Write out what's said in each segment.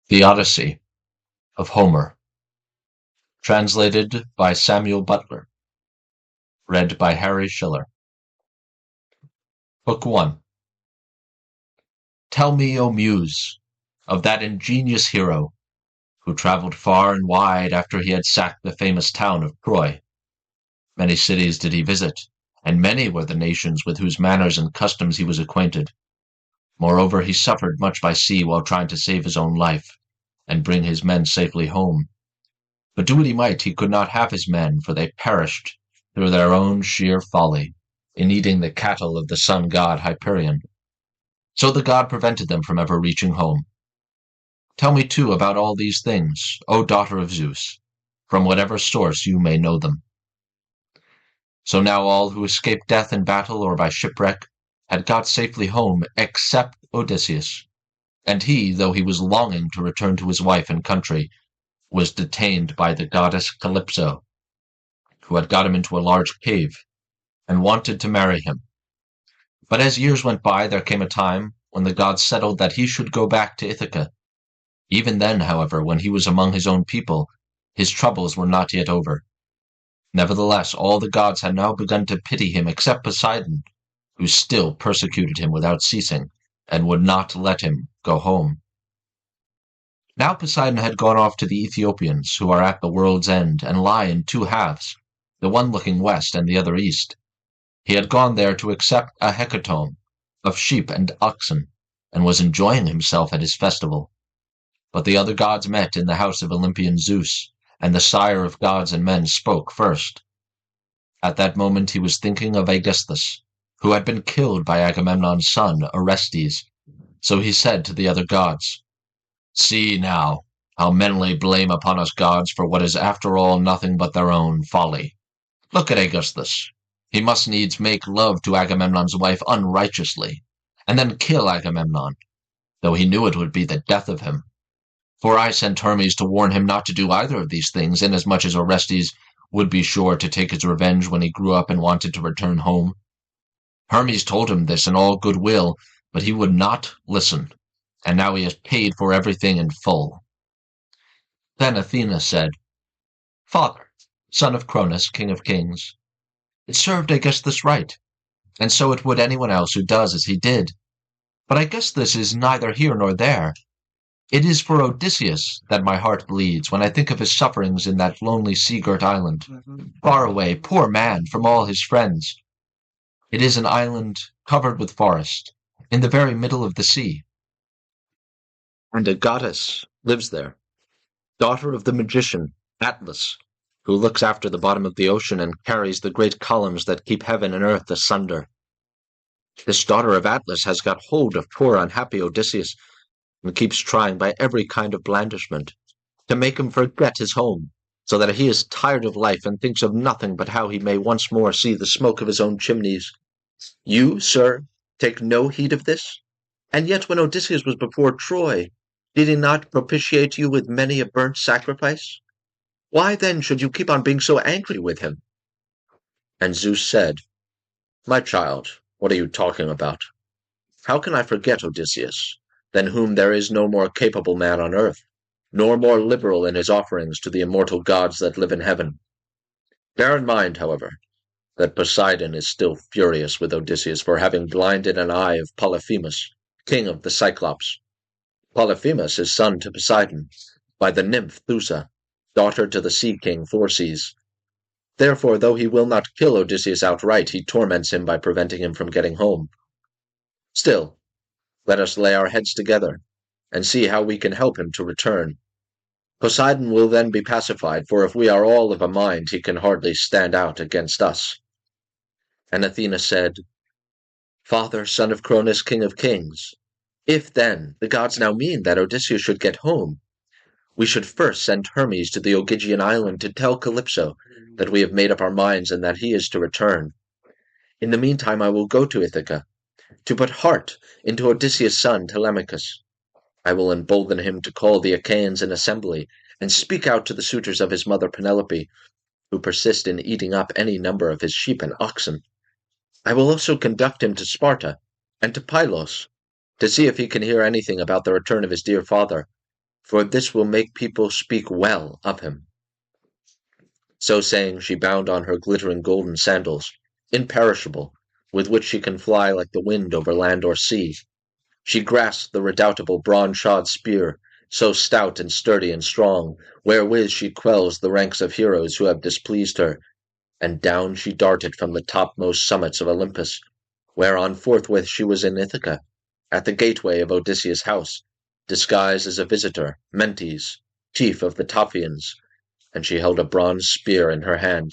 The Odyssey of Homer, translated by Samuel Butler, read by Harry Schiller. Book 1. Tell me, O Muse, of that ingenious hero who traveled far and wide after he had sacked the famous town of Troy. Many cities did he visit, and many were the nations with whose manners and customs he was acquainted. Moreover, he suffered much by sea while trying to save his own life, and bring his men safely home. But do what he might, he could not have his men, for they perished through their own sheer folly in eating the cattle of the sun god Hyperion. So the god prevented them from ever reaching home. Tell me, too, about all these things, O daughter of Zeus, from whatever source you may know them. So now all who escaped death in battle or by shipwreck had got safely home, except Odysseus, and he, though he was longing to return to his wife and country, was detained by the goddess Calypso, who had got him into a large cave, and wanted to marry him. But as years went by, there came a time when the gods settled that he should go back to Ithaca. Even then, however, when he was among his own people, his troubles were not yet over. Nevertheless, all the gods had now begun to pity him except Poseidon, who still persecuted him without ceasing, and would not let him go home. Now Poseidon had gone off to the Ethiopians, who are at the world's end, and lie in two halves, the one looking west and the other east. He had gone there to accept a hecatomb of sheep and oxen, and was enjoying himself at his festival. But the other gods met in the house of Olympian Zeus, and the sire of gods and men spoke first. At that moment he was thinking of Aegisthus, who had been killed by Agamemnon's son, Orestes. So he said to the other gods, See now, how men lay blame upon us gods for what is after all nothing but their own folly. Look at Aegisthus. He must needs make love to Agamemnon's wife unrighteously, and then kill Agamemnon, though he knew it would be the death of him. For I sent Hermes to warn him not to do either of these things, inasmuch as Orestes would be sure to take his revenge when he grew up and wanted to return home. Hermes told him this in all good will, but he would not listen, and now he has paid for everything in full. Then Athena said, Father, son of Cronus, king of kings, it served Aegisthus right, and so it would anyone else who does as he did. But Aegisthus is neither here nor there. It is for Odysseus that my heart bleeds when I think of his sufferings in that lonely sea-girt island, far away, poor man, from all his friends. It is an island covered with forest, in the very middle of the sea. And a goddess lives there, daughter of the magician, Atlas, who looks after the bottom of the ocean and carries the great columns that keep heaven and earth asunder. This daughter of Atlas has got hold of poor unhappy Odysseus, and keeps trying by every kind of blandishment to make him forget his home, so that he is tired of life and thinks of nothing but how he may once more see the smoke of his own chimneys. You, sir, take no heed of this? And yet when Odysseus was before Troy, did he not propitiate you with many a burnt sacrifice? Why then should you keep on being so angry with him? And Zeus said, My child, what are you talking about? How can I forget Odysseus, than whom there is no more capable man on earth, nor more liberal in his offerings to the immortal gods that live in heaven? Bear in mind, however, that Poseidon is still furious with Odysseus for having blinded an eye of Polyphemus, king of the Cyclops. Polyphemus is son to Poseidon, by the nymph Theusa, daughter to the sea king Phorcys. Therefore, though he will not kill Odysseus outright, he torments him by preventing him from getting home. Still, let us lay our heads together, and see how we can help him to return. Poseidon will then be pacified, for if we are all of a mind, he can hardly stand out against us. And Athena said, Father, son of Cronus, king of kings, if then the gods now mean that Odysseus should get home, we should first send Hermes to the Ogygian island to tell Calypso that we have made up our minds and that he is to return. In the meantime I will go to Ithaca, to put heart into Odysseus' son Telemachus. I will embolden him to call the Achaeans in assembly, and speak out to the suitors of his mother Penelope, who persist in eating up any number of his sheep and oxen. I will also conduct him to Sparta, and to Pylos, to see if he can hear anything about the return of his dear father, for this will make people speak well of him." So saying, she bound on her glittering golden sandals, imperishable, with which she can fly like the wind over land or sea. She grasped the redoubtable bronze-shod spear, so stout and sturdy and strong, wherewith she quells the ranks of heroes who have displeased her, and down she darted from the topmost summits of Olympus, whereon forthwith she was in Ithaca, at the gateway of Odysseus' house, disguised as a visitor, Mentes, chief of the Taphians, and she held a bronze spear in her hand.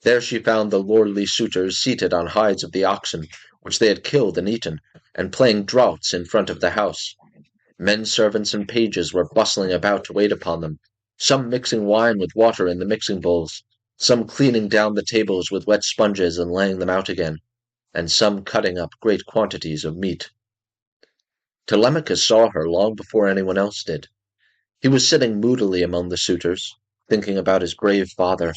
There she found the lordly suitors seated on hides of the oxen, which they had killed and eaten, and playing draughts in front of the house. Men servants and pages were bustling about to wait upon them, some mixing wine with water in the mixing bowls, some cleaning down the tables with wet sponges and laying them out again, and some cutting up great quantities of meat. Telemachus saw her long before anyone else did. He was sitting moodily among the suitors, thinking about his brave father,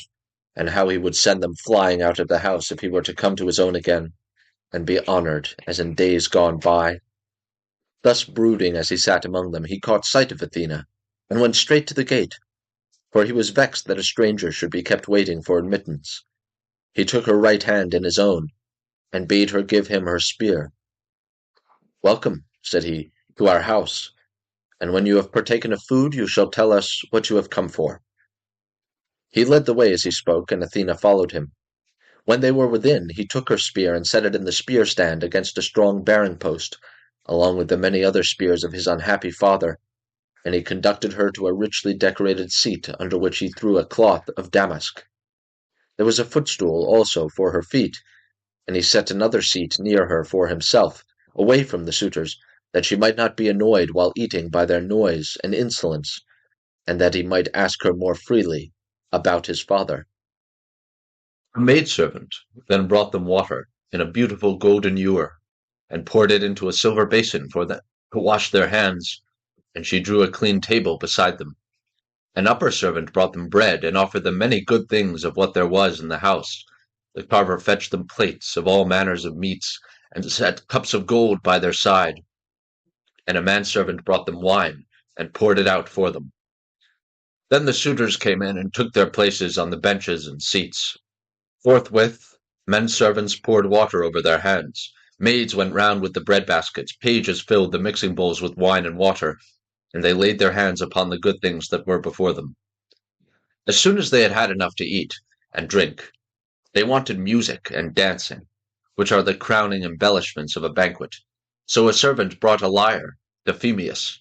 and how he would send them flying out of the house if he were to come to his own again, and be honored as in days gone by. Thus brooding as he sat among them, he caught sight of Athena, and went straight to the gate, for he was vexed that a stranger should be kept waiting for admittance. He took her right hand in his own, and bade her give him her spear. "Welcome," said he, "to our house, and when you have partaken of food, you shall tell us what you have come for." He led the way as he spoke, and Athena followed him. When they were within, he took her spear and set it in the spear stand against a strong bearing post, along with the many other spears of his unhappy father, and he conducted her to a richly decorated seat under which he threw a cloth of damask. There was a footstool also for her feet, and he set another seat near her for himself, away from the suitors, that she might not be annoyed while eating by their noise and insolence, and that he might ask her more freely about his father. A maidservant then brought them water in a beautiful golden ewer, and poured it into a silver basin for them to wash their hands, and she drew a clean table beside them. An upper servant brought them bread, and offered them many good things of what there was in the house. The carver fetched them plates of all manners of meats, and set cups of gold by their side. And a manservant brought them wine, and poured it out for them. Then the suitors came in and took their places on the benches and seats. Forthwith, men servants poured water over their hands. Maids went round with the bread baskets. Pages filled the mixing bowls with wine and water, and they laid their hands upon the good things that were before them. As soon as they had had enough to eat and drink, they wanted music and dancing, which are the crowning embellishments of a banquet. So a servant brought a lyre to Phemius,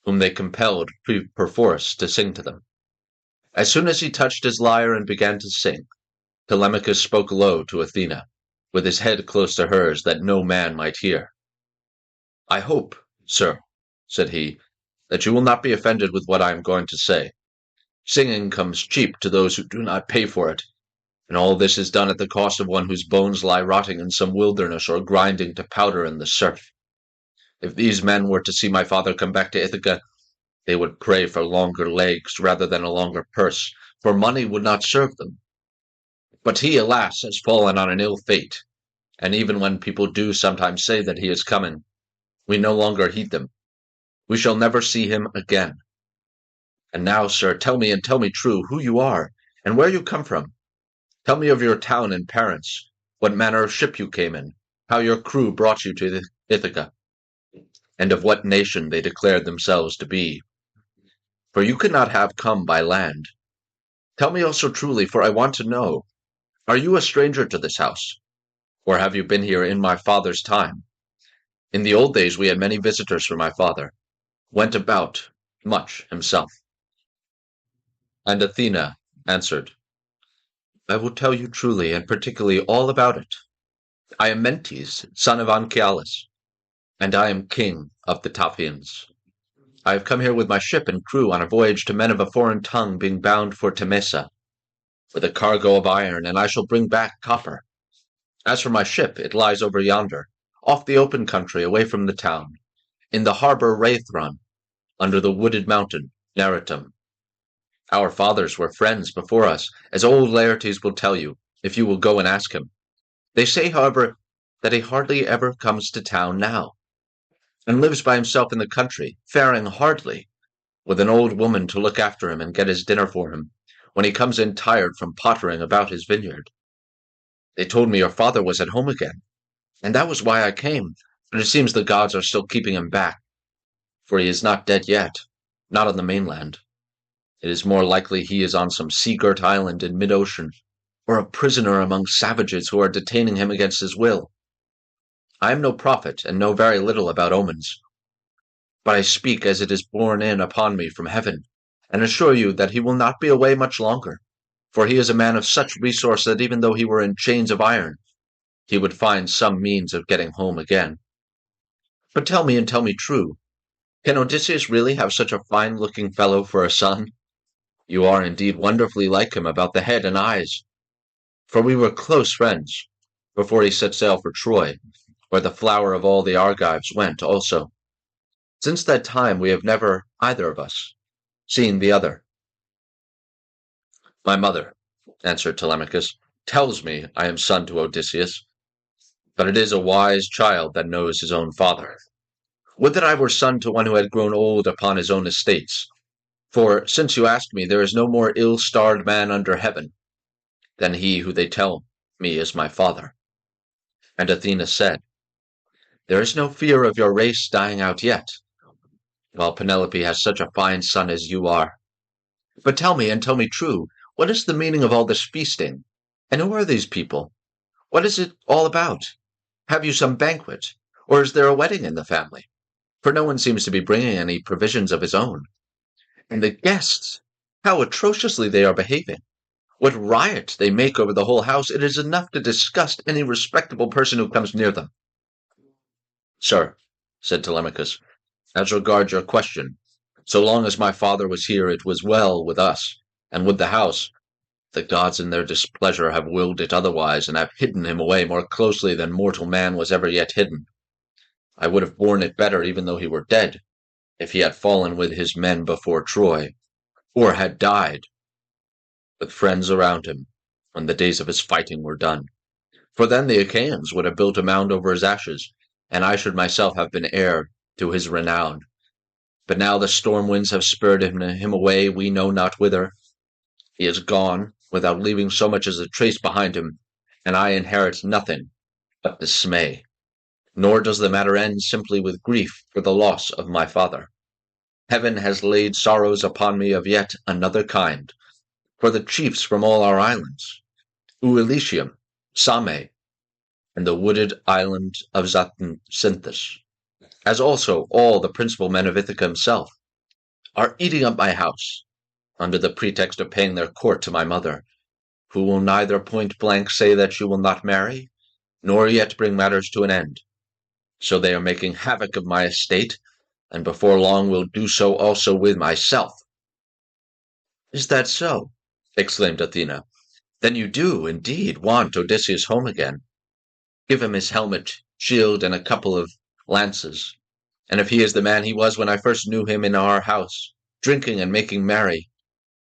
whom they compelled perforce to sing to them. As soon as he touched his lyre and began to sing, Telemachus spoke low to Athena, with his head close to hers, that no man might hear. "I hope, sir," said he, "that you will not be offended with what I am going to say. Singing comes cheap to those who do not pay for it, and all this is done at the cost of one whose bones lie rotting in some wilderness or grinding to powder in the surf. If these men were to see my father come back to Ithaca, they would pray for longer legs rather than a longer purse, for money would not serve them. But he, alas, has fallen on an ill fate, and even when people do sometimes say that he is coming, we no longer heed them. We shall never see him again. And now, sir, tell me, and tell me true, who you are, and where you come from. Tell me of your town and parents, what manner of ship you came in, how your crew brought you to Ithaca, and of what nation they declared themselves to be. For you could not have come by land. Tell me also truly, for I want to know, are you a stranger to this house, or have you been here in my father's time? In the old days we had many visitors for my father, went about much himself." And Athena answered, "I will tell you truly and particularly all about it. I am Mentes, son of Anchialus, and I am king of the Taphians. I have come here with my ship and crew on a voyage to men of a foreign tongue, being bound for Temesa, with a cargo of iron, and I shall bring back copper. As for my ship, it lies over yonder, off the open country, away from the town, in the harbor Rhaethron, under the wooded mountain Neritum. Our fathers were friends before us, as old Laertes will tell you, if you will go and ask him. They say, however, that he hardly ever comes to town now, and lives by himself in the country, faring hardly, with an old woman to look after him and get his dinner for him, when he comes in tired from pottering about his vineyard. They told me your father was at home again, and that was why I came, but it seems the gods are still keeping him back, for he is not dead yet, not on the mainland. It is more likely he is on some sea-girt island in mid-ocean, or a prisoner among savages who are detaining him against his will. I am no prophet, and know very little about omens, but I speak as it is borne in upon me from heaven, and assure you that he will not be away much longer, for he is a man of such resource that even though he were in chains of iron, he would find some means of getting home again. But tell me and tell me true, can Odysseus really have such a fine-looking fellow for a son? You are indeed wonderfully like him about the head and eyes, for we were close friends before he set sail for Troy, where the flower of all the Argives went also. Since that time we have never, either of us, seen the other. My mother, answered Telemachus, tells me I am son to Odysseus, but it is a wise child that knows his own father. Would that I were son to one who had grown old upon his own estates, for, since you ask me, there is no more ill-starred man under heaven than he who they tell me is my father. And Athena said, there is no fear of your race dying out yet, while Penelope has such a fine son as you are. But tell me, and tell me true, what is the meaning of all this feasting? And who are these people? What is it all about? Have you some banquet? Or is there a wedding in the family? For no one seems to be bringing any provisions of his own. And the guests, how atrociously they are behaving. What riot they make over the whole house, it is enough to disgust any respectable person who comes near them. Sir, said Telemachus, as regards your question, so long as my father was here it was well with us, and with the house. The gods in their displeasure have willed it otherwise, and have hidden him away more closely than mortal man was ever yet hidden. I would have borne it better even though he were dead, if he had fallen with his men before Troy, or had died, with friends around him, when the days of his fighting were done. For then the Achaeans would have built a mound over his ashes, and I should myself have been heir to his renown. But now the storm winds have spurred him away we know not whither. He is gone, without leaving so much as a trace behind him, and I inherit nothing but dismay. Nor does the matter end simply with grief for the loss of my father. Heaven has laid sorrows upon me of yet another kind, for the chiefs from all our islands, Uilicium, Same, and the wooded island of Zacynthus, as also all the principal men of Ithaca himself, are eating up my house, under the pretext of paying their court to my mother, who will neither point-blank say that she will not marry, nor yet bring matters to an end. So they are making havoc of my estate, and before long will do so also with myself. Is that so? Exclaimed Athena. Then you do, indeed, want Odysseus home again. Give him his helmet, shield, and a couple of lances, and if he is the man he was when I first knew him in our house, drinking and making merry,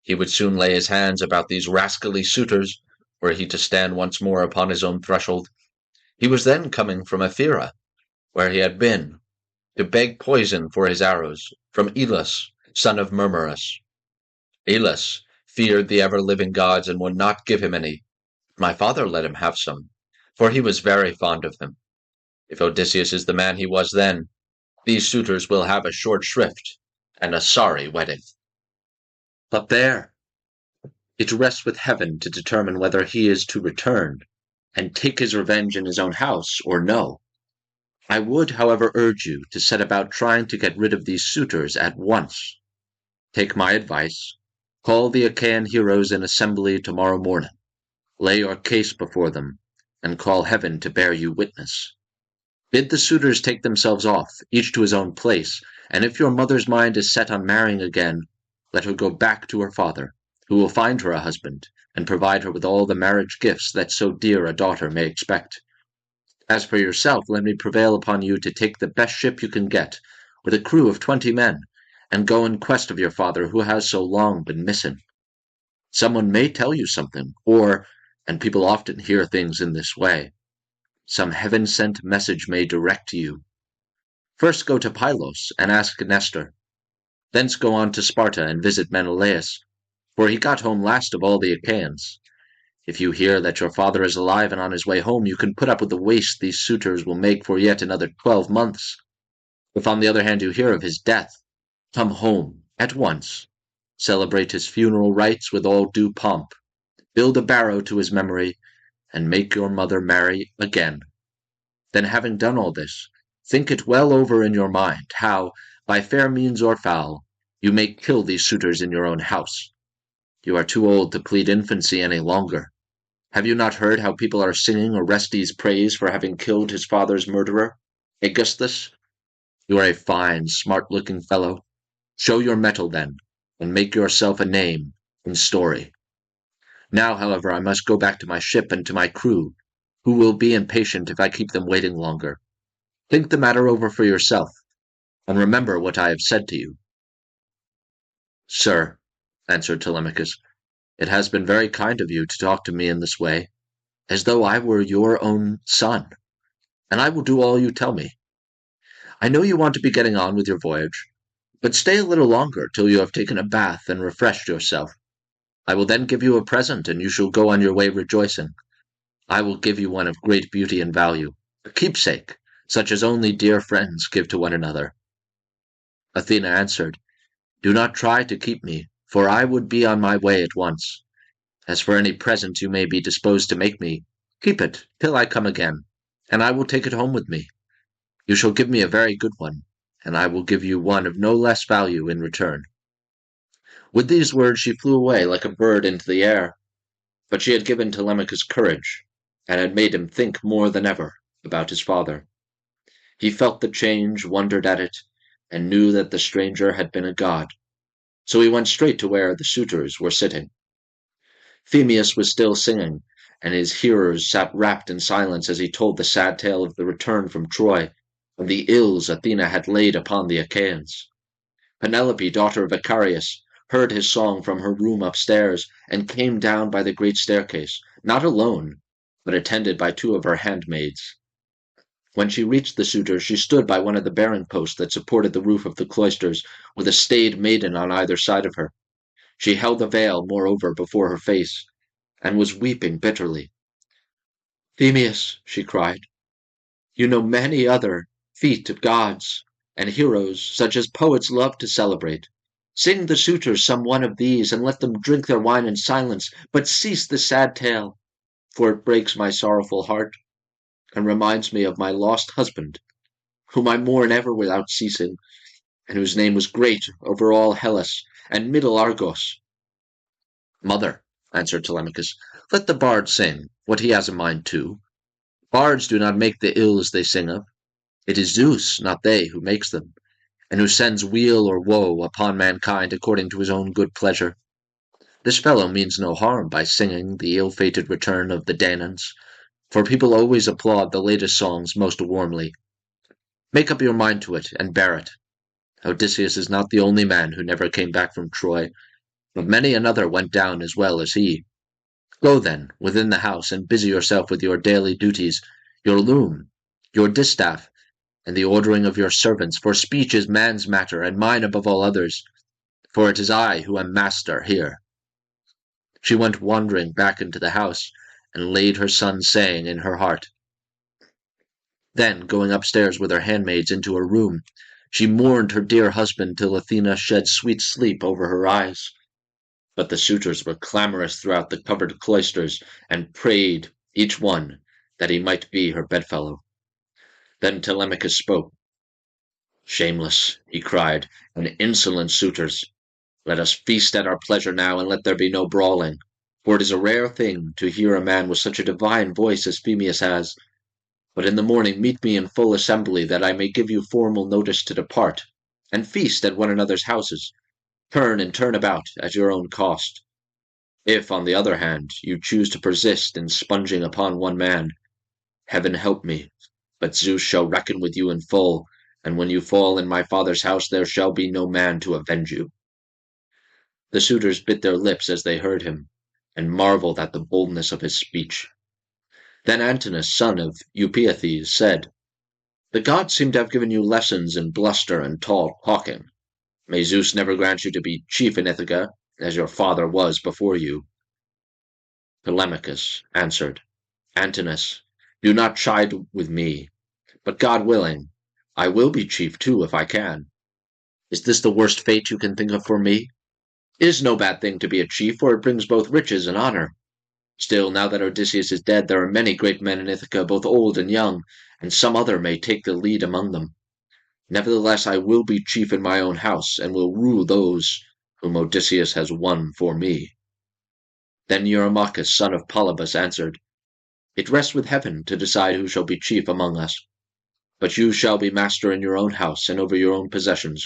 he would soon lay his hands about these rascally suitors, were he to stand once more upon his own threshold. He was then coming from Ephyra, where he had been, to beg poison for his arrows, from Elis, son of Murmerus. Elis feared the ever-living gods and would not give him any. My father let him have some, for he was very fond of him. If Odysseus is the man he was then, these suitors will have a short shrift, and a sorry wedding. But there, it rests with heaven to determine whether he is to return, and take his revenge in his own house, or no. I would, however, urge you to set about trying to get rid of these suitors at once. Take my advice. Call the Achaean heroes in assembly tomorrow morning. Lay your case before them, and call heaven to bear you witness. Bid the suitors take themselves off, each to his own place, and if your mother's mind is set on marrying again, let her go back to her father, who will find her a husband, and provide her with all the marriage gifts that so dear a daughter may expect. As for yourself, let me prevail upon you to take the best ship you can get, with a crew of 20 men, and go in quest of your father who has so long been missing. Someone may tell you something, or, and people often hear things in this way, some heaven-sent message may direct you. First go to Pylos and ask Nestor. Thence go on to Sparta and visit Menelaus, for he got home last of all the Achaeans. If you hear that your father is alive and on his way home, you can put up with the waste these suitors will make for yet another 12 months. If on the other hand you hear of his death, come home at once. Celebrate his funeral rites with all due pomp. Build a barrow to his memory, and make your mother marry again. Then having done all this, think it well over in your mind, how, by fair means or foul, you may kill these suitors in your own house. You are too old to plead infancy any longer. Have you not heard how people are singing Orestes' praise for having killed his father's murderer, Augustus? You are a fine, smart-looking fellow. Show your mettle, then, and make yourself a name in story. Now, however, I must go back to my ship and to my crew, who will be impatient if I keep them waiting longer. Think the matter over for yourself, and remember what I have said to you. Sir, answered Telemachus, it has been very kind of you to talk to me in this way, as though I were your own son, and I will do all you tell me. I know you want to be getting on with your voyage, but stay a little longer till you have taken a bath and refreshed yourself. I will then give you a present, and you shall go on your way rejoicing. I will give you one of great beauty and value, a keepsake, such as only dear friends give to one another. Athena answered, Do not try to keep me, for I would be on my way at once. As for any present you may be disposed to make me, keep it till I come again, and I will take it home with me. You shall give me a very good one, and I will give you one of no less value in return. With these words she flew away like a bird into the air, but she had given Telemachus courage, and had made him think more than ever about his father. He felt the change, wondered at it, and knew that the stranger had been a god. So he went straight to where the suitors were sitting. Phemius was still singing, and his hearers sat wrapped in silence as he told the sad tale of the return from Troy, and the ills Athena had laid upon the Achaeans. Penelope, daughter of Icarius, heard his song from her room upstairs, and came down by the great staircase, not alone, but attended by 2 of her handmaids. When she reached the suitors, she stood by one of the bearing posts that supported the roof of the cloisters, with a staid maiden on either side of her. She held a veil, moreover, before her face, and was weeping bitterly. Phemius, she cried, you know many other feats of gods and heroes, such as poets love to celebrate. Sing the suitors some one of these, and let them drink their wine in silence, but cease the sad tale, for it breaks my sorrowful heart, and reminds me of my lost husband, whom I mourn ever without ceasing, and whose name was great over all Hellas and middle Argos. Mother, answered Telemachus, let the bard sing what he has a mind to. Bards do not make the ills they sing of. It is Zeus, not they, who makes them, and who sends weal or woe upon mankind according to his own good pleasure. This fellow means no harm by singing the ill-fated return of the Danaans, for people always applaud the latest songs most warmly. Make up your mind to it, and bear it. Odysseus is not the only man who never came back from Troy, but many another went down as well as he. Go, then, within the house, and busy yourself with your daily duties, your loom, your distaff, and the ordering of your servants, for speech is man's matter, and mine above all others, for it is I who am master here. She went wandering back into the house, and laid her son saying in her heart. Then, going upstairs with her handmaids into her room, she mourned her dear husband till Athena shed sweet sleep over her eyes. But the suitors were clamorous throughout the covered cloisters, and prayed, each one, that he might be her bedfellow. Then Telemachus spoke. Shameless, he cried, and insolent suitors! Let us feast at our pleasure now, and let there be no brawling, for it is a rare thing to hear a man with such a divine voice as Phemius has. But in the morning meet me in full assembly, that I may give you formal notice to depart, and feast at one another's houses, turn and turn about at your own cost. If, on the other hand, you choose to persist in sponging upon one man, heaven help me, but Zeus shall reckon with you in full, and when you fall in my father's house there shall be no man to avenge you. The suitors bit their lips as they heard him, and marveled at the boldness of his speech. Then Antinous, son of Eupeithes, said, The gods seem to have given you lessons in bluster and tall talking. May Zeus never grant you to be chief in Ithaca, as your father was before you. Telemachus answered, Antinous, do not chide with me, but God willing, I will be chief too if I can. Is this the worst fate you can think of for me? It is no bad thing to be a chief, for it brings both riches and honor. Still, now that Odysseus is dead, there are many great men in Ithaca, both old and young, and some other may take the lead among them. Nevertheless, I will be chief in my own house, and will rule those whom Odysseus has won for me. Then Eurymachus, son of Polybus, answered, It rests with heaven to decide who shall be chief among us. But you shall be master in your own house and over your own possessions.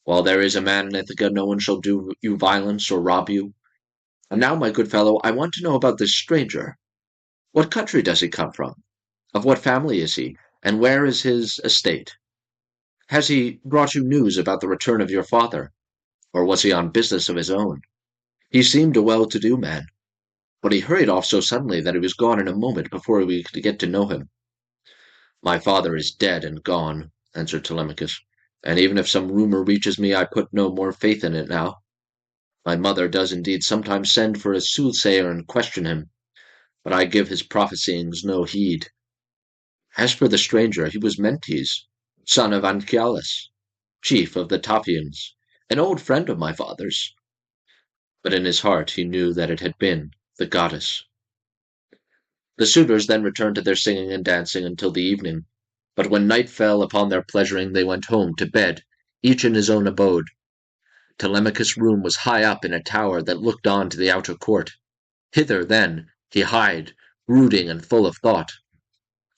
While there is a man in Ithaca, no one shall do you violence or rob you. And now, my good fellow, I want to know about this stranger. What country does he come from? Of what family is he? And where is his estate? Has he brought you news about the return of your father? Or was he on business of his own? He seemed a well-to-do man, but he hurried off so suddenly that he was gone in a moment before we could get to know him. My father is dead and gone, answered Telemachus, and even if some rumor reaches me, I put no more faith in it now. My mother does indeed sometimes send for a soothsayer and question him, but I give his prophesyings no heed. As for the stranger, he was Mentes, son of Anchialus, chief of the Taphians, an old friend of my father's. But in his heart he knew that it had been the goddess. The suitors then returned to their singing and dancing until the evening, but when night fell upon their pleasuring they went home to bed, each in his own abode. Telemachus' room was high up in a tower that looked on to the outer court. Hither, then, he hied, brooding and full of thought.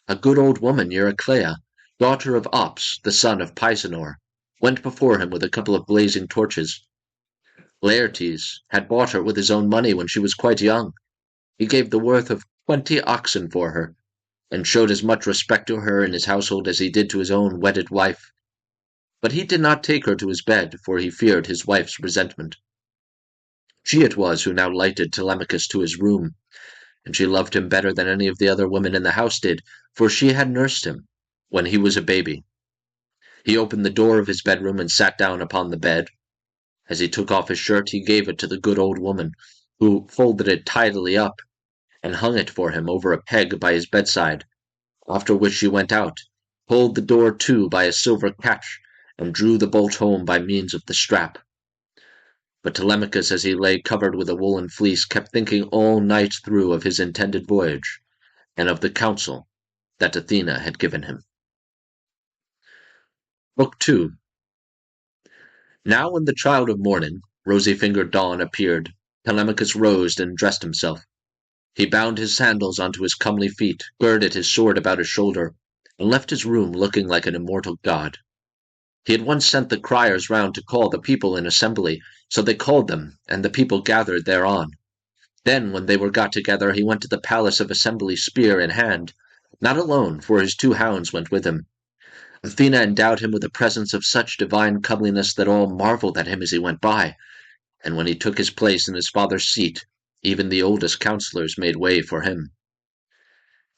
A good old woman, Eurycleia, daughter of Ops, the son of Pisenor, went before him with a couple of blazing torches. Laertes had bought her with his own money when she was quite young. He gave the worth of 20 oxen for her, and showed as much respect to her in his household as he did to his own wedded wife. But he did not take her to his bed, for he feared his wife's resentment. She it was who now lighted Telemachus to his room, and she loved him better than any of the other women in the house did, for she had nursed him when he was a baby. He opened the door of his bedroom and sat down upon the bed. As he took off his shirt, he gave it to the good old woman, who folded it tidily up and hung it for him over a peg by his bedside, after which she went out, pulled the door to by a silver catch, and drew the bolt home by means of the strap. But Telemachus, as he lay covered with a woolen fleece, kept thinking all night through of his intended voyage, and of the counsel that Athena had given him. Book 2. Now when the child of morning, rosy-fingered dawn, appeared, Telemachus rose and dressed himself. He bound his sandals onto his comely feet, girded his sword about his shoulder, and left his room looking like an immortal god. He had once sent the criers round to call the people in assembly, so they called them, and the people gathered thereon. Then, when they were got together, he went to the palace of assembly, spear in hand, not alone, for his 2 hounds went with him. Athena endowed him with a presence of such divine comeliness that all marveled at him as he went by, and when he took his place in his father's seat, even the oldest counselors made way for him.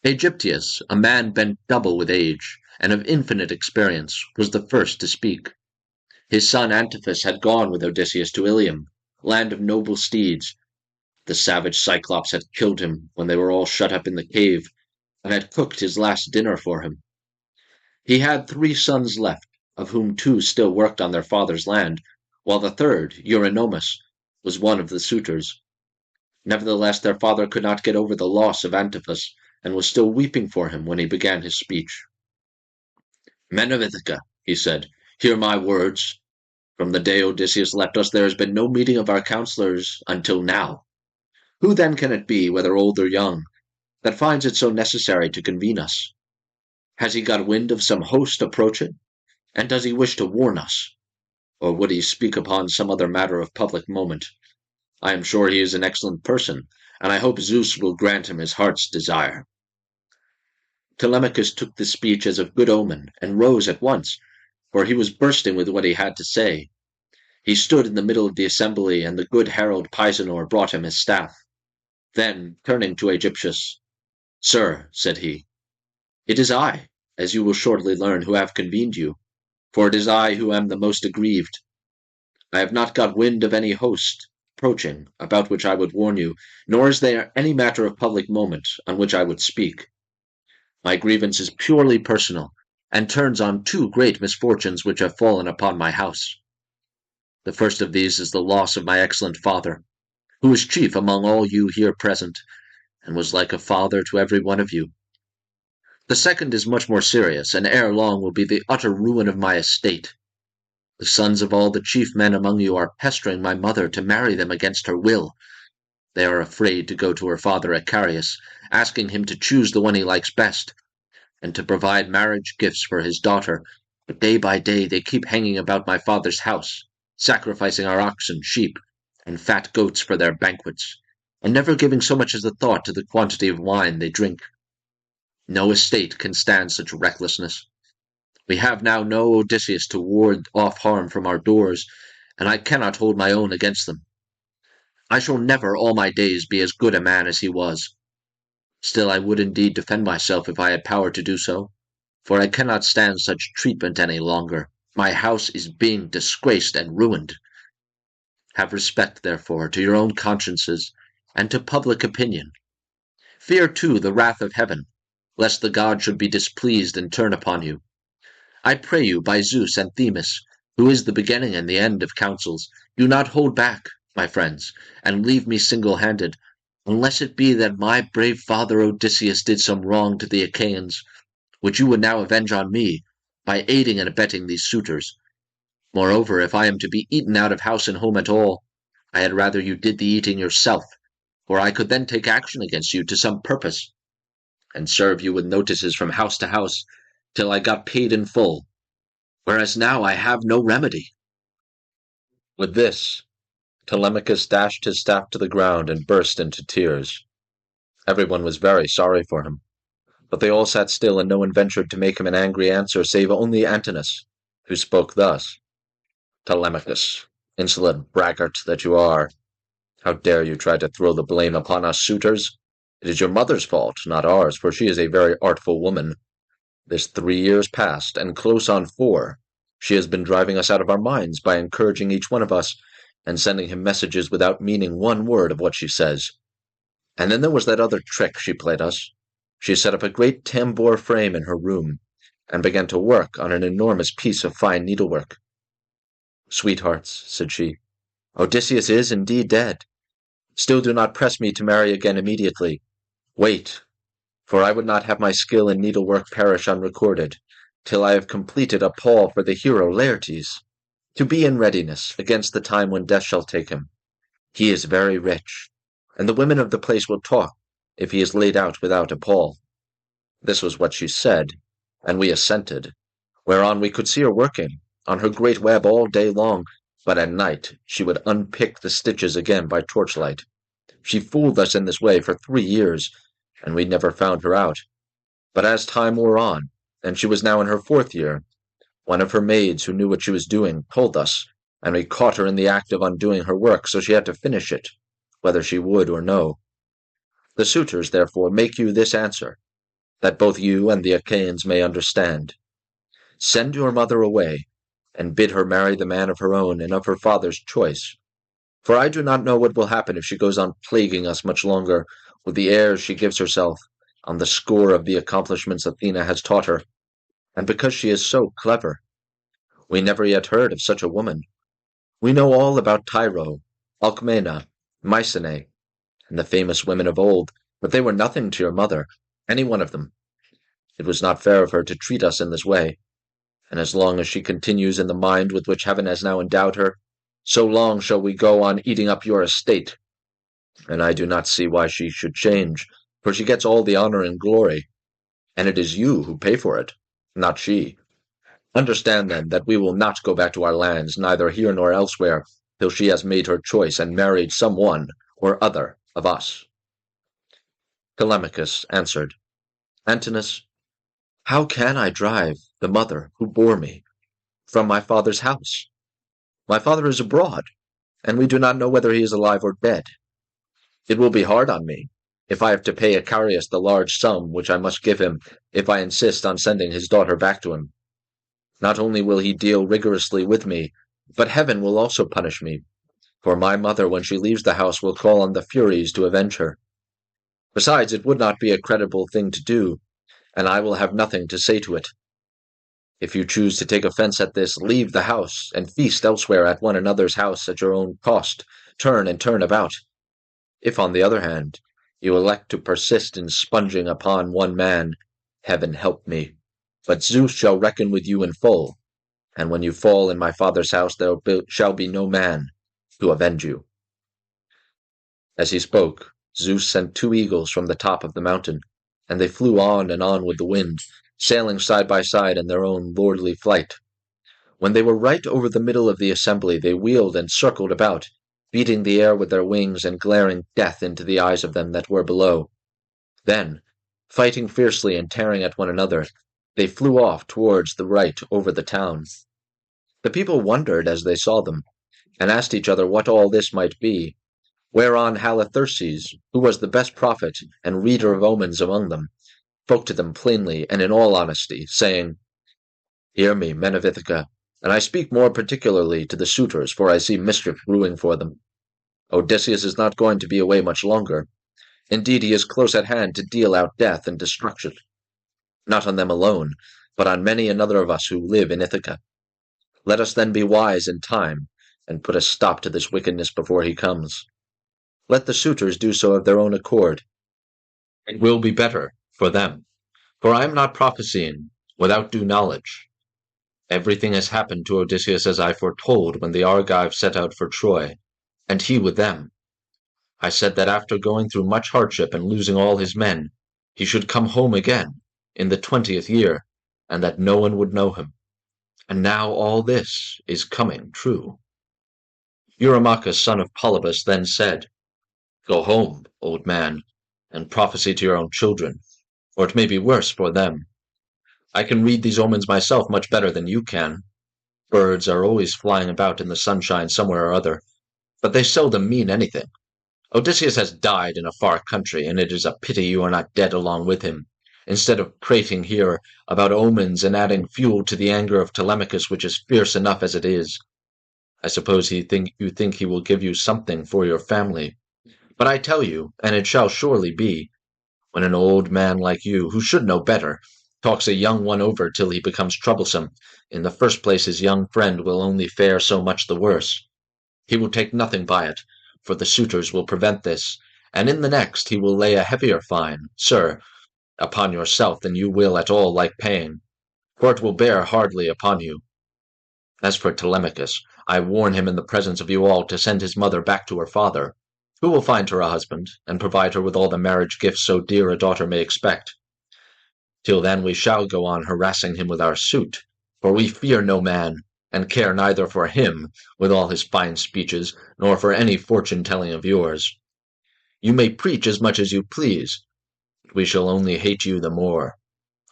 Aegyptius, a man bent double with age, and of infinite experience, was the first to speak. His son Antiphus had gone with Odysseus to Ilium, land of noble steeds. The savage Cyclops had killed him when they were all shut up in the cave, and had cooked his last dinner for him. He had 3 sons left, of whom 2 still worked on their father's land, while the third, Eurynomus, was one of the suitors. Nevertheless, their father could not get over the loss of Antiphus, and was still weeping for him when he began his speech. Men of Ithaca, he said, hear my words. From the day Odysseus left us, there has been no meeting of our counselors until now. Who then can it be, whether old or young, that finds it so necessary to convene us? Has he got wind of some host approaching? And does he wish to warn us? Or would he speak upon some other matter of public moment? I am sure he is an excellent person, and I hope Zeus will grant him his heart's desire. Telemachus took this speech as of good omen, and rose at once, for he was bursting with what he had to say. He stood in the middle of the assembly, and the good herald Pisenor brought him his staff. Then, turning to Aegyptius, Sir, said he, it is I, as you will shortly learn, who have convened you, for it is I who am the most aggrieved. I have not got wind of any host approaching, about which I would warn you, nor is there any matter of public moment on which I would speak. My grievance is purely personal, and turns on two great misfortunes which have fallen upon my house. The first of these is the loss of my excellent father, who is chief among all you here present, and was like a father to every one of you. The second is much more serious, and ere long will be the utter ruin of my estate. The sons of all the chief men among you are pestering my mother to marry them against her will. They are afraid to go to her father Icarius, asking him to choose the one he likes best, and to provide marriage gifts for his daughter, but day by day they keep hanging about my father's house, sacrificing our oxen, sheep, and fat goats for their banquets, and never giving so much as a thought to the quantity of wine they drink. No estate can stand such recklessness. We have now no Odysseus to ward off harm from our doors, and I cannot hold my own against them. I shall never all my days be as good a man as he was. Still I would indeed defend myself if I had power to do so, for I cannot stand such treatment any longer. My house is being disgraced and ruined. Have respect, therefore, to your own consciences, and to public opinion. Fear, too, the wrath of heaven, lest the god should be displeased and turn upon you. I pray you, by Zeus and Themis, who is the beginning and the end of counsels, do not hold back, my friends, and leave me single-handed, unless it be that my brave father Odysseus did some wrong to the Achaeans, which you would now avenge on me, by aiding and abetting these suitors. Moreover, if I am to be eaten out of house and home at all, I had rather you did the eating yourself, for I could then take action against you to some purpose, and serve you with notices from house to house, till I got paid in full, whereas now I have no remedy. With this, Telemachus dashed his staff to the ground and burst into tears. Everyone was very sorry for him, but they all sat still, and no one ventured to make him an angry answer, save only Antinous, who spoke thus: Telemachus, insolent braggart that you are, how dare you try to throw the blame upon us suitors? It is your mother's fault, not ours, for she is a very artful woman. This 3 years past, and close on 4, she has been driving us out of our minds by encouraging each one of us, and sending him messages without meaning one word of what she says. And then there was that other trick she played us. She set up a great tambour frame in her room, and began to work on an enormous piece of fine needlework. Sweethearts, said she, Odysseus is indeed dead. Still do not press me to marry again immediately. Wait, for I would not have my skill in needlework perish unrecorded, till I have completed a pall for the hero Laertes, to be in readiness against the time when death shall take him. He is very rich, and the women of the place will talk if he is laid out without a pall. This was what she said, and we assented, whereon we could see her working on her great web all day long, but at night she would unpick the stitches again by torchlight. She fooled us in this way for 3 years, and we never found her out. But as time wore on, and she was now in her 4th year, one of her maids who knew what she was doing told us, and we caught her in the act of undoing her work, so she had to finish it, whether she would or no. The suitors, therefore, make you this answer, that both you and the Achaeans may understand. Send your mother away, and bid her marry the man of her own and of her father's choice. For I do not know what will happen if she goes on plaguing us much longer with the airs she gives herself on the score of the accomplishments Athena has taught her, and because she is so clever. We never yet heard of such a woman. We know all about Tyro, Alcmena, Mycenae, and the famous women of old, but they were nothing to your mother, any one of them. It was not fair of her to treat us in this way, and as long as she continues in the mind with which heaven has now endowed her, so long shall we go on eating up your estate. And I do not see why she should change, for she gets all the honor and glory, and it is you who pay for it, not she. Understand, then, that we will not go back to our lands, neither here nor elsewhere, till she has made her choice and married some one or other of us. Telemachus answered, Antinous, how can I drive the mother who bore me from my father's house? My father is abroad, and we do not know whether he is alive or dead. It will be hard on me if I have to pay Icarius the large sum which I must give him if I insist on sending his daughter back to him. Not only will he deal rigorously with me, But heaven will also punish me, for my mother, when she leaves the house, will call on the Furies to avenge her. Besides, it would not be a creditable thing to do, and I will have nothing to say to it. If you choose to take offense at this, leave the house, and feast elsewhere at one another's house at your own cost, turn and turn about. If, on the other hand, you elect to persist in sponging upon one man, heaven help me, but Zeus shall reckon with you in full, and when you fall in my father's house shall be no man to avenge you. As he spoke, Zeus sent 2 eagles from the top of the mountain, and they flew on and on with the wind, sailing side by side in their own lordly flight. When they were right over the middle of the assembly, they wheeled and circled about, beating the air with their wings and glaring death into the eyes of them that were below. Then, fighting fiercely and tearing at one another, they flew off towards the right over the town. The people wondered as they saw them, and asked each other what all this might be, whereon Halitherses, who was the best prophet and reader of omens among them, spoke to them plainly and in all honesty, saying, Hear me, men of Ithaca, and I speak more particularly to the suitors, for I see mischief brewing for them. Odysseus is not going to be away much longer. Indeed, he is close at hand to deal out death and destruction, not on them alone, but on many another of us who live in Ithaca. Let us then be wise in time, and put a stop to this wickedness before he comes. Let the suitors do so of their own accord. It will be better for them, for I am not prophesying without due knowledge. Everything has happened to Odysseus as I foretold when the Argives set out for Troy, and he with them. I said that after going through much hardship and losing all his men, he should come home again in the 20th year, and that no one would know him. And now all this is coming true. Eurymachus, son of Polybus, then said, Go home, old man, and prophesy to your own children, or it may be worse for them. I can read these omens myself much better than you can. Birds are always flying about in the sunshine somewhere or other, but they seldom mean anything. Odysseus has died in a far country, and it is a pity you are not dead along with him, instead of prating here about omens and adding fuel to the anger of Telemachus, which is fierce enough as it is. I suppose you think he will give you something for your family. But I tell you, and it shall surely be, when an old man like you, who should know better, talks a young one over till he becomes troublesome, in the first place his young friend will only fare so much the worse. He will take nothing by it, for the suitors will prevent this, and in the next he will lay a heavier fine, sir, upon yourself than you will at all like paying, for it will bear hardly upon you. As for Telemachus, I warn him in the presence of you all to send his mother back to her father, who will find her a husband, and provide her with all the marriage gifts so dear a daughter may expect. Till then we shall go on harassing him with our suit, for we fear no man, and care neither for him, with all his fine speeches, nor for any fortune-telling of yours. You may preach as much as you please, but we shall only hate you the more.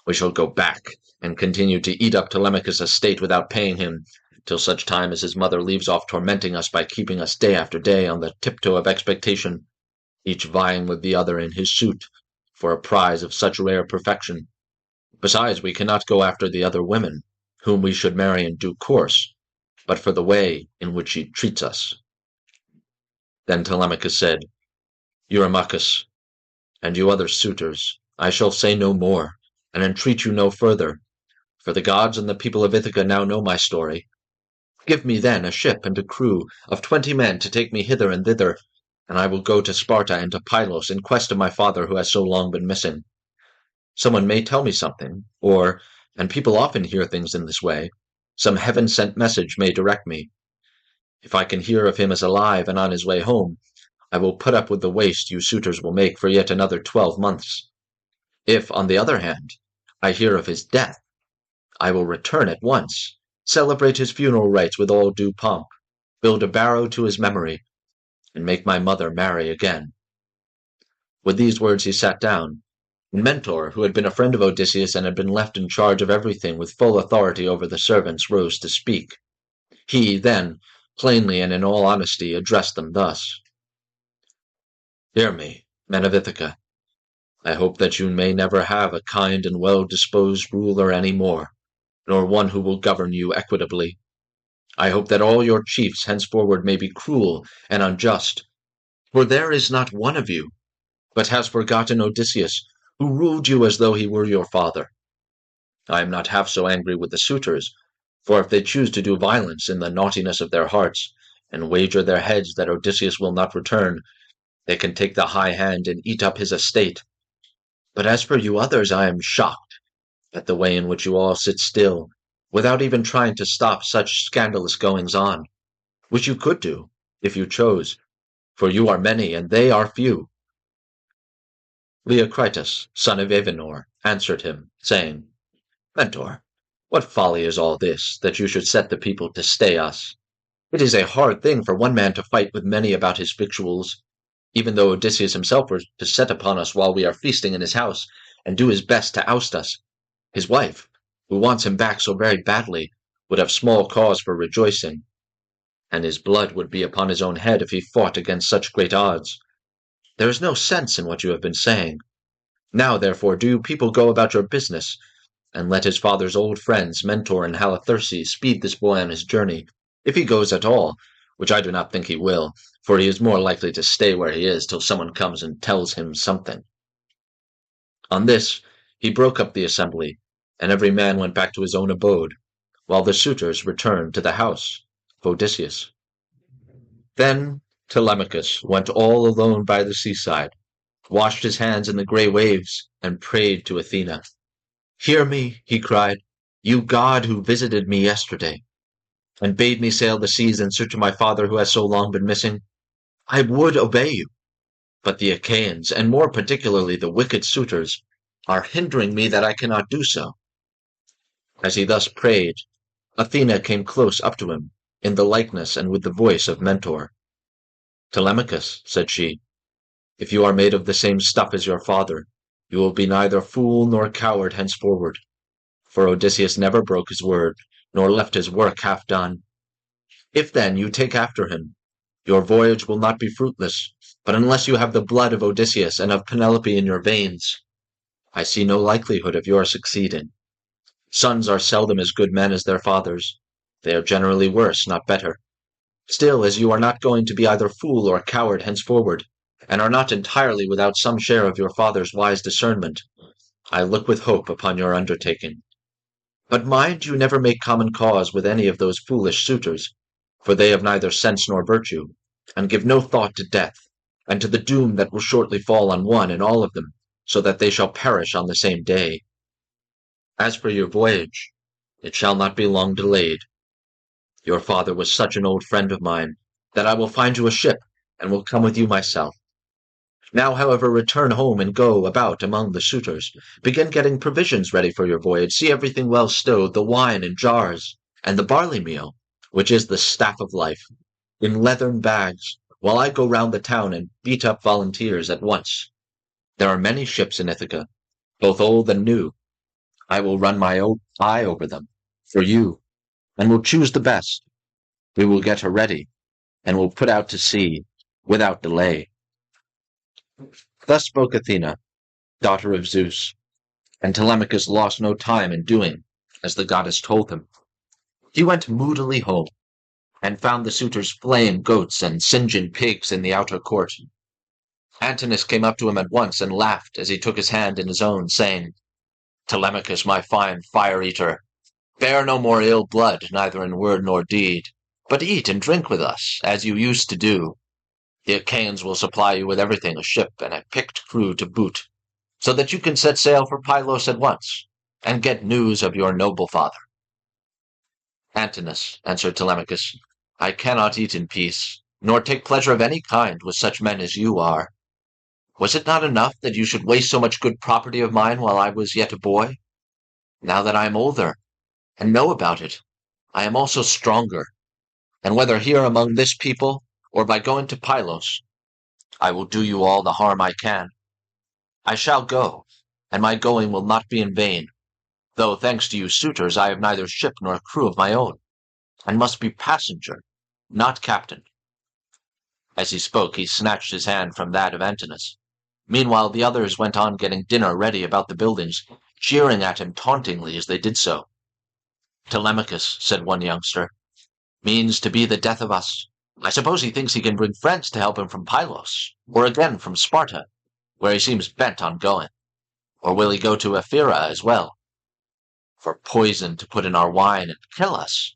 We shall go back, and continue to eat up Telemachus' estate without paying him, till such time as his mother leaves off tormenting us by keeping us day after day on the tiptoe of expectation, each vying with the other in his suit, for a prize of such rare perfection. Besides, we cannot go after the other women, whom we should marry in due course, but for the way in which she treats us. Then Telemachus said, Eurymachus, and you other suitors, I shall say no more, and entreat you no further, for the gods and the people of Ithaca now know my story. Give me then a ship and a crew of 20 men to take me hither and thither, and I will go to Sparta and to Pylos in quest of my father who has so long been missing. Someone may tell me something, or, and people often hear things in this way, some heaven-sent message may direct me. If I can hear of him as alive and on his way home, I will put up with the waste you suitors will make for yet another 12 months. If, on the other hand, I hear of his death, I will return at once, celebrate his funeral rites with all due pomp, build a barrow to his memory, and make my mother marry again. With these words he sat down, and Mentor, who had been a friend of Odysseus and had been left in charge of everything with full authority over the servants, rose to speak. He, then, plainly and in all honesty, addressed them thus. Hear me, men of Ithaca. I hope that you may never have a kind and well-disposed ruler any more, nor one who will govern you equitably. I hope that all your chiefs henceforward may be cruel and unjust, for there is not one of you but has forgotten Odysseus, who ruled you as though he were your father. I am not half so angry with the suitors, for if they choose to do violence in the naughtiness of their hearts, and wager their heads that Odysseus will not return, they can take the high hand and eat up his estate. But as for you others, I am shocked at the way in which you all sit still, without even trying to stop such scandalous goings on, which you could do, if you chose, for you are many and they are few. Leocritus, son of Avenor, answered him, saying, Mentor, what folly is all this, that you should set the people to stay us? It is a hard thing for one man to fight with many about his victuals, even though Odysseus himself were to set upon us while we are feasting in his house, and do his best to oust us. His wife, who wants him back so very badly, would have small cause for rejoicing, and his blood would be upon his own head if he fought against such great odds. There is no sense in what you have been saying. Now, therefore, do you people go about your business, and let his father's old friends, Mentor and Halitherses, speed this boy on his journey, if he goes at all, which I do not think he will, for he is more likely to stay where he is till someone comes and tells him something. On this, he broke up the assembly, and every man went back to his own abode, while the suitors returned to the house of Odysseus. Then Telemachus went all alone by the seaside, washed his hands in the grey waves, and prayed to Athena. Hear me, he cried, you god who visited me yesterday, and bade me sail the seas in search of my father who has so long been missing. I would obey you, but the Achaeans, and more particularly the wicked suitors, are hindering me that I cannot do so. As he thus prayed, Athena came close up to him, in the likeness and with the voice of Mentor. Telemachus, said she, if you are made of the same stuff as your father, you will be neither fool nor coward henceforward, for Odysseus never broke his word, nor left his work half done. If then you take after him, your voyage will not be fruitless, but unless you have the blood of Odysseus and of Penelope in your veins, I see no likelihood of your succeeding. Sons are seldom as good men as their fathers. They are generally worse, not better. Still, as you are not going to be either fool or coward henceforward, and are not entirely without some share of your father's wise discernment, I look with hope upon your undertaking. But mind you never make common cause with any of those foolish suitors, for they have neither sense nor virtue, and give no thought to death, and to the doom that will shortly fall on one and all of them, so that they shall perish on the same day. As for your voyage, it shall not be long delayed. Your father was such an old friend of mine, that I will find you a ship, and will come with you myself. Now, however, return home and go about among the suitors. Begin getting provisions ready for your voyage. See everything well stowed, the wine in jars, and the barley meal, which is the staff of life, in leathern bags, while I go round the town and beat up volunteers at once. There are many ships in Ithaca, both old and new. I will run my eye over them, for you, and will choose the best. We will get her ready, and will put out to sea without delay. Thus spoke Athena, daughter of Zeus, and Telemachus lost no time in doing as the goddess told him. He went moodily home, and found the suitors flaying goats and singeing pigs in the outer court. Antinous came up to him at once and laughed as he took his hand in his own, saying, Telemachus, my fine fire-eater, bear no more ill blood, neither in word nor deed, but eat and drink with us, as you used to do. The Achaeans will supply you with everything, a ship and a picked crew to boot, so that you can set sail for Pylos at once, and get news of your noble father. Antinous, answered Telemachus, I cannot eat in peace, nor take pleasure of any kind with such men as you are. Was it not enough that you should waste so much good property of mine while I was yet a boy? Now that I am older, and know about it, I am also stronger, and whether here among this people, or by going to Pylos, I will do you all the harm I can. I shall go, and my going will not be in vain, though, thanks to you suitors, I have neither ship nor crew of my own, and must be passenger, not captain. As he spoke, he snatched his hand from that of Antinous. Meanwhile, the others went on getting dinner ready about the buildings, jeering at him tauntingly as they did so. Telemachus, said one youngster, Means to be the death of us. I suppose he thinks he can bring friends to help him from Pylos, or again from Sparta, where he seems bent on going. Or will he go to Ephyra as well? For poison to put in our wine and kill us.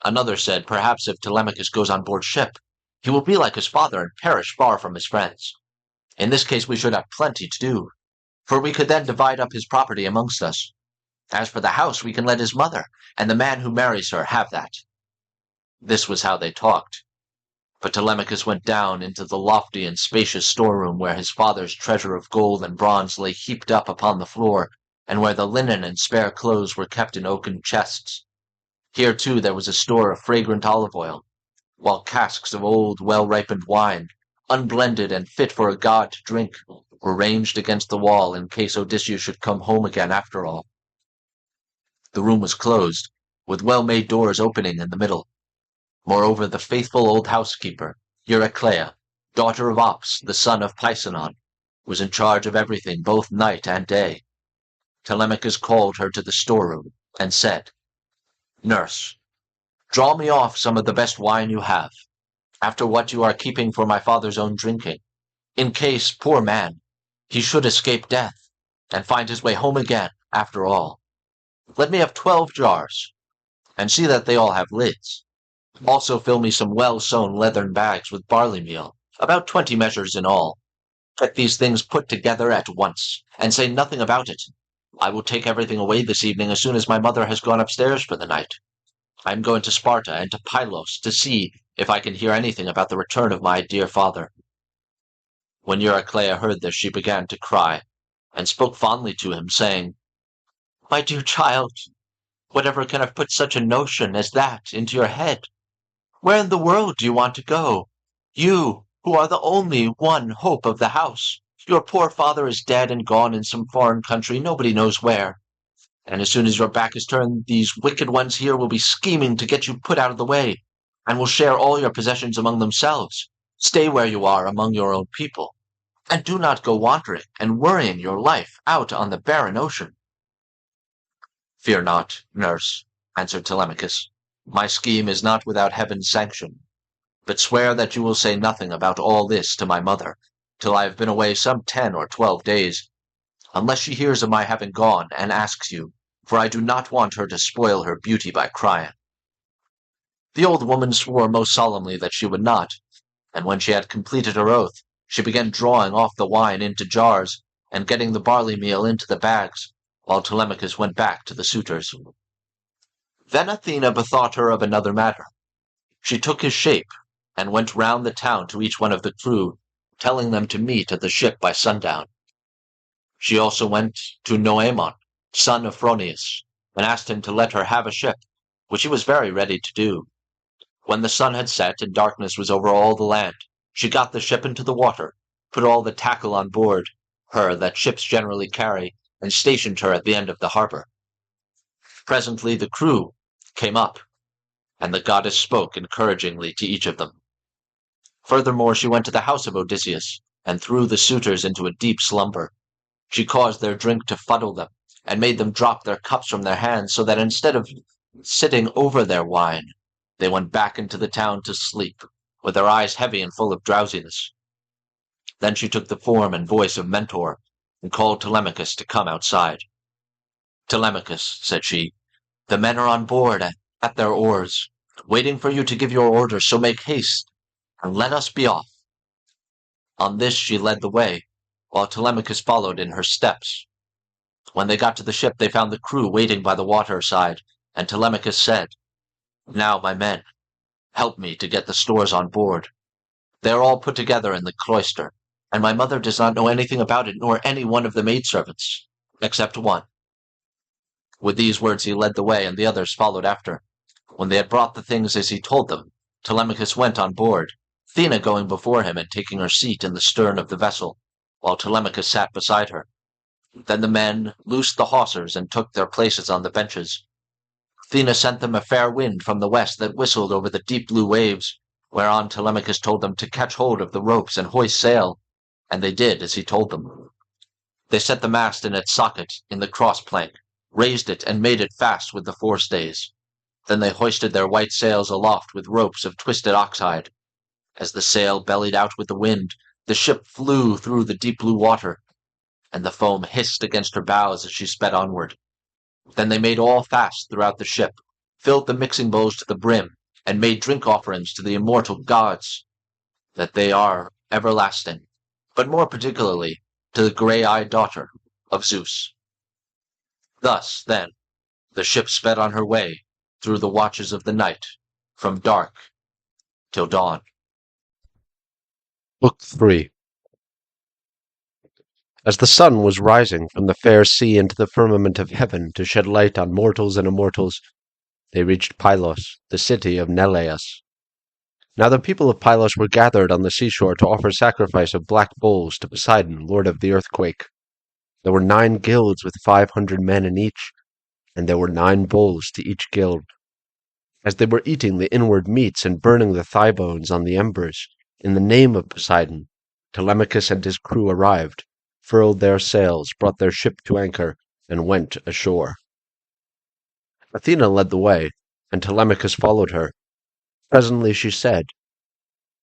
Another said, perhaps if Telemachus goes on board ship, he will be like his father and perish far from his friends. In this case we should have plenty to do, for we could then divide up his property amongst us. As for the house, we can let his mother, and the man who marries her, have that. This was how they talked. But Telemachus went down into the lofty and spacious storeroom where his father's treasure of gold and bronze lay heaped up upon the floor, and where the linen and spare clothes were kept in oaken chests. Here, too, there was a store of fragrant olive oil, while casks of old, well-ripened wine, unblended and fit for a god to drink, were ranged against the wall in case Odysseus should come home again after all. The room was closed, with well-made doors opening in the middle. Moreover, the faithful old housekeeper, Eurycleia, daughter of Ops, the son of Pisanon, was in charge of everything both night and day. Telemachus called her to the storeroom, and said, "Nurse, draw me off some of the best wine you have, after what you are keeping for my father's own drinking, in case, poor man, he should escape death, and find his way home again, after all. Let me have 12 jars, and see that they all have lids. Also fill me some well-sewn leathern bags with barley meal, about 20 measures in all. Get these things put together at once, and say nothing about it. I will take everything away this evening as soon as my mother has gone upstairs for the night. I am going to Sparta and to Pylos to see if I can hear anything about the return of my dear father." When Eurycleia heard this, she began to cry, and spoke fondly to him, saying, "My dear child, whatever can have put such a notion as that into your head? Where in the world do you want to go? You, who are the only one hope of the house. Your poor father is dead and gone in some foreign country, nobody knows where. And as soon as your back is turned, these wicked ones here will be scheming to get you put out of the way, and will share all your possessions among themselves. Stay where you are among your own people, and do not go wandering and worrying your life out on the barren ocean." "Fear not, nurse," answered Telemachus. "My scheme is not without heaven's sanction. But swear that you will say nothing about all this to my mother, till I have been away some 10 or 12 days, unless she hears of my having gone and asks you, for I do not want her to spoil her beauty by crying." The old woman swore most solemnly that she would not, and when she had completed her oath, she began drawing off the wine into jars, and getting the barley meal into the bags, while Telemachus went back to the suitors. Then Athena bethought her of another matter. She took his shape, and went round the town to each one of the crew, telling them to meet at the ship by sundown. She also went to Noemon, son of Phronius, and asked him to let her have a ship, which he was very ready to do. When the sun had set and darkness was over all the land, she got the ship into the water, put all the tackle on board her that ships generally carry, and stationed her at the end of the harbor. Presently the crew came up, and the goddess spoke encouragingly to each of them. Furthermore, she went to the house of Odysseus, and threw the suitors into a deep slumber. She caused their drink to fuddle them, and made them drop their cups from their hands, so that instead of sitting over their wine, they went back into the town to sleep, with their eyes heavy and full of drowsiness. Then she took the form and voice of Mentor, and called Telemachus to come outside. "Telemachus," said she, "the men are on board at their oars, waiting for you to give your orders, so make haste, and let us be off." On this she led the way, while Telemachus followed in her steps. When they got to the ship, they found the crew waiting by the water side, and Telemachus said, "Now, my men, help me to get the stores on board. They are all put together in the cloister, and my mother does not know anything about it, nor any one of the maidservants, except one." With these words he led the way, and the others followed after. When they had brought the things as he told them, Telemachus went on board, Athena going before him and taking her seat in the stern of the vessel, while Telemachus sat beside her. Then the men loosed the hawsers and took their places on the benches. Athena sent them a fair wind from the west that whistled over the deep blue waves, whereon Telemachus told them to catch hold of the ropes and hoist sail, and they did as he told them. They set the mast in its socket in the cross plank, raised it, and made it fast with the forestays. Then they hoisted their white sails aloft with ropes of twisted oxhide. As the sail bellied out with the wind, the ship flew through the deep blue water, and the foam hissed against her bows as she sped onward. Then they made all fast throughout the ship, filled the mixing bowls to the brim, and made drink offerings to the immortal gods, that they are everlasting, but more particularly to the grey-eyed daughter of Zeus. Thus, then, the ship sped on her way through the watches of the night, from dark till dawn. Book 3. As the sun was rising from the fair sea into the firmament of heaven to shed light on mortals and immortals, they reached Pylos, the city of Neleus. Now the people of Pylos were gathered on the seashore to offer sacrifice of black bulls to Poseidon, lord of the earthquake. There were 9 guilds with 500 men in each, and there were 9 bulls to each guild. As they were eating the inward meats and burning the thigh bones on the embers, in the name of Poseidon, Telemachus and his crew arrived, furled their sails, brought their ship to anchor, and went ashore. Athena led the way, and Telemachus followed her. Presently she said,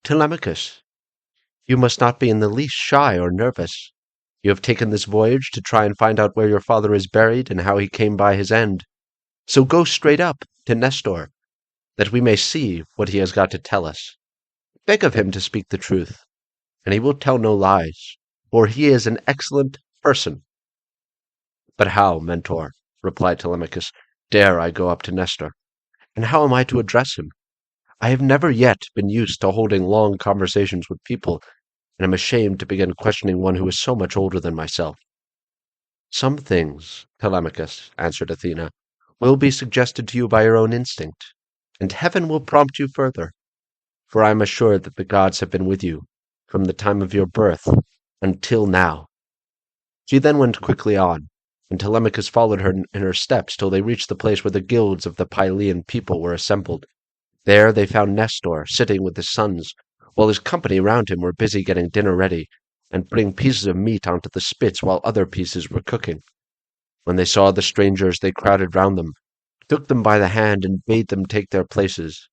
"Telemachus, you must not be in the least shy or nervous. You have taken this voyage to try and find out where your father is buried and how he came by his end. So go straight up to Nestor, that we may see what he has got to tell us. Beg of him to speak the truth, and he will tell no lies, for he is an excellent person." "But how, Mentor," replied Telemachus, "dare I go up to Nestor? And how am I to address him? I have never yet been used to holding long conversations with people, and am ashamed to begin questioning one who is so much older than myself." "Some things," Telemachus answered Athena, "will be suggested to you by your own instinct, and heaven will prompt you further, for I am assured that the gods have been with you from the time of your birth until now." She then went quickly on, and Telemachus followed her in her steps till they reached the place where the guilds of the Pylian people were assembled. There they found Nestor sitting with his sons, while his company round him were busy getting dinner ready, and putting pieces of meat onto the spits while other pieces were cooking. When they saw the strangers, they crowded round them, took them by the hand, and bade them take their places.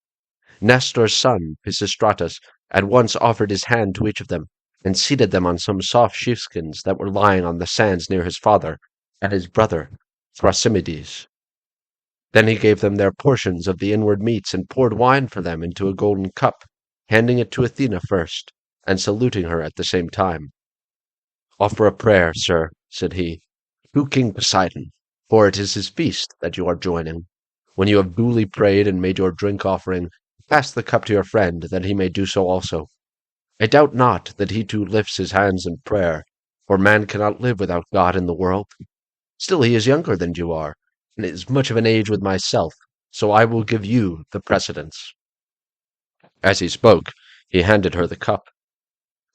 Nestor's son, Pisistratus, at once offered his hand to each of them, and seated them on some soft sheepskins that were lying on the sands near his father and his brother, Thrasymedes. Then he gave them their portions of the inward meats, and poured wine for them into a golden cup, handing it to Athena first, and saluting her at the same time. "Offer a prayer, sir," said he, "to King Poseidon, for it is his feast that you are joining. When you have duly prayed and made your drink offering, pass the cup to your friend, that he may do so also. I doubt not that he too lifts his hands in prayer, for man cannot live without God in the world. Still he is younger than you are, and is much of an age with myself, so I will give you the precedence." As he spoke, he handed her the cup.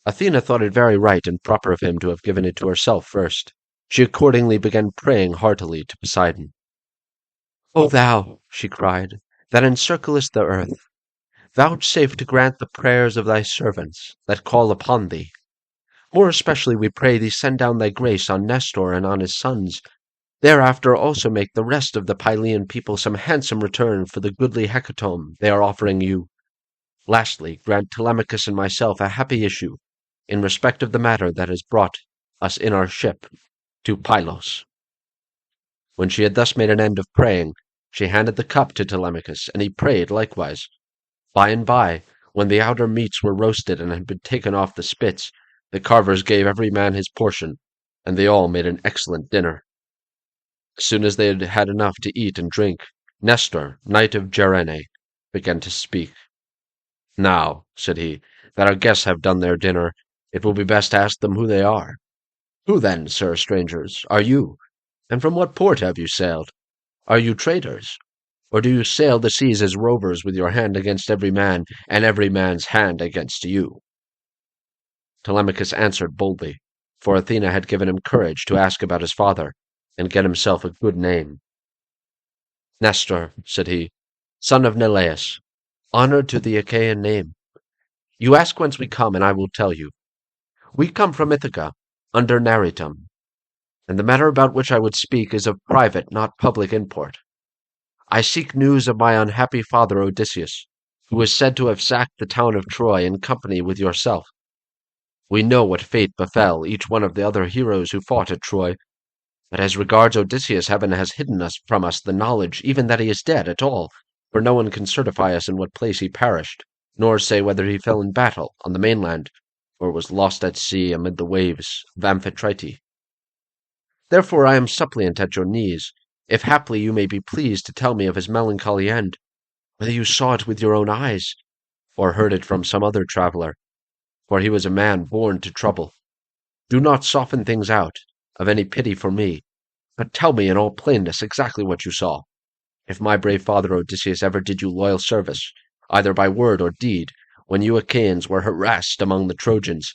Athena thought it very right and proper of him to have given it to herself first. She accordingly began praying heartily to Poseidon. "O thou," she cried, "that encirclest the earth, vouchsafe to grant the prayers of thy servants that call upon thee. More especially we pray thee send down thy grace on Nestor and on his sons. Thereafter also make the rest of the Pylian people some handsome return for the goodly hecatomb they are offering you. Lastly, grant Telemachus and myself a happy issue, in respect of the matter that has brought us in our ship to Pylos." When she had thus made an end of praying, she handed the cup to Telemachus, and he prayed likewise. By and by, when the outer meats were roasted and had been taken off the spits, the carvers gave every man his portion, and they all made an excellent dinner. As soon as they had had enough to eat and drink, Nestor, knight of Gerene, began to speak. "Now," said he, "that our guests have done their dinner, it will be best to ask them who they are. Who then, sir strangers, are you, and from what port have you sailed? Are you traders? Or do you sail the seas as rovers with your hand against every man, and every man's hand against you?" Telemachus answered boldly, for Athena had given him courage to ask about his father, and get himself a good name. "Nestor," said he, "son of Neleus, honored to the Achaean name. You ask whence we come, and I will tell you. We come from Ithaca, under Naritum, and the matter about which I would speak is of private, not public import. I seek news of my unhappy father Odysseus, who is said to have sacked the town of Troy in company with yourself. We know what fate befell each one of the other heroes who fought at Troy, but as regards Odysseus, heaven has hidden from us the knowledge even that he is dead at all, for no one can certify us in what place he perished, nor say whether he fell in battle on the mainland, or was lost at sea amid the waves of Amphitrite. Therefore I am suppliant at your knees, if haply you may be pleased to tell me of his melancholy end, whether you saw it with your own eyes, or heard it from some other traveller, for he was a man born to trouble. Do not soften things out, of any pity for me, but tell me in all plainness exactly what you saw. If my brave father Odysseus ever did you loyal service, either by word or deed, when you Achaeans were harassed among the Trojans,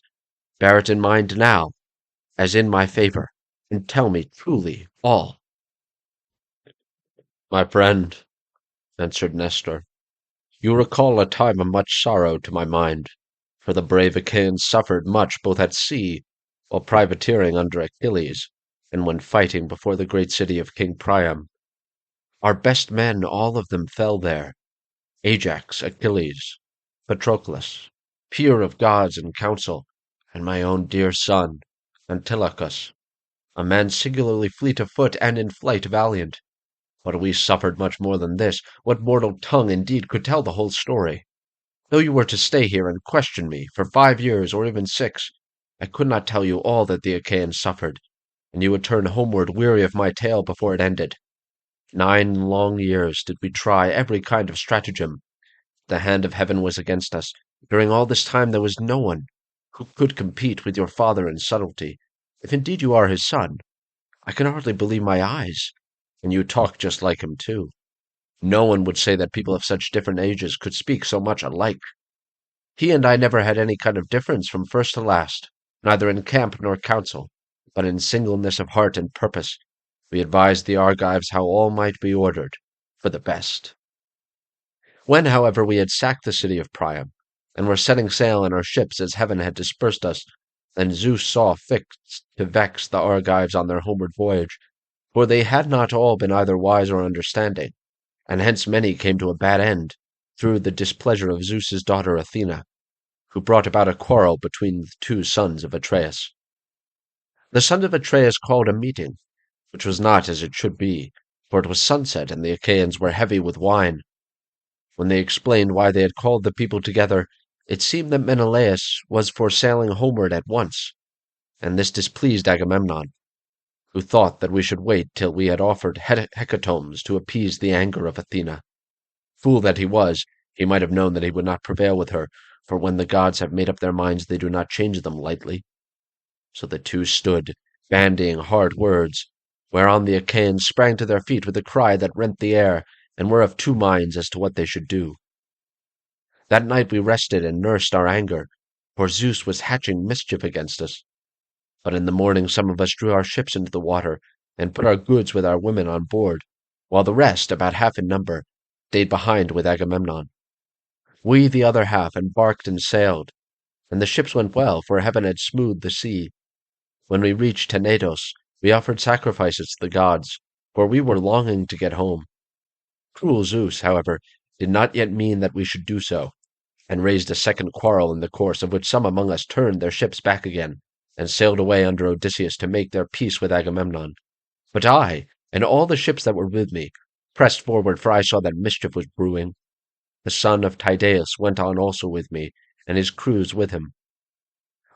bear it in mind now, as in my favor, and tell me truly all. My friend, answered Nestor, you recall a time of much sorrow to my mind, for the brave Achaeans suffered much both at sea, while privateering under Achilles, and when fighting before the great city of King Priam. Our best men, all of them, fell there, Ajax, Achilles, Patroclus, peer of gods in council, and my own dear son, Antilochus, a man singularly fleet of foot and in flight valiant. But we suffered much more than this. What mortal tongue indeed could tell the whole story? Though you were to stay here and question me for 5 years or even 6, I could not tell you all that the Achaeans suffered, and you would turn homeward weary of my tale before it ended. 9 long years did we try every kind of stratagem. The hand of heaven was against us. During all this time there was no one who could compete with your father in subtlety, if indeed you are his son. I can hardly believe my eyes, and you talk just like him too. No one would say that people of such different ages could speak so much alike. He and I never had any kind of difference from first to last, neither in camp nor council, but in singleness of heart and purpose. We advised the Argives how all might be ordered for the best. When, however, we had sacked the city of Priam, and were setting sail in our ships as heaven had dispersed us, then Zeus saw fit to vex the Argives on their homeward voyage, for they had not all been either wise or understanding, and hence many came to a bad end, through the displeasure of Zeus's daughter Athena, who brought about a quarrel between the 2 sons of Atreus. The sons of Atreus called a meeting, which was not as it should be, for it was sunset and the Achaeans were heavy with wine. When they explained why they had called the people together, it seemed that Menelaus was for sailing homeward at once, and this displeased Agamemnon, who thought that we should wait till we had offered hecatombs to appease the anger of Athena. Fool that he was, he might have known that he would not prevail with her, for when the gods have made up their minds they do not change them lightly. So the 2 stood, bandying hard words, whereon the Achaeans sprang to their feet with a cry that rent the air, and were of 2 minds as to what they should do. That night we rested and nursed our anger, for Zeus was hatching mischief against us. But in the morning some of us drew our ships into the water, and put our goods with our women on board, while the rest, about half in number, stayed behind with Agamemnon. We, the other half, embarked and sailed, and the ships went well, for heaven had smoothed the sea. When we reached Tenedos, we offered sacrifices to the gods, for we were longing to get home. Cruel Zeus, however, did not yet mean that we should do so, and raised a second quarrel in the course of which some among us turned their ships back again, and sailed away under Odysseus to make their peace with Agamemnon. But I, and all the ships that were with me, pressed forward, for I saw that mischief was brewing. The son of Tydeus went on also with me, and his crews with him.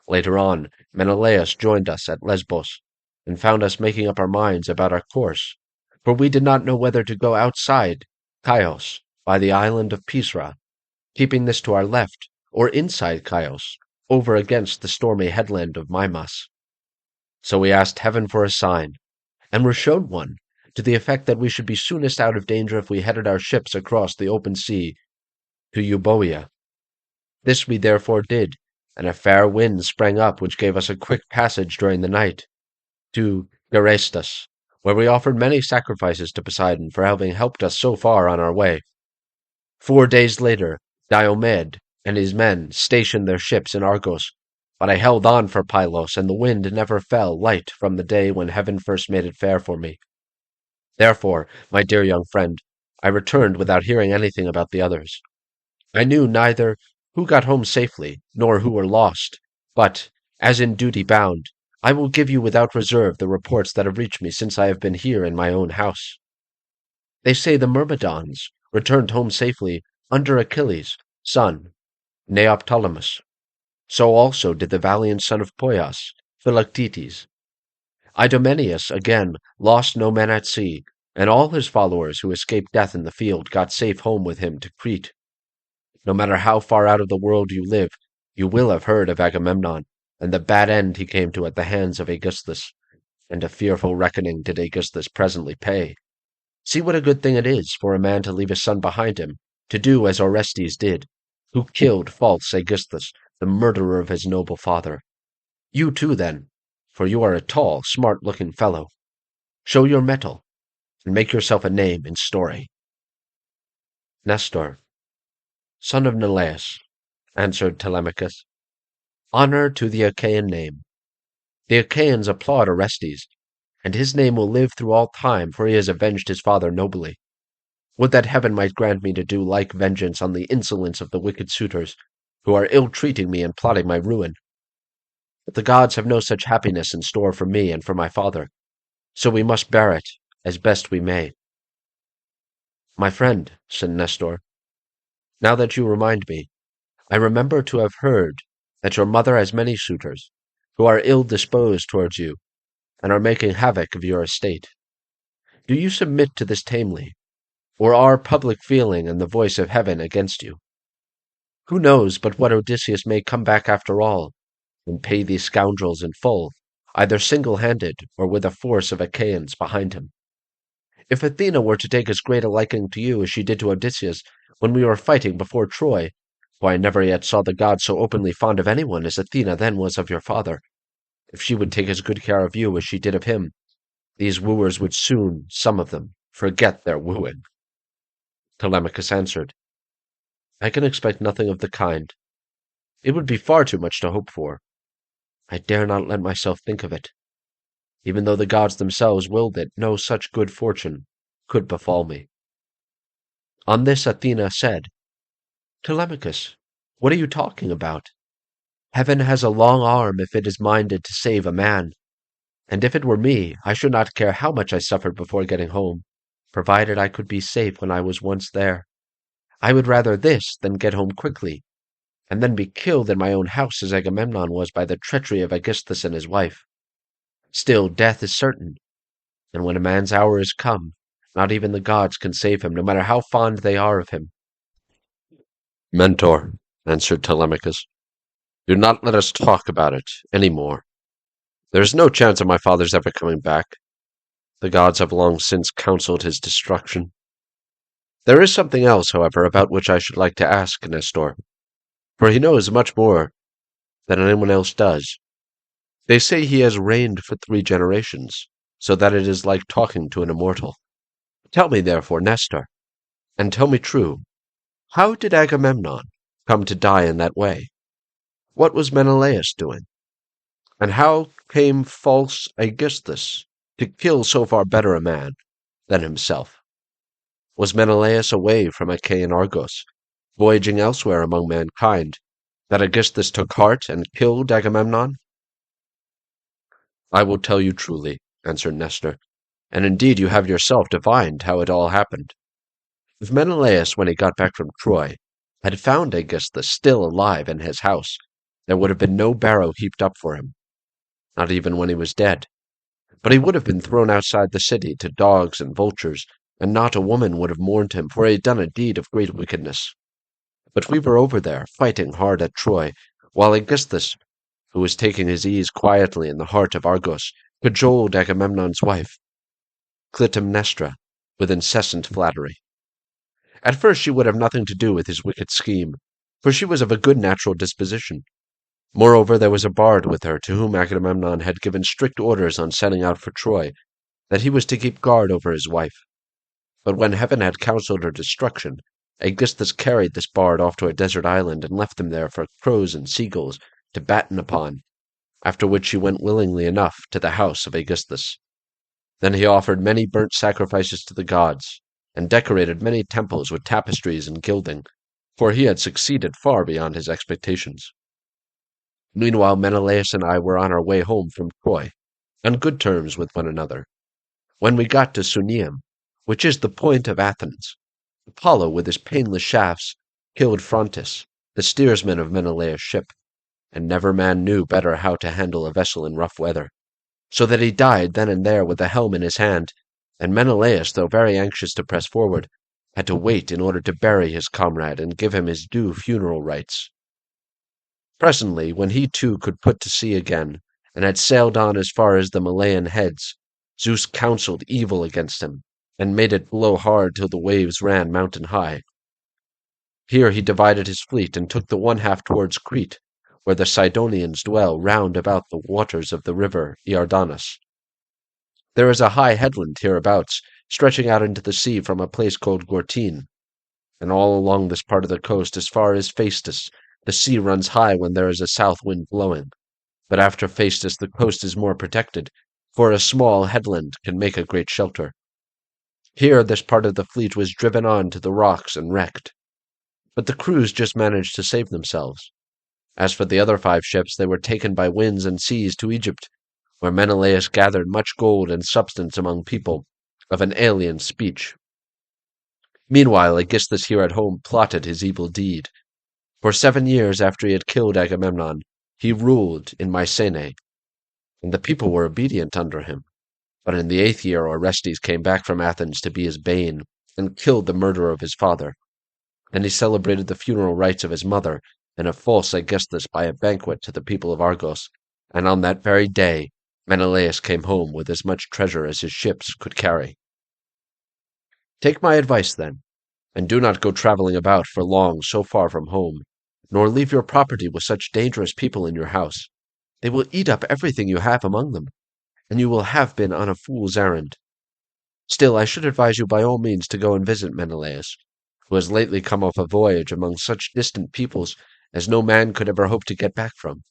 Later on, Menelaus joined us at Lesbos, and found us making up our minds about our course, for we did not know whether to go outside Chios by the island of Pisra, keeping this to our left, or inside Chios, over against the stormy headland of Mimas. So we asked heaven for a sign, and were shown one, to the effect that we should be soonest out of danger if we headed our ships across the open sea to Euboea. This we therefore did, and a fair wind sprang up which gave us a quick passage during the night to Gerestus, where we offered many sacrifices to Poseidon for having helped us so far on our way. 4 days later, Diomed and his men stationed their ships in Argos, but I held on for Pylos, and the wind never fell light from the day when heaven first made it fair for me. Therefore, my dear young friend, I returned without hearing anything about the others. I knew neither who got home safely, nor who were lost, but, as in duty bound, I will give you without reserve the reports that have reached me since I have been here in my own house. They say the Myrmidons returned home safely under Achilles' son, Neoptolemus. So also did the valiant son of Poias, Philoctetes. Idomeneus, again, lost no men at sea, and all his followers who escaped death in the field got safe home with him to Crete. No matter how far out of the world you live, you will have heard of Agamemnon, and the bad end he came to at the hands of Aegisthus, and a fearful reckoning did Aegisthus presently pay. See what a good thing it is for a man to leave his son behind him, to do as Orestes did, who killed false Aegisthus, the murderer of his noble father. You too, then, for you are a tall, smart-looking fellow. Show your mettle, and make yourself a name in story. Nestor, son of Neleus, answered Telemachus, honor to the Achaean name. The Achaeans applaud Orestes, and his name will live through all time, for he has avenged his father nobly. Would that heaven might grant me to do like vengeance on the insolence of the wicked suitors, who are ill-treating me and plotting my ruin. But the gods have no such happiness in store for me and for my father, so we must bear it as best we may. My friend, said Nestor, now that you remind me, I remember to have heard that your mother has many suitors, who are ill-disposed towards you, and are making havoc of your estate. Do you submit to this tamely, or are public feeling and the voice of heaven against you? Who knows but what Odysseus may come back after all, and pay these scoundrels in full, either single-handed or with a force of Achaeans behind him? If Athena were to take as great a liking to you as she did to Odysseus when we were fighting before Troy, for I never yet saw the gods so openly fond of anyone as Athena then was of your father, if she would take as good care of you as she did of him, these wooers would soon, some of them, forget their wooing. Telemachus answered, I can expect nothing of the kind. It would be far too much to hope for. I dare not let myself think of it. Even though the gods themselves willed it, no such good fortune could befall me. On this Athena said, Telemachus, what are you talking about? Heaven has a long arm if it is minded to save a man, and if it were me, I should not care how much I suffered before getting home, provided I could be safe when I was once there. I would rather this than get home quickly, and then be killed in my own house as Agamemnon was by the treachery of Aegisthus and his wife. Still, death is certain, and when a man's hour is come, not even the gods can save him, no matter how fond they are of him. Mentor, answered Telemachus, do not let us talk about it any more. There is no chance of my father's ever coming back. The gods have long since counseled his destruction. There is something else, however, about which I should like to ask Nestor, for he knows much more than anyone else does. They say he has reigned for 3 generations, so that it is like talking to an immortal. Tell me, therefore, Nestor, and tell me true, how did Agamemnon come to die in that way? What was Menelaus doing? And how came false Aegisthus to kill so far better a man than himself? Was Menelaus away from Achaean Argos, voyaging elsewhere among mankind, that Aegisthus took heart and killed Agamemnon? I will tell you truly, answered Nestor, and indeed you have yourself divined how it all happened. If Menelaus, when he got back from Troy, had found Aegisthus still alive in his house, there would have been no barrow heaped up for him, not even when he was dead. But he would have been thrown outside the city to dogs and vultures, and not a woman would have mourned him, for he had done a deed of great wickedness. But we were over there, fighting hard at Troy, while Aegisthus, who was taking his ease quietly in the heart of Argos, cajoled Agamemnon's wife, Clytemnestra, with incessant flattery. At first she would have nothing to do with his wicked scheme, for she was of a good natural disposition. Moreover, there was a bard with her, to whom Agamemnon had given strict orders on setting out for Troy, that he was to keep guard over his wife. But when heaven had counseled her destruction, Aegisthus carried this bard off to a desert island and left him there for crows and seagulls to batten upon, after which she went willingly enough to the house of Aegisthus. Then he offered many burnt sacrifices to the gods, and decorated many temples with tapestries and gilding, for he had succeeded far beyond his expectations. Meanwhile, Menelaus and I were on our way home from Troy, on good terms with one another. When we got to Sunium, which is the point of Athens, Apollo, with his painless shafts, killed Phrontis, the steersman of Menelaus' ship, and never man knew better how to handle a vessel in rough weather, so that he died then and there with the helm in his hand, and Menelaus, though very anxious to press forward, had to wait in order to bury his comrade and give him his due funeral rites. Presently, when he too could put to sea again, and had sailed on as far as the Malayan heads, Zeus counselled evil against him, and made it blow hard till the waves ran mountain high. Here he divided his fleet and took the one half towards Crete, where the Sidonians dwell round about the waters of the river Iardanus. There is a high headland hereabouts, stretching out into the sea from a place called Gortine, and all along this part of the coast as far as Phaestus the sea runs high when there is a south wind blowing, but after Phaestus the coast is more protected, for a small headland can make a great shelter. Here this part of the fleet was driven on to the rocks and wrecked, but the crews just managed to save themselves. As for the other 5 ships, they were taken by winds and seas to Egypt, where Menelaus gathered much gold and substance among people of an alien speech. Meanwhile, Aegisthus here at home plotted his evil deed. For 7 years after he had killed Agamemnon, he ruled in Mycenae, and the people were obedient under him. But in the 8th year Orestes came back from Athens to be his bane, and killed the murderer of his father. Then he celebrated the funeral rites of his mother and of false Aegisthus by a banquet to the people of Argos, and on that very day Menelaus came home with as much treasure as his ships could carry. Take my advice, then, and do not go traveling about for long so far from home, nor leave your property with such dangerous people in your house. They will eat up everything you have among them, and you will have been on a fool's errand. Still, I should advise you by all means to go and visit Menelaus, who has lately come off a voyage among such distant peoples as no man could ever hope to get back from,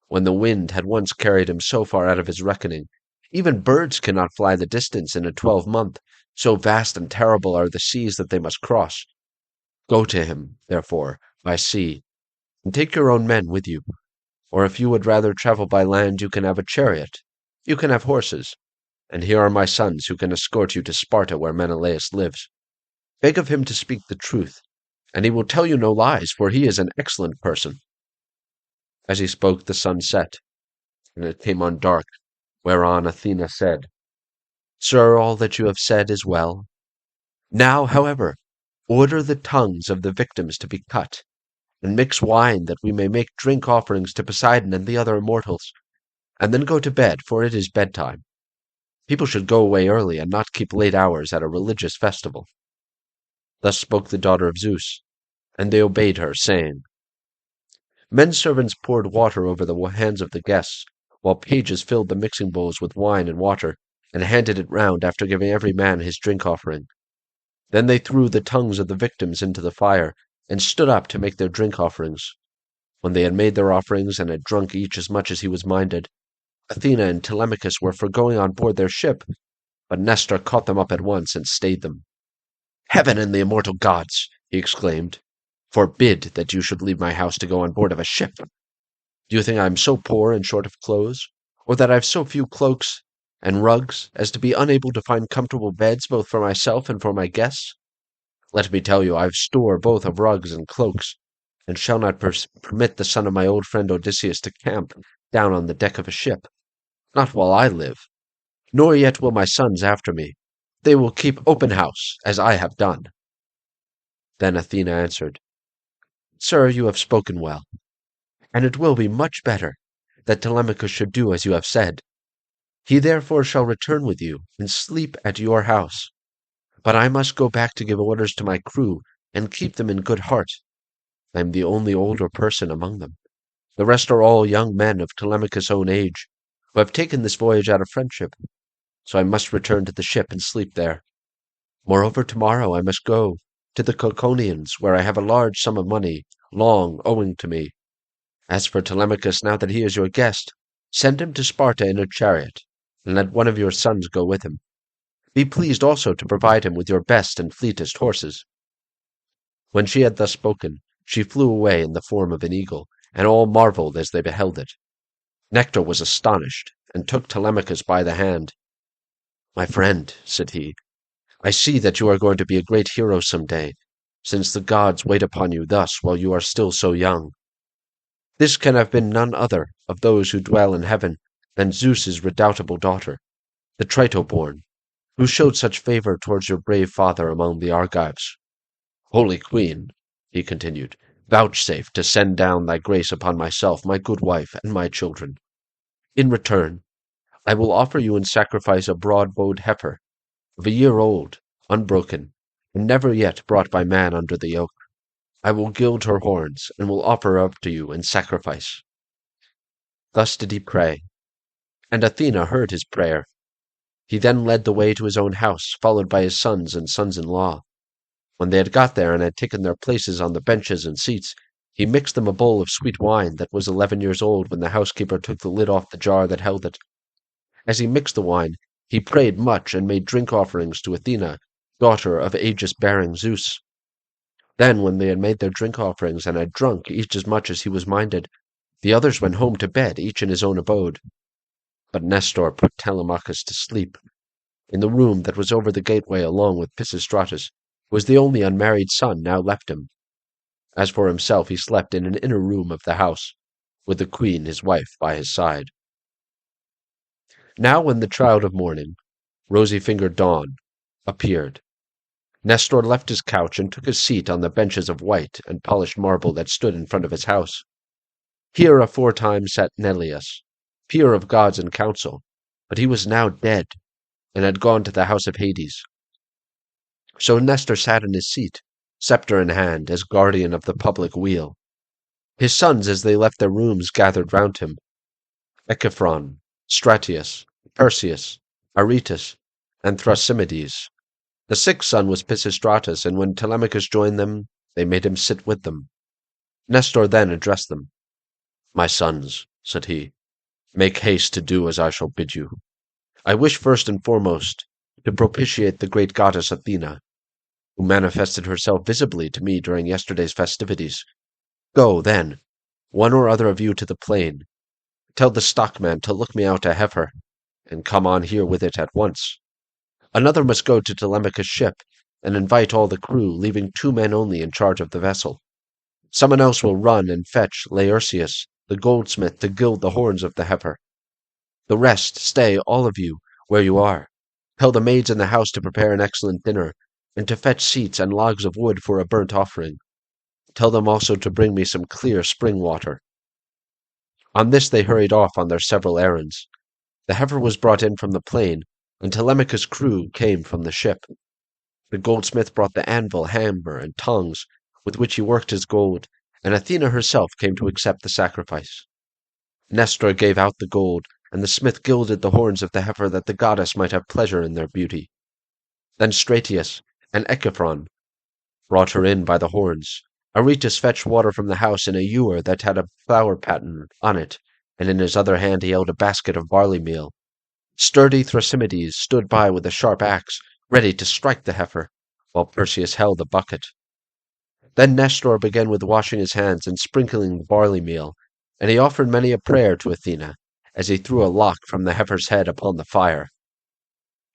when the wind had once carried him so far out of his reckoning. Even birds cannot fly the distance in a 12-month, so vast and terrible are the seas that they must cross. Go to him, therefore, by sea, and take your own men with you. Or if you would rather travel by land, you can have a chariot. You can have horses. And here are my sons who can escort you to Sparta, where Menelaus lives. Beg of him to speak the truth, and he will tell you no lies, for he is an excellent person." As he spoke, the sun set, and it came on dark, whereon Athena said, "Sir, all that you have said is well. Now, however, order the tongues of the victims to be cut, and mix wine that we may make drink offerings to Poseidon and the other immortals, and then go to bed, for it is bedtime. People should go away early and not keep late hours at a religious festival." Thus spoke the daughter of Zeus, and they obeyed her, saying, Men servants poured water over the hands of the guests, while pages filled the mixing bowls with wine and water, and handed it round after giving every man his drink offering. Then they threw the tongues of the victims into the fire, and stood up to make their drink offerings. When they had made their offerings, and had drunk each as much as he was minded, Athena and Telemachus were for going on board their ship, but Nestor caught them up at once and stayed them. "Heaven and the immortal gods!" he exclaimed, "forbid that you should leave my house to go on board of a ship. Do you think I am so poor and short of clothes, or that I have so few cloaks and rugs as to be unable to find comfortable beds both for myself and for my guests? Let me tell you, I have store both of rugs and cloaks, and shall not permit the son of my old friend Odysseus to camp down on the deck of a ship, not while I live, nor yet will my sons after me. They will keep open house, as I have done." Then Athena answered, "Sir, you have spoken well, and it will be much better that Telemachus should do as you have said. He therefore shall return with you, and sleep at your house. But I must go back to give orders to my crew, and keep them in good heart. I am the only older person among them. The rest are all young men of Telemachus' own age, who have taken this voyage out of friendship, so I must return to the ship and sleep there. Moreover, tomorrow I must go to the Coconians, where I have a large sum of money, long owing to me. As for Telemachus, now that he is your guest, send him to Sparta in a chariot, and let one of your sons go with him. Be pleased also to provide him with your best and fleetest horses." When she had thus spoken, she flew away in the form of an eagle, and all marveled as they beheld it. Nectar was astonished, and took Telemachus by the hand. "My friend," said he, "I see that you are going to be a great hero some day, since the gods wait upon you thus while you are still so young. This can have been none other of those who dwell in heaven than Zeus's redoubtable daughter, the Trito-born, who showed such favor towards your brave father among the Argives. Holy Queen," he continued, "vouchsafe to send down thy grace upon myself, my good wife, and my children. In return, I will offer you in sacrifice a broad-bowed heifer, of a year old, unbroken, and never yet brought by man under the yoke. I will gild her horns, and will offer her up to you in sacrifice." Thus did he pray, and Athena heard his prayer. He then led the way to his own house, followed by his sons and sons-in-law. When they had got there and had taken their places on the benches and seats, he mixed them a bowl of sweet wine that was 11 years old when the housekeeper took the lid off the jar that held it. As he mixed the wine, he prayed much and made drink offerings to Athena, daughter of aegis-bearing Zeus. Then, when they had made their drink offerings and had drunk each as much as he was minded, the others went home to bed, each in his own abode. But Nestor put Telemachus to sleep. In the room that was over the gateway along with Pisistratus was the only unmarried son now left him. As for himself, he slept in an inner room of the house, with the queen his wife by his side. Now when the child of morning, rosy-fingered Dawn, appeared, Nestor left his couch and took his seat on the benches of white and polished marble that stood in front of his house. Here aforetime sat Neleus, peer of gods in council, but he was now dead, and had gone to the house of Hades. So Nestor sat in his seat, scepter in hand, as guardian of the public weal. His sons, as they left their rooms, gathered round him: Echephron, Stratius, Perseus, Aretus, and Thrasymedes. The sixth son was Pisistratus, and when Telemachus joined them, they made him sit with them. Nestor then addressed them. "My sons," said he, "make haste to do as I shall bid you. I wish first and foremost to propitiate the great goddess Athena, who manifested herself visibly to me during yesterday's festivities. Go, then, one or other of you to the plain. Tell the stockman to look me out a heifer, and come on here with it at once. Another must go to Telemachus' ship, and invite all the crew, leaving 2 men only in charge of the vessel. Someone else will run and fetch Laertius, the goldsmith, to gild the horns of the heifer. The rest, stay, all of you, where you are. Tell the maids in the house to prepare an excellent dinner, and to fetch seats and logs of wood for a burnt offering. Tell them also to bring me some clear spring water." On this they hurried off on their several errands. The heifer was brought in from the plain, and Telemachus' crew came from the ship. The goldsmith brought the anvil, hammer, and tongs, with which he worked his gold, and Athena herself came to accept the sacrifice. Nestor gave out the gold, and the smith gilded the horns of the heifer that the goddess might have pleasure in their beauty. Then Stratius and Echephron brought her in by the horns. Aretus fetched water from the house in a ewer that had a flower pattern on it, and in his other hand he held a basket of barley meal. Sturdy Thrasymedes stood by with a sharp axe, ready to strike the heifer, while Perseus held the bucket. Then Nestor began with washing his hands and sprinkling the barley meal, and he offered many a prayer to Athena, as he threw a lock from the heifer's head upon the fire.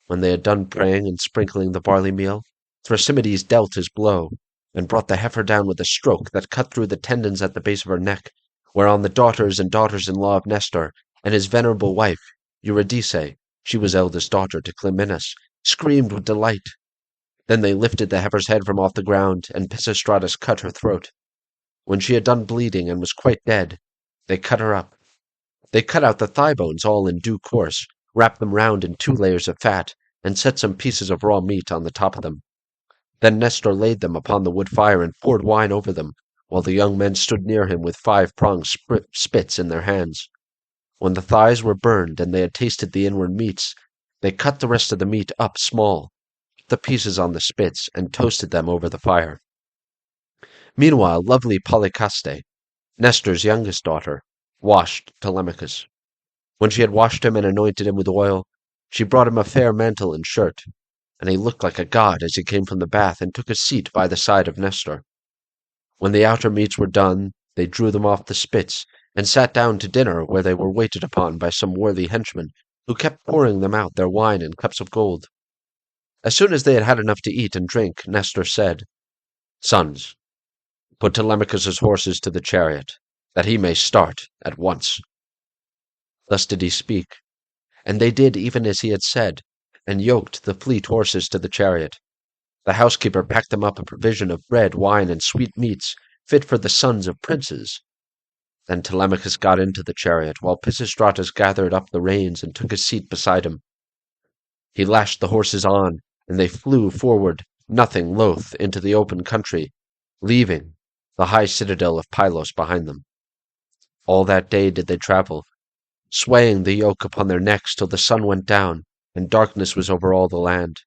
When they had done praying and sprinkling the barley meal, Thrasymedes dealt his blow, and brought the heifer down with a stroke that cut through the tendons at the base of her neck, whereon the daughters and daughters-in-law of Nestor, and his venerable wife, Eurydice, she was eldest daughter to Clymenus, screamed with delight. Then they lifted the heifer's head from off the ground, and Pisistratus cut her throat. When she had done bleeding and was quite dead, they cut her up. They cut out the thigh bones all in due course, wrapped them round in 2 layers of fat, and set some pieces of raw meat on the top of them. Then Nestor laid them upon the wood fire and poured wine over them, while the young men stood near him with 5-pronged spits in their hands. When the thighs were burned and they had tasted the inward meats, they cut the rest of the meat up small, put the pieces on the spits, and toasted them over the fire. Meanwhile, lovely Polycaste, Nestor's youngest daughter, washed Telemachus. When she had washed him and anointed him with oil, she brought him a fair mantle and shirt. and he looked like a god as he came from the bath and took a seat by the side of Nestor. When the outer meats were done, they drew them off the spits, and sat down to dinner, where they were waited upon by some worthy henchmen, who kept pouring them out their wine in cups of gold. As soon as they had had enough to eat and drink, Nestor said, "Sons, put Telemachus's horses to the chariot, that he may start at once." Thus did he speak, and they did even as he had said, and yoked the fleet horses to the chariot. The housekeeper packed them up a provision of bread, wine, and sweetmeats, fit for the sons of princes. Then Telemachus got into the chariot, while Pisistratus gathered up the reins and took his seat beside him. He lashed the horses on, and they flew forward, nothing loath, into the open country, leaving the high citadel of Pylos behind them. All that day did they travel, swaying the yoke upon their necks till the sun went down, and darkness was over all the land.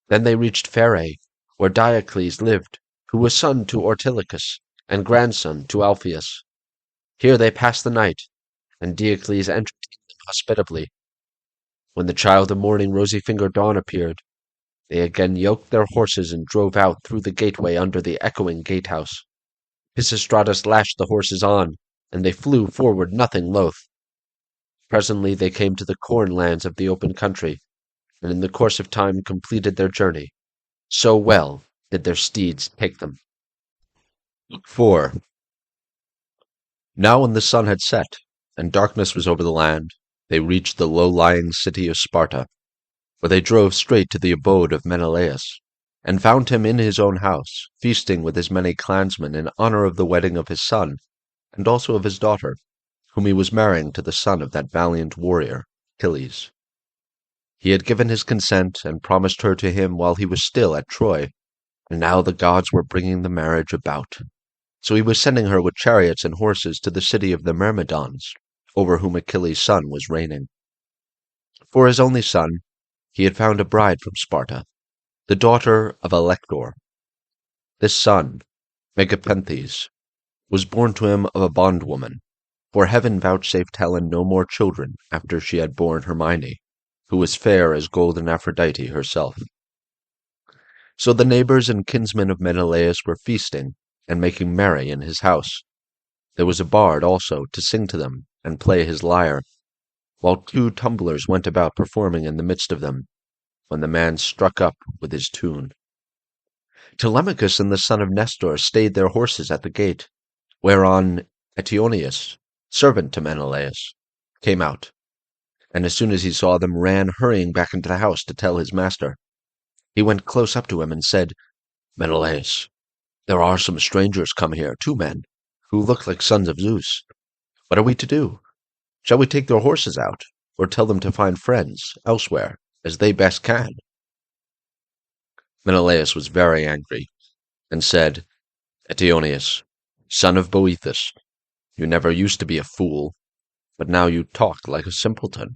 Then they reached Pherae, where Diocles lived, who was son to Ortilochus, and grandson to Alpheus. Here they passed the night, and Diocles entertained them hospitably. When the child of morning, rosy-fingered Dawn, appeared, they again yoked their horses and drove out through the gateway under the echoing gatehouse. Pisistratus lashed the horses on, and they flew forward nothing loath. Presently they came to the corn lands of the open country, and in the course of time completed their journey. So well did their steeds take them. 4. Now when the sun had set, and darkness was over the land, they reached the low-lying city of Sparta, where they drove straight to the abode of Menelaus, and found him in his own house, feasting with his many clansmen in honor of the wedding of his son, and also of his daughter, whom he was marrying to the son of that valiant warrior, Achilles. He had given his consent and promised her to him while he was still at Troy, and now the gods were bringing the marriage about. So he was sending her with chariots and horses to the city of the Myrmidons, over whom Achilles' son was reigning. For his only son, he had found a bride from Sparta, the daughter of Alector. This son, Megapenthes, was born to him of a bondwoman, for heaven vouchsafed Helen no more children after she had borne Hermione, who was fair as golden Aphrodite herself. So the neighbors and kinsmen of Menelaus were feasting and making merry in his house. There was a bard also to sing to them and play his lyre, while 2 tumblers went about performing in the midst of them, when the man struck up with his tune. Telemachus and the son of Nestor stayed their horses at the gate, whereon Eteoneus, servant to Menelaus, came out, and as soon as he saw them ran hurrying back into the house to tell his master. He went close up to him and said, "Menelaus, there are some strangers come here, 2 men, who look like sons of Zeus. What are we to do? Shall we take their horses out, or tell them to find friends elsewhere, as they best can?" Menelaus was very angry, and said, "Eteoneus, son of Boethus, you never used to be a fool, but now you talk like a simpleton.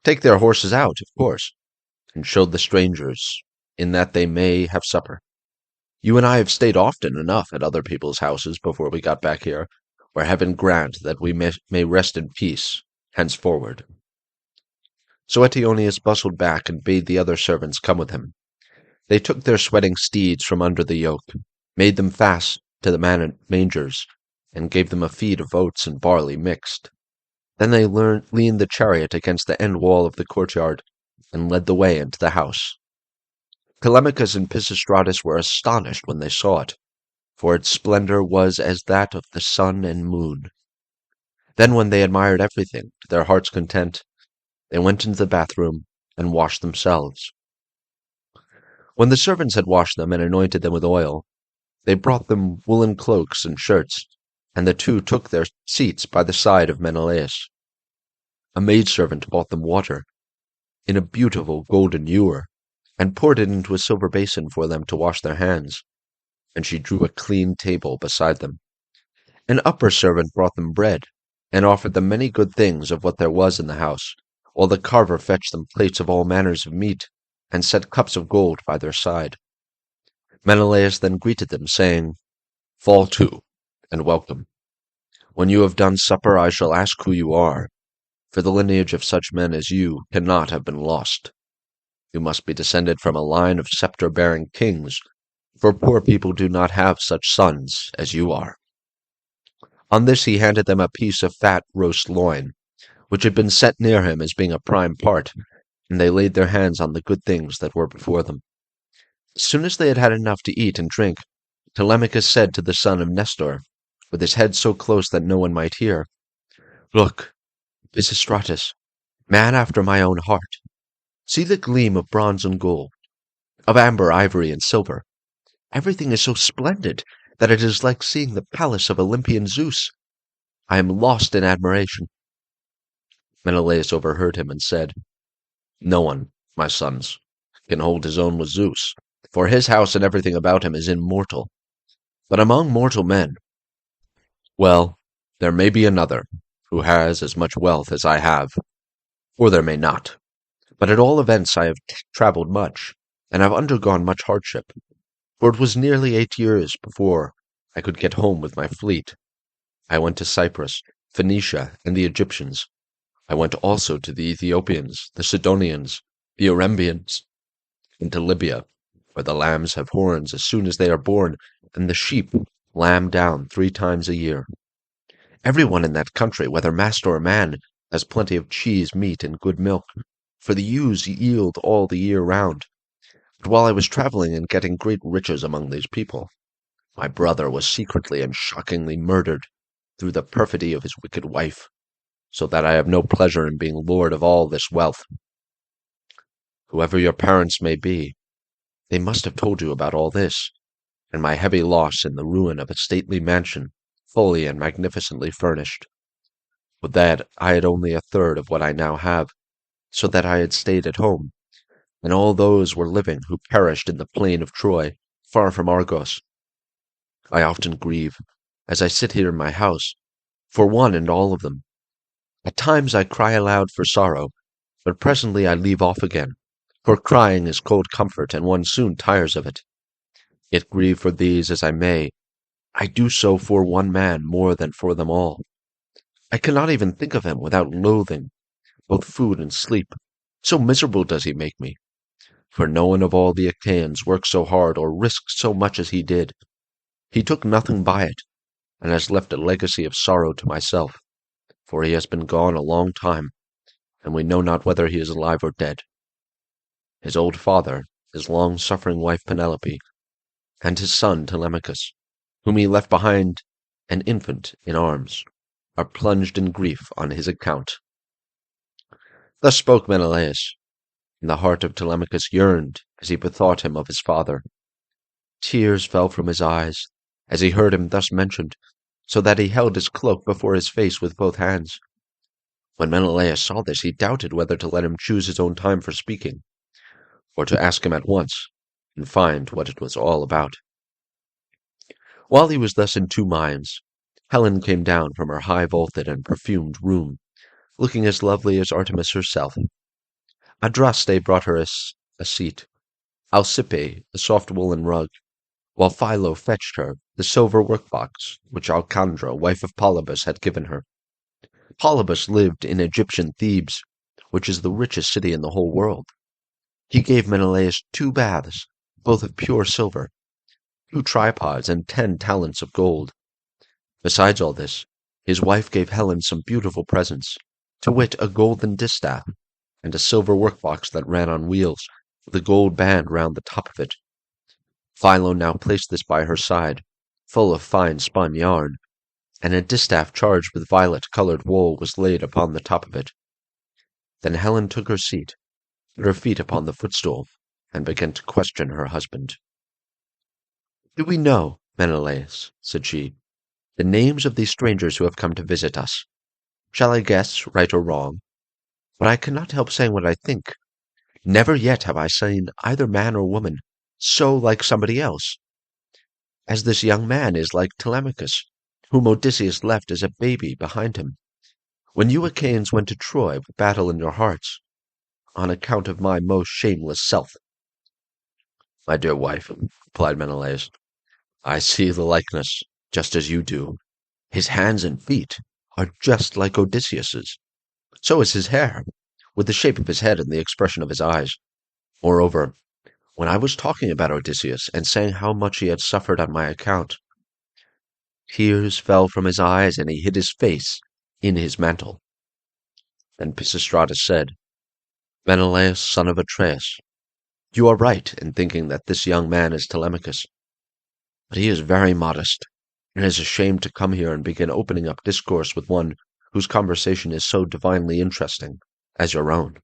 Take their horses out, of course, and show the strangers, in that they may have supper. You and I have stayed often enough at other people's houses before we got back here, where heaven grant that we may rest in peace henceforward." So Eteoneus bustled back and bade the other servants come with him. They took their sweating steeds from under the yoke, made them fast to the mangers, and gave them a feed of oats and barley mixed. Then they leaned the chariot against the end wall of the courtyard, and led the way into the house. Telemachus and Pisistratus were astonished when they saw it, for its splendor was as that of the sun and moon. Then when they admired everything to their heart's content, they went into the bathroom and washed themselves. When the servants had washed them and anointed them with oil, they brought them woolen cloaks and shirts, and the 2 took their seats by the side of Menelaus. A maidservant brought them water in a beautiful golden ewer, and poured it into a silver basin for them to wash their hands, and she drew a clean table beside them. An upper servant brought them bread, and offered them many good things of what there was in the house, while the carver fetched them plates of all manners of meat, and set cups of gold by their side. Menelaus then greeted them, saying, "Fall to, and welcome. When you have done supper, I shall ask who you are, for the lineage of such men as you cannot have been lost." You must be descended from a line of scepter-bearing kings, for poor people do not have such sons as you are." On this he handed them a piece of fat roast loin, which had been set near him as being a prime part, and they laid their hands on the good things that were before them. As soon as they had had enough to eat and drink, Telemachus said to the son of Nestor, with his head so close that no one might hear, "Look, Pisistratus, man after my own heart, see the gleam of bronze and gold, of amber, ivory, and silver. Everything is so splendid that it is like seeing the palace of Olympian Zeus. I am lost in admiration." Menelaus overheard him and said, "No one, my sons, can hold his own with Zeus, for his house and everything about him is immortal. But among mortal men, well, there may be another who has as much wealth as I have, or there may not. But at all events I have traveled much, and have undergone much hardship, for it was nearly 8 years before I could get home with my fleet. I went to Cyprus, Phoenicia, and the Egyptians. I went also to the Ethiopians, the Sidonians, the Erembians, and to Libya, where the lambs have horns as soon as they are born, and the sheep lamb down 3 times a year. Everyone in that country, whether master or man, has plenty of cheese, meat, and good milk, for the ewes yield all the year round. But while I was traveling and getting great riches among these people, my brother was secretly and shockingly murdered through the perfidy of his wicked wife, so that I have no pleasure in being lord of all this wealth. Whoever your parents may be, they must have told you about all this, and my heavy loss in the ruin of a stately mansion, fully and magnificently furnished. Would that I had only a third of what I now have, so that I had stayed at home, and all those were living who perished in the plain of Troy, far from Argos. I often grieve, as I sit here in my house, for one and all of them. At times I cry aloud for sorrow, but presently I leave off again, for crying is cold comfort, and one soon tires of it. Yet grieve for these as I may, I do so for one man more than for them all. I cannot even think of him without loathing both food and sleep, so miserable does he make me. For no one of all the Achaeans worked so hard or risked so much as he did. He took nothing by it, and has left a legacy of sorrow to myself, for he has been gone a long time, and we know not whether he is alive or dead. His old father, his long-suffering wife Penelope, and his son Telemachus, whom he left behind an infant in arms, are plunged in grief on his account." Thus spoke Menelaus, and the heart of Telemachus yearned as he bethought him of his father. Tears fell from his eyes as he heard him thus mentioned, so that he held his cloak before his face with both hands. When Menelaus saw this, he doubted whether to let him choose his own time for speaking, or to ask him at once, and find what it was all about. While he was thus in 2 minds, Helen came down from her high-vaulted and perfumed room, looking as lovely as Artemis herself. Adraste brought her a seat, Alcippe a soft woolen rug, while Philo fetched her the silver workbox which Alcandra, wife of Polybus, had given her. Polybus lived in Egyptian Thebes, which is the richest city in the whole world. He gave Menelaus 2 baths, both of pure silver, 2 tripods, and 10 talents of gold. Besides all this, his wife gave Helen some beautiful presents, to wit, a golden distaff, and a silver workbox that ran on wheels, with a gold band round the top of it. Philo now placed this by her side, full of fine spun yarn, and a distaff charged with violet-colored wool was laid upon the top of it. Then Helen took her seat, put her feet upon the footstool, and began to question her husband. "Do we know, Menelaus," said she, "the names of these strangers who have come to visit us? Shall I guess, right or wrong? But I cannot help saying what I think. Never yet have I seen either man or woman so like somebody else, as this young man is like Telemachus, whom Odysseus left as a baby behind him, when you Achaeans went to Troy with battle in your hearts, on account of my most shameless self." "My dear wife," replied Menelaus, "I see the likeness, just as you do. His hands and feet are just like Odysseus's. So is his hair, with the shape of his head and the expression of his eyes. Moreover, when I was talking about Odysseus and saying how much he had suffered on my account, tears fell from his eyes and he hid his face in his mantle. Then Pisistratus said, Menelaus, son of Atreus, you are right in thinking that this young man is Telemachus, but he is very modest, and is ashamed to come here and begin opening up discourse with one whose conversation is so divinely interesting as your own.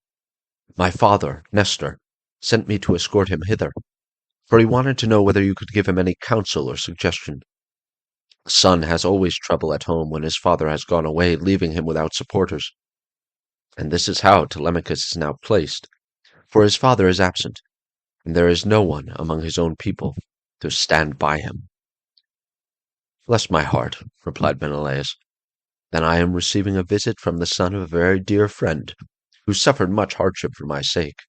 My father, Nestor, sent me to escort him hither, for he wanted to know whether you could give him any counsel or suggestion. A son has always trouble at home when his father has gone away, leaving him without supporters. And this is how Telemachus is now placed, for his father is absent, and there is no one among his own people to stand by him. Bless my heart, replied Menelaus. Then I am receiving a visit from the son of a very dear friend, who suffered much hardship for my sake.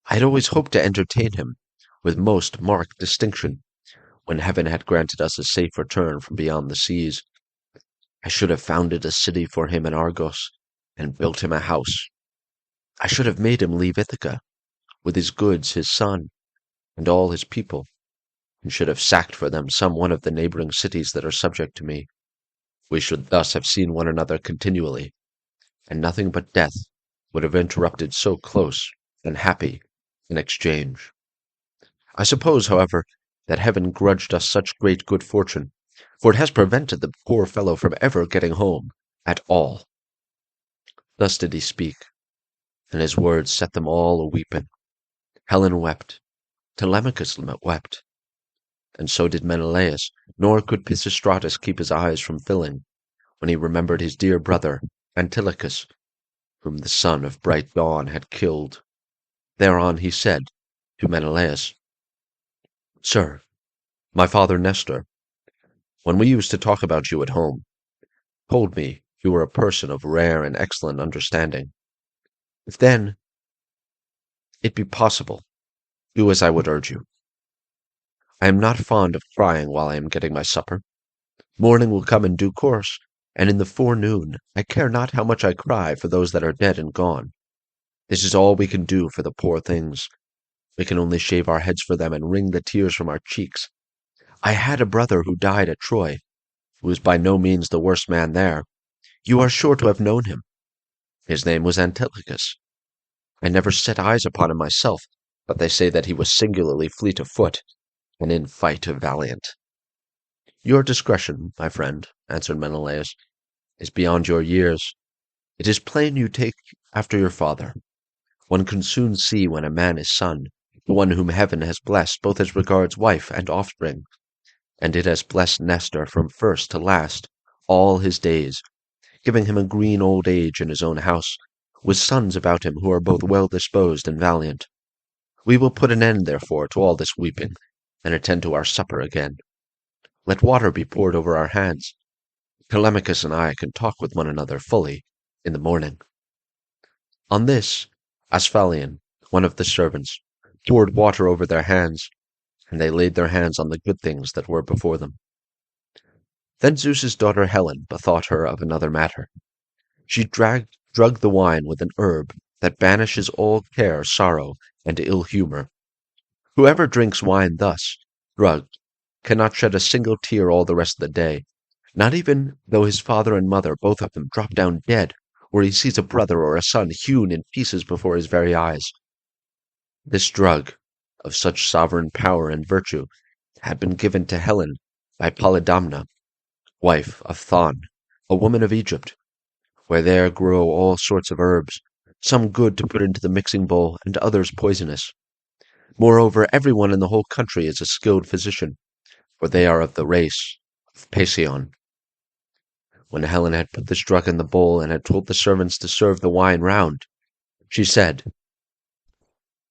I had always hoped to entertain him with most marked distinction, when heaven had granted us a safe return from beyond the seas. I should have founded a city for him in Argos, and built him a house. I should have made him leave Ithaca, with his goods, his son, and all his people, and should have sacked for them some one of the neighboring cities that are subject to me. We should thus have seen one another continually, and nothing but death would have interrupted so close and happy an exchange. I suppose, however, that heaven grudged us such great good fortune, for it has prevented the poor fellow from ever getting home at all. Thus did he speak, and his words set them all a-weeping. Helen wept, Telemachus wept, and so did Menelaus, nor could Pisistratus keep his eyes from filling, when he remembered his dear brother, Antilochus, whom the son of bright dawn had killed. Thereon he said to Menelaus, Sir, my father Nestor, when we used to talk about you at home, told me you were a person of rare and excellent understanding. If then it be possible, do as I would urge you. I am not fond of crying while I am getting my supper. Morning will come in due course, and in the forenoon I care not how much I cry for those that are dead and gone. This is all we can do for the poor things. We can only shave our heads for them and wring the tears from our cheeks. I had a brother who died at Troy, who was by no means the worst man there. You are sure to have known him. His name was Antilochus. I never set eyes upon him myself, but they say that he was singularly fleet of foot, and in fight valiant. Your discretion, my friend, answered Menelaus, is beyond your years. It is plain you take after your father. One can soon see when a man is son, the one whom heaven has blessed both as regards wife and offspring, and it has blessed Nestor from first to last, all his days, giving him a green old age in his own house, with sons about him who are both well-disposed and valiant. We will put an end, therefore, to all this weeping, and attend to our supper again. Let water be poured over our hands. Telemachus and I can talk with one another fully in the morning. On this, Asphalion, one of the servants, poured water over their hands, and they laid their hands on the good things that were before them. Then Zeus's daughter Helen bethought her of another matter. She drugged the wine with an herb that banishes all care, sorrow, and ill humor. Whoever drinks wine thus, drugged, cannot shed a single tear all the rest of the day, not even though his father and mother, both of them, drop down dead, or he sees a brother or a son hewn in pieces before his very eyes. This drug, of such sovereign power and virtue, had been given to Helen by Polydamna, wife of Thon, a woman of Egypt, where there grow all sorts of herbs, some good to put into the mixing bowl, and others poisonous. Moreover, everyone in the whole country is a skilled physician, for they are of the race of Pasion. When Helen had put this drug in the bowl and had told the servants to serve the wine round, she said,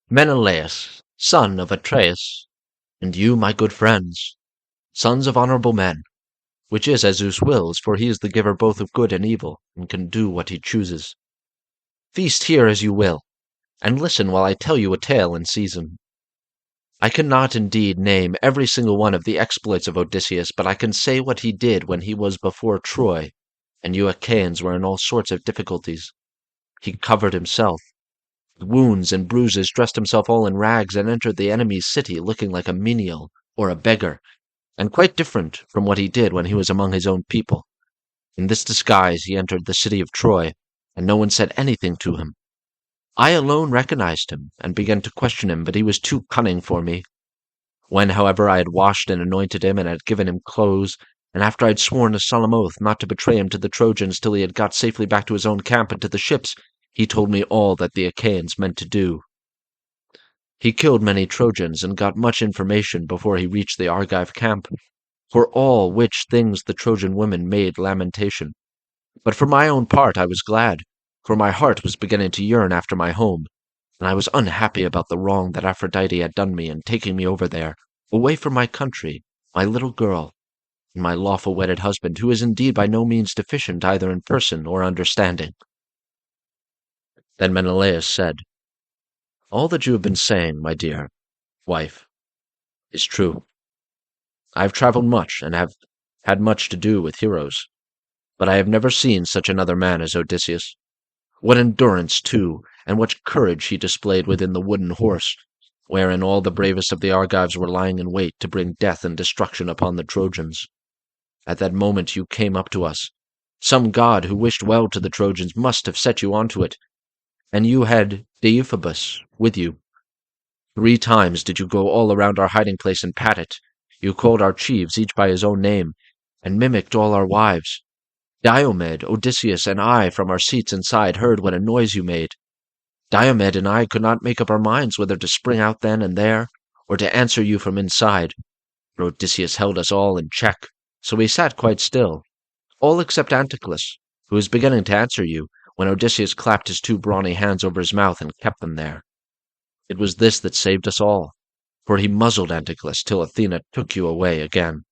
Menelaus, son of Atreus, and you, my good friends, sons of honorable men, which is as Zeus wills, for he is the giver both of good and evil, and can do what he chooses. Feast here as you will, and listen while I tell you a tale in season. I cannot indeed name every single one of the exploits of Odysseus, but I can say what he did when he was before Troy, and you Achaeans were in all sorts of difficulties. He covered himself, with wounds and bruises, dressed himself all in rags, and entered the enemy's city looking like a menial or a beggar, and quite different from what he did when he was among his own people. In this disguise he entered the city of Troy, and no one said anything to him. I alone recognized him, and began to question him, but he was too cunning for me. When, however, I had washed and anointed him, and had given him clothes, and after I had sworn a solemn oath not to betray him to the Trojans till he had got safely back to his own camp and to the ships, he told me all that the Achaeans meant to do. He killed many Trojans, and got much information before he reached the Argive camp, for all which things the Trojan women made lamentation. But for my own part I was glad, for my heart was beginning to yearn after my home, and I was unhappy about the wrong that Aphrodite had done me in taking me over there, away from my country, my little girl, and my lawful wedded husband, who is indeed by no means deficient either in person or understanding. Then Menelaus said, "All that you have been saying, my dear wife, is true. I have traveled much, and have had much to do with heroes, but I have never seen such another man as Odysseus. What endurance, too, and what courage he displayed within the wooden horse, wherein all the bravest of the Argives were lying in wait to bring death and destruction upon the Trojans. At that moment you came up to us. Some god who wished well to the Trojans must have set you onto it, and you had Deiphobus with you. 3 times did you go all around our hiding place and pat it. You called our chiefs each by his own name, and mimicked all our wives. Diomed, Odysseus, and I from our seats inside heard what a noise you made. Diomed and I could not make up our minds whether to spring out then and there, or to answer you from inside, but Odysseus held us all in check, so we sat quite still, all except Anticlus, who was beginning to answer you, when Odysseus clapped his 2 brawny hands over his mouth and kept them there. It was this that saved us all, for he muzzled Anticlus till Athena took you away again."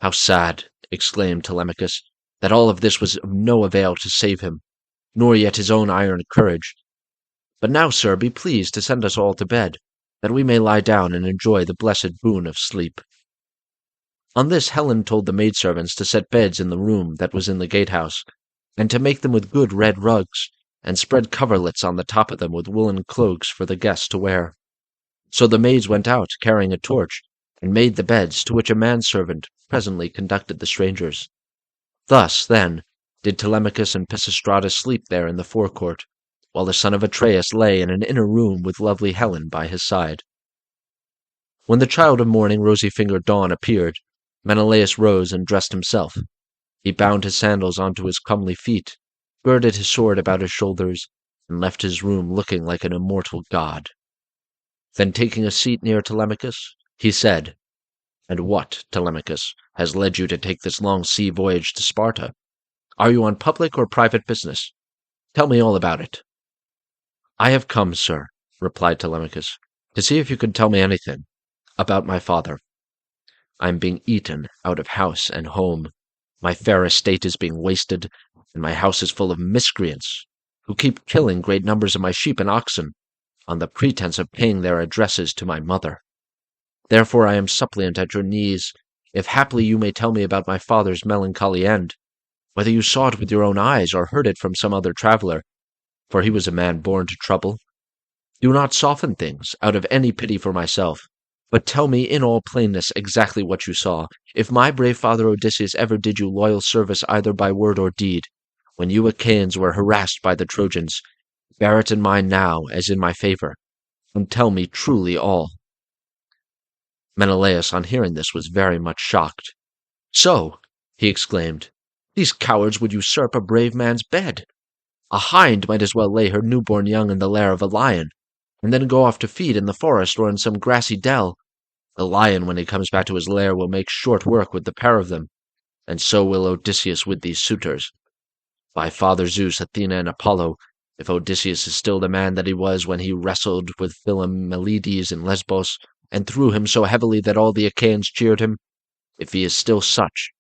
"How sad," exclaimed Telemachus, "that all of this was of no avail to save him, nor yet his own iron courage. But now, sir, be pleased to send us all to bed, that we may lie down and enjoy the blessed boon of sleep." On this Helen told the maidservants to set beds in the room that was in the gatehouse, and to make them with good red rugs, and spread coverlets on the top of them with woolen cloaks for the guests to wear. So the maids went out, carrying a torch, and made the beds, to which a manservant presently conducted the strangers. Thus, then, did Telemachus and Pisistratus sleep there in the forecourt, while the son of Atreus lay in an inner room with lovely Helen by his side. When the child of morning, rosy-fingered Dawn, appeared, Menelaus rose and dressed himself. He bound his sandals onto his comely feet, girded his sword about his shoulders, and left his room looking like an immortal god. Then taking a seat near Telemachus, he said, "And what, Telemachus, has led you to take this long sea voyage to Sparta? Are you on public or private business? Tell me all about it." "I have come, sir," replied Telemachus, "to see if you can tell me anything about my father. I am being eaten out of house and home. My fair estate is being wasted, and my house is full of miscreants, who keep killing great numbers of my sheep and oxen, on the pretense of paying their addresses to my mother. Therefore I am suppliant at your knees, if haply you may tell me about my father's melancholy end, whether you saw it with your own eyes or heard it from some other traveler, for he was a man born to trouble. Do not soften things out of any pity for myself, but tell me in all plainness exactly what you saw, if my brave father Odysseus ever did you loyal service either by word or deed, when you Achaeans were harassed by the Trojans. Bear it in mind now as in my favor, and tell me truly all." Menelaus, on hearing this, was very much shocked. "So," he exclaimed, "these cowards would usurp a brave man's bed. A hind might as well lay her newborn young in the lair of a lion, and then go off to feed in the forest or in some grassy dell. The lion, when he comes back to his lair, will make short work with the pair of them, and so will Odysseus with these suitors. By Father Zeus, Athena, and Apollo, if Odysseus is still the man that he was when he wrestled with Philomelides in Lesbos, and threw him so heavily that all the Achaeans cheered him, if he is still such,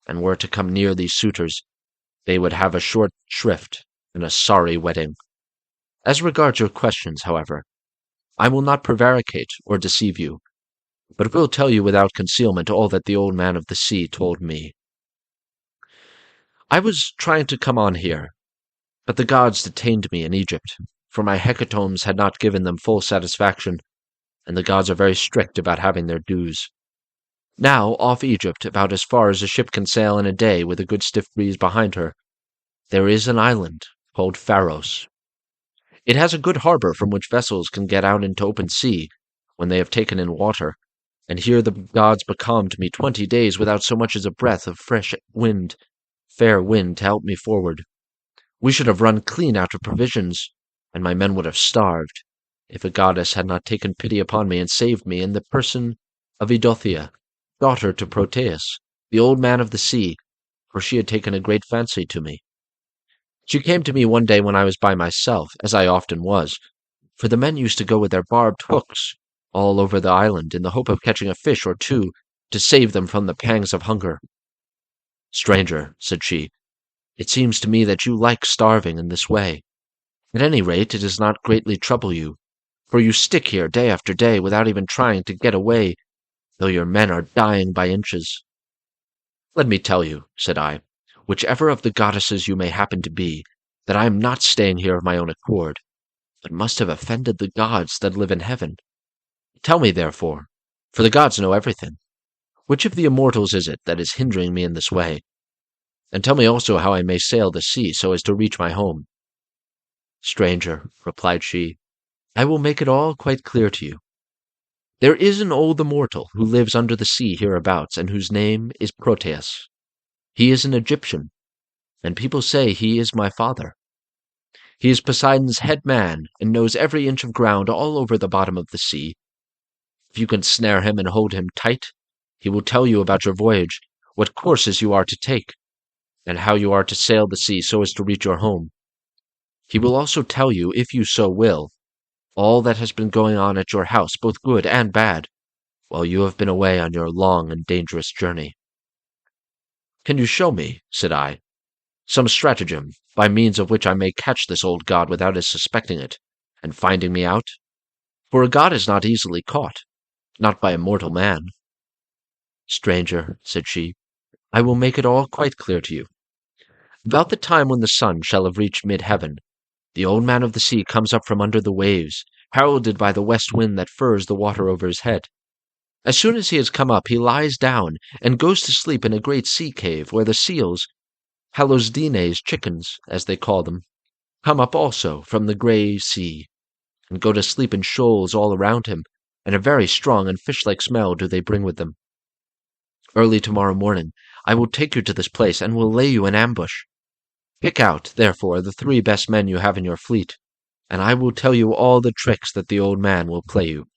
and were to come near these suitors, they would have a short shrift and a sorry wedding. As regards your questions, however, I will not prevaricate or deceive you, but will tell you without concealment all that the old man of the sea told me. I was trying to come on here, but the gods detained me in Egypt, for my hecatombs had not given them full satisfaction, and the gods are very strict about having their dues. Now, off Egypt, about as far as a ship can sail in a day with a good stiff breeze behind her, there is an island called Pharos. It has a good harbor from which vessels can get out into open sea when they have taken in water, and here the gods becalmed me 20 days without so much as a breath of fresh wind, fair wind, to help me forward. We should have run clean out of provisions, and my men would have starved, if a goddess had not taken pity upon me and saved me in the person of Eidothea, daughter to Proteus, the old man of the sea, for she had taken a great fancy to me. She came to me one day when I was by myself, as I often was, for the men used to go with their barbed hooks all over the island in the hope of catching a fish or two to save them from the pangs of hunger. "Stranger," said she, "it seems to me that you like starving in this way. At any rate, it does not greatly trouble you, for you stick here day after day without even trying to get away, though your men are dying by inches." "Let me tell you," said I, "whichever of the goddesses you may happen to be, that I am not staying here of my own accord, but must have offended the gods that live in heaven. Tell me, therefore, for the gods know everything, which of the immortals is it that is hindering me in this way? And tell me also how I may sail the sea so as to reach my home." "Stranger," replied she, "I will make it all quite clear to you. There is an old immortal who lives under the sea hereabouts, and whose name is Proteus. He is an Egyptian, and people say he is my father. He is Poseidon's head man, and knows every inch of ground all over the bottom of the sea. If you can snare him and hold him tight, he will tell you about your voyage, what courses you are to take, and how you are to sail the sea so as to reach your home. He will also tell you, if you so will, all that has been going on at your house, both good and bad, while you have been away on your long and dangerous journey." "Can you show me," said I, "some stratagem by means of which I may catch this old god without his suspecting it, and finding me out? For a god is not easily caught, not by a mortal man." "Stranger," said she, "I will make it all quite clear to you. About the time when the sun shall have reached mid-heaven, the old man of the sea comes up from under the waves, heralded by the west wind that furs the water over his head. As soon as he has come up, he lies down and goes to sleep in a great sea cave where the seals, Halosdines chickens, as they call them, come up also from the grey sea, and go to sleep in shoals all around him, and a very strong and fish-like smell do they bring with them. Early tomorrow morning I will take you to this place, and will lay you in ambush. Pick out, therefore, the 3 best men you have in your fleet, and I will tell you all the tricks that the old man will play you.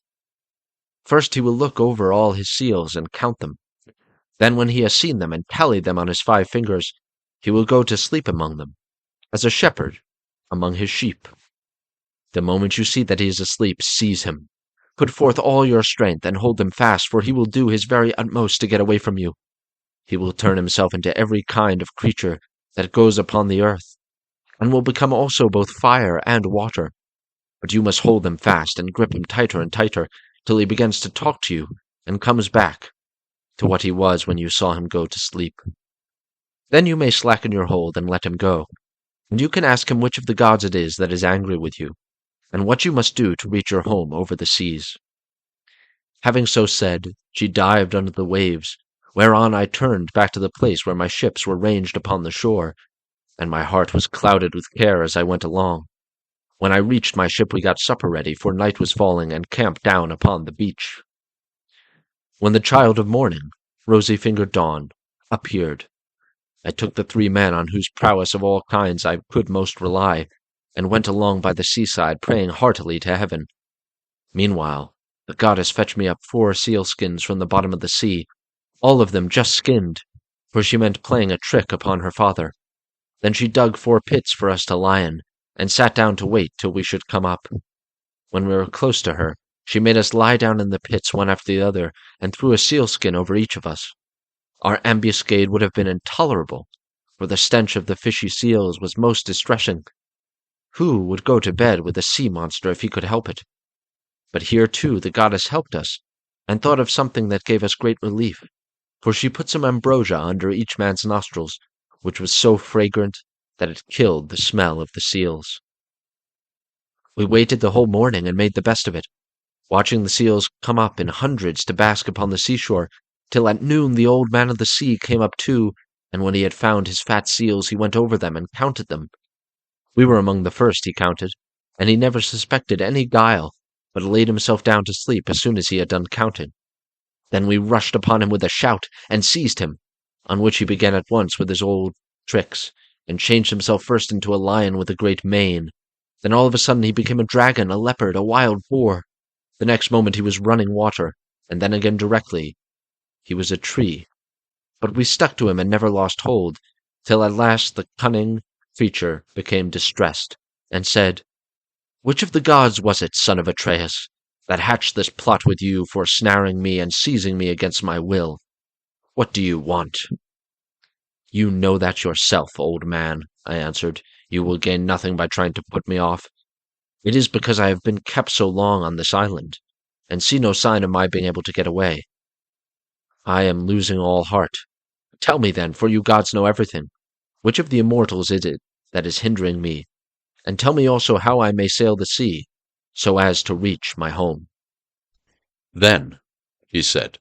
First he will look over all his seals and count them. Then when he has seen them and tallied them on his 5 fingers, he will go to sleep among them, as a shepherd among his sheep. The moment you see that he is asleep, seize him. Put forth all your strength and hold him fast, for he will do his very utmost to get away from you. He will turn himself into every kind of creature that goes upon the earth, and will become also both fire and water. But you must hold him fast and grip him tighter and tighter, till he begins to talk to you and comes back to what he was when you saw him go to sleep. Then you may slacken your hold and let him go, and you can ask him which of the gods it is that is angry with you, and what you must do to reach your home over the seas." Having so said, she dived under the waves, whereon I turned back to the place where my ships were ranged upon the shore, and my heart was clouded with care as I went along. When I reached my ship we got supper ready, for night was falling, and camped down upon the beach. When the child of morning, rosy-fingered Dawn, appeared, I took the 3 men on whose prowess of all kinds I could most rely, and went along by the seaside, praying heartily to heaven. Meanwhile, the goddess fetched me up 4 seal-skins from the bottom of the sea, all of them just skinned, for she meant playing a trick upon her father. Then she dug 4 pits for us to lie in, and sat down to wait till we should come up. When we were close to her, she made us lie down in the pits one after the other, and threw a sealskin over each of us. Our ambuscade would have been intolerable, for the stench of the fishy seals was most distressing. Who would go to bed with a sea monster if he could help it? But here, too, the goddess helped us, and thought of something that gave us great relief, for she put some ambrosia under each man's nostrils, which was so fragrant that it killed the smell of the seals. We waited the whole morning and made the best of it, watching the seals come up in hundreds to bask upon the seashore, till at noon the old man of the sea came up too, and when he had found his fat seals he went over them and counted them. We were among the first he counted, and he never suspected any guile, but laid himself down to sleep as soon as he had done counting. Then we rushed upon him with a shout, and seized him, on which he began at once with his old tricks, and changed himself first into a lion with a great mane. Then all of a sudden he became a dragon, a leopard, a wild boar. The next moment he was running water, and then again directly he was a tree. But we stuck to him and never lost hold, till at last the cunning creature became distressed, and said, "Which of the gods was it, son of Atreus, that hatched this plot with you for snaring me and seizing me against my will? What do you want?" "You know that yourself, old man," I answered. "You will gain nothing by trying to put me off. It is because I have been kept so long on this island, and see no sign of my being able to get away. I am losing all heart. Tell me then, for you gods know everything, which of the immortals is it that is hindering me, and tell me also how I may sail the sea, so as to reach my home." "Then," he said,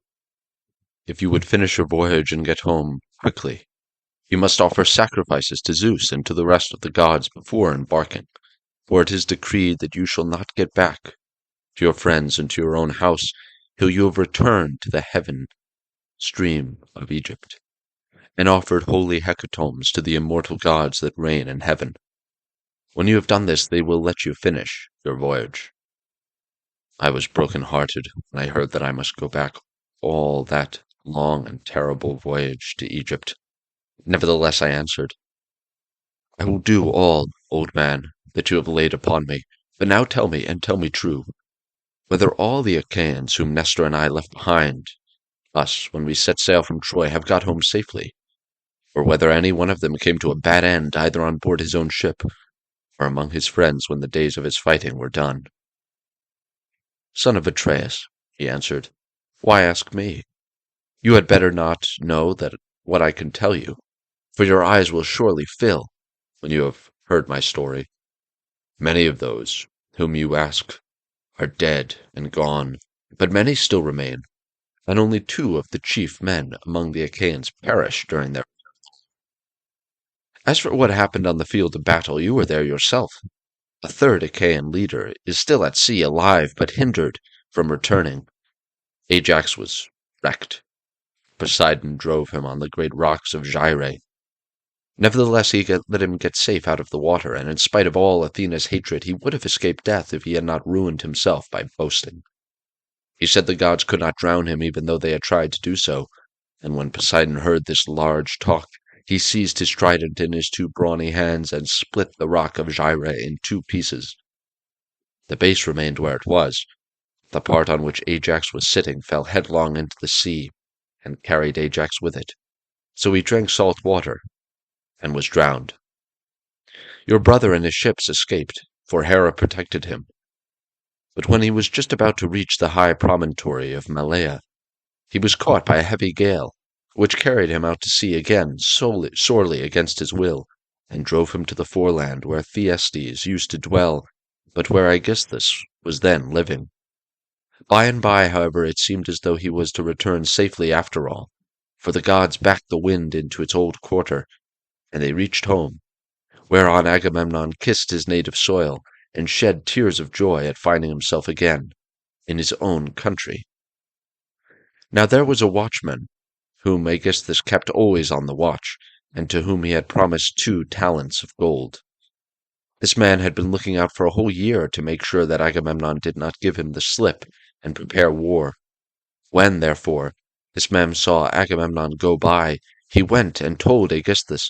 "if you would finish your voyage and get home quickly, you must offer sacrifices to Zeus and to the rest of the gods before embarking, for it is decreed that you shall not get back to your friends and to your own house till you have returned to the heaven stream of Egypt, and offered holy hecatombs to the immortal gods that reign in heaven. When you have done this, they will let you finish your voyage." I was broken-hearted when I heard that I must go back all that long and terrible voyage to Egypt. Nevertheless, I answered, "I will do all, old man, that you have laid upon me. But now tell me, and tell me true, whether all the Achaeans whom Nestor and I left behind us when we set sail from Troy have got home safely, or whether any one of them came to a bad end either on board his own ship or among his friends when the days of his fighting were done." "Son of Atreus," he answered, "why ask me? You had better not know that what I can tell you, for your eyes will surely fill when you have heard my story. Many of those whom you ask are dead and gone, but many still remain, and only 2 of the chief men among the Achaeans perished during their... As for what happened on the field of battle, you were there yourself. A 3rd Achaean leader is still at sea, alive, but hindered from returning. Ajax was wrecked. Poseidon drove him on the great rocks of Gyrae. Nevertheless, he let him get safe out of the water, and in spite of all Athena's hatred, he would have escaped death if he had not ruined himself by boasting. He said the gods could not drown him even though they had tried to do so, and when Poseidon heard this large talk, he seized his trident in his 2 brawny hands and split the rock of Gyrae in 2 pieces. The base remained where it was. The part on which Ajax was sitting fell headlong into the sea, and carried Ajax with it. So he drank salt water, and was drowned. Your brother and his ships escaped, for Hera protected him. But when he was just about to reach the high promontory of Malea, he was caught by a heavy gale, which carried him out to sea again sorely against his will, and drove him to the foreland where Thyestes used to dwell, but where Aegisthus was then living. By and by, however, it seemed as though he was to return safely after all, for the gods backed the wind into its old quarter, and they reached home, whereon Agamemnon kissed his native soil, and shed tears of joy at finding himself again in his own country. Now there was a watchman, whom Aegisthus kept always on the watch, and to whom he had promised 2 talents of gold. This man had been looking out for a whole year to make sure that Agamemnon did not give him the slip and prepare war. When, therefore, this man saw Agamemnon go by, he went and told Aegisthus,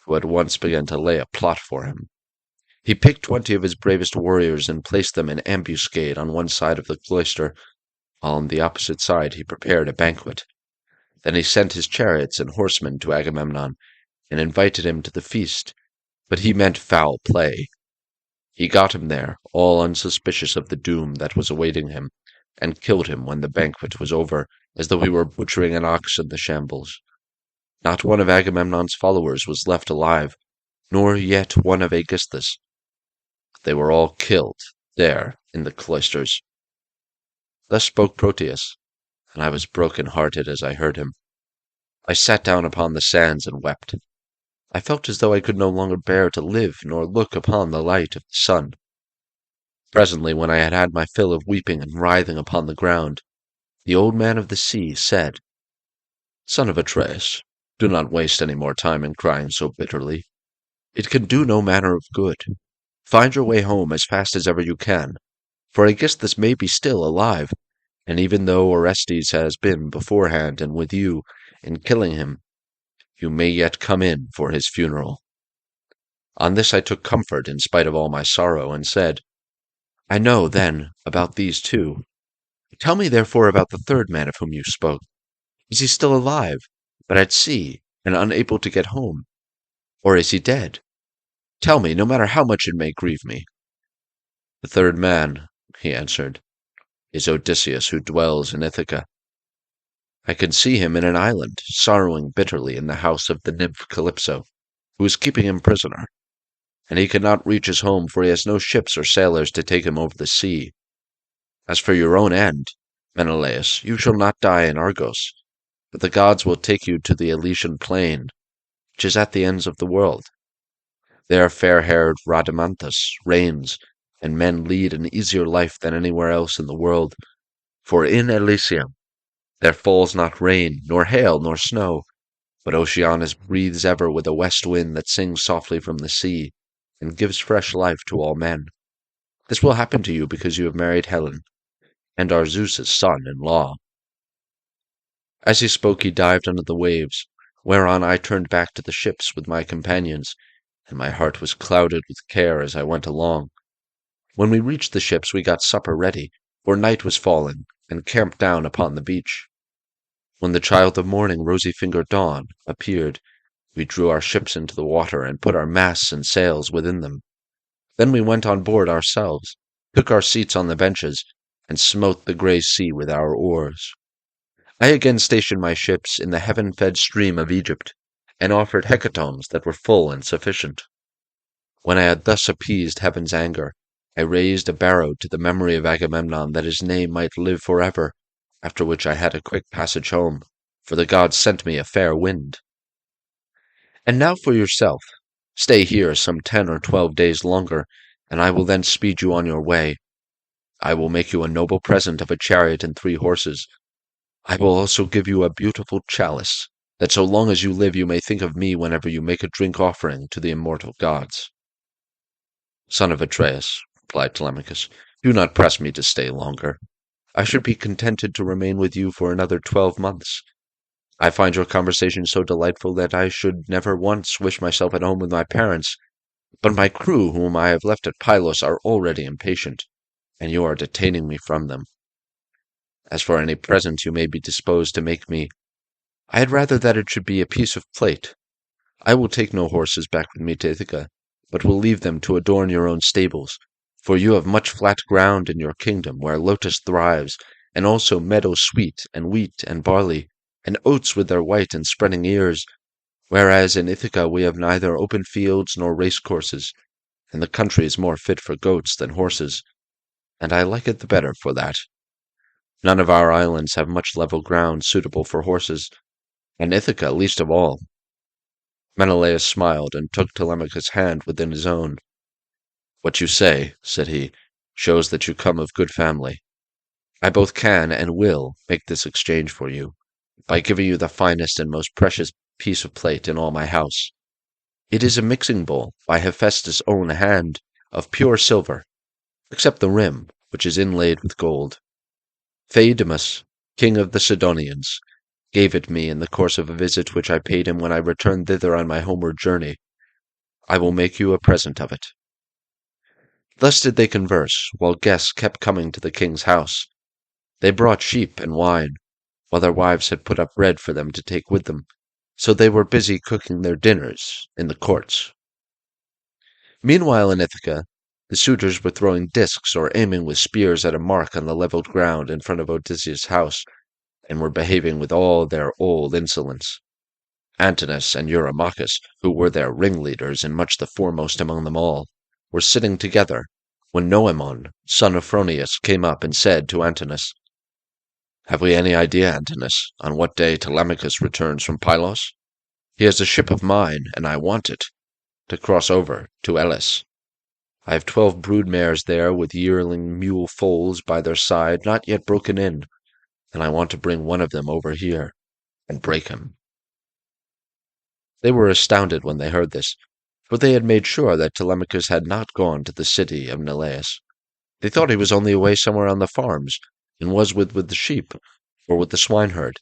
who at once began to lay a plot for him. He picked 20 of his bravest warriors and placed them in ambuscade on one side of the cloister, while on the opposite side he prepared a banquet. Then he sent his chariots and horsemen to Agamemnon, and invited him to the feast, but he meant foul play. He got him there, all unsuspicious of the doom that was awaiting him, and killed him when the banquet was over, as though he were butchering an ox in the shambles. Not one of Agamemnon's followers was left alive, nor yet one of Aegisthus. They were all killed there in the cloisters." Thus spoke Proteus, and I was broken-hearted as I heard him. I sat down upon the sands and wept. I felt as though I could no longer bear to live nor look upon the light of the sun. Presently, when I had had my fill of weeping and writhing upon the ground, the old man of the sea said, "Son of Atreus, do not waste any more time in crying so bitterly. It can do no manner of good. Find your way home as fast as ever you can, for Aegisthus may be still alive, and even though Orestes has been beforehand and with you in killing him, you may yet come in for his funeral." On this I took comfort in spite of all my sorrow, and said, "I know, then, about these two. Tell me therefore about the third man of whom you spoke. Is he still alive, but at sea, and unable to get home? Or is he dead? Tell me, no matter how much it may grieve me." "The third man," he answered, "is Odysseus, who dwells in Ithaca. I can see him in an island, sorrowing bitterly in the house of the nymph Calypso, who is keeping him prisoner. And he cannot reach his home, for he has no ships or sailors to take him over the sea. As for your own end, Menelaus, you shall not die in Argos, but the gods will take you to the Elysian plain, which is at the ends of the world. There fair-haired Rhadamanthus reigns, and men lead an easier life than anywhere else in the world, for in Elysium there falls not rain, nor hail, nor snow, but Oceanus breathes ever with a west wind that sings softly from the sea, and gives fresh life to all men. This will happen to you because you have married Helen, and are Zeus's son-in-law." As he spoke he dived under the waves, whereon I turned back to the ships with my companions, and my heart was clouded with care as I went along. When we reached the ships we got supper ready, for night was falling, and camped down upon the beach. When the child of morning, rosy-fingered Dawn, appeared, we drew our ships into the water and put our masts and sails within them. Then we went on board ourselves, took our seats on the benches, and smote the grey sea with our oars. I again stationed my ships in the heaven-fed stream of Egypt, and offered hecatombs that were full and sufficient. When I had thus appeased heaven's anger, I raised a barrow to the memory of Agamemnon that his name might live forever, after which I had a quick passage home, for the gods sent me a fair wind. And now for yourself. Stay here some 10 or 12 days longer, and I will then speed you on your way. I will make you a noble present of a chariot and 3 horses. I will also give you a beautiful chalice, that so long as you live you may think of me whenever you make a drink offering to the immortal gods." "Son of Atreus," replied Telemachus, "do not press me to stay longer. I should be contented to remain with you for another 12 months. I find your conversation so delightful that I should never once wish myself at home with my parents, but my crew whom I have left at Pylos are already impatient, and you are detaining me from them. As for any present you may be disposed to make me, I had rather that it should be a piece of plate. I will take no horses back with me to Ithaca, but will leave them to adorn your own stables, for you have much flat ground in your kingdom where lotus thrives, and also meadow sweet, and wheat and barley, and oats with their white and spreading ears, whereas in Ithaca we have neither open fields nor race-courses, and the country is more fit for goats than horses, and I like it the better for that. None of our islands have much level ground suitable for horses, and Ithaca least of all." Menelaus smiled, and took Telemachus' hand within his own. "What you say," said he, "shows that you come of good family. I both can and will make this exchange for you, by giving you the finest and most precious piece of plate in all my house. It is a mixing bowl, by Hephaestus' own hand, of pure silver, except the rim, which is inlaid with gold. Phaedimus, king of the Sidonians, gave it me in the course of a visit which I paid him when I returned thither on my homeward journey. I will make you a present of it." Thus did they converse, while guests kept coming to the king's house. They brought sheep and wine, while their wives had put up bread for them to take with them, so they were busy cooking their dinners in the courts. Meanwhile in Ithaca, the suitors were throwing discs or aiming with spears at a mark on the levelled ground in front of Odysseus' house, and were behaving with all their old insolence. Antinous and Eurymachus, who were their ringleaders and much the foremost among them all, were sitting together, when Noemon, son of Phronius, came up and said to Antinous, "Have we any idea, Antinous, on what day Telemachus returns from Pylos? He has a ship of mine, and I want it, to cross over to Elis. I have 12 brood mares there with yearling mule foals by their side, not yet broken in, and I want to bring one of them over here and break him." They were astounded when they heard this, for they had made sure that Telemachus had not gone to the city of Neleus. They thought he was only away somewhere on the farms, and was with the sheep, or with the swineherd.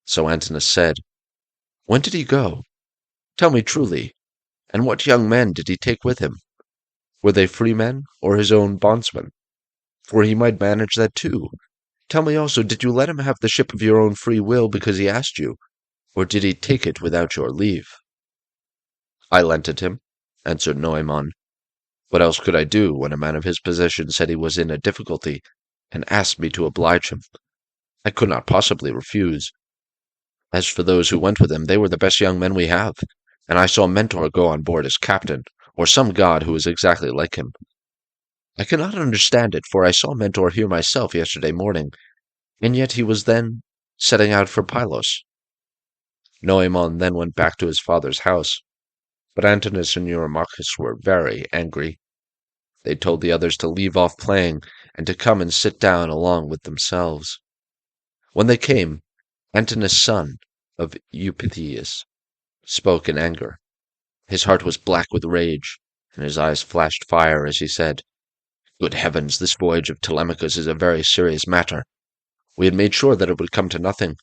So Antinous said, "When did he go? Tell me truly, and what young men did he take with him? Were they free men, or his own bondsmen? For he might manage that too. Tell me also, did you let him have the ship of your own free will because he asked you, or did he take it without your leave?" "I lent it him," answered Noemon. "What else could I do when a man of his position said he was in a difficulty, and asked me to oblige him? I could not possibly refuse. As for those who went with him, they were the best young men we have, and I saw Mentor go on board as captain, or some god who is exactly like him. I cannot understand it, for I saw Mentor here myself yesterday morning, and yet he was then setting out for Pylos." Noemon then went back to his father's house, but Antinous and Eurymachus were very angry. They told the others to leave off playing, and to come and sit down along with themselves. When they came, Antinous' son of Eupitheus spoke in anger. His heart was black with rage, and his eyes flashed fire as he said, "Good heavens, this voyage of Telemachus is a very serious matter. We had made sure that it would come to nothing.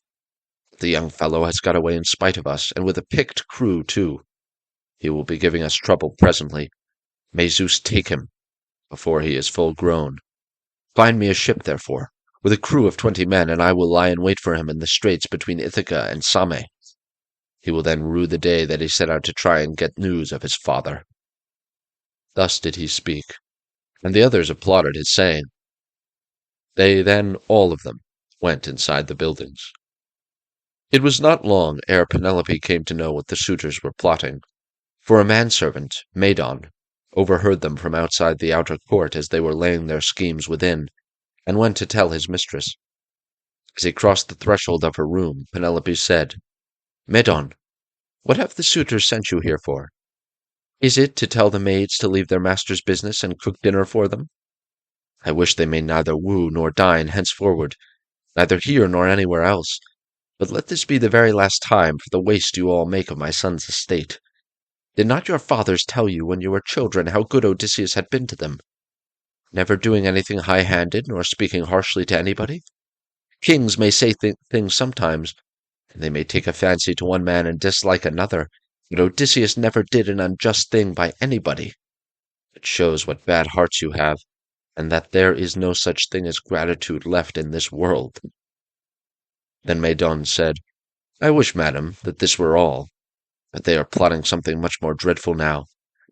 The young fellow has got away in spite of us, and with a picked crew, too. He will be giving us trouble presently. May Zeus take him before he is full grown. Find me a ship, therefore, with a crew of 20 men, and I will lie in wait for him in the straits between Ithaca and Same. He will then rue the day that he set out to try and get news of his father." Thus did he speak, and the others applauded his saying. They then, all of them, went inside the buildings. It was not long ere Penelope came to know what the suitors were plotting, for a manservant, Medon, overheard them from outside the outer court as they were laying their schemes within, and went to tell his mistress. As he crossed the threshold of her room, Penelope said, "Medon, what have the suitors sent you here for? Is it to tell the maids to leave their master's business and cook dinner for them? I wish they may neither woo nor dine henceforward, neither here nor anywhere else, but let this be the very last time for the waste you all make of my son's estate. Did not your fathers tell you when you were children how good Odysseus had been to them? Never doing anything high-handed, nor speaking harshly to anybody? Kings may say things sometimes, and they may take a fancy to one man and dislike another, but Odysseus never did an unjust thing by anybody. It shows what bad hearts you have, and that there is no such thing as gratitude left in this world." Then Medon said, "I wish, madam, that this were all. But they are plotting something much more dreadful now.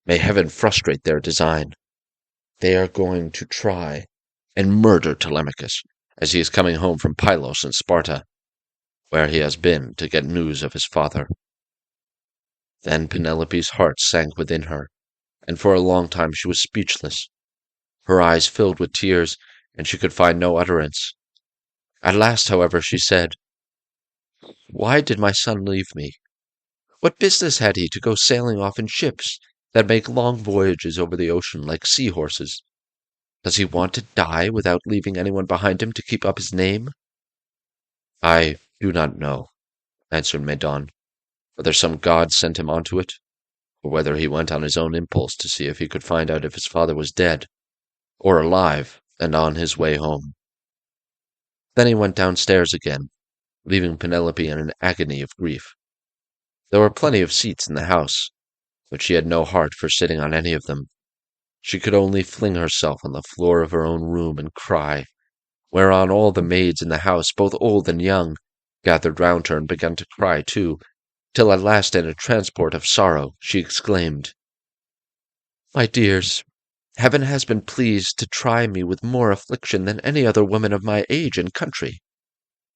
May heaven frustrate their design. They are going to try and murder Telemachus, as he is coming home from Pylos and Sparta, where he has been to get news of his father." Then Penelope's heart sank within her, and for a long time she was speechless. Her eyes filled with tears, and she could find no utterance. At last, however, she said, "Why did my son leave me? What business had he to go sailing off in ships that make long voyages over the ocean like sea-horses? Does he want to die without leaving anyone behind him to keep up his name?" "I do not know," answered Medon, "whether some god sent him onto it, or whether he went on his own impulse to see if he could find out if his father was dead, or alive and on his way home." Then he went downstairs again, leaving Penelope in an agony of grief. There were plenty of seats in the house, but she had no heart for sitting on any of them. She could only fling herself on the floor of her own room and cry, whereon all the maids in the house, both old and young, gathered round her and began to cry too, till at last in a transport of sorrow she exclaimed, "My dears, heaven has been pleased to try me with more affliction than any other woman of my age and country.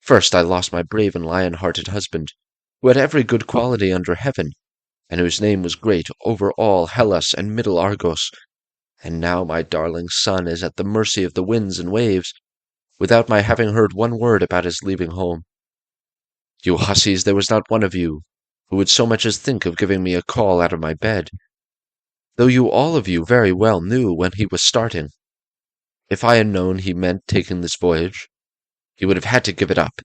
First I lost my brave and lion-hearted husband, who had every good quality under heaven, and whose name was great over all Hellas and middle Argos. and now my darling son is at the mercy of the winds and waves, without my having heard one word about his leaving home. You hussies, there was not one of you who would so much as think of giving me a call out of my bed, though you all of you very well knew when he was starting. If I had known he meant taking this voyage, he would have had to give it up,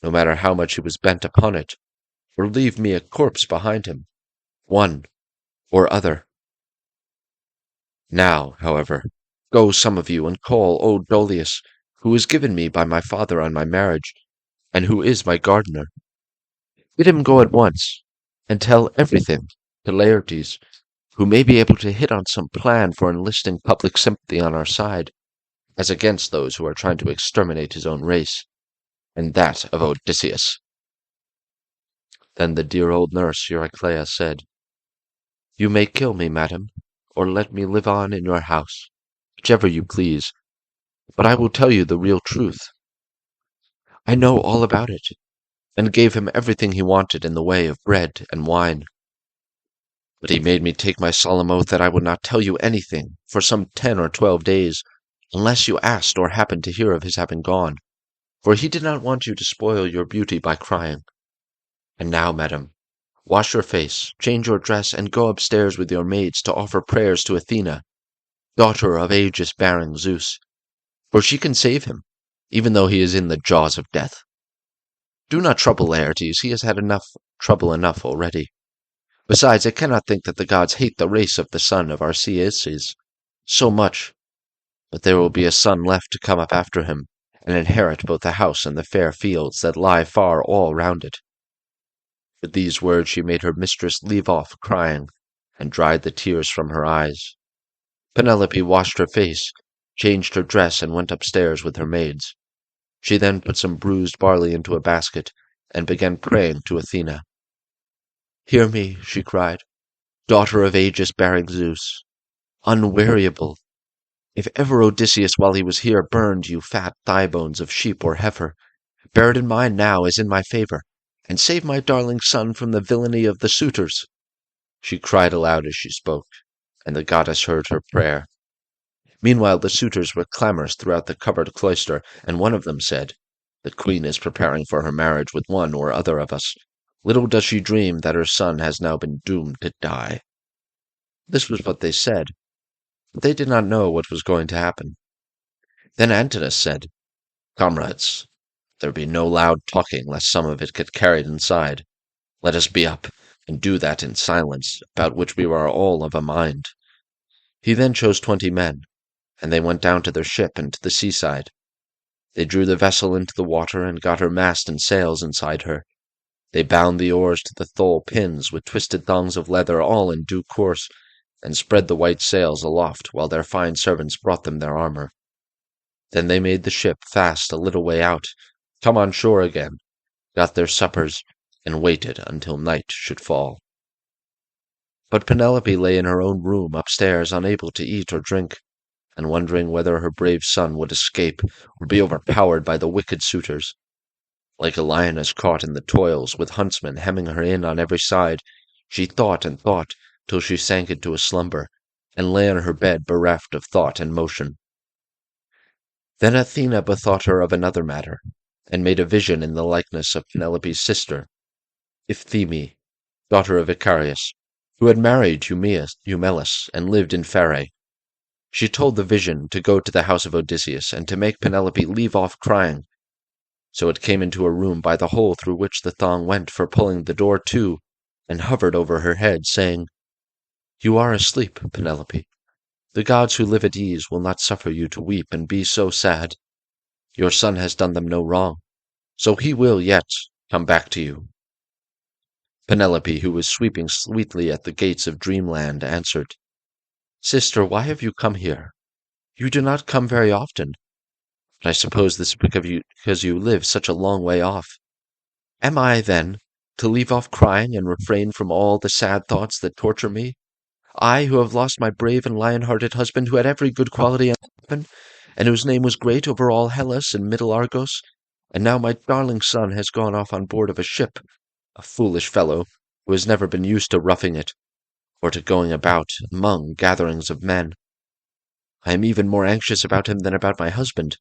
no matter how much he was bent upon it, or leave me a corpse behind him, one or other. Now, however, go some of you and call old Dolius, who was given me by my father on my marriage, and who is my gardener. Bid him go at once, and tell everything to Laertes, who may be able to hit on some plan for enlisting public sympathy on our side, as against those who are trying to exterminate his own race, and that of Odysseus. Then the dear old nurse Eurycleia said, You may kill me, madam, or let me live on in your house, whichever you please, but I will tell you the real truth. I know all about it, and gave him everything he wanted in the way of bread and wine. But he made me take my solemn oath that I would not tell you anything for some 10 or 12 days, unless you asked or happened to hear of his having gone, for he did not want you to spoil your beauty by crying. And now, madam, wash your face, change your dress, and go upstairs with your maids to offer prayers to Athena, daughter of aegis-bearing Zeus, for she can save him, even though he is in the jaws of death. Do not trouble Laertes, he has had trouble enough already. Besides, I cannot think that the gods hate the race of the son of Arceisius so much, but there will be a son left to come up after him, and inherit both the house and the fair fields that lie far all round it. With these words she made her mistress leave off crying, and dried the tears from her eyes. Penelope washed her face, changed her dress, and went upstairs with her maids. She then put some bruised barley into a basket, and began praying to Athena. Hear me, she cried, daughter of aegis-bearing Zeus, unweariable. If ever Odysseus while he was here burned you fat thigh-bones of sheep or heifer, bear it in mind now as in my favor, and save my darling son from the villainy of the suitors. She cried aloud as she spoke, and the goddess heard her prayer. Meanwhile the suitors were clamorous throughout the covered cloister, and one of them said, The queen is preparing for her marriage with one or other of us. Little does she dream that her son has now been doomed to die. This was what they said, but they did not know what was going to happen. Then Antinous said, Comrades, there be no loud talking, lest some of it get carried inside. Let us be up, and do that in silence, about which we are all of a mind. He then chose 20 men, and they went down to their ship and to the seaside. They drew the vessel into the water, and got her mast and sails inside her. They bound the oars to the thole pins with twisted thongs of leather, all in due course, and spread the white sails aloft, while their fine servants brought them their armor. Then they made the ship fast a little way out, come on shore again, got their suppers, and waited until night should fall. But Penelope lay in her own room upstairs, unable to eat or drink, and wondering whether her brave son would escape or be overpowered by the wicked suitors. Like a lioness caught in the toils, with huntsmen hemming her in on every side, she thought and thought till she sank into a slumber, and lay on her bed bereft of thought and motion. Then Athena bethought her of another matter, and made a vision in the likeness of Penelope's sister, Iphthime, daughter of Icarius, who had married Eumelus and lived in Pherae. She told the vision to go to the house of Odysseus, and to make Penelope leave off crying. So it came into a room by the hole through which the thong went for pulling the door to, and hovered over her head, saying, You are asleep, Penelope. The gods who live at ease will not suffer you to weep and be so sad. Your son has done them no wrong, so he will yet come back to you. Penelope, who was sweeping sweetly at the gates of dreamland, answered, Sister, why have you come here? You do not come very often. But I suppose this is because you live such a long way off. Am I, then, to leave off crying and refrain from all the sad thoughts that torture me? I, who have lost my brave and lion-hearted husband, who had every good quality under heaven, and whose name was great over all Hellas and middle Argos, and now my darling son has gone off on board of a ship, a foolish fellow who has never been used to roughing it, or to going about among gatherings of men. I am even more anxious about him than about my husband.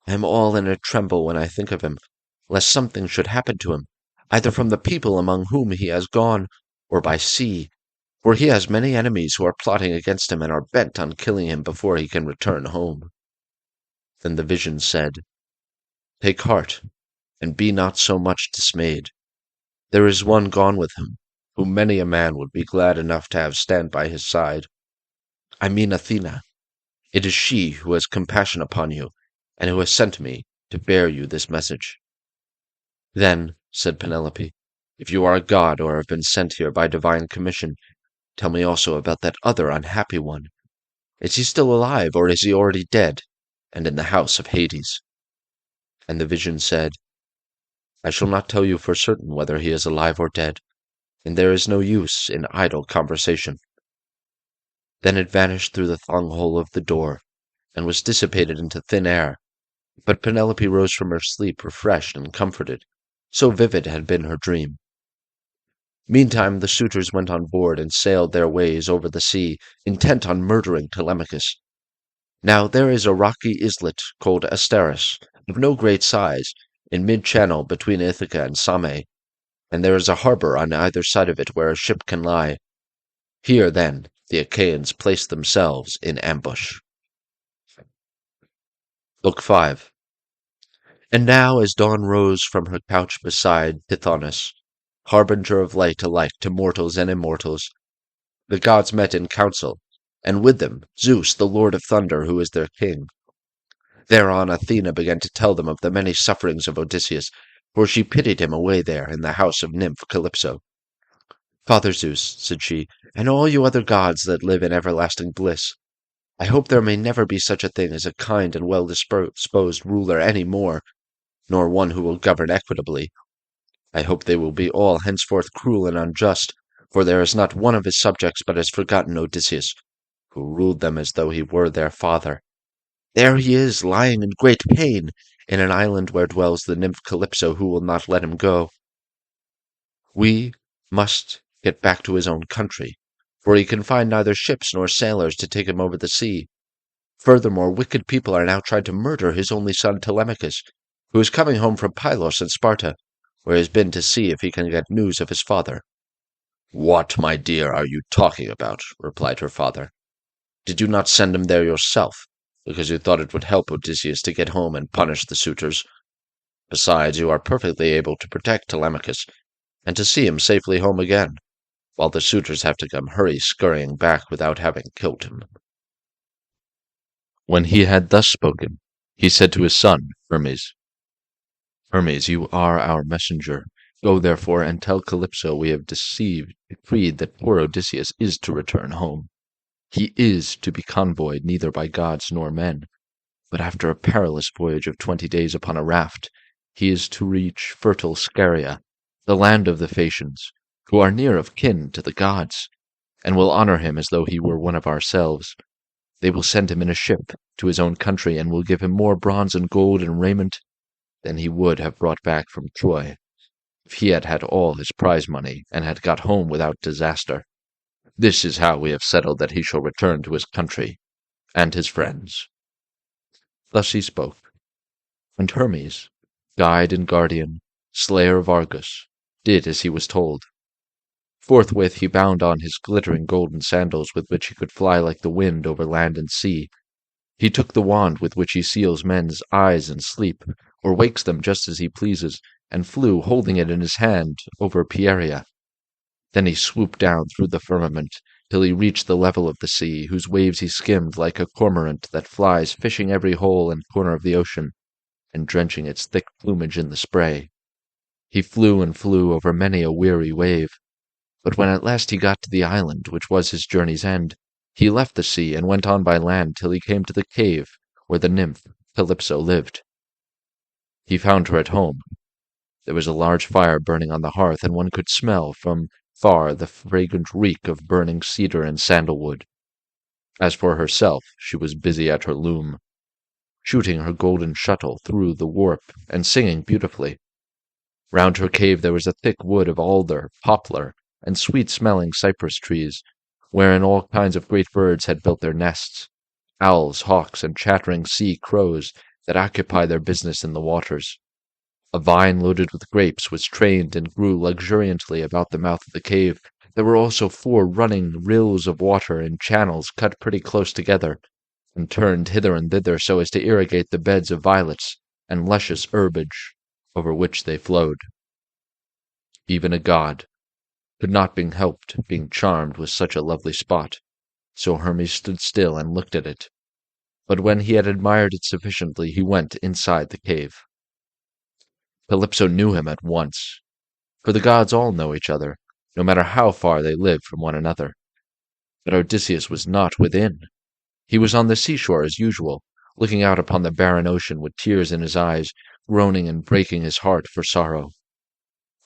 I am all in a tremble when I think of him, lest something should happen to him, either from the people among whom he has gone, or by sea, for he has many enemies who are plotting against him and are bent on killing him before he can return home." Then the vision said, "Take heart, and be not so much dismayed. There is one gone with him, whom many a man would be glad enough to have stand by his side. I mean Athena. It is she who has compassion upon you, and who has sent me to bear you this message." "Then," said Penelope, "if you are a god or have been sent here by divine commission, tell me also about that other unhappy one. Is he still alive, or is he already dead, and in the house of Hades?" And the vision said, "I shall not tell you for certain whether he is alive or dead, and there is no use in idle conversation." Then it vanished through the thong-hole of the door, and was dissipated into thin air. But Penelope rose from her sleep refreshed and comforted, so vivid had been her dream. Meantime the suitors went on board and sailed their ways over the sea, intent on murdering Telemachus. Now there is a rocky islet called Asteris, of no great size, in mid-channel between Ithaca and Same, and there is a harbor on either side of it where a ship can lie. Here, then, the Achaeans placed themselves in ambush. Book 5. And now as dawn rose from her couch beside Tithonus, harbinger of light alike to mortals and immortals, the gods met in council, and with them Zeus, the lord of thunder, who is their king. Thereon Athena began to tell them of the many sufferings of Odysseus, for she pitied him away there in the house of nymph Calypso. "Father Zeus," said she, "and all you other gods that live in everlasting bliss, I hope there may never be such a thing as a kind and well-disposed ruler any more, nor one who will govern equitably. I hope they will be all henceforth cruel and unjust, for there is not one of his subjects but has forgotten Odysseus, who ruled them as though he were their father. There he is, lying in great pain, in an island where dwells the nymph Calypso, who will not let him go. We must get back to his own country, for he can find neither ships nor sailors to take him over the sea. Furthermore, wicked people are now trying to murder his only son Telemachus, who is coming home from Pylos and Sparta, where he has been to see if he can get news of his father." "What, my dear, are you talking about?" replied her father. "Did you not send him there yourself, because you thought it would help Odysseus to get home and punish the suitors? Besides, you are perfectly able to protect Telemachus, and to see him safely home again, while the suitors have to come scurrying back without having killed him." When he had thus spoken, he said to his son, Hermes, "Hermes, you are our messenger. Go, therefore, and tell Calypso we have decreed that poor Odysseus is to return home. He is to be convoyed neither by gods nor men, but after a perilous voyage of 20 days upon a raft, he is to reach fertile Scheria, the land of the Phaeacians, who are near of kin to the gods, and will honor him as though he were one of ourselves. They will send him in a ship to his own country, and will give him more bronze and gold and raiment than he would have brought back from Troy, if he had had all his prize money and had got home without disaster. This is how we have settled that he shall return to his country and his friends." Thus he spoke, and Hermes, guide and guardian, slayer of Argus, did as he was told. Forthwith he bound on his glittering golden sandals with which he could fly like the wind over land and sea. He took the wand with which he seals men's eyes in sleep, or wakes them just as he pleases, and flew, holding it in his hand, over Pieria. Then he swooped down through the firmament, till he reached the level of the sea, whose waves he skimmed like a cormorant that flies, fishing every hole and corner of the ocean, and drenching its thick plumage in the spray. He flew and flew over many a weary wave, but when at last he got to the island which was his journey's end, he left the sea and went on by land till he came to the cave where the nymph Calypso lived. He found her at home. There was a large fire burning on the hearth, and one could smell from far the fragrant reek of burning cedar and sandalwood. As for herself, she was busy at her loom, shooting her golden shuttle through the warp and singing beautifully. Round her cave there was a thick wood of alder, poplar, and sweet-smelling cypress trees, wherein all kinds of great birds had built their nests. owls, hawks, and chattering sea crows that occupy their business in the waters. A vine loaded with grapes was trained and grew luxuriantly about the mouth of the cave. There were also 4 running rills of water in channels cut pretty close together, and turned hither and thither so as to irrigate the beds of violets and luscious herbage over which they flowed. Even a god could not be helped being charmed with such a lovely spot, so Hermes stood still and looked at it. But when he had admired it sufficiently, he went inside the cave. Calypso knew him at once, for the gods all know each other, no matter how far they live from one another. But Odysseus was not within. He was on the seashore as usual, looking out upon the barren ocean with tears in his eyes, groaning and breaking his heart for sorrow.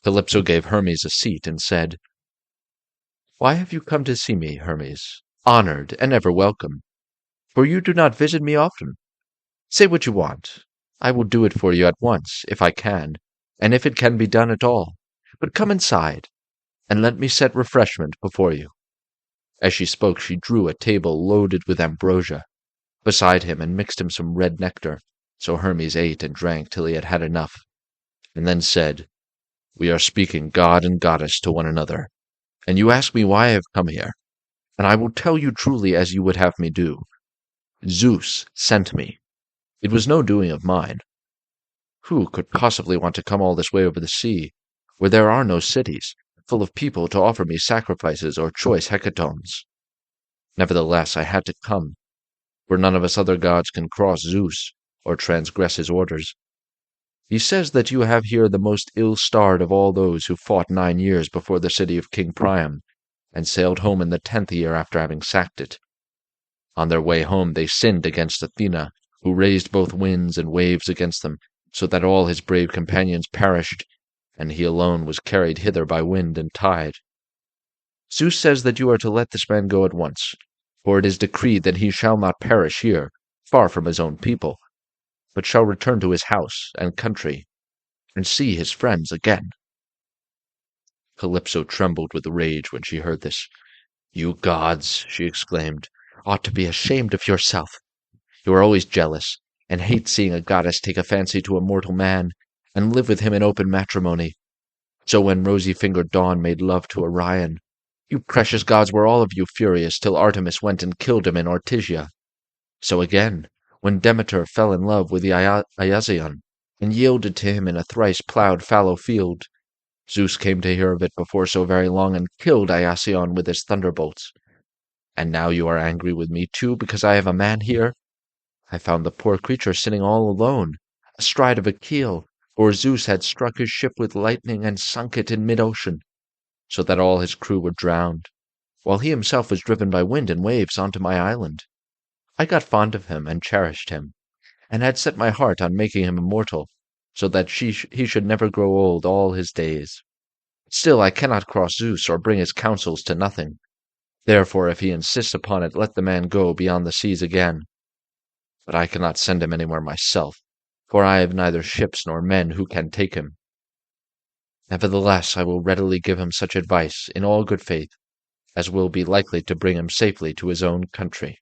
Calypso gave Hermes a seat and said, "Why have you come to see me, Hermes? Honored and ever welcome, for you do not visit me often. Say what you want. I will do it for you at once, if I can, and if it can be done at all. But come inside, and let me set refreshment before you." As she spoke, she drew a table loaded with ambrosia beside him and mixed him some red nectar, so Hermes ate and drank till he had had enough, and then said, "We are speaking god and goddess to one another, and you ask me why I have come here, and I will tell you truly as you would have me do. Zeus sent me. It was no doing of mine. Who could possibly want to come all this way over the sea, where there are no cities, full of people to offer me sacrifices or choice hecatombs? Nevertheless, I had to come, for none of us other gods can cross Zeus or transgress his orders. He says that you have here the most ill-starred of all those who fought 9 years before the city of King Priam, and sailed home in the 10th year after having sacked it. On their way home they sinned against Athena, who raised both winds and waves against them, so that all his brave companions perished, and he alone was carried hither by wind and tide. Zeus says that you are to let this man go at once, for it is decreed that he shall not perish here, far from his own people, but shall return to his house and country, and see his friends again." Calypso trembled with rage when she heard this. "You gods," she exclaimed, "ought to be ashamed of yourself. You are always jealous, and hate seeing a goddess take a fancy to a mortal man, and live with him in open matrimony. So when rosy-fingered Dawn made love to Orion, you precious gods were all of you furious till Artemis went and killed him in Ortygia. So again, when Demeter fell in love with the Iasion, and yielded to him in a thrice-ploughed fallow field, Zeus came to hear of it before so very long and killed Iasion with his thunderbolts. And now you are angry with me too because I have a man here? I found the poor creature sitting all alone, astride of a keel, for Zeus had struck his ship with lightning and sunk it in mid-ocean, so that all his crew were drowned, while he himself was driven by wind and waves onto my island. I got fond of him and cherished him, and had set my heart on making him immortal, so that he should never grow old all his days. Still I cannot cross Zeus or bring his counsels to nothing. Therefore, if he insists upon it, let the man go beyond the seas again. But I cannot send him anywhere myself, for I have neither ships nor men who can take him. Nevertheless, I will readily give him such advice, in all good faith, as will be likely to bring him safely to his own country."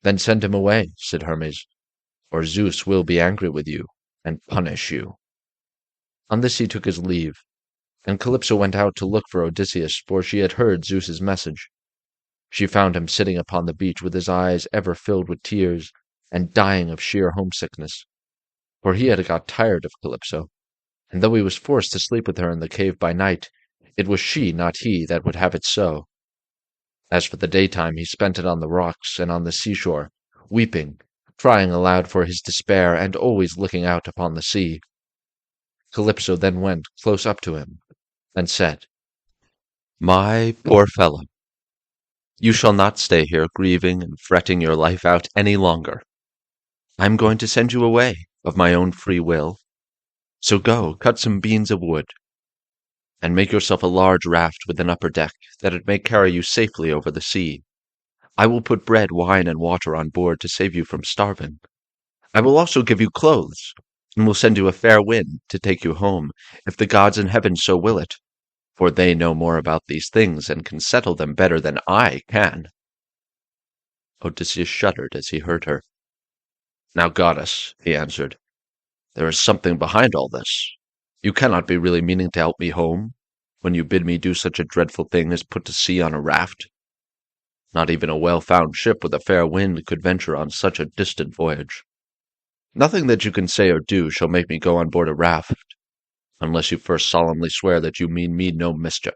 "Then send him away," said Hermes, "or Zeus will be angry with you, and punish you." On this he took his leave, and Calypso went out to look for Odysseus, for she had heard Zeus's message. She found him sitting upon the beach with his eyes ever filled with tears, and dying of sheer homesickness, for he had got tired of Calypso, and though he was forced to sleep with her in the cave by night, it was she, not he, that would have it so. As for the daytime, he spent it on the rocks and on the seashore, weeping, crying aloud for his despair, and always looking out upon the sea. Calypso then went close up to him, and said, "My poor fellow, you shall not stay here grieving and fretting your life out any longer. I am going to send you away, of my own free will. So go, cut some beams of wood, and make yourself a large raft with an upper deck, that it may carry you safely over the sea. I will put bread, wine, and water on board to save you from starving. I will also give you clothes, and will send you a fair wind to take you home, if the gods in heaven so will it, for they know more about these things and can settle them better than I can." Odysseus shuddered as he heard her. "Now, goddess," he answered, "there is something behind all this. You cannot be really meaning to help me home, when you bid me do such a dreadful thing as put to sea on a raft. Not even a well-found ship with a fair wind could venture on such a distant voyage. Nothing that you can say or do shall make me go on board a raft, unless you first solemnly swear that you mean me no mischief."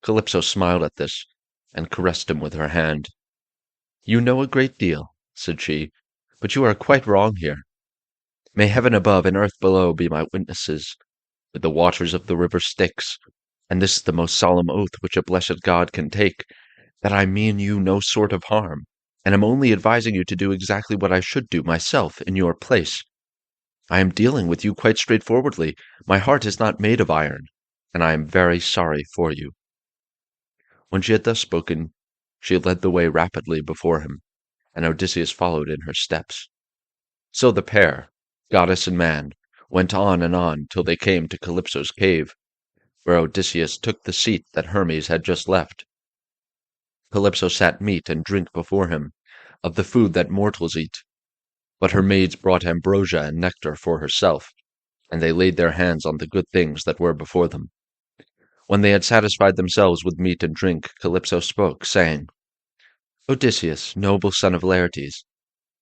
Calypso smiled at this, and caressed him with her hand. "You know a great deal," said she, "but you are quite wrong here. May heaven above and earth below be my witnesses, with the waters of the river Styx, and this is the most solemn oath which a blessed god can take, that I mean you no sort of harm, and am only advising you to do exactly what I should do myself in your place. I am dealing with you quite straightforwardly. My heart is not made of iron, and I am very sorry for you." When she had thus spoken, she led the way rapidly before him, and Odysseus followed in her steps. So the pair, goddess and man, went on and on till they came to Calypso's cave, where Odysseus took the seat that Hermes had just left. Calypso sat meat and drink before him, of the food that mortals eat, but her maids brought ambrosia and nectar for herself, and they laid their hands on the good things that were before them. When they had satisfied themselves with meat and drink, Calypso spoke, saying, "Odysseus, noble son of Laertes,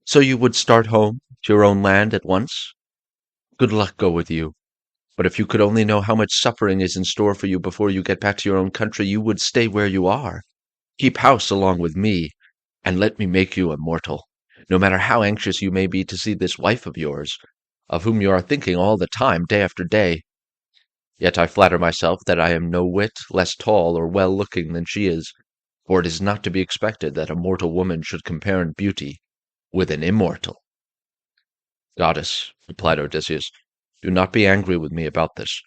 so you would start home to your own land at once? Good luck go with you. But if you could only know how much suffering is in store for you before you get back to your own country, you would stay where you are. Keep house along with me, and let me make you immortal, no matter how anxious you may be to see this wife of yours, of whom you are thinking all the time, day after day. Yet I flatter myself that I am no whit less tall or well-looking than she is, for it is not to be expected that a mortal woman should compare in beauty with an immortal." "Goddess," replied Odysseus, "do not be angry with me about this.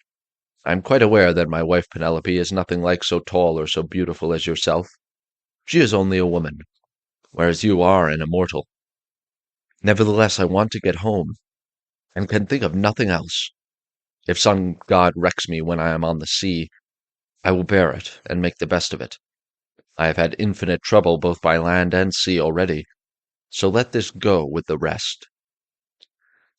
I am quite aware that my wife Penelope is nothing like so tall or so beautiful as yourself. She is only a woman, whereas you are an immortal. Nevertheless, I want to get home, and can think of nothing else. If some god wrecks me when I am on the sea, I will bear it and make the best of it. I have had infinite trouble both by land and sea already, so let this go with the rest."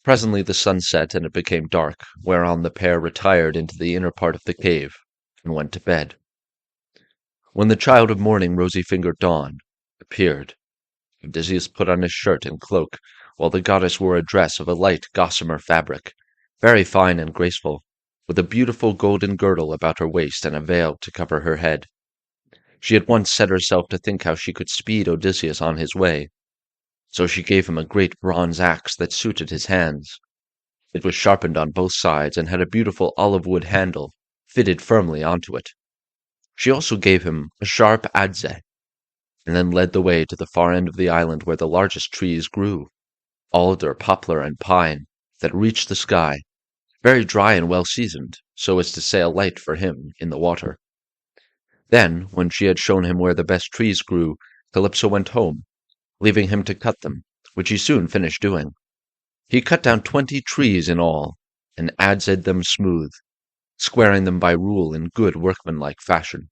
Presently the sun set, and it became dark, whereon the pair retired into the inner part of the cave, and went to bed. When the child of morning, rosy-fingered Dawn, appeared, Odysseus put on his shirt and cloak, while the goddess wore a dress of a light gossamer fabric, very fine and graceful, with a beautiful golden girdle about her waist and a veil to cover her head. She at once set herself to think how she could speed Odysseus on his way. So she gave him a great bronze axe that suited his hands. It was sharpened on both sides and had a beautiful olive-wood handle fitted firmly onto it. She also gave him a sharp adze, and then led the way to the far end of the island where the largest trees grew, alder, poplar, and pine, that reached the sky, very dry and well seasoned, so as to sail light for him in the water. Then, when she had shown him where the best trees grew, Calypso went home, leaving him to cut them, which he soon finished doing. He cut down 20 trees in all, and adzed them smooth, squaring them by rule in good workmanlike fashion.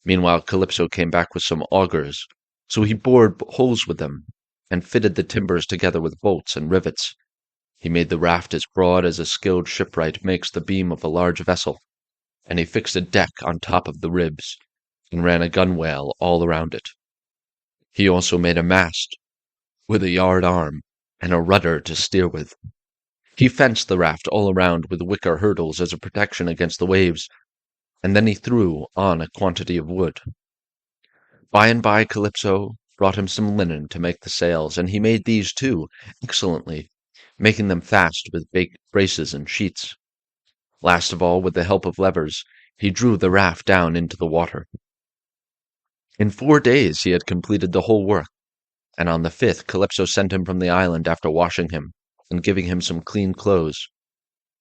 Meanwhile Calypso came back with some augers, so he bored holes with them, and fitted the timbers together with bolts and rivets. He made the raft as broad as a skilled shipwright makes the beam of a large vessel, and he fixed a deck on top of the ribs, and ran a gunwale all around it. He also made a mast, with a yard arm, and a rudder to steer with. He fenced the raft all around with wicker hurdles as a protection against the waves, and then he threw on a quantity of wood. By and by Calypso brought him some linen to make the sails, and he made these too, excellently, making them fast with braces and sheets. Last of all, with the help of levers, he drew the raft down into the water. In 4 days he had completed the whole work, and on the 5th Calypso sent him from the island after washing him, and giving him some clean clothes.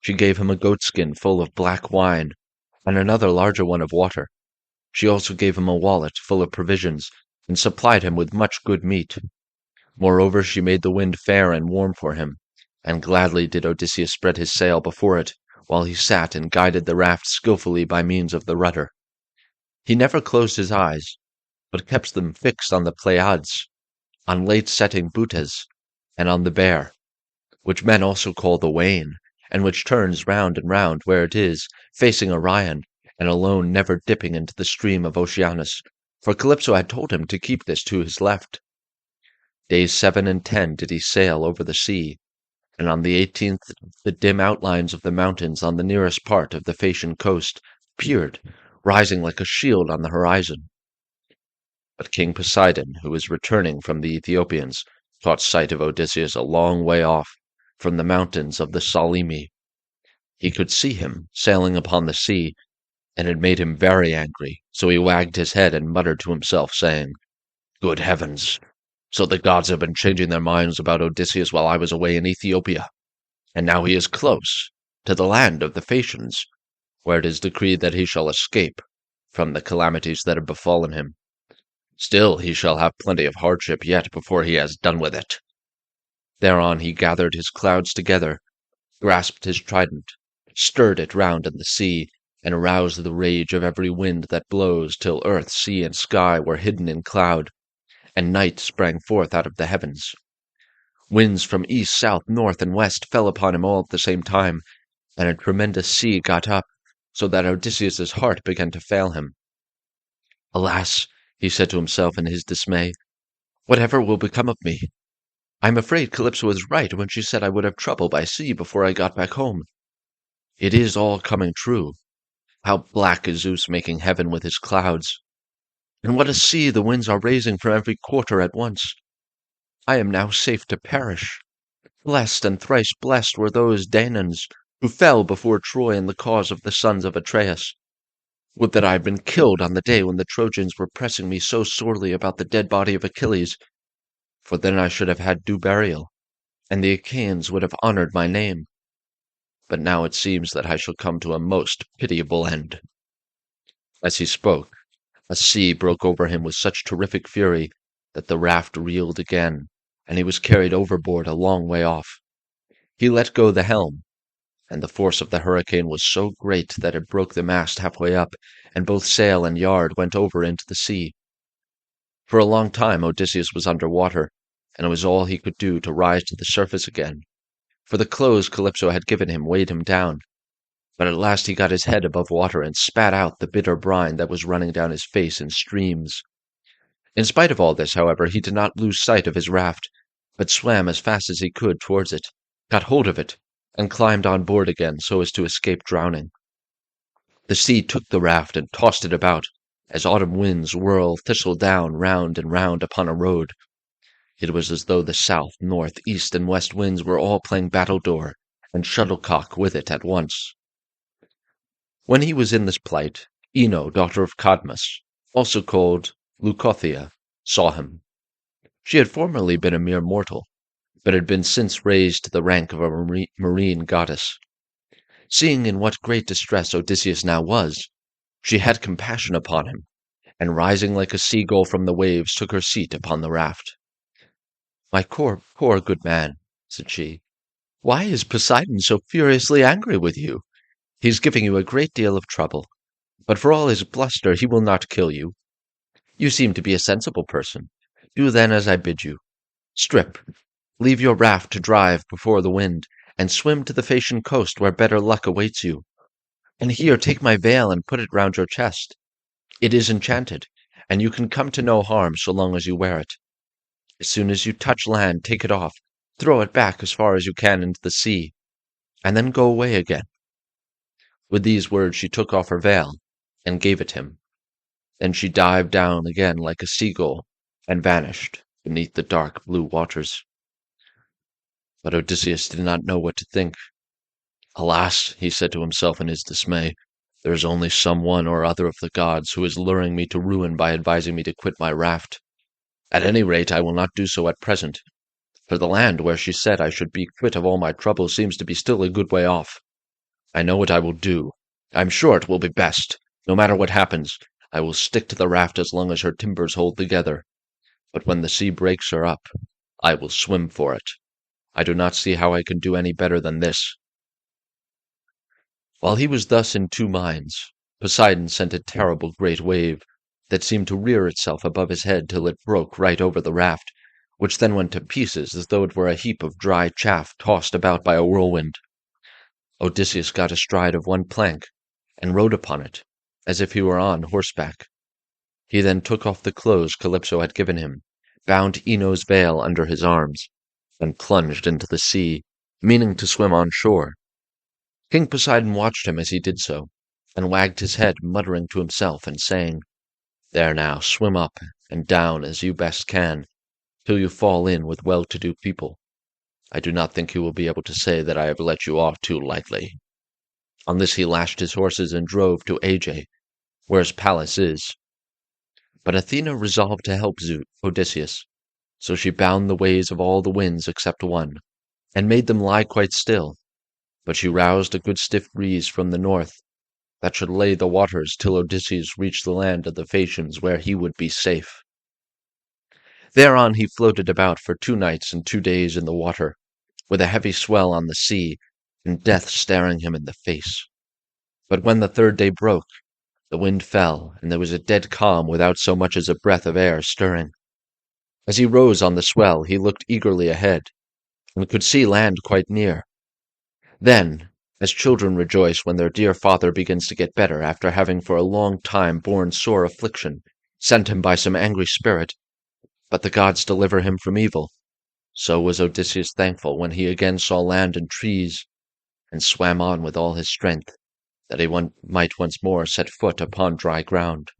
She gave him a goatskin full of black wine, and another larger one of water. She also gave him a wallet full of provisions, and supplied him with much good meat. Moreover, she made the wind fair and warm for him, and gladly did Odysseus spread his sail before it, while he sat and guided the raft skilfully by means of the rudder. He never closed his eyes, but kept them fixed on the Pleiades, on late-setting Butes, and on the Bear, which men also call the Wain, and which turns round and round where it is, facing Orion, and alone never dipping into the stream of Oceanus, for Calypso had told him to keep this to his left. Days 7 and 10 did he sail over the sea, and on the 18th the dim outlines of the mountains on the nearest part of the Phaeacian coast appeared, rising like a shield on the horizon. But King Poseidon, who was returning from the Ethiopians, caught sight of Odysseus a long way off, from the mountains of the Salimi. He could see him sailing upon the sea, and it made him very angry, so he wagged his head and muttered to himself, saying, "Good heavens! So the gods have been changing their minds about Odysseus while I was away in Ethiopia, and now he is close to the land of the Phaeacians, where it is decreed that he shall escape from the calamities that have befallen him. Still he shall have plenty of hardship yet before he has done with it." Thereon he gathered his clouds together, grasped his trident, stirred it round in the sea, and aroused the rage of every wind that blows, till earth, sea, and sky were hidden in cloud, and night sprang forth out of the heavens. Winds from east, south, north, and west fell upon him all at the same time, and a tremendous sea got up, so that Odysseus's heart began to fail him. "Alas," he said to himself in his dismay, "whatever will become of me? I am afraid Calypso was right when she said I would have trouble by sea before I got back home. It is all coming true. How black is Zeus making heaven with his clouds! And what a sea the winds are raising from every quarter at once! I am now safe to perish. Blessed and thrice blessed were those Danaans who fell before Troy in the cause of the sons of Atreus. Would that I had been killed on the day when the Trojans were pressing me so sorely about the dead body of Achilles, for then I should have had due burial, and the Achaeans would have honored my name. But now it seems that I shall come to a most pitiable end." As he spoke, a sea broke over him with such terrific fury that the raft reeled again, and he was carried overboard a long way off. He let go the helm, and the force of the hurricane was so great that it broke the mast halfway up, and both sail and yard went over into the sea. For a long time Odysseus was under water, and it was all he could do to rise to the surface again, for the clothes Calypso had given him weighed him down. But at last he got his head above water and spat out the bitter brine that was running down his face in streams. In spite of all this, however, he did not lose sight of his raft, but swam as fast as he could towards it, got hold of it, and climbed on board again so as to escape drowning. The sea took the raft and tossed it about, as autumn winds whirl thistle down round and round upon a road. It was as though the south, north, east, and west winds were all playing battledore and shuttlecock with it at once. When he was in this plight, Ino, daughter of Cadmus, also called Leucothea, saw him. She had formerly been a mere mortal, but had been since raised to the rank of a marine goddess. Seeing in what great distress Odysseus now was, she had compassion upon him, and rising like a seagull from the waves, took her seat upon the raft. "My poor good man," said she, "why is Poseidon so furiously angry with you? He is giving you a great deal of trouble, but for all his bluster he will not kill you. You seem to be a sensible person. Do then as I bid you. Strip, leave your raft to drive before the wind, and swim to the Phaeacian coast where better luck awaits you. And here take my veil and put it round your chest. It is enchanted, and you can come to no harm so long as you wear it. As soon as you touch land, take it off, throw it back as far as you can into the sea, and then go away again." With these words she took off her veil and gave it him. Then she dived down again like a seagull and vanished beneath the dark blue waters. But Odysseus did not know what to think. "Alas," he said to himself in his dismay, "there is only some one or other of the gods who is luring me to ruin by advising me to quit my raft. At any rate, I will not do so at present, for the land where she said I should be quit of all my trouble seems to be still a good way off. I know what I will do. I am sure it will be best. No matter what happens, I will stick to the raft as long as her timbers hold together. But when the sea breaks her up, I will swim for it. I do not see how I can do any better than this." While he was thus in two minds, Poseidon sent a terrible great wave, that seemed to rear itself above his head till it broke right over the raft, which then went to pieces as though it were a heap of dry chaff tossed about by a whirlwind. Odysseus got astride of one plank, and rode upon it, as if he were on horseback. He then took off the clothes Calypso had given him, bound Ino's veil under his arms, and plunged into the sea, meaning to swim on shore. King Poseidon watched him as he did so, and wagged his head, muttering to himself and saying, "There now, swim up and down as you best can, till you fall in with well-to-do people. I do not think you will be able to say that I have let you off too lightly." On this he lashed his horses and drove to Aegae, where his palace is. But Athena resolved to help Odysseus, so she bound the ways of all the winds except one, and made them lie quite still, but she roused a good stiff breeze from the north, that should lay the waters till Odysseus reached the land of the Phaeacians, where he would be safe. Thereon he floated about for 2 nights and 2 days in the water, with a heavy swell on the sea, and death staring him in the face. But when the 3rd day broke, the wind fell, and there was a dead calm without so much as a breath of air stirring. As he rose on the swell, he looked eagerly ahead, and could see land quite near. Then, as children rejoice when their dear father begins to get better after having for a long time borne sore affliction, sent him by some angry spirit, but the gods deliver him from evil, so was Odysseus thankful when he again saw land and trees, and swam on with all his strength, that he might once more set foot upon dry ground.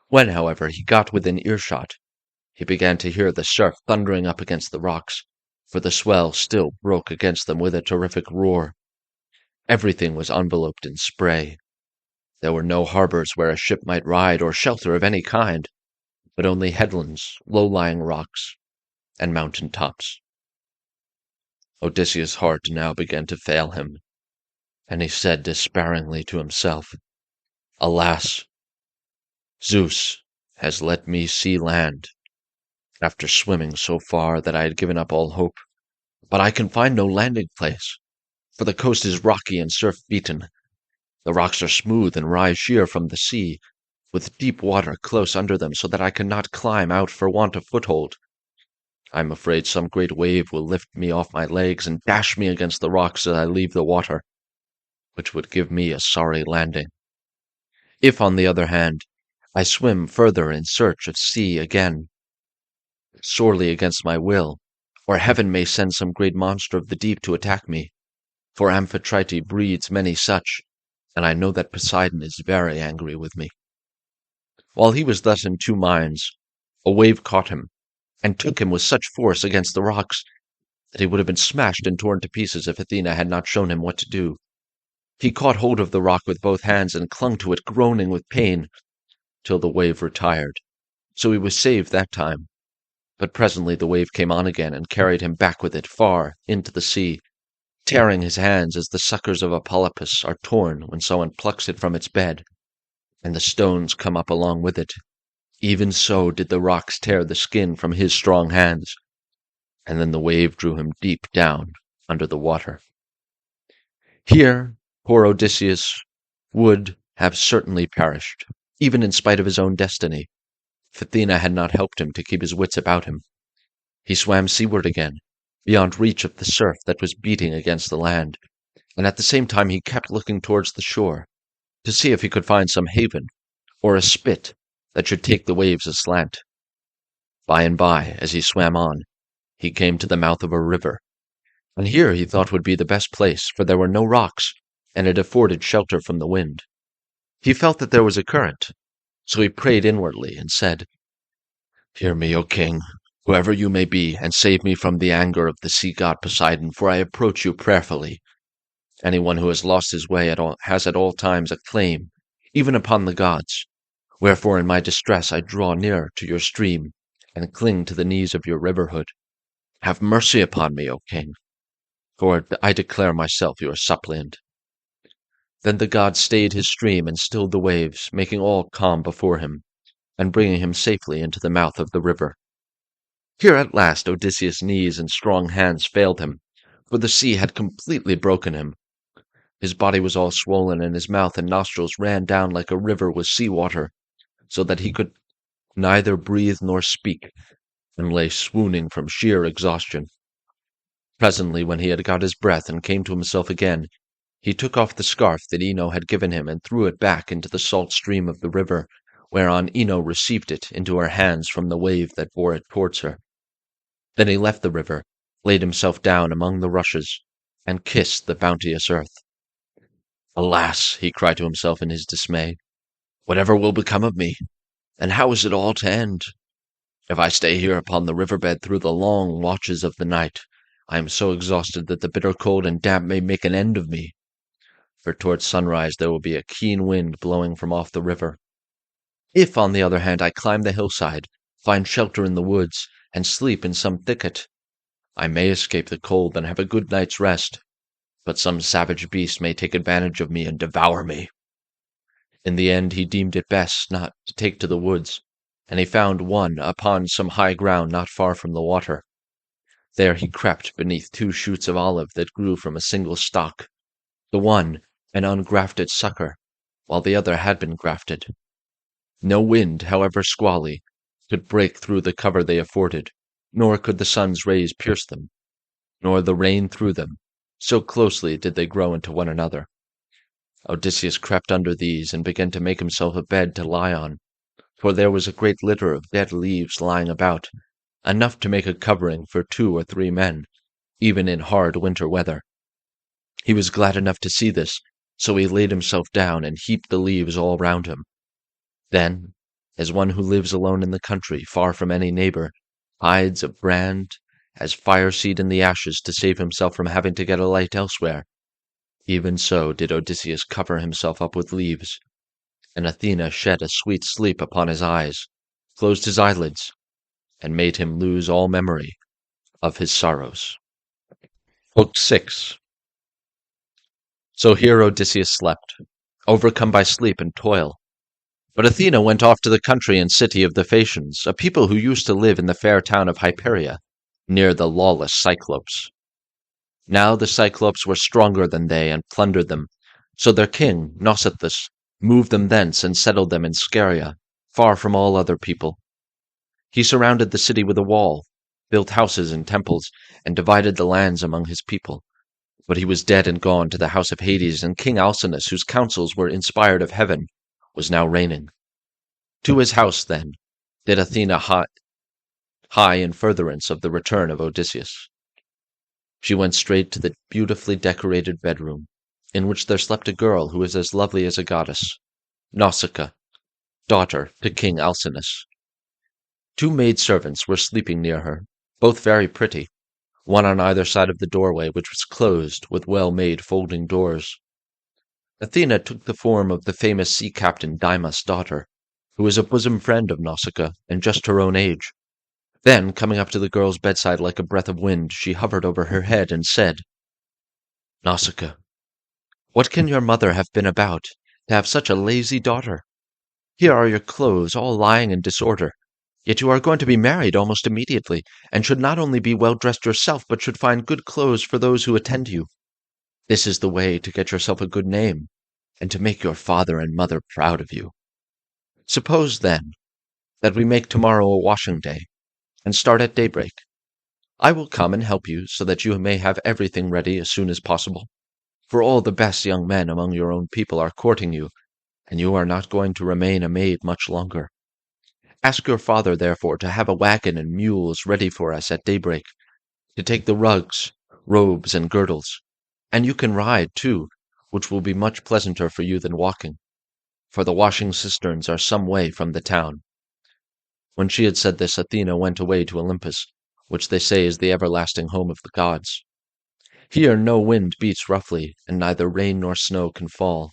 When, however, he got within earshot, he began to hear the surf thundering up against the rocks, for the swell still broke against them with a terrific roar. Everything was enveloped in spray. There were no harbors where a ship might ride or shelter of any kind, but only headlands, low-lying rocks, and mountain tops. Odysseus' heart now began to fail him, and he said despairingly to himself, "Alas, Zeus has let me see land, after swimming so far that I had given up all hope. But I can find no landing place, for the coast is rocky and surf-beaten. The rocks are smooth and rise sheer from the sea, with deep water close under them, so that I cannot climb out for want of foothold. I am afraid some great wave will lift me off my legs and dash me against the rocks as I leave the water, which would give me a sorry landing. If, on the other hand, I swim further in search of sea again, sorely against my will, or heaven may send some great monster of the deep to attack me, for Amphitrite breeds many such, and I know that Poseidon is very angry with me." While he was thus in 2 minds, a wave caught him, and took him with such force against the rocks that he would have been smashed and torn to pieces if Athena had not shown him what to do. He caught hold of the rock with both hands and clung to it, groaning with pain, till the wave retired, so he was saved that time. But presently the wave came on again and carried him back with it far into the sea, tearing his hands as the suckers of a polypus are torn when someone plucks it from its bed, and the stones come up along with it. Even so did the rocks tear the skin from his strong hands, and then the wave drew him deep down under the water. Here poor Odysseus would have certainly perished, even in spite of his own destiny, if Athena had not helped him to keep his wits about him. He swam seaward again, beyond reach of the surf that was beating against the land, and at the same time he kept looking towards the shore, to see if he could find some haven, or a spit that should take the waves aslant. By and by, as he swam on, he came to the mouth of a river, and here he thought would be the best place, for there were no rocks, and it afforded shelter from the wind. He felt that there was a current, so he prayed inwardly and said, "Hear me, O king, whoever you may be, and save me from the anger of the sea-god Poseidon, for I approach you prayerfully. Anyone who has lost his way has at all times a claim, even upon the gods. Wherefore in my distress I draw near to your stream, and cling to the knees of your riverhood. Have mercy upon me, O king, for I declare myself your suppliant." Then the god stayed his stream and stilled the waves, making all calm before him, and bringing him safely into the mouth of the river. Here at last Odysseus' knees and strong hands failed him, for the sea had completely broken him. His body was all swollen, and his mouth and nostrils ran down like a river with sea water, so that he could neither breathe nor speak, and lay swooning from sheer exhaustion. Presently, when he had got his breath and came to himself again, he took off the scarf that Ino had given him and threw it back into the salt stream of the river, whereon Ino received it into her hands from the wave that bore it towards her. Then he left the river, laid himself down among the rushes, and kissed the bounteous earth. Alas, he cried to himself in his dismay, whatever will become of me, and how is it all to end? If I stay here upon the river-bed through the long watches of the night, I am so exhausted that the bitter cold and damp may make an end of me. For towards sunrise there will be a keen wind blowing from off the river. If, on the other hand, I climb the hillside, find shelter in the woods, and sleep in some thicket, I may escape the cold and have a good night's rest, but some savage beast may take advantage of me and devour me. In the end he deemed it best not to take to the woods, and he found one upon some high ground not far from the water. There he crept beneath 2 shoots of olive that grew from a single stalk, the one an ungrafted sucker, while the other had been grafted. No wind, however squally, could break through the cover they afforded, nor could the sun's rays pierce them, nor the rain through them, so closely did they grow into one another. Odysseus crept under these and began to make himself a bed to lie on, for there was a great litter of dead leaves lying about, enough to make a covering for 2 or 3 men, even in hard winter weather. He was glad enough to see this, so he laid himself down and heaped the leaves all round him. Then, as one who lives alone in the country, far from any neighbor, hides a brand as fire-seed in the ashes to save himself from having to get a light elsewhere, even so did Odysseus cover himself up with leaves, and Athena shed a sweet sleep upon his eyes, closed his eyelids, and made him lose all memory of his sorrows. Book 6. So here Odysseus slept, overcome by sleep and toil. But Athena went off to the country and city of the Phaeacians, a people who used to live in the fair town of Hyperia, near the lawless Cyclopes. Now the Cyclopes were stronger than they and plundered them, so their king, Nausithous, moved them thence and settled them in Scheria, far from all other people. He surrounded the city with a wall, built houses and temples, and divided the lands among his people. But he was dead and gone to the house of Hades, and King Alcinous, whose counsels were inspired of heaven, was now reigning. To his house, then, did Athena hie in furtherance of the return of Odysseus. She went straight to the beautifully decorated bedroom, in which there slept a girl who was as lovely as a goddess, Nausicaa, daughter to King Alcinous. 2 maidservants were sleeping near her, both very pretty, one on either side of the doorway, which was closed with well-made folding doors. Athena took the form of the famous sea captain Dymas' daughter, who was a bosom friend of Nausicaa and just her own age. Then, coming up to the girl's bedside like a breath of wind, she hovered over her head and said, Nausicaa, what can your mother have been about, to have such a lazy daughter? Here are your clothes, all lying in disorder. Yet you are going to be married almost immediately, and should not only be well dressed yourself, but should find good clothes for those who attend you. This is the way to get yourself a good name, and to make your father and mother proud of you. Suppose, then, that we make tomorrow a washing day, and start at daybreak. I will come and help you, so that you may have everything ready as soon as possible, for all the best young men among your own people are courting you, and you are not going to remain a maid much longer. Ask your father, therefore, to have a wagon and mules ready for us at daybreak, to take the rugs, robes, and girdles, and you can ride, too, which will be much pleasanter for you than walking, for the washing cisterns are some way from the town. When she had said this, Athena went away to Olympus, which they say is the everlasting home of the gods. Here no wind beats roughly, and neither rain nor snow can fall,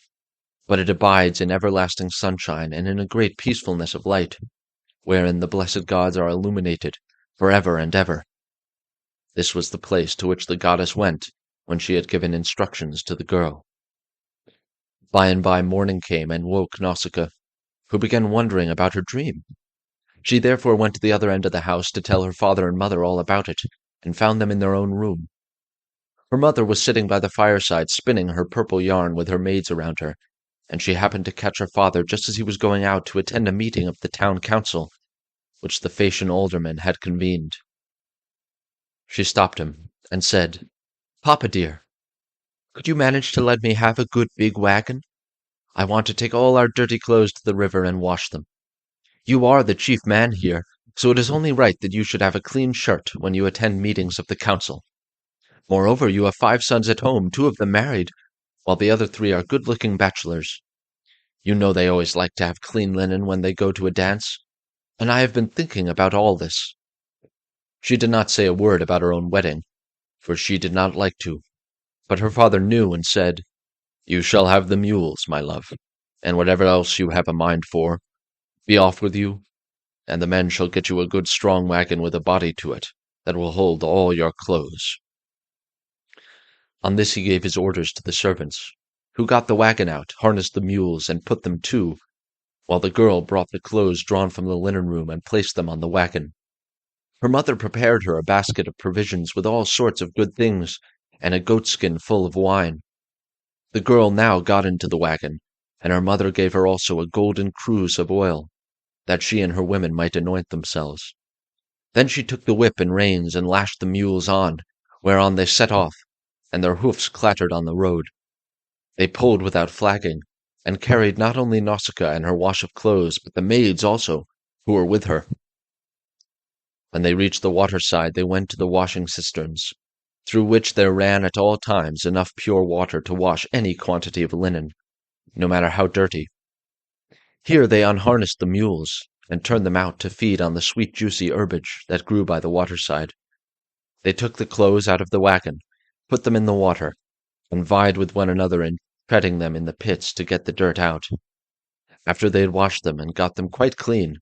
but it abides in everlasting sunshine and in a great peacefulness of light, wherein the blessed gods are illuminated for ever and ever. This was the place to which the goddess went when she had given instructions to the girl. By and by morning came and woke Nausicaa, who began wondering about her dream. She therefore went to the other end of the house to tell her father and mother all about it, and found them in their own room. Her mother was sitting by the fireside spinning her purple yarn with her maids around her, and she happened to catch her father just as he was going out to attend a meeting of the town council, which the Phaeacian aldermen had convened. She stopped him and said, "Papa dear, could you manage to let me have a good big wagon? I want to take all our dirty clothes to the river and wash them. You are the chief man here, so it is only right that you should have a clean shirt when you attend meetings of the council. Moreover, you have 5 sons at home, 2 of them married, while the other 3 are good-looking bachelors. You know they always like to have clean linen when they go to a dance, and I have been thinking about all this." She did not say a word about her own wedding, for she did not like to, but her father knew and said, "You shall have the mules, my love, and whatever else you have a mind for. Be off with you, and the men shall get you a good strong wagon with a body to it, that will hold all your clothes." On this he gave his orders to the servants, who got the wagon out, harnessed the mules, and put them to, while the girl brought the clothes drawn from the linen room and placed them on the wagon. Her mother prepared her a basket of provisions with all sorts of good things, and a goatskin full of wine. The girl now got into the wagon, and her mother gave her also a golden cruse of oil, that she and her women might anoint themselves. Then she took the whip and reins and lashed the mules on, whereon they set off, and their hoofs clattered on the road. They pulled without flagging, and carried not only Nausicaa and her wash of clothes, but the maids also, who were with her. When they reached the waterside, they went to the washing cisterns, through which there ran at all times enough pure water to wash any quantity of linen, no matter how dirty. Here they unharnessed the mules, and turned them out to feed on the sweet juicy herbage that grew by the waterside. They took the clothes out of the wagon, put them in the water, and vied with one another in treading them in the pits to get the dirt out. After they had washed them and got them quite clean,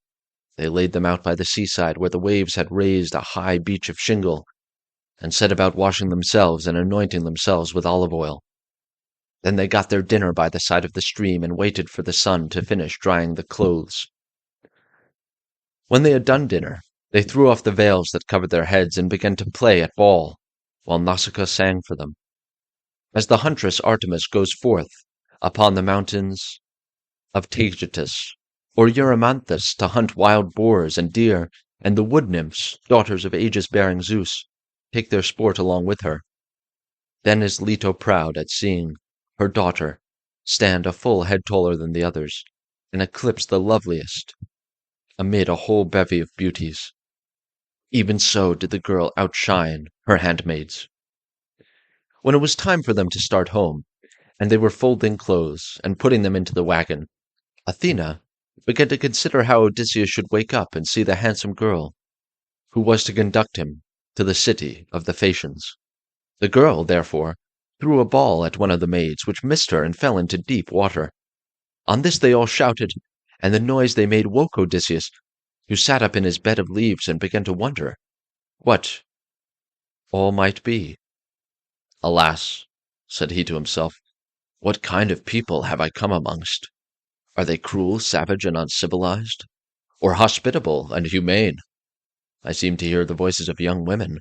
they laid them out by the seaside where the waves had raised a high beach of shingle, and set about washing themselves and anointing themselves with olive oil. Then they got their dinner by the side of the stream and waited for the sun to finish drying the clothes. When they had done dinner, they threw off the veils that covered their heads and began to play at ball, while Nausicaa sang for them. As the huntress Artemis goes forth upon the mountains of Taygetus or Erymanthus to hunt wild boars and deer, and the wood nymphs, daughters of aegis-bearing Zeus, take their sport along with her. Then is Leto proud at seeing her daughter stand a full head taller than the others, and eclipse the loveliest amid a whole bevy of beauties. Even so did the girl outshine her handmaids. When it was time for them to start home, and they were folding clothes and putting them into the wagon, Athena began to consider how Odysseus should wake up and see the handsome girl, who was to conduct him to the city of the Phaeacians. The girl, therefore, threw a ball at one of the maids, which missed her and fell into deep water. On this they all shouted, and the noise they made woke Odysseus, who sat up in his bed of leaves and began to wonder what all might be. "Alas," said he to himself, "what kind of people have I come amongst? Are they cruel, savage, and uncivilized, or hospitable and humane? I seem to hear the voices of young women,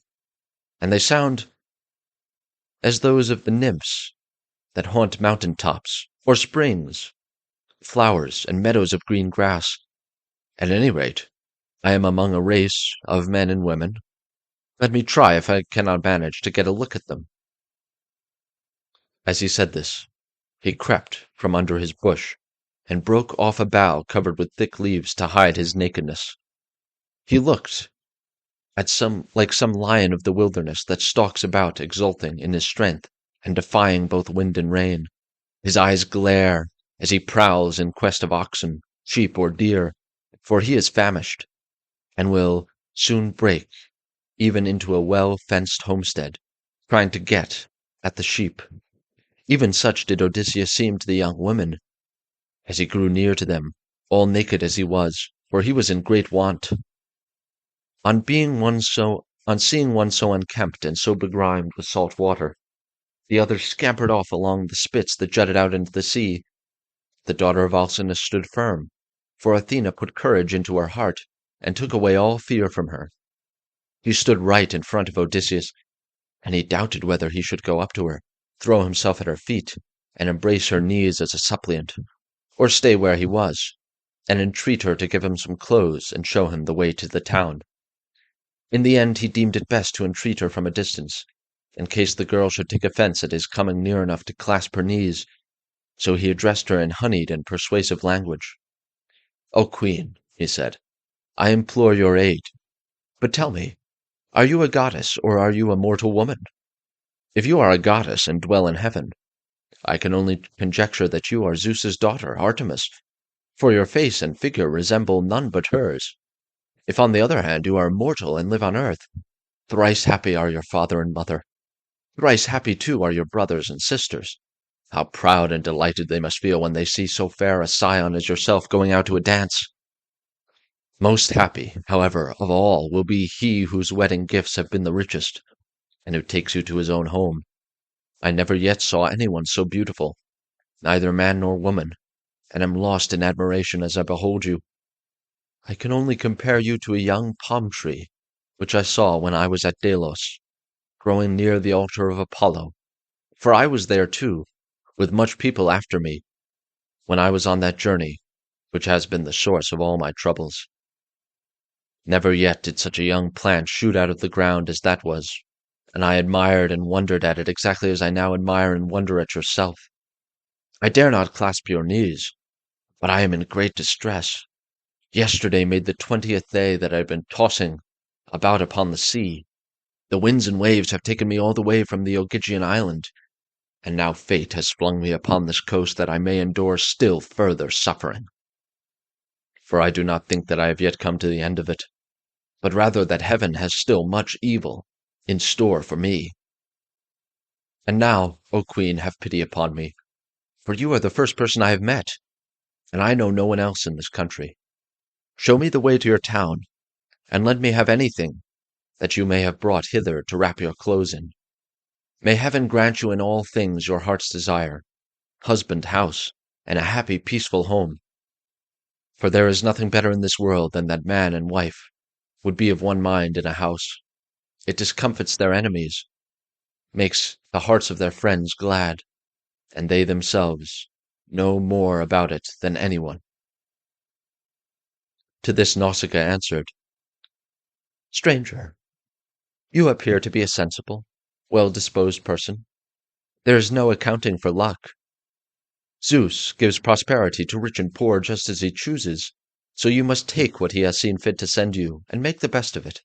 and they sound as those of the nymphs that haunt mountain tops, or springs, flowers, and meadows of green grass. At any rate, I am among a race of men and women. Let me try if I cannot manage to get a look at them." As he said this, he crept from under his bush, and broke off a bough covered with thick leaves to hide his nakedness. He looked at some lion of the wilderness that stalks about exulting in his strength and defying both wind and rain. His eyes glare as he prowls in quest of oxen, sheep, or deer, for he is famished, and will soon break even into a well-fenced homestead, trying to get at the sheep. Even such did Odysseus seem to the young women, as he grew near to them, all naked as he was, for he was in great want. On seeing one so unkempt and so begrimed with salt water, the others scampered off along the spits that jutted out into the sea. The daughter of Alcinous stood firm, for Athena put courage into her heart and took away all fear from her. He stood right in front of Odysseus, and he doubted whether he should go up to her, throw himself at her feet, and embrace her knees as a suppliant, or stay where he was, and entreat her to give him some clothes and show him the way to the town. In the end he deemed it best to entreat her from a distance, in case the girl should take offense at his coming near enough to clasp her knees, so he addressed her in honeyed and persuasive language. "O Queen," he said, "I implore your aid. But tell me, are you a goddess or are you a mortal woman? If you are a goddess and dwell in heaven, I can only conjecture that you are Zeus's daughter, Artemis, for your face and figure resemble none but hers. If on the other hand you are mortal and live on earth, thrice happy are your father and mother. Thrice happy too are your brothers and sisters. How proud and delighted they must feel when they see so fair a scion as yourself going out to a dance. Most happy, however, of all will be he whose wedding gifts have been the richest, and who takes you to his own home. I never yet saw anyone so beautiful, neither man nor woman, and am lost in admiration as I behold you. I can only compare you to a young palm tree, which I saw when I was at Delos, growing near the altar of Apollo, for I was there too, with much people after me, when I was on that journey, which has been the source of all my troubles. Never yet did such a young plant shoot out of the ground as that was, and I admired and wondered at it exactly as I now admire and wonder at yourself. I dare not clasp your knees, but I am in great distress. Yesterday made the 20th day that I have been tossing about upon the sea. The winds and waves have taken me all the way from the Ogygian island, and now fate has flung me upon this coast that I may endure still further suffering. For I do not think that I have yet come to the end of it, but rather that heaven has still much evil in store for me. And now, O Queen, have pity upon me, for you are the first person I have met, and I know no one else in this country. Show me the way to your town, and let me have anything that you may have brought hither to wrap your clothes in. May heaven grant you in all things your heart's desire, husband, house, and a happy, peaceful home. For there is nothing better in this world than that man and wife would be of one mind in a house. It discomfits their enemies, makes the hearts of their friends glad, and they themselves know more about it than anyone. To this Nausicaa answered, Stranger, you appear to be a sensible, well-disposed person. There is no accounting for luck. Zeus gives prosperity to rich and poor just as he chooses, so you must take what he has seen fit to send you, and make the best of it.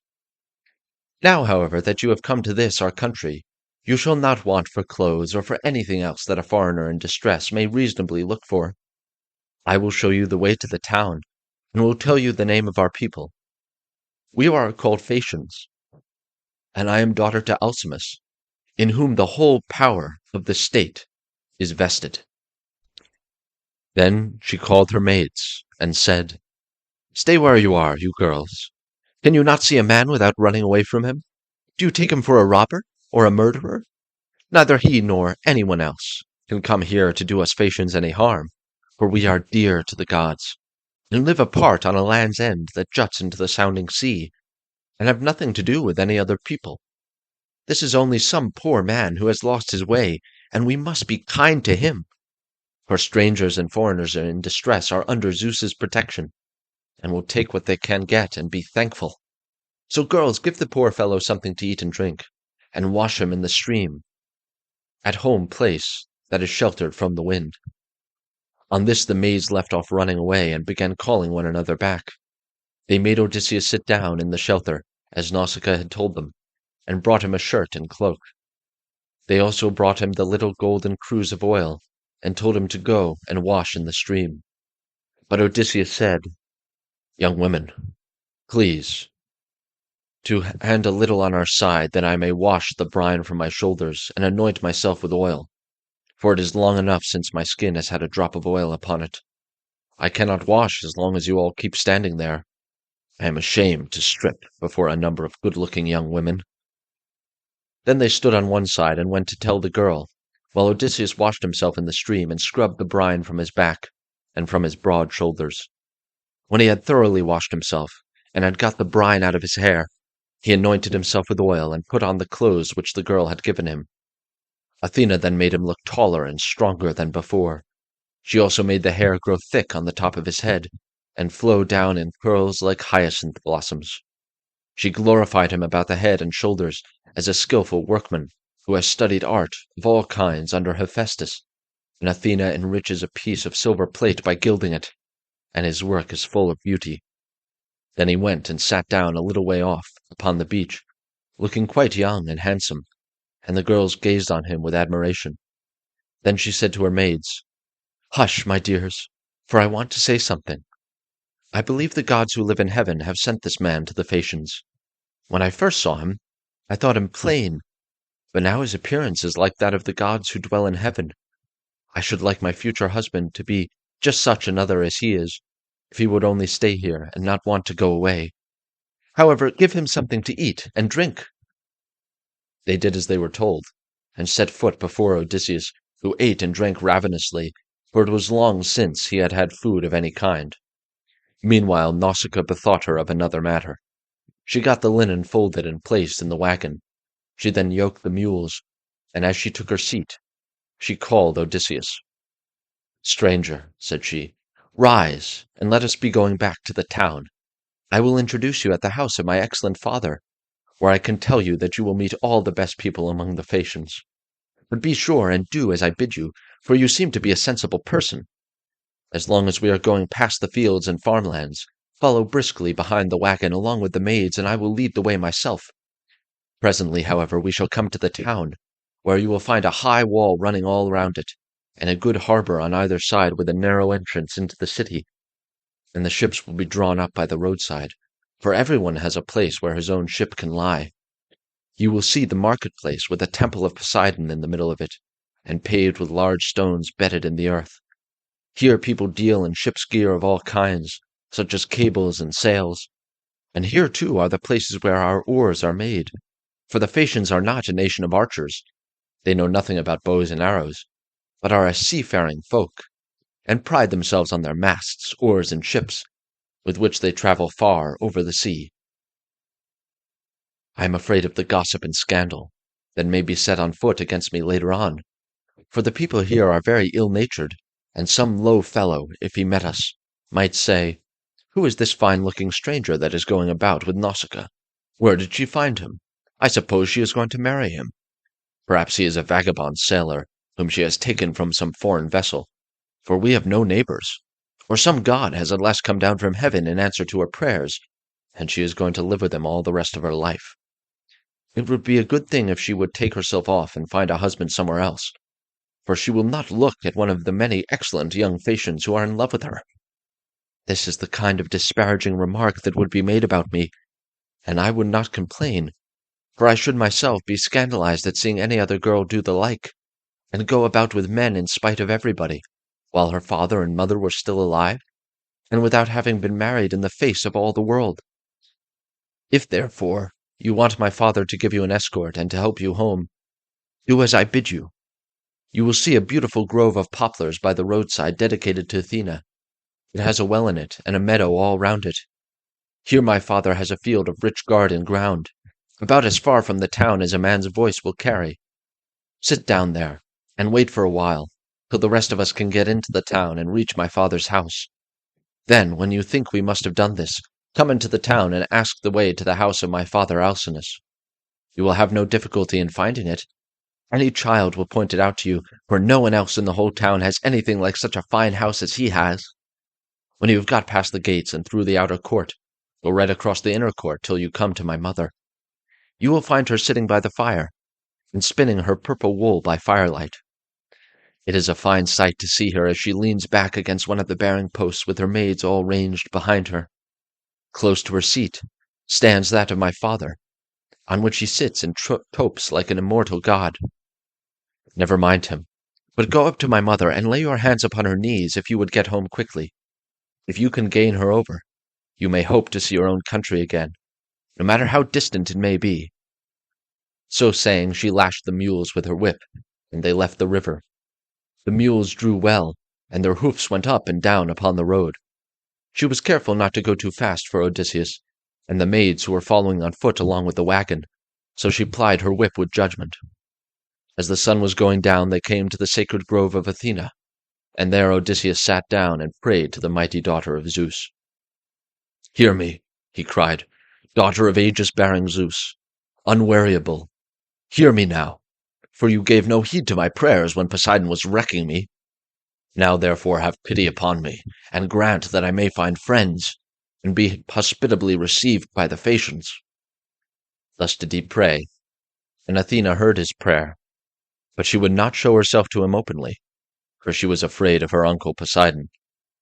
Now, however, that you have come to this our country, you shall not want for clothes or for anything else that a foreigner in distress may reasonably look for. I will show you the way to the town, and will tell you the name of our people. We are called Phaeacians, and I am daughter to Alcimus, in whom the whole power of the state is vested. Then she called her maids, and said, Stay where you are, you girls. Can you not see a man without running away from him? Do you take him for a robber or a murderer? Neither he nor anyone else can come here to do us Phaeacians any harm, for we are dear to the gods, and live apart on a land's end that juts into the sounding sea, and have nothing to do with any other people. This is only some poor man who has lost his way, and we must be kind to him, for strangers and foreigners in distress are under Zeus's protection, and will take what they can get and be thankful. So girls, give the poor fellow something to eat and drink, and wash him in the stream, at home place that is sheltered from the wind. On this the maids left off running away, and began calling one another back. They made Odysseus sit down in the shelter, as Nausicaa had told them, and brought him a shirt and cloak. They also brought him the little golden cruse of oil, and told him to go and wash in the stream. But Odysseus said, Young women, please, to hand a little on our side, that I may wash the brine from my shoulders, and anoint myself with oil, for it is long enough since my skin has had a drop of oil upon it. I cannot wash as long as you all keep standing there. I am ashamed to strip before a number of good-looking young women. Then they stood on one side and went to tell the girl, while Odysseus washed himself in the stream and scrubbed the brine from his back and from his broad shoulders. When he had thoroughly washed himself, and had got the brine out of his hair, he anointed himself with oil and put on the clothes which the girl had given him. Athena then made him look taller and stronger than before. She also made the hair grow thick on the top of his head, and flow down in curls like hyacinth blossoms. She glorified him about the head and shoulders as a skilful workman who has studied art of all kinds under Hephaestus, and Athena enriches a piece of silver plate by gilding it, and his work is full of beauty. Then he went and sat down a little way off, upon the beach, looking quite young and handsome, and the girls gazed on him with admiration. Then she said to her maids, "Hush, my dears, for I want to say something. I believe the gods who live in heaven have sent this man to the Phaeacians. When I first saw him, I thought him plain, but now his appearance is like that of the gods who dwell in heaven. I should like my future husband to be just such another as he is, if he would only stay here and not want to go away. However, give him something to eat and drink." They did as they were told, and set foot before Odysseus, who ate and drank ravenously, for it was long since he had had food of any kind. Meanwhile Nausicaa bethought her of another matter. She got the linen folded and placed in the wagon. She then yoked the mules, and as she took her seat, she called Odysseus. "Stranger," said she, "rise, and let us be going back to the town. I will introduce you at the house of my excellent father, where I can tell you that you will meet all the best people among the Phaeacians. But be sure and do as I bid you, for you seem to be a sensible person. As long as we are going past the fields and farmlands, follow briskly behind the wagon along with the maids, and I will lead the way myself. Presently, however, we shall come to the town, where you will find a high wall running all around it, and a good harbor on either side with a narrow entrance into the city. And the ships will be drawn up by the roadside, for everyone has a place where his own ship can lie. You will see the marketplace with a temple of Poseidon in the middle of it, and paved with large stones bedded in the earth. Here people deal in ship's gear of all kinds, such as cables and sails. And here, too, are the places where our oars are made. For the Phaeacians are not a nation of archers. They know nothing about bows and arrows, but are a seafaring folk, and pride themselves on their masts, oars, and ships, with which they travel far over the sea. I am afraid of the gossip and scandal that may be set on foot against me later on, for the people here are very ill-natured, and some low fellow, if he met us, might say, 'Who is this fine-looking stranger that is going about with Nausicaa? Where did she find him? I suppose she is going to marry him. Perhaps he is a vagabond sailor, whom she has taken from some foreign vessel, for we have no neighbors. Or some god has at last come down from heaven in answer to her prayers, and she is going to live with him all the rest of her life. It would be a good thing if she would take herself off and find a husband somewhere else, for she will not look at one of the many excellent young Phaeacians who are in love with her.' This is the kind of disparaging remark that would be made about me, and I would not complain, for I should myself be scandalized at seeing any other girl do the like, and go about with men in spite of everybody, while her father and mother were still alive, and without having been married in the face of all the world. If, therefore, you want my father to give you an escort and to help you home, do as I bid you. You will see a beautiful grove of poplars by the roadside dedicated to Athena. It has a well in it, and a meadow all round it. Here my father has a field of rich garden ground, about as far from the town as a man's voice will carry. Sit down there, and wait for a while, till the rest of us can get into the town and reach my father's house. Then, when you think we must have done this, come into the town and ask the way to the house of my father Alcinous. You will have no difficulty in finding it. Any child will point it out to you, for no one else in the whole town has anything like such a fine house as he has. When you have got past the gates and through the outer court, go right across the inner court till you come to my mother. You will find her sitting by the fire, and spinning her purple wool by firelight. It is a fine sight to see her as she leans back against one of the bearing posts with her maids all ranged behind her. Close to her seat stands that of my father, on which he sits and topes like an immortal god. Never mind him, but go up to my mother and lay your hands upon her knees if you would get home quickly. If you can gain her over, you may hope to see your own country again, no matter how distant it may be." So saying, she lashed the mules with her whip, and they left the river. The mules drew well, and their hoofs went up and down upon the road. She was careful not to go too fast for Odysseus, and the maids who were following on foot along with the wagon, so she plied her whip with judgment. As the sun was going down, they came to the sacred grove of Athena, and there Odysseus sat down and prayed to the mighty daughter of Zeus. "Hear me," he cried, "daughter of aegis-bearing Zeus, unweariable. Hear me now, for you gave no heed to my prayers when Poseidon was wrecking me. Now therefore have pity upon me, and grant that I may find friends, and be hospitably received by the Phaeacians." Thus did he pray, and Athena heard his prayer, but she would not show herself to him openly, for she was afraid of her uncle Poseidon,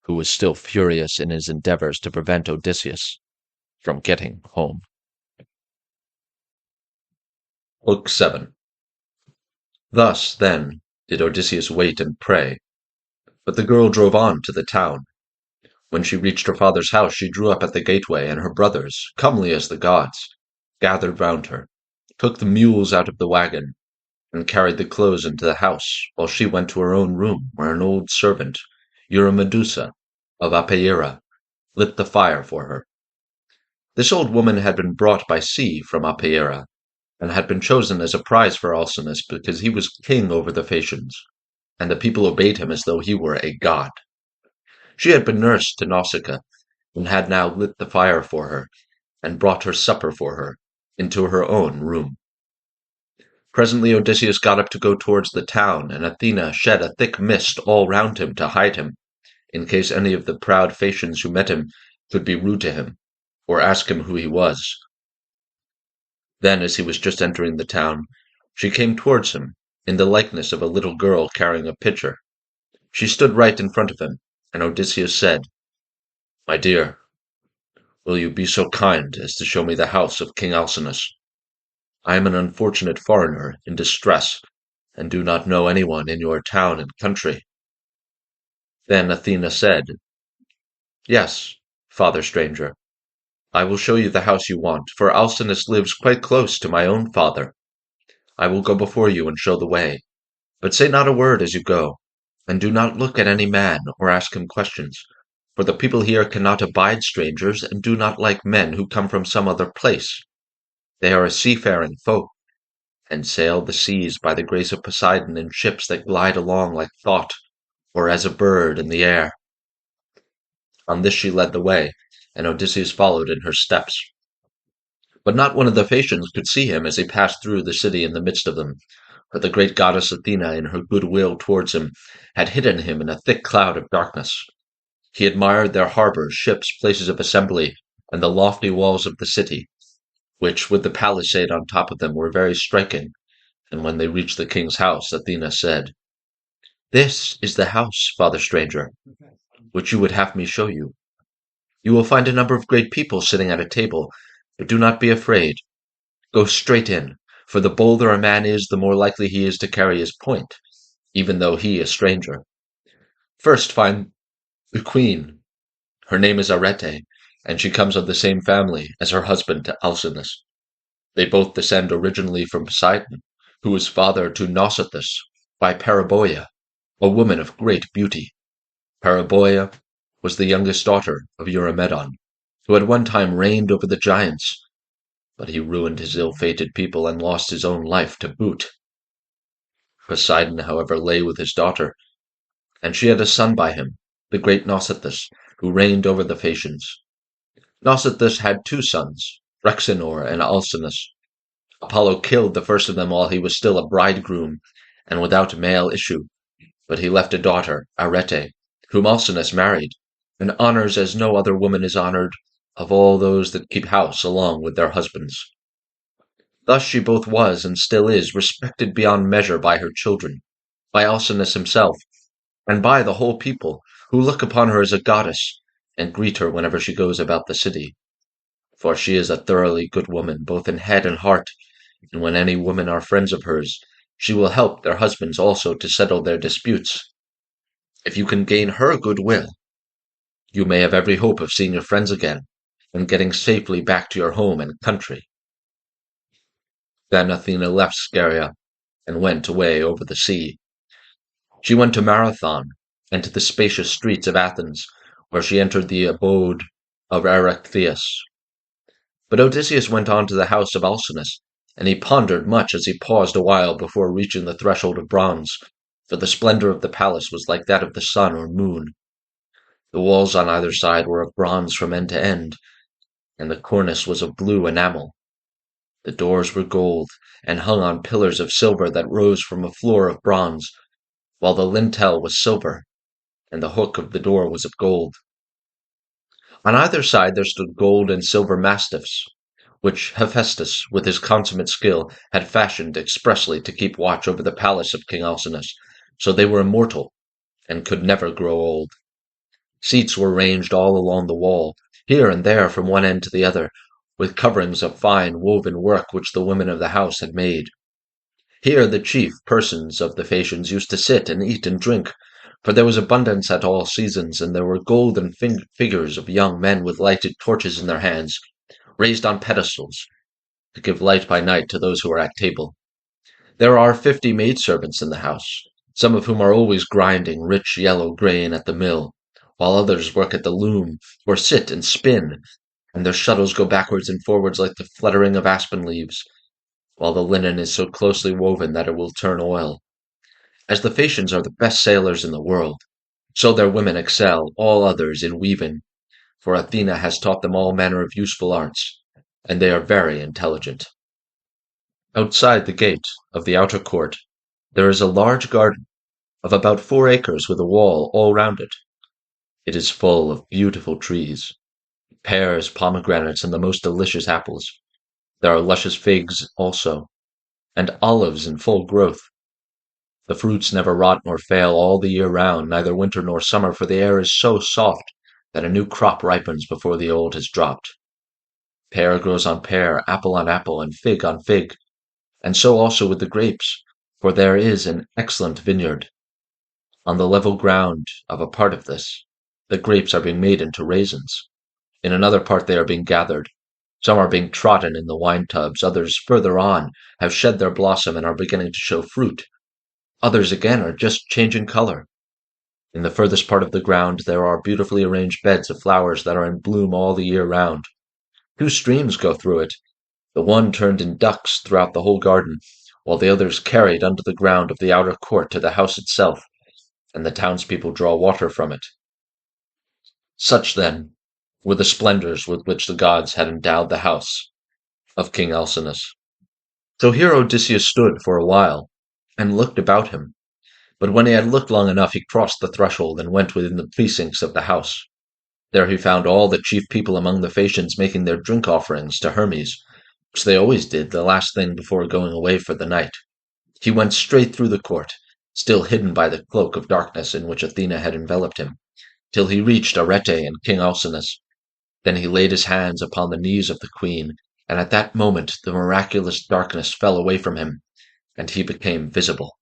who was still furious in his endeavors to prevent Odysseus from getting home. Book 7. Thus, then, did Odysseus wait and pray. But the girl drove on to the town. When she reached her father's house, she drew up at the gateway, and her brothers, comely as the gods, gathered round her, took the mules out of the wagon, and carried the clothes into the house, while she went to her own room, where an old servant, Eurymedusa, of Apeira, lit the fire for her. This old woman had been brought by sea from Apeira, and had been chosen as a prize for Alcinous because he was king over the Phaeacians, and the people obeyed him as though he were a god. She had been nursed to Nausicaa, and had now lit the fire for her, and brought her supper for her, into her own room. Presently Odysseus got up to go towards the town, and Athena shed a thick mist all round him to hide him, in case any of the proud Phaeacians who met him could be rude to him, or ask him who he was. Then, as he was just entering the town, she came towards him, in the likeness of a little girl carrying a pitcher. She stood right in front of him, and Odysseus said, "My dear, will you be so kind as to show me the house of King Alcinous? I am an unfortunate foreigner in distress, and do not know anyone in your town and country." Then Athena said, "Yes, father stranger, I will show you the house you want, for Alcinous lives quite close to my own father. I will go before you and show the way, but say not a word as you go, and do not look at any man or ask him questions, for the people here cannot abide strangers and do not like men who come from some other place. They are a seafaring folk, and sail the seas by the grace of Poseidon in ships that glide along like thought, or as a bird in the air." On this she led the way, and Odysseus followed in her steps. But not one of the Phaeacians could see him as he passed through the city in the midst of them, for the great goddess Athena, in her good will towards him, had hidden him in a thick cloud of darkness. He admired their harbors, ships, places of assembly, and the lofty walls of the city, which, with the palisade on top of them, were very striking, and when they reached the king's house, Athena said, "This is the house, father stranger, which you would have me show you. You will find a number of great people sitting at a table, but do not be afraid. Go straight in, for the bolder a man is, the more likely he is to carry his point, even though he a stranger. First find the queen. Her name is Arete, and she comes of the same family as her husband Alcinous. They both descend originally from Poseidon, who was father to Nausithous, by Paraboia, a woman of great beauty. Paraboia was the youngest daughter of Eurymedon, who at one time reigned over the giants, but he ruined his ill-fated people and lost his own life to boot. Poseidon, however, lay with his daughter, and she had a son by him, the great Nausithous, who reigned over the Phaeacians. Nausithous had two sons, Rhexenor and Alcinous. Apollo killed the first of them while he was still a bridegroom, and without male issue, but he left a daughter, Arete, whom Alcinous married, and honors as no other woman is honored of all those that keep house along with their husbands. Thus she both was and still is respected beyond measure by her children, by Alcinous himself, and by the whole people, who look upon her as a goddess, and greet her whenever she goes about the city. For she is a thoroughly good woman, both in head and heart, and when any women are friends of hers, she will help their husbands also to settle their disputes. If you can gain her good will, you may have every hope of seeing your friends again, and getting safely back to your home and country." Then Athena left Scheria, and went away over the sea. She went to Marathon, and to the spacious streets of Athens, where she entered the abode of Erechtheus. But Odysseus went on to the house of Alcinous, and he pondered much as he paused a while before reaching the threshold of bronze, for the splendor of the palace was like that of the sun or moon. The walls on either side were of bronze from end to end, and the cornice was of blue enamel. The doors were gold, and hung on pillars of silver that rose from a floor of bronze, while the lintel was silver, and the hook of the door was of gold. On either side there stood gold and silver mastiffs, which Hephaestus, with his consummate skill, had fashioned expressly to keep watch over the palace of King Alcinous, so they were immortal, and could never grow old. Seats were ranged all along the wall, here and there from one end to the other, with coverings of fine woven work which the women of the house had made. Here the chief persons of the Phaeacians used to sit and eat and drink, for there was abundance at all seasons, and there were golden figures of young men with lighted torches in their hands, raised on pedestals, to give light by night to those who are at table. There are 50 maidservants in the house, some of whom are always grinding rich yellow grain at the mill, while others work at the loom, or sit and spin, and their shuttles go backwards and forwards like the fluttering of aspen leaves, while the linen is so closely woven that it will turn oil. As the Phaeacians are the best sailors in the world, so their women excel all others in weaving, for Athena has taught them all manner of useful arts, and they are very intelligent. Outside the gate of the outer court there is a large garden of about 4 acres with a wall all round it. It is full of beautiful trees, pears, pomegranates, and the most delicious apples. There are luscious figs also, and olives in full growth. The fruits never rot nor fail all the year round, neither winter nor summer, for the air is so soft that a new crop ripens before the old has dropped. Pear grows on pear, apple on apple, and fig on fig, and so also with the grapes, for there is an excellent vineyard. On the level ground of a part of this, the grapes are being made into raisins. In another part they are being gathered. Some are being trodden in the wine tubs, others further on have shed their blossom and are beginning to show fruit. Others again are just changing color. In the furthest part of the ground there are beautifully arranged beds of flowers that are in bloom all the year round. 2 streams go through it, the one turned in ducts throughout the whole garden, while the others carried under the ground of the outer court to the house itself, and the townspeople draw water from it. Such, then, were the splendors with which the gods had endowed the house of King Alcinous. So here Odysseus stood for a while, and looked about him. But when he had looked long enough, he crossed the threshold and went within the precincts of the house. There he found all the chief people among the Phaeacians making their drink offerings to Hermes, which they always did the last thing before going away for the night. He went straight through the court, still hidden by the cloak of darkness in which Athena had enveloped him, till he reached Arete and King Alcinous. Then he laid his hands upon the knees of the queen, and at that moment the miraculous darkness fell away from him, and he became visible.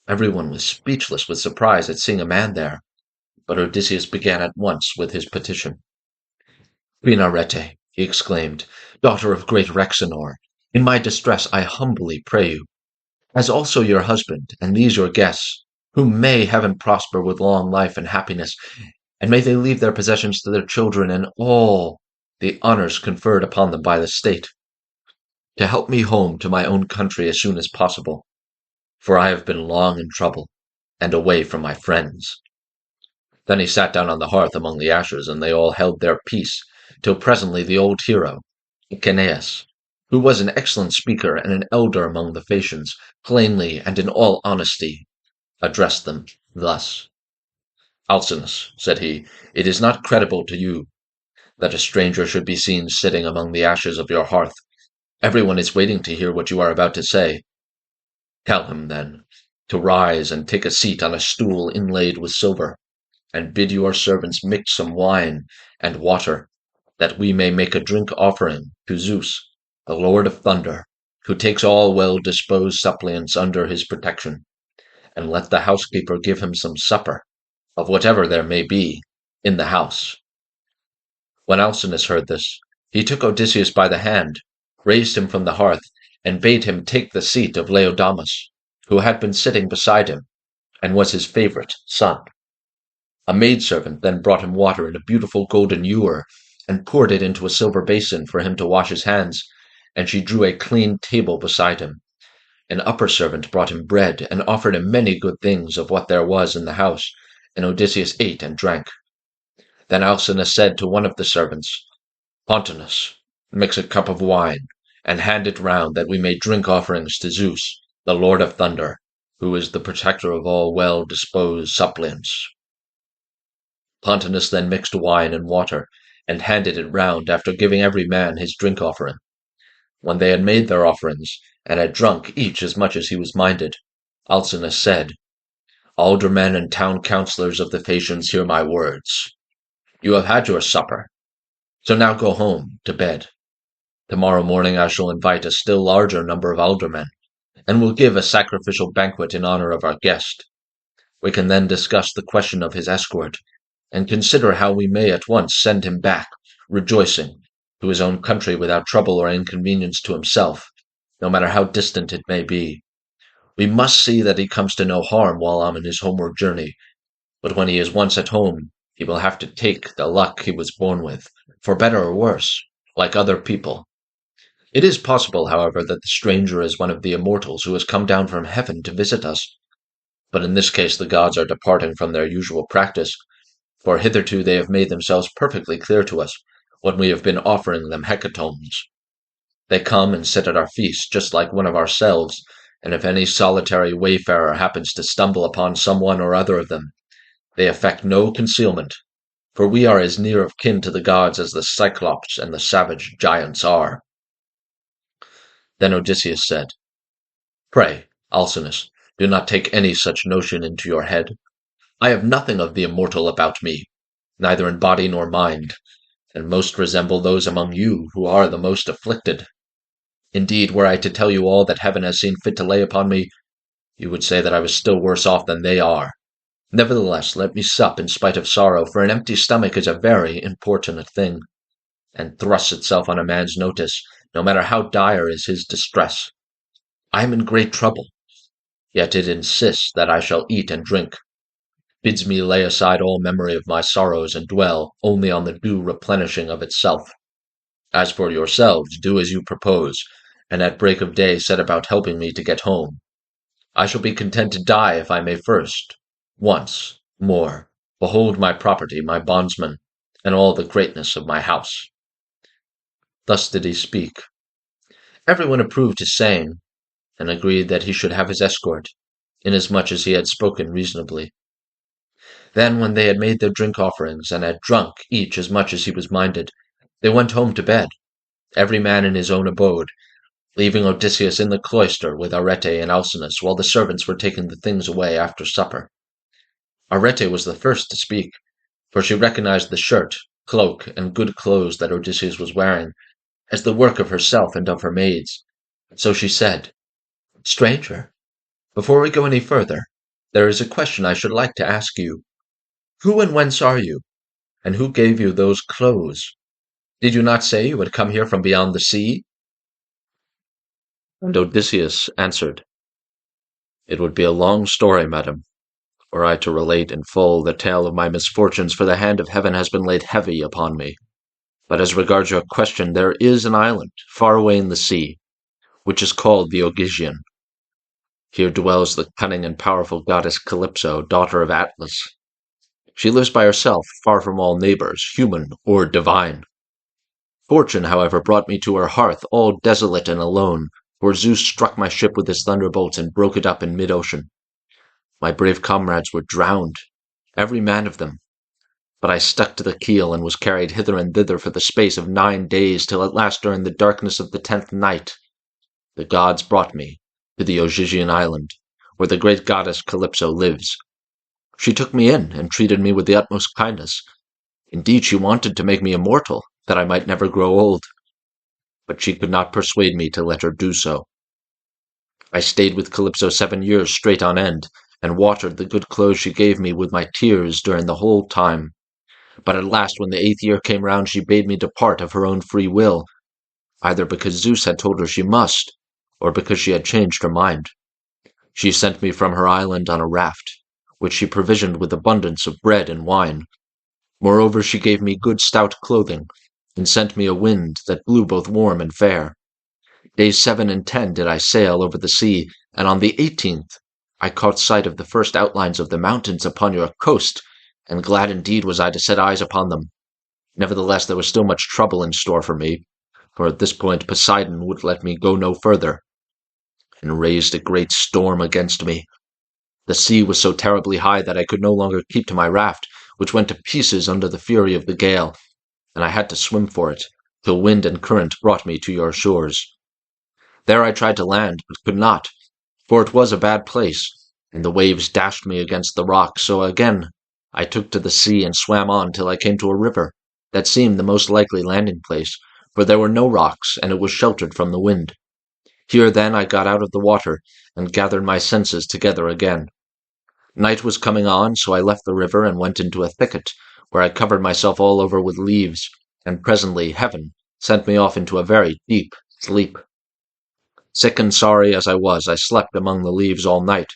Everyone was speechless with surprise at seeing a man there, but Odysseus began at once with his petition. "Queen Arete," he exclaimed, "daughter of great Rhexenor, in my distress I humbly pray you, as also your husband, and these your guests, whom may heaven prosper with long life and happiness, and may they leave their possessions to their children and all the honors conferred upon them by the state, to help me home to my own country as soon as possible, for I have been long in trouble, and away from my friends." Then he sat down on the hearth among the ashes, and they all held their peace, till presently the old hero, Aeneas, who was an excellent speaker and an elder among the Phaeacians, plainly and in all honesty, addressed them thus. "Alcinous," said he, "it is not credible to you that a stranger should be seen sitting among the ashes of your hearth. Everyone is waiting to hear what you are about to say. Tell him, then, to rise and take a seat on a stool inlaid with silver, and bid your servants mix some wine and water, that we may make a drink offering to Zeus, the Lord of Thunder, who takes all well-disposed suppliants under his protection, and let the housekeeper give him some supper, of whatever there may be, in the house." When Alcinous heard this, he took Odysseus by the hand, raised him from the hearth, and bade him take the seat of Laodamas, who had been sitting beside him, and was his favorite son. A maidservant then brought him water in a beautiful golden ewer, and poured it into a silver basin for him to wash his hands, and she drew a clean table beside him. An upper servant brought him bread, and offered him many good things of what there was in the house, and Odysseus ate and drank. Then Alcinous said to one of the servants, Pontonous, mix a cup of wine, and hand it round, that we may drink offerings to Zeus, the Lord of Thunder, who is the protector of all well-disposed suppliants. Pontonous then mixed wine and water, and handed it round, after giving every man his drink-offering. When they had made their offerings, and had drunk each as much as he was minded, Alcinous said, Aldermen and town councillors of the Phaeacians, hear my words. You have had your supper, so now go home to bed. Tomorrow morning I shall invite a still larger number of aldermen, and will give a sacrificial banquet in honor of our guest. We can then discuss the question of his escort, and consider how we may at once send him back, rejoicing, to his own country without trouble or inconvenience to himself, no matter how distant it may be. We must see that he comes to no harm while on his homeward journey, but when he is once at home, he will have to take the luck he was born with, for better or worse, like other people. It is possible, however, that the stranger is one of the immortals who has come down from heaven to visit us. But in this case the gods are departing from their usual practice, for hitherto they have made themselves perfectly clear to us, when we have been offering them hecatombs. They come and sit at our feast, just like one of ourselves, and if any solitary wayfarer happens to stumble upon some one or other of them, they affect no concealment, for we are as near of kin to the gods as the Cyclops and the savage giants are. Then Odysseus said, Pray, Alcinous, do not take any such notion into your head. I have nothing of the immortal about me, neither in body nor mind, and most resemble those among you who are the most afflicted. Indeed, were I to tell you all that heaven has seen fit to lay upon me, you would say that I was still worse off than they are. Nevertheless, let me sup in spite of sorrow, for an empty stomach is a very importunate thing, and thrusts itself on a man's notice, no matter how dire is his distress. I am in great trouble, yet it insists that I shall eat and drink, bids me lay aside all memory of my sorrows and dwell only on the due replenishing of itself. As for yourselves, do as you propose, and at break of day set about helping me to get home. I shall be content to die if I may first, once more, behold my property, my bondsmen, and all the greatness of my house. Thus did he speak. Everyone approved his saying, and agreed that he should have his escort, inasmuch as he had spoken reasonably. Then, when they had made their drink offerings, and had drunk each as much as he was minded, they went home to bed, every man in his own abode, leaving Odysseus in the cloister with Arete and Alcinous, while the servants were taking the things away after supper. Arete was the first to speak, for she recognized the shirt, cloak, and good clothes that Odysseus was wearing, as the work of herself and of her maids. So she said, Stranger, before we go any further, there is a question I should like to ask you. Who and whence are you, and who gave you those clothes? Did you not say you had come here from beyond the sea? And Odysseus answered, It would be a long story, madam, were I to relate in full the tale of my misfortunes, for the hand of heaven has been laid heavy upon me. But as regards your question, there is an island, far away in the sea, which is called the Ogygian. Here dwells the cunning and powerful goddess Calypso, daughter of Atlas. She lives by herself, far from all neighbors, human or divine. Fortune, however, brought me to her hearth, all desolate and alone, for Zeus struck my ship with his thunderbolts and broke it up in mid-ocean. My brave comrades were drowned, every man of them. But I stuck to the keel and was carried hither and thither for the space of 9 days, till at last during the darkness of the 10th night, the gods brought me to the Ogygian island, where the great goddess Calypso lives. She took me in and treated me with the utmost kindness. Indeed, she wanted to make me immortal, that I might never grow old. But she could not persuade me to let her do so. I stayed with Calypso 7 years straight on end, and watered the good clothes she gave me with my tears during the whole time. But at last, when the 8th year came round, she bade me depart of her own free will, either because Zeus had told her she must, or because she had changed her mind. She sent me from her island on a raft, which she provisioned with abundance of bread and wine. Moreover, she gave me good stout clothing, and sent me a wind that blew both warm and fair. Days 7 and 10 did I sail over the sea, and on the 18th I caught sight of the first outlines of the mountains upon your coast, and glad indeed was I to set eyes upon them. Nevertheless, there was still much trouble in store for me, for at this point Poseidon would let me go no further, and raised a great storm against me. The sea was so terribly high that I could no longer keep to my raft, which went to pieces under the fury of the gale, and I had to swim for it, till wind and current brought me to your shores. There I tried to land, but could not, for it was a bad place, and the waves dashed me against the rocks, so again I took to the sea and swam on till I came to a river, that seemed the most likely landing place, for there were no rocks, and it was sheltered from the wind. Here then I got out of the water, and gathered my senses together again. Night was coming on, so I left the river and went into a thicket, where I covered myself all over with leaves, and presently heaven sent me off into a very deep sleep. Sick and sorry as I was, I slept among the leaves all night,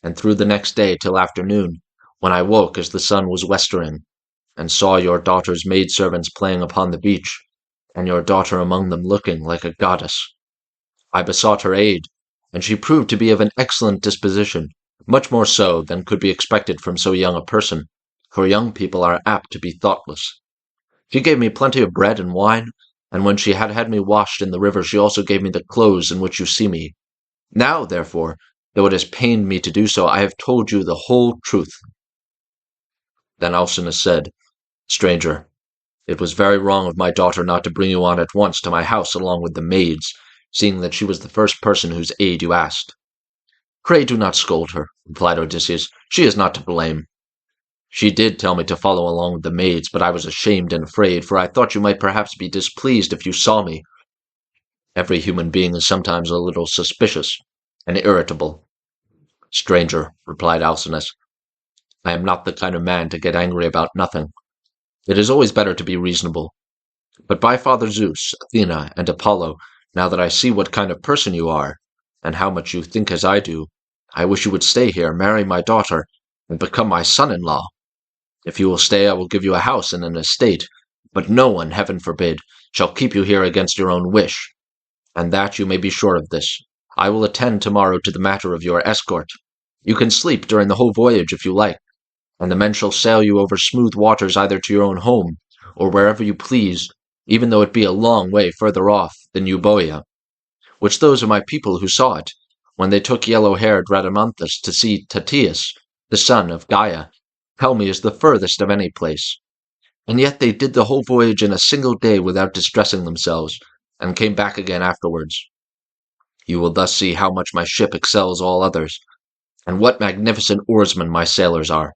and through the next day till afternoon, when I woke as the sun was westering, and saw your daughter's maidservants playing upon the beach, and your daughter among them looking like a goddess. I besought her aid, and she proved to be of an excellent disposition, much more so than could be expected from so young a person, for young people are apt to be thoughtless. She gave me plenty of bread and wine, and when she had had me washed in the river she also gave me the clothes in which you see me. Now, therefore, though it has pained me to do so, I have told you the whole truth. Then Alcinous said, Stranger, it was very wrong of my daughter not to bring you on at once to my house along with the maids, seeing that she was the first person whose aid you asked. Pray do not scold her, replied Odysseus. She is not to blame. She did tell me to follow along with the maids, but I was ashamed and afraid, for I thought you might perhaps be displeased if you saw me. Every human being is sometimes a little suspicious and irritable. Stranger, replied Alcinous, I am not the kind of man to get angry about nothing. It is always better to be reasonable. But by Father Zeus, Athena, and Apollo, now that I see what kind of person you are, and how much you think as I do, I wish you would stay here, marry my daughter, and become my son-in-law. If you will stay, I will give you a house and an estate, but no one, heaven forbid, shall keep you here against your own wish. And that you may be sure of this. I will attend tomorrow to the matter of your escort. You can sleep during the whole voyage if you like, and the men shall sail you over smooth waters either to your own home, or wherever you please, even though it be a long way further off than Euboea, which those are my people who saw it, when they took yellow-haired Rhadamanthus to see Tatius, the son of Gaia, tell me is the furthest of any place. And yet they did the whole voyage in a single day without distressing themselves, and came back again afterwards. You will thus see how much my ship excels all others, and what magnificent oarsmen my sailors are.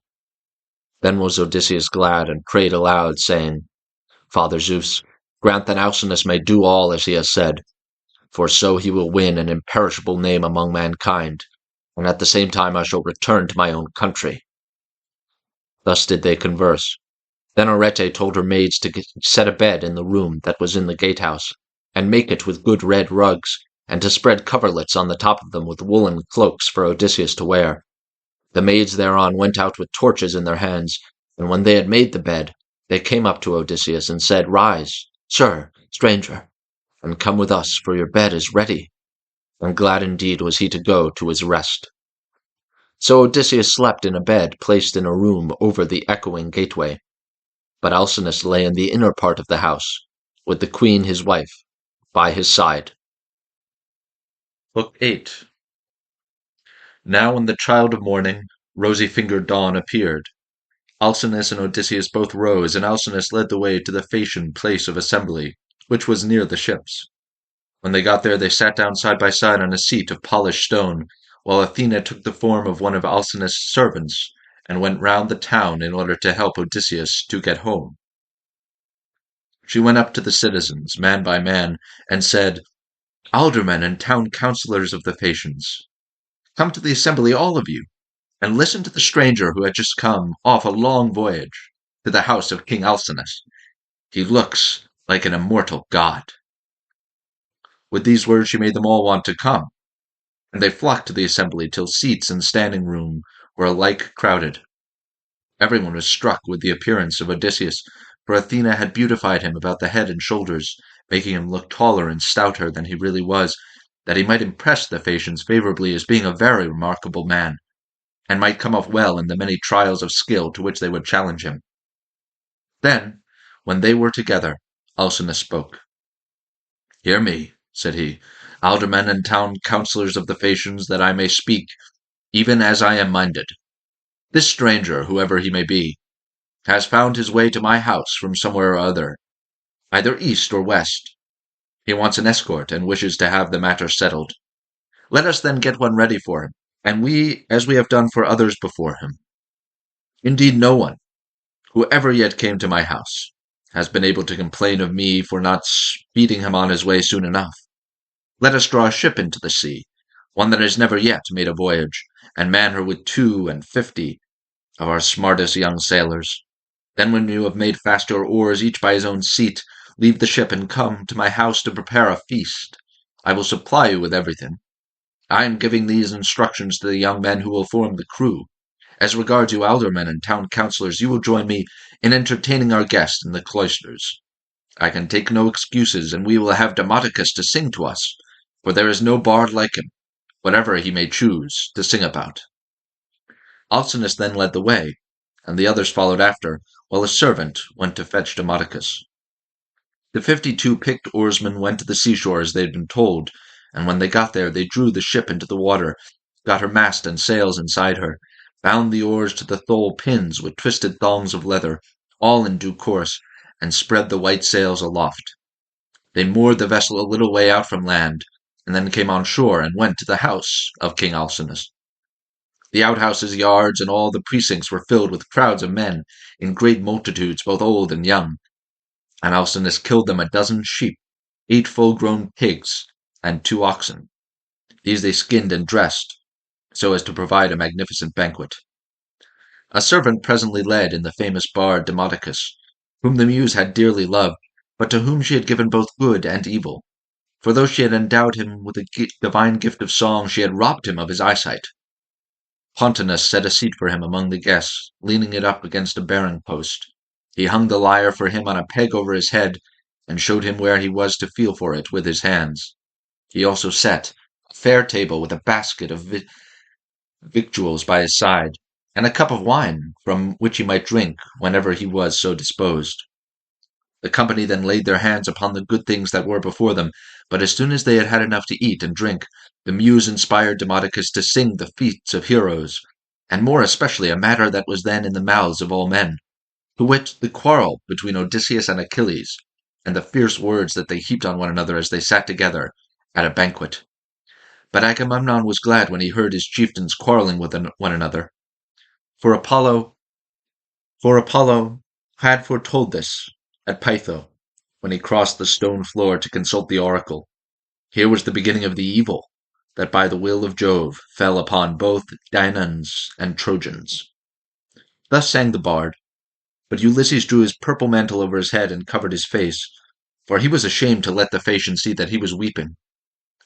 Then was Odysseus glad, and prayed aloud, saying, Father Zeus, grant that Alcinous may do all as he has said, for so he will win an imperishable name among mankind, and at the same time I shall return to my own country. Thus did they converse. Then Arete told her maids to set a bed in the room that was in the gatehouse, and make it with good red rugs, and to spread coverlets on the top of them with woolen cloaks for Odysseus to wear. The maids thereon went out with torches in their hands, and when they had made the bed, they came up to Odysseus and said, Rise, sir, stranger, and come with us, for your bed is ready. And glad indeed was he to go to his rest. So Odysseus slept in a bed placed in a room over the echoing gateway. But Alcinous lay in the inner part of the house, with the queen his wife, by his side. Book 8. Now in the child of morning, rosy-fingered dawn appeared. Alcinous and Odysseus both rose, and Alcinous led the way to the Phaeacian place of assembly, which was near the ships. When they got there, they sat down side by side on a seat of polished stone, while Athena took the form of one of Alcinous' servants, and went round the town in order to help Odysseus to get home. She went up to the citizens, man by man, and said, Aldermen and town councillors of the Phaeacians, come to the assembly, all of you, and listen to the stranger who had just come off a long voyage to the house of King Alcinous. He looks like an immortal god. With these words she made them all want to come, and they flocked to the assembly till seats and standing room were alike crowded. Everyone was struck with the appearance of Odysseus, for Athena had beautified him about the head and shoulders, making him look taller and stouter than he really was, that he might impress the Phaeacians favorably as being a very remarkable man, and might come off well in the many trials of skill to which they would challenge him. Then, when they were together, Alcinous spoke. "Hear me," said he, "aldermen and town councillors of the Phaeacians, that I may speak, even as I am minded. This stranger, whoever he may be, has found his way to my house from somewhere or other, either east or west. He wants an escort, and wishes to have the matter settled. Let us then get one ready for him, and we, as we have done for others before him. Indeed, no one, who ever yet came to my house, has been able to complain of me for not speeding him on his way soon enough. Let us draw a ship into the sea, one that has never yet made a voyage, and man her with 52 of our smartest young sailors. Then when you have made fast your oars each by his own seat, leave the ship and come to my house to prepare a feast. I will supply you with everything. I am giving these instructions to the young men who will form the crew. As regards you aldermen and town councillors, you will join me in entertaining our guest in the cloisters. I can take no excuses, and we will have Demodocus to sing to us, for there is no bard like him, whatever he may choose to sing about." Alcinous then led the way, and the others followed after, while a servant went to fetch Demodocus. The 52 picked oarsmen went to the seashore as they had been told, and when they got there they drew the ship into the water, got her mast and sails inside her, bound the oars to the thole pins with twisted thongs of leather, all in due course, and spread the white sails aloft. They moored the vessel a little way out from land, and then came on shore and went to the house of King Alcinous. The outhouses, yards, and all the precincts were filled with crowds of men, in great multitudes, both old and young, and Alcinous killed them 12 sheep, 8 full-grown pigs, and 2 oxen. These they skinned and dressed, so as to provide a magnificent banquet. A servant presently led in the famous bard Demodocus, whom the muse had dearly loved, but to whom she had given both good and evil. For though she had endowed him with a divine gift of song, she had robbed him of his eyesight. Pontonous set a seat for him among the guests, leaning it up against a bearing-post. He hung the lyre for him on a peg over his head, and showed him where he was to feel for it with his hands. He also set a fair table with a basket of victuals by his side, and a cup of wine from which he might drink whenever he was so disposed. The company then laid their hands upon the good things that were before them, but as soon as they had had enough to eat and drink, the muse inspired Demodocus to sing the feats of heroes, and more especially a matter that was then in the mouths of all men, to wit, the quarrel between Odysseus and Achilles, and the fierce words that they heaped on one another as they sat together at a banquet. But Agamemnon was glad when he heard his chieftains quarreling with one another, for Apollo had foretold this at Pytho, when he crossed the stone floor to consult the oracle. Here was the beginning of the evil that by the will of Jove fell upon both Danaans and Trojans. Thus sang the bard, but Ulysses drew his purple mantle over his head and covered his face, for he was ashamed to let the Phaeacians see that he was weeping.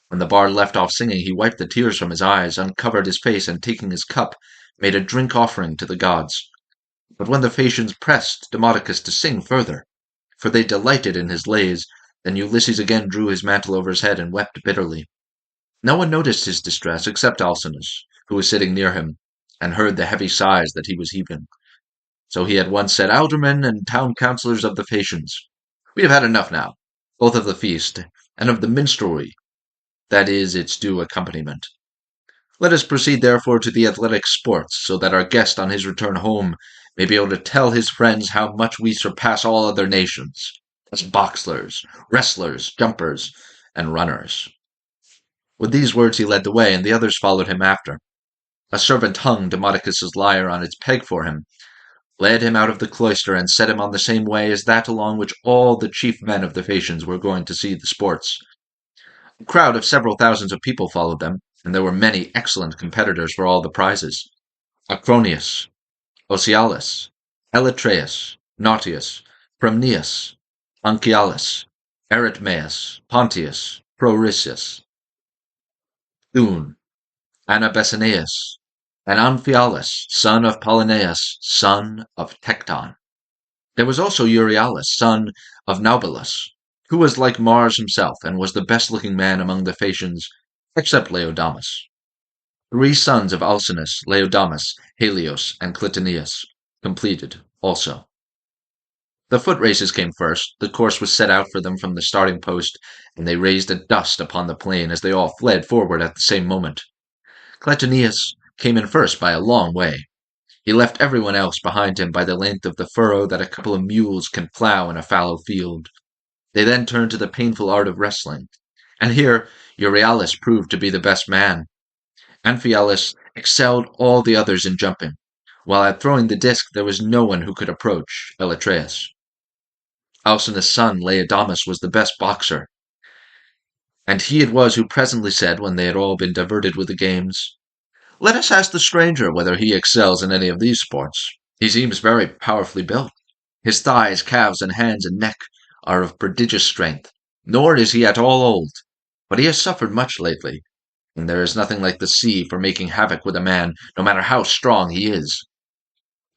When the bard left off singing, he wiped the tears from his eyes, uncovered his face, and taking his cup, made a drink offering to the gods. But when the Phaeacians pressed Demodocus to sing further, for they delighted in his lays, then Ulysses again drew his mantle over his head and wept bitterly. No one noticed his distress except Alcinous, who was sitting near him, and heard the heavy sighs that he was heaving. So he at once said, "Aldermen and town councillors of the Phaeacians, we have had enough now, both of the feast and of the minstrelsy, that is its due accompaniment. Let us proceed therefore to the athletic sports, so that our guest on his return home may be able to tell his friends how much we surpass all other nations, as boxers, wrestlers, jumpers, and runners." With these words he led the way, and the others followed him after. A servant hung Demodocus's lyre on its peg for him, led him out of the cloister, and set him on the same way as that along which all the chief men of the Phaeacians were going to see the sports. A crowd of several thousands of people followed them, and there were many excellent competitors for all the prizes. Acronius, Ocealus, Elytraeus, Nautius, Premnius, Anchialus, Erytmaeus, Pontius, Prorysius, Thun, Anabessanaeus, and Amphialus, son of Polynaeus, son of Tecton. There was also Euryalus, son of Naubolus, who was like Mars himself, and was the best-looking man among the Phaeacians, except Laodamas. 3 sons of Alcinous, Laodamas, Helios, and Clytoneus, completed also. The foot races came first. The course was set out for them from the starting post, and they raised a dust upon the plain as they all fled forward at the same moment. Clytoneus came in first by a long way. He left everyone else behind him by the length of the furrow that a couple of mules can plow in a fallow field. They then turned to the painful art of wrestling, and here Euryalus proved to be the best man. Amphialus excelled all the others in jumping, while at throwing the disc there was no one who could approach Elytraeus. Alcinous' son Laodamas was the best boxer, and he it was who presently said, when they had all been diverted with the games, "Let us ask the stranger whether he excels in any of these sports. He seems very powerfully built. His thighs, calves, and hands and neck are of prodigious strength, nor is he at all old, but he has suffered much lately, and there is nothing like the sea for making havoc with a man, no matter how strong he is."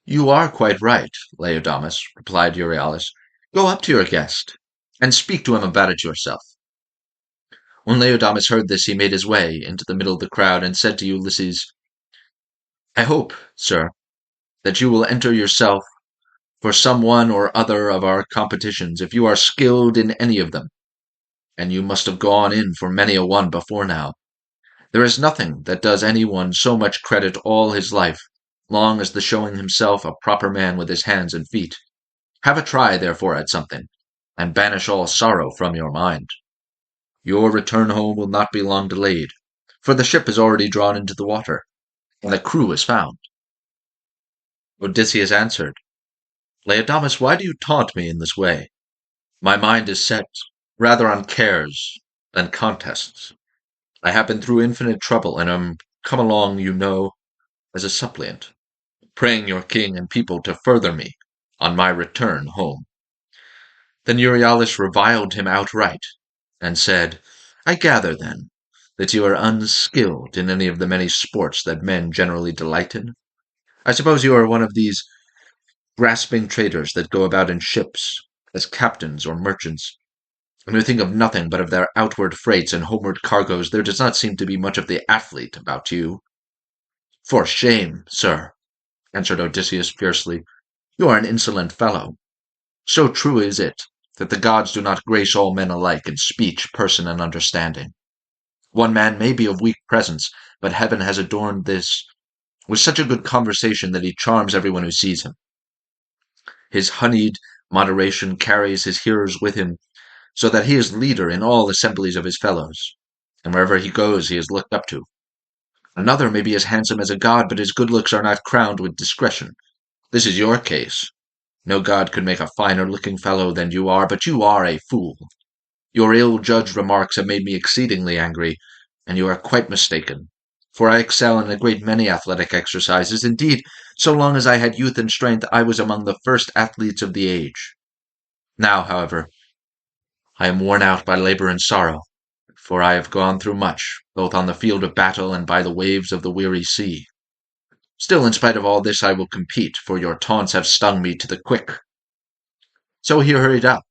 "You are quite right, Laodamas," replied Euryalus. "Go up to your guest, and speak to him about it yourself." When Laodamas heard this, he made his way into the middle of the crowd, and said to Ulysses, "I hope, sir, that you will enter yourself for some one or other of our competitions, if you are skilled in any of them, and you must have gone in for many a one before now. There is nothing that does any one so much credit all his life, long as the showing himself a proper man with his hands and feet. Have a try, therefore, at something, and banish all sorrow from your mind. Your return home will not be long delayed, for the ship is already drawn into the water, and the crew is found." Odysseus answered, "Laodamas, why do you taunt me in this way? My mind is set rather on cares than contests. I have been through infinite trouble, and am come along, you know, as a suppliant, praying your king and people to further me on my return home." Then Euryalus reviled him outright, and said, "I gather, then, that you are unskilled in any of the many sports that men generally delight in. I suppose you are one of these grasping traders that go about in ships as captains or merchants, and who think of nothing but of their outward freights and homeward cargoes. There does not seem to be much of the athlete about you." "For shame, sir," answered Odysseus fiercely. "You are an insolent fellow. So true is it that the gods do not grace all men alike in speech, person, and understanding. One man may be of weak presence, but heaven has adorned this with such a good conversation that he charms everyone who sees him. His honeyed moderation carries his hearers with him, so that he is leader in all assemblies of his fellows, and wherever he goes he is looked up to. Another may be as handsome as a god, but his good looks are not crowned with discretion. This is your case. No god could make a finer-looking fellow than you are, but you are a fool. Your ill-judged remarks have made me exceedingly angry, and you are quite mistaken, for I excel in a great many athletic exercises. Indeed, so long as I had youth and strength, I was among the first athletes of the age. Now, however, I am worn out by labor and sorrow, for I have gone through much, both on the field of battle and by the waves of the weary sea. Still, in spite of all this, I will compete, for your taunts have stung me to the quick." So he hurried up,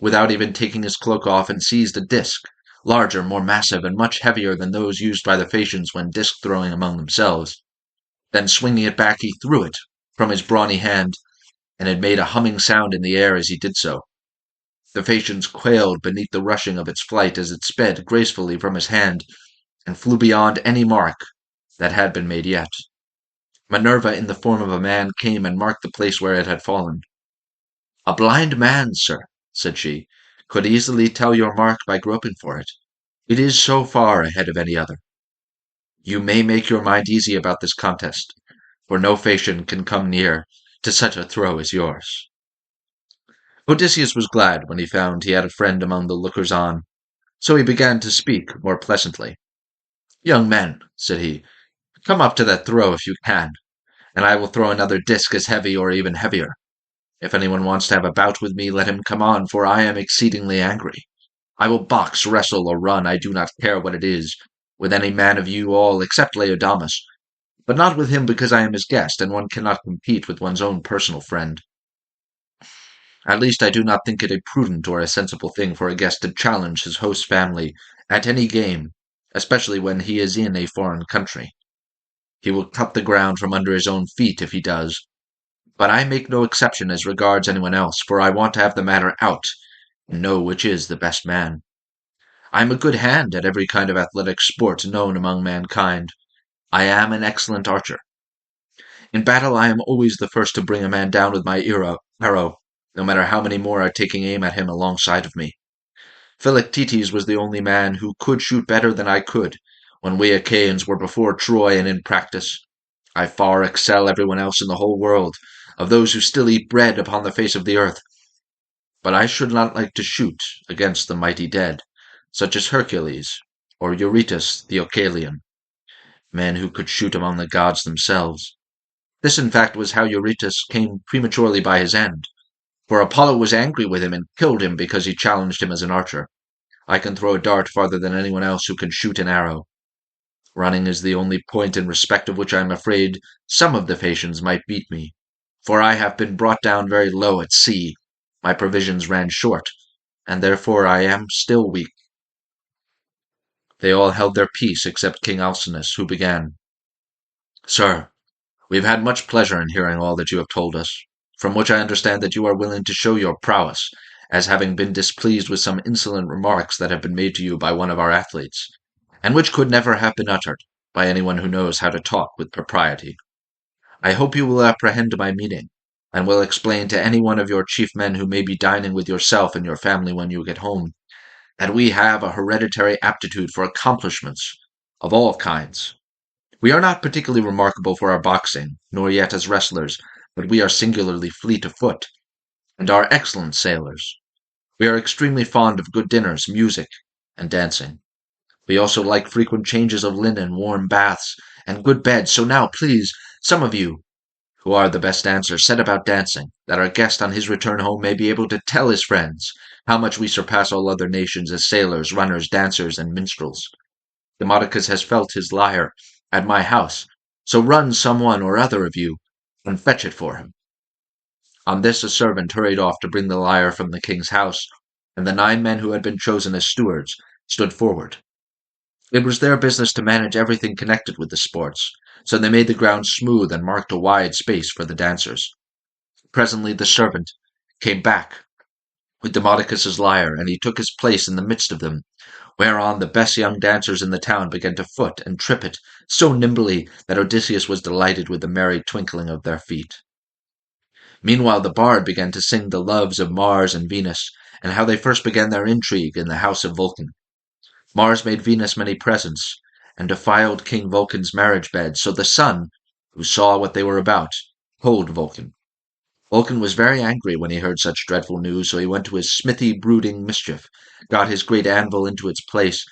without even taking his cloak off, and seized a disc, larger, more massive, and much heavier than those used by the Phaeacians when disc-throwing among themselves. Then, swinging it back, he threw it from his brawny hand, and it made a humming sound in the air as he did so. The Phaeacians quailed beneath the rushing of its flight as it sped gracefully from his hand, and flew beyond any mark that had been made yet. Minerva, in the form of a man, came and marked the place where it had fallen. "A blind man, sir," said she, "could easily tell your mark by groping for it. It is so far ahead of any other. You may make your mind easy about this contest, for no Phaeacian can come near to such a throw as yours." Odysseus was glad when he found he had a friend among the lookers-on, so he began to speak more pleasantly. "Young men," said he, "come up to that throw if you can, and I will throw another disc as heavy or even heavier. If anyone wants to have a bout with me, let him come on, for I am exceedingly angry. I will box, wrestle, or run, I do not care what it is, with any man of you all except Laodamas, but not with him because I am his guest, and one cannot compete with one's own personal friend." At least I do not think it a prudent or a sensible thing for a guest to challenge his host's family at any game, especially when he is in a foreign country. He will cut the ground from under his own feet if he does. But I make no exception as regards anyone else, for I want to have the matter out, and know which is the best man. I am a good hand at every kind of athletic sport known among mankind. I am an excellent archer. In battle I am always the first to bring a man down with my arrow, no matter how many more are taking aim at him alongside of me. Philoctetes was the only man who could shoot better than I could, when we Achaeans were before Troy and in practice. I far excel everyone else in the whole world, of those who still eat bread upon the face of the earth. But I should not like to shoot against the mighty dead, such as Hercules, or Eurytus the Oechalian, men who could shoot among the gods themselves. This, in fact, was how Eurytus came prematurely by his end, for Apollo was angry with him and killed him because he challenged him as an archer. I can throw a dart farther than anyone else who can shoot an arrow. Running is the only point in respect of which I am afraid some of the Phaeacians might beat me, for I have been brought down very low at sea. My provisions ran short, and therefore I am still weak. They all held their peace except King Alcinous, who began, Sir, we have had much pleasure in hearing all that you have told us, from which I understand that you are willing to show your prowess, as having been displeased with some insolent remarks that have been made to you by one of our athletes, and which could never have been uttered by anyone who knows how to talk with propriety. I hope you will apprehend my meaning, and will explain to any one of your chief men who may be dining with yourself and your family when you get home, that we have a hereditary aptitude for accomplishments of all kinds. We are not particularly remarkable for our boxing, nor yet as wrestlers, but we are singularly fleet of foot, and are excellent sailors. We are extremely fond of good dinners, music, and dancing. We also like frequent changes of linen, warm baths, and good beds. So now, please, some of you, who are the best dancers, set about dancing, that our guest on his return home may be able to tell his friends how much we surpass all other nations as sailors, runners, dancers, and minstrels. Demodocus has felt his lyre at my house, so run some one or other of you, and fetch it for him. On this a servant hurried off to bring the lyre from the king's house, and the 9 men who had been chosen as stewards stood forward. It was their business to manage everything connected with the sports, so they made the ground smooth and marked a wide space for the dancers. Presently the servant came back with Demodocus's lyre, and he took his place in the midst of them, whereon the best young dancers in the town began to foot and trip it so nimbly that Odysseus was delighted with the merry twinkling of their feet. Meanwhile the bard began to sing the loves of Mars and Venus, and how they first began their intrigue in the house of Vulcan. Mars made Venus many presents, and defiled King Vulcan's marriage bed, so the sun, who saw what they were about, told Vulcan. Vulcan was very angry when he heard such dreadful news, so he went to his smithy brooding mischief, got his great anvil into its place,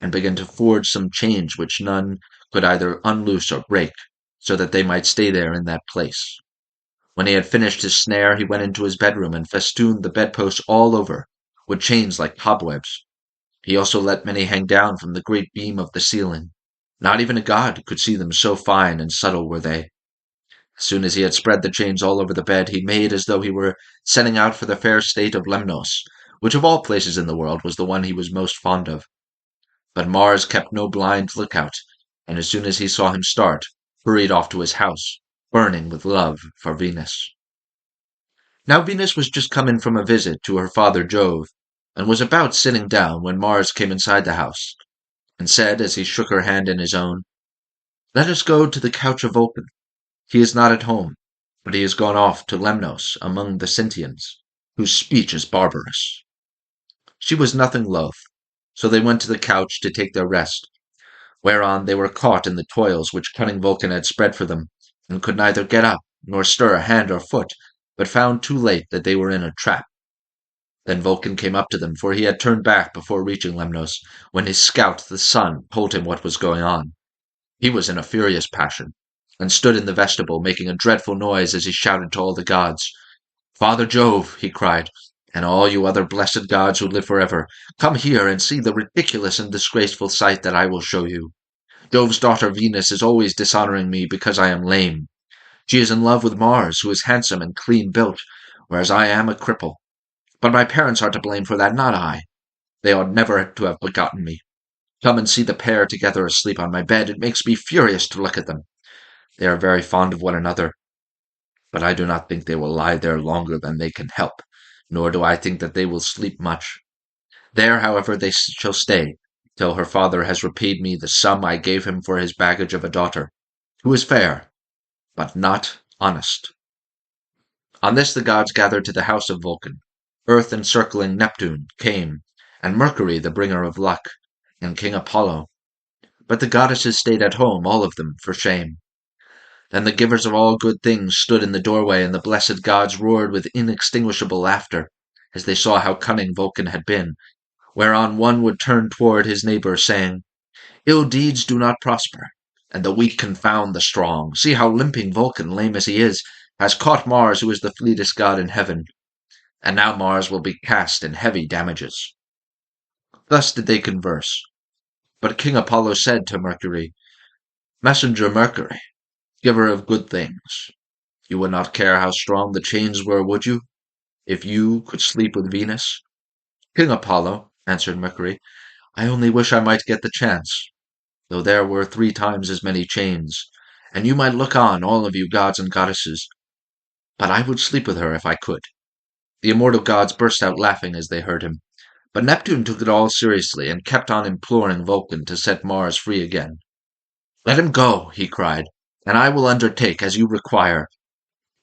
and began to forge some chains which none could either unloose or break, so that they might stay there in that place. When he had finished his snare, he went into his bedroom and festooned the bedposts all over with chains like cobwebs. He also let many hang down from the great beam of the ceiling. Not even a god could see them, so fine and subtle were they. As soon as he had spread the chains all over the bed, he made as though he were setting out for the fair state of Lemnos, which of all places in the world was the one he was most fond of. But Mars kept no blind lookout, and as soon as he saw him start, hurried off to his house, burning with love for Venus. Now Venus was just come in from a visit to her father Jove, and was about sitting down when Mars came inside the house, and said, as he shook her hand in his own, Let us go to the couch of Vulcan. He is not at home, but he has gone off to Lemnos among the Sintians, whose speech is barbarous. She was nothing loath, so they went to the couch to take their rest, whereon they were caught in the toils which cunning Vulcan had spread for them, and could neither get up nor stir hand or foot, but found too late that they were in a trap. Then Vulcan came up to them, for he had turned back before reaching Lemnos, when his scout the sun told him what was going on. He was in a furious passion, and stood in the vestibule making a dreadful noise as he shouted to all the gods. Father Jove, he cried, and all you other blessed gods who live forever, come here and see the ridiculous and disgraceful sight that I will show you. Jove's daughter Venus is always dishonoring me because I am lame. She is in love with Mars, who is handsome and clean built, whereas I am a cripple. But my parents are to blame for that, not I. They ought never to have begotten me. Come and see the pair together asleep on my bed. It makes me furious to look at them. They are very fond of one another, but I do not think they will lie there longer than they can help, nor do I think that they will sleep much. There, however, they shall stay, till her father has repaid me the sum I gave him for his baggage of a daughter, who is fair, but not honest. On this the gods gathered to the house of Vulcan. Earth encircling Neptune came, and Mercury the bringer of luck, and King Apollo. But the goddesses stayed at home, all of them, for shame. Then the givers of all good things stood in the doorway, and the blessed gods roared with inextinguishable laughter, as they saw how cunning Vulcan had been, whereon one would turn toward his neighbor, saying, Ill deeds do not prosper, and the weak confound the strong. See how limping Vulcan, lame as he is, has caught Mars, who is the fleetest god in heaven, and now Mars will be cast in heavy damages. Thus did they converse. But King Apollo said to Mercury, Messenger Mercury, giver of good things, you would not care how strong the chains were, would you, if you could sleep with Venus? King Apollo, answered Mercury, I only wish I might get the chance, though there were 3 times as many chains, and you might look on, all of you gods and goddesses. But I would sleep with her if I could. The immortal gods burst out laughing as they heard him, but Neptune took it all seriously and kept on imploring Vulcan to set Mars free again. Let him go, he cried, and I will undertake, as you require,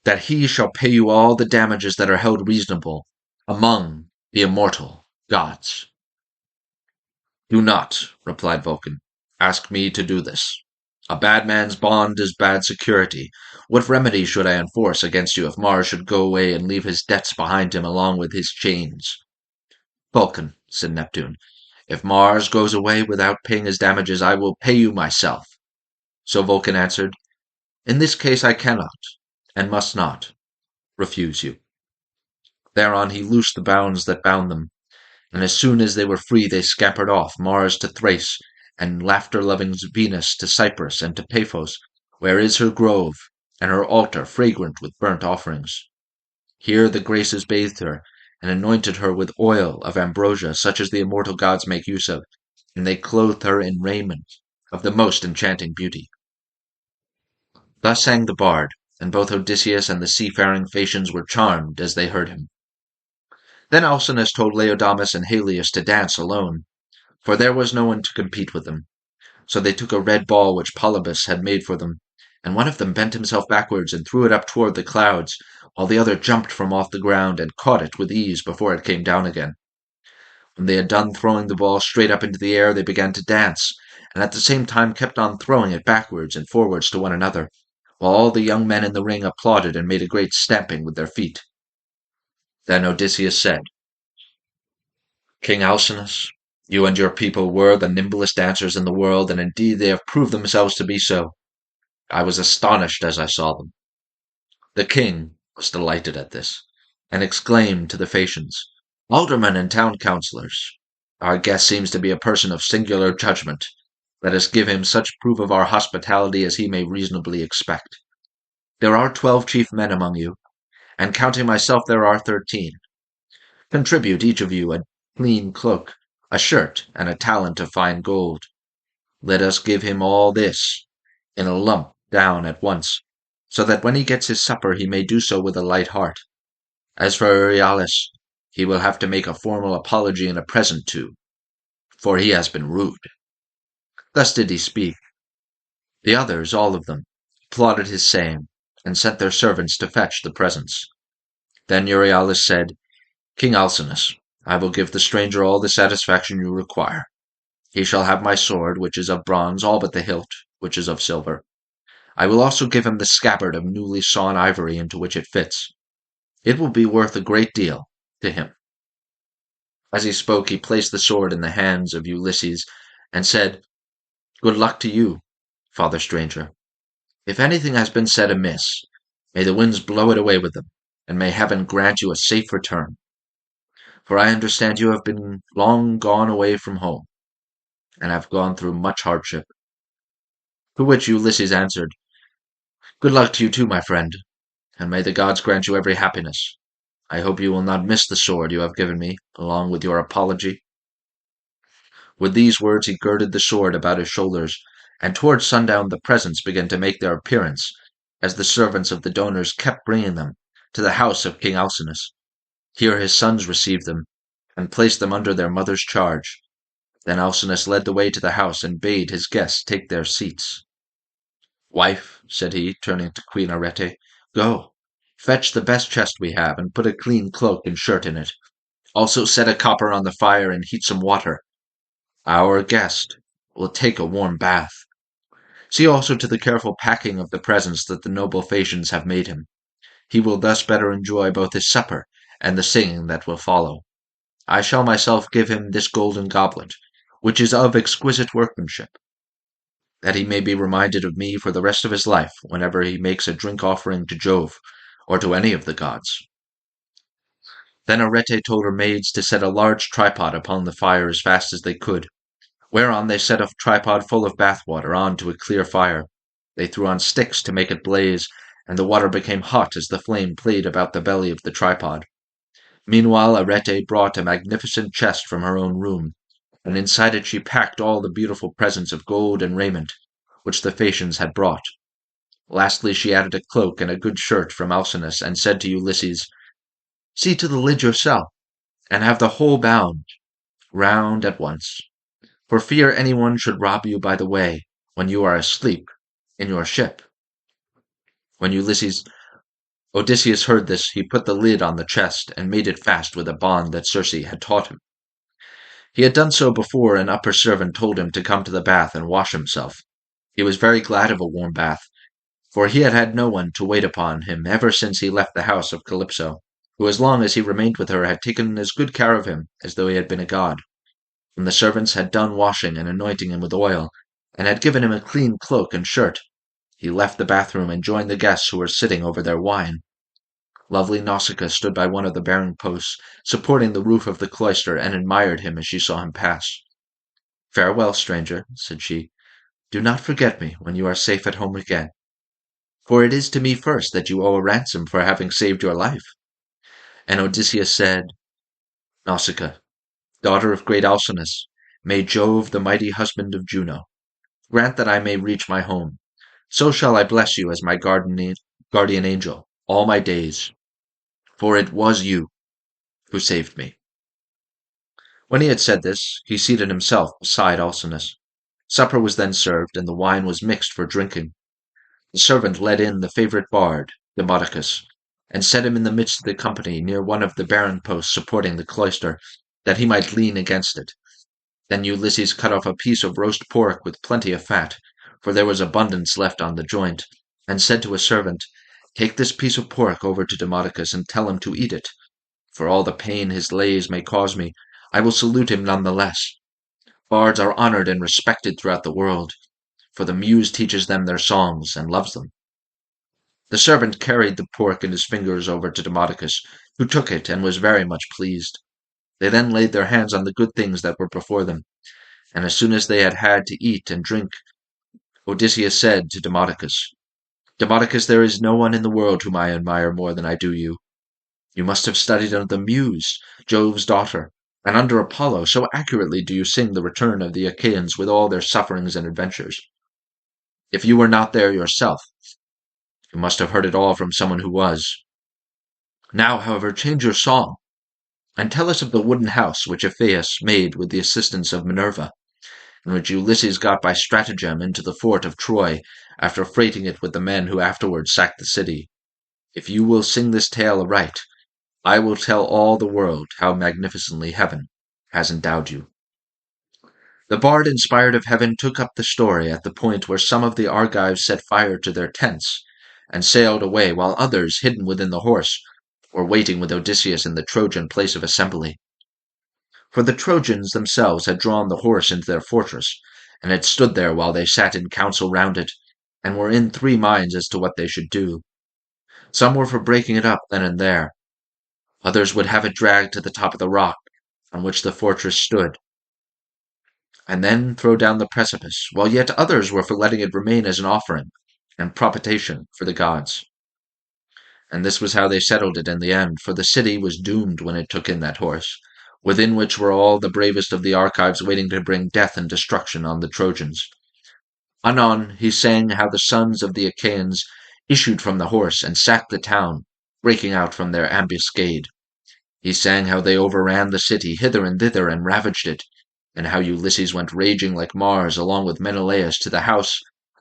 that he shall pay you all the damages that are held reasonable among the immortal gods. Do not, replied Vulcan, ask me to do this. A bad man's bond is bad security. What remedy should I enforce against you if Mars should go away and leave his debts behind him along with his chains? Vulcan, said Neptune, if Mars goes away without paying his damages, I will pay you myself. So Vulcan answered, In this case I cannot, and must not, refuse you. Thereon he loosed the bounds that bound them, and as soon as they were free they scampered off, Mars to Thrace, and laughter-loving Venus to Cyprus and to Paphos, where is her grove, and her altar fragrant with burnt offerings. Here the Graces bathed her, and anointed her with oil of ambrosia, such as the immortal gods make use of, and they clothed her in raiment of the most enchanting beauty. Thus sang the bard, and both Odysseus and the seafaring Phaeacians were charmed as they heard him. Then Alcinous told Laodamas and Helios to dance alone, for there was no one to compete with them. So they took a red ball which Polybus had made for them, and one of them bent himself backwards and threw it up toward the clouds, while the other jumped from off the ground and caught it with ease before it came down again. When they had done throwing the ball straight up into the air, they began to dance, and at the same time kept on throwing it backwards and forwards to one another, while all the young men in the ring applauded and made a great stamping with their feet. Then Odysseus said, King Alcinous, you and your people were the nimblest dancers in the world, and indeed they have proved themselves to be so. I was astonished as I saw them. The king was delighted at this, and exclaimed to the Phaeacians, Aldermen and town councillors, our guest seems to be a person of singular judgment. Let us give him such proof of our hospitality as he may reasonably expect. There are 12 chief men among you, and counting myself there are 13. Contribute each of you a clean cloak, a shirt, and a talent of fine gold. Let us give him all this in a lump down at once, so that when he gets his supper he may do so with a light heart. As for Euryalus, he will have to make a formal apology and a present to, for he has been rude. Thus did he speak. The others, all of them, applauded his saying, and sent their servants to fetch the presents. Then Euryalus said, King Alcinous, I will give the stranger all the satisfaction you require. He shall have my sword, which is of bronze, all but the hilt, which is of silver. I will also give him the scabbard of newly sawn ivory into which it fits. It will be worth a great deal to him. As he spoke, he placed the sword in the hands of Ulysses, and said, Good luck to you, father stranger. If anything has been said amiss, may the winds blow it away with them, and may heaven grant you a safe return. For I understand you have been long gone away from home, and have gone through much hardship. To which Ulysses answered, Good luck to you too, my friend, and may the gods grant you every happiness. I hope you will not miss the sword you have given me, along with your apology." With these words he girded the sword about his shoulders, and towards sundown the presents began to make their appearance, as the servants of the donors kept bringing them, to the house of King Alcinous. Here his sons received them, and placed them under their mother's charge. Then Alcinous led the way to the house and bade his guests take their seats. "Wife," said he, turning to Queen Arete, "go, fetch the best chest we have, and put a clean cloak and shirt in it. Also set a copper on the fire and heat some water. Our guest will take a warm bath. See also to the careful packing of the presents that the noble Phaeacians have made him. He will thus better enjoy both his supper and the singing that will follow. I shall myself give him this golden goblet, which is of exquisite workmanship, that he may be reminded of me for the rest of his life whenever he makes a drink offering to Jove or to any of the gods." Then Arete told her maids to set a large tripod upon the fire as fast as they could, whereon they set a tripod full of bath water on to a clear fire. They threw on sticks to make it blaze, and the water became hot as the flame played about the belly of the tripod. Meanwhile Arete brought a magnificent chest from her own room, and inside it she packed all the beautiful presents of gold and raiment, which the Phaeacians had brought. Lastly she added a cloak and a good shirt from Alcinous, and said to Ulysses, "See to the lid yourself, and have the whole bound round at once, for fear anyone should rob you by the way, when you are asleep in your ship." When Odysseus heard this, he put the lid on the chest, and made it fast with a bond that Circe had taught him. He had done so before an upper servant told him to come to the bath and wash himself. He was very glad of a warm bath, for he had had no one to wait upon him ever since he left the house of Calypso, who as long as he remained with her had taken as good care of him as though he had been a god. When the servants had done washing and anointing him with oil, and had given him a clean cloak and shirt, he left the bathroom and joined the guests who were sitting over their wine. Lovely Nausicaa stood by one of the bearing posts, supporting the roof of the cloister, and admired him as she saw him pass. "Farewell, stranger," said she. "Do not forget me when you are safe at home again, for it is to me first that you owe a ransom for having saved your life." And Odysseus said, "Nausicaa, daughter of great Alcinous, may Jove, the mighty husband of Juno, grant that I may reach my home. So shall I bless you as my guardian angel all my days, for it was you who saved me." When he had said this, he seated himself beside Alcinous. Supper was then served, and the wine was mixed for drinking. The servant led in the favorite bard, Demodocus, and set him in the midst of the company near one of the bearing posts supporting the cloister, that he might lean against it. Then Ulysses cut off a piece of roast pork with plenty of fat, for there was abundance left on the joint, and said to a servant, "Take this piece of pork over to Demodocus and tell him to eat it. For all the pain his lays may cause me, I will salute him none the less. Bards are honored and respected throughout the world, for the muse teaches them their songs and loves them." The servant carried the pork in his fingers over to Demodocus, who took it and was very much pleased. They then laid their hands on the good things that were before them, and as soon as they had had to eat and drink, Odysseus said to Demodocus, "Demodocus, there is no one in the world whom I admire more than I do you. You must have studied under the Muse, Jove's daughter, and under Apollo, so accurately do you sing the return of the Achaeans with all their sufferings and adventures. If you were not there yourself, you must have heard it all from someone who was. Now, however, change your song, and tell us of the wooden house which Epheus made with the assistance of Minerva, and which Ulysses got by stratagem into the fort of Troy, after freighting it with the men who afterwards sacked the city. If you will sing this tale aright, I will tell all the world how magnificently heaven has endowed you." The bard inspired of heaven took up the story at the point where some of the Argives set fire to their tents, and sailed away, while others, hidden within the horse, were waiting with Odysseus in the Trojan place of assembly. For the Trojans themselves had drawn the horse into their fortress, and had stood there while they sat in council round it, and were in 3 minds as to what they should do. Some were for breaking it up then and there. Others would have it dragged to the top of the rock on which the fortress stood, and then throw down the precipice, while yet others were for letting it remain as an offering and propitiation for the gods. And this was how they settled it in the end, for the city was doomed when it took in that horse, within which were all the bravest of the archives waiting to bring death and destruction on the Trojans. Anon he sang how the sons of the Achaeans issued from the horse and sacked the town, breaking out from their ambuscade. He sang how they overran the city hither and thither and ravaged it, and how Ulysses went raging like Mars along with Menelaus to the house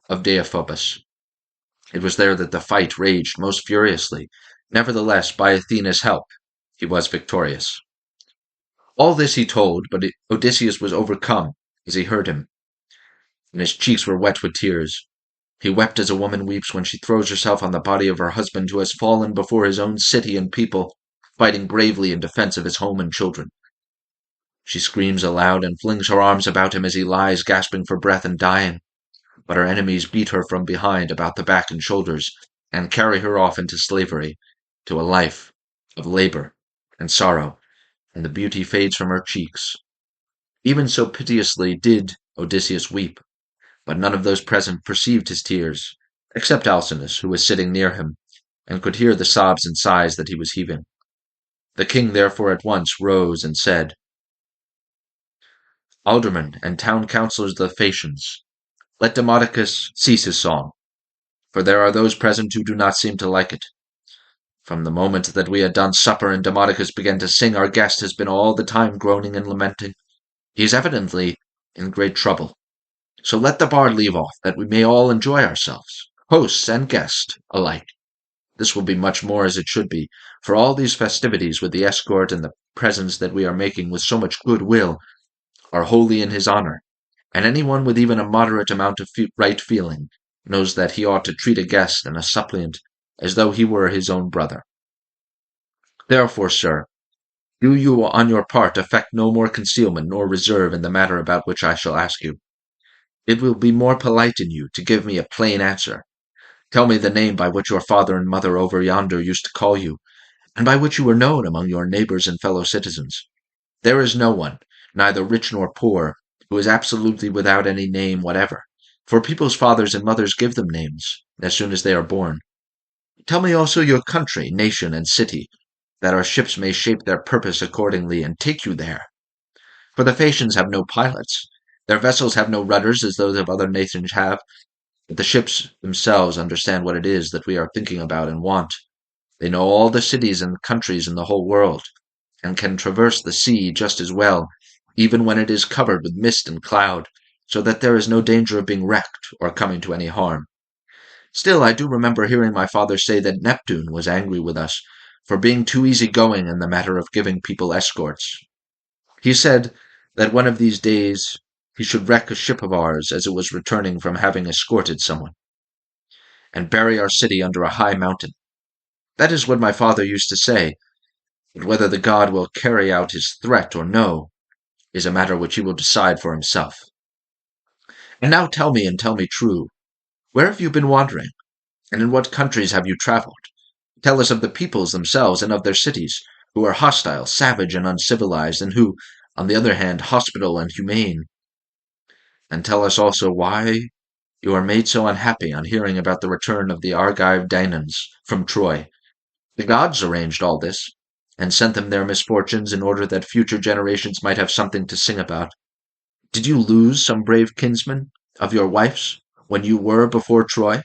of Deiphobus. It was there that the fight raged most furiously. Nevertheless, by Athena's help, he was victorious. All this he told, but Odysseus was overcome as he heard him, and his cheeks were wet with tears. He wept as a woman weeps when she throws herself on the body of her husband who has fallen before his own city and people, fighting bravely in defense of his home and children. She screams aloud and flings her arms about him as he lies gasping for breath and dying, but her enemies beat her from behind about the back and shoulders and carry her off into slavery, to a life of labor and sorrow, and the beauty fades from her cheeks. Even so piteously did Odysseus weep, but none of those present perceived his tears, except Alcinous, who was sitting near him, and could hear the sobs and sighs that he was heaving. The king therefore at once rose and said, Aldermen and town councillors of the Phaeacians, let Demodocus cease his song, for there are those present who do not seem to like it. From the moment that we had done supper and Demodocus began to sing, our guest has been all the time groaning and lamenting. He is evidently in great trouble. So let the bard leave off, that we may all enjoy ourselves, hosts and guests alike. This will be much more as it should be, for all these festivities with the escort and the presents that we are making with so much good will are wholly in his honor, and anyone with even a moderate amount of right feeling knows that he ought to treat a guest and a suppliant as though he were his own brother. Therefore, sir, do you on your part affect no more concealment nor reserve in the matter about which I shall ask you. It will be more polite in you to give me a plain answer. Tell me the name by which your father and mother over yonder used to call you, and by which you were known among your neighbors and fellow citizens. There is no one, neither rich nor poor, who is absolutely without any name whatever, for people's fathers and mothers give them names as soon as they are born. Tell me also your country, nation, and city, that our ships may shape their purpose accordingly and take you there. For the Phaeacians have no pilots. Their vessels have no rudders as those of other nations have, but the ships themselves understand what it is that we are thinking about and want. They know all the cities and countries in the whole world, and can traverse the sea just as well, even when it is covered with mist and cloud, so that there is no danger of being wrecked or coming to any harm. Still, I do remember hearing my father say that Neptune was angry with us for being too easy-going in the matter of giving people escorts. He said that one of these days he should wreck a ship of ours as it was returning from having escorted someone, and bury our city under a high mountain. That is what my father used to say, but whether the god will carry out his threat or no is a matter which he will decide for himself. And now tell me, and tell me true, where have you been wandering, and in what countries have you traveled? Tell us of the peoples themselves and of their cities, who are hostile, savage, and uncivilized, and who, on the other hand, hospitable and humane. And tell us also why you are made so unhappy on hearing about the return of the Argive Dainans from Troy. The gods arranged all this, and sent them their misfortunes in order that future generations might have something to sing about. Did you lose some brave kinsman of your wife's when you were before Troy?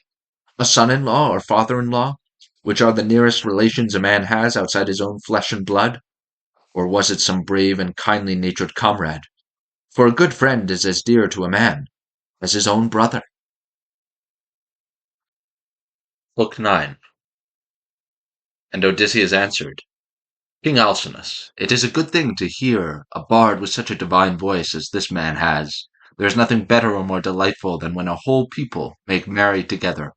A son-in-law or father-in-law, which are the nearest relations a man has outside his own flesh and blood? Or was it some brave and kindly-natured comrade? For a good friend is as dear to a man as his own brother. Book 9. And Odysseus answered, King Alcinous, it is a good thing to hear a bard with such a divine voice as this man has. There is nothing better or more delightful than when a whole people make merry together,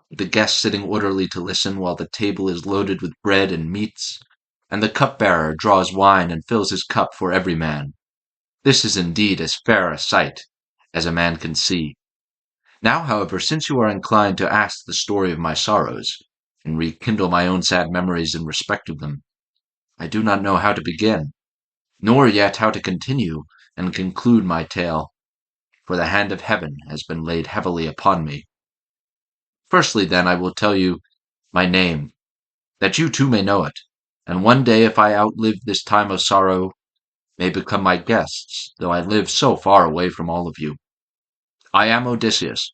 with the guests sitting orderly to listen while the table is loaded with bread and meats, and the cupbearer draws wine and fills his cup for every man. This is indeed as fair a sight as a man can see. Now, however, since you are inclined to ask the story of my sorrows, and rekindle my own sad memories in respect of them, I do not know how to begin, nor yet how to continue and conclude my tale, for the hand of heaven has been laid heavily upon me. Firstly, then, I will tell you my name, that you too may know it, and one day, if I outlive this time of sorrow, may become my guests, though I live so far away from all of you. I am Odysseus,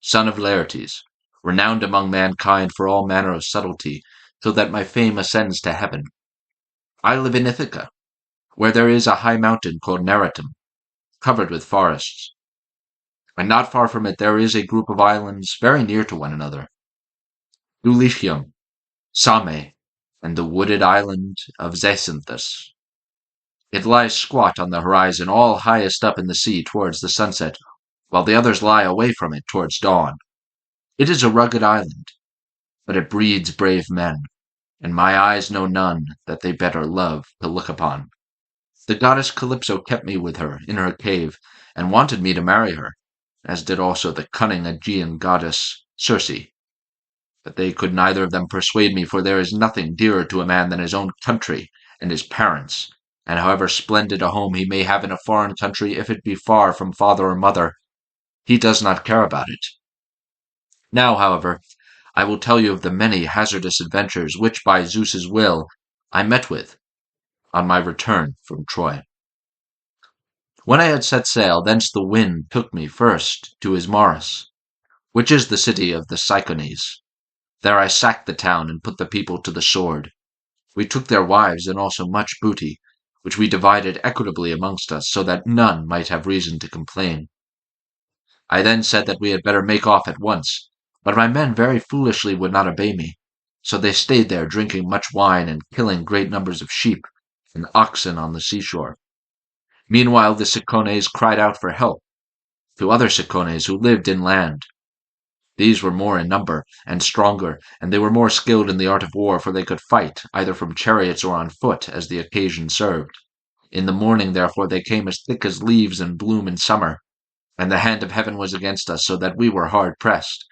son of Laertes, renowned among mankind for all manner of subtlety, so that my fame ascends to heaven. I live in Ithaca, where there is a high mountain called Neritum, covered with forests, and not far from it there is a group of islands very near to one another, Dulichium, Same, and the wooded island of Zacynthus. It lies squat on the horizon, all highest up in the sea towards the sunset, while the others lie away from it towards dawn. It is a rugged island, but it breeds brave men, and my eyes know none that they better love to look upon. The goddess Calypso kept me with her in her cave, and wanted me to marry her, as did also the cunning Aegean goddess Circe. But they could neither of them persuade me, for there is nothing dearer to a man than his own country and his parents, and however splendid a home he may have in a foreign country, if it be far from father or mother, he does not care about it. Now, however, I will tell you of the many hazardous adventures which, by Zeus's will, I met with on my return from Troy. When I had set sail, thence the wind took me first to Ismarus, which is the city of the Cyclones. There I sacked the town and put the people to the sword. We took their wives and also much booty, which we divided equitably amongst us, so that none might have reason to complain. I then said that we had better make off at once, but my men very foolishly would not obey me, so they stayed there drinking much wine and killing great numbers of sheep and oxen on the seashore. Meanwhile the Cicones cried out for help to other Cicones who lived inland. These were more in number and stronger, and they were more skilled in the art of war, for they could fight either from chariots or on foot, as the occasion served. In the morning, therefore, they came as thick as leaves in bloom in summer, and the hand of heaven was against us, so that we were hard pressed.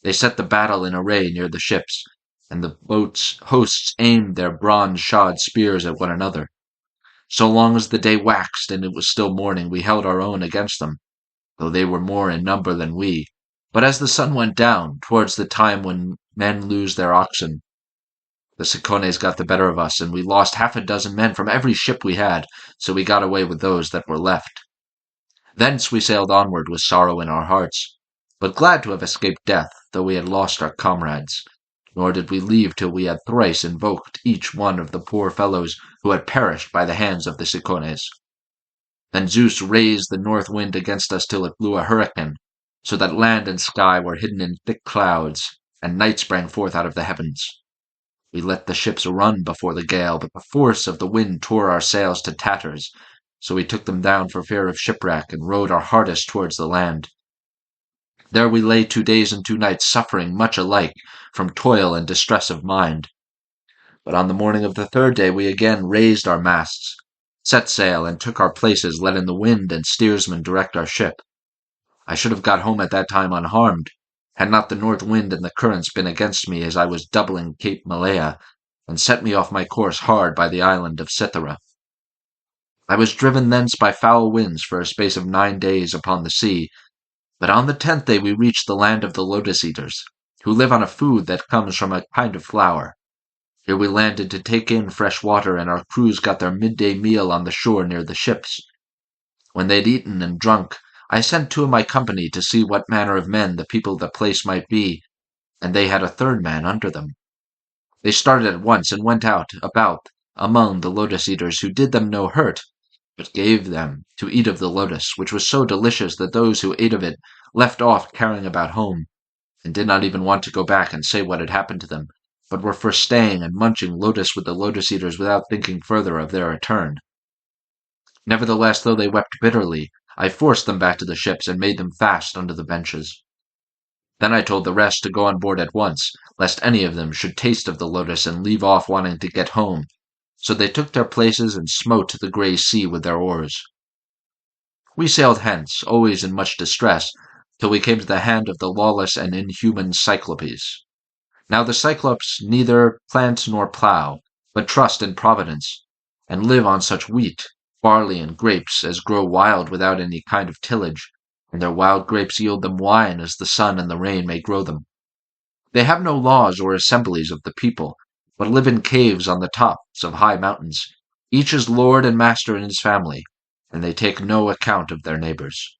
They set the battle in array near the ships, and the boats' hosts aimed their bronze-shod spears at one another. So long as the day waxed and it was still morning, we held our own against them, though they were more in number than we. But as the sun went down, towards the time when men lose their oxen, the Cicones got the better of us, and we lost 6 men from every ship we had, so we got away with those that were left. Thence we sailed onward with sorrow in our hearts, but glad to have escaped death, though we had lost our comrades. Nor did we leave till we had thrice invoked each one of the poor fellows who had perished by the hands of the Cicones. Then Zeus raised the north wind against us till it blew a hurricane, so that land and sky were hidden in thick clouds, and night sprang forth out of the heavens. We let the ships run before the gale, but the force of the wind tore our sails to tatters, so we took them down for fear of shipwreck, and rowed our hardest towards the land. There we lay 2 days and 2 nights, suffering much alike from toil and distress of mind. But on the morning of the 3rd day we again raised our masts, set sail, and took our places, letting the wind and steersman direct our ship. I should have got home at that time unharmed, had not the north wind and the currents been against me as I was doubling Cape Malea, and set me off my course hard by the island of Cythera. I was driven thence by foul winds for a space of 9 days upon the sea, but on the 10th day we reached the land of the lotus-eaters, who live on a food that comes from a kind of flower. Here we landed to take in fresh water, and our crews got their midday meal on the shore near the ships. When they had eaten and drunk, I sent 2 of my company to see what manner of men the people of the place might be, and they had a 3rd man under them. They started at once and went out about among the lotus-eaters, who did them no hurt, but gave them to eat of the lotus, which was so delicious that those who ate of it left off carrying about home, and did not even want to go back and say what had happened to them, but were for staying and munching lotus with the lotus-eaters without thinking further of their return. Nevertheless, though they wept bitterly, I forced them back to the ships and made them fast under the benches. Then I told the rest to go on board at once, lest any of them should taste of the lotus and leave off wanting to get home. So they took their places and smote the grey sea with their oars. We sailed hence, always in much distress, till we came to the hand of the lawless and inhuman Cyclopes. Now the Cyclopes neither plant nor plough, but trust in Providence, and live on such wheat, barley, and grapes as grow wild without any kind of tillage, and their wild grapes yield them wine as the sun and the rain may grow them. They have no laws or assemblies of the people, but live in caves on the tops of high mountains. Each is lord and master in his family, and they take no account of their neighbors.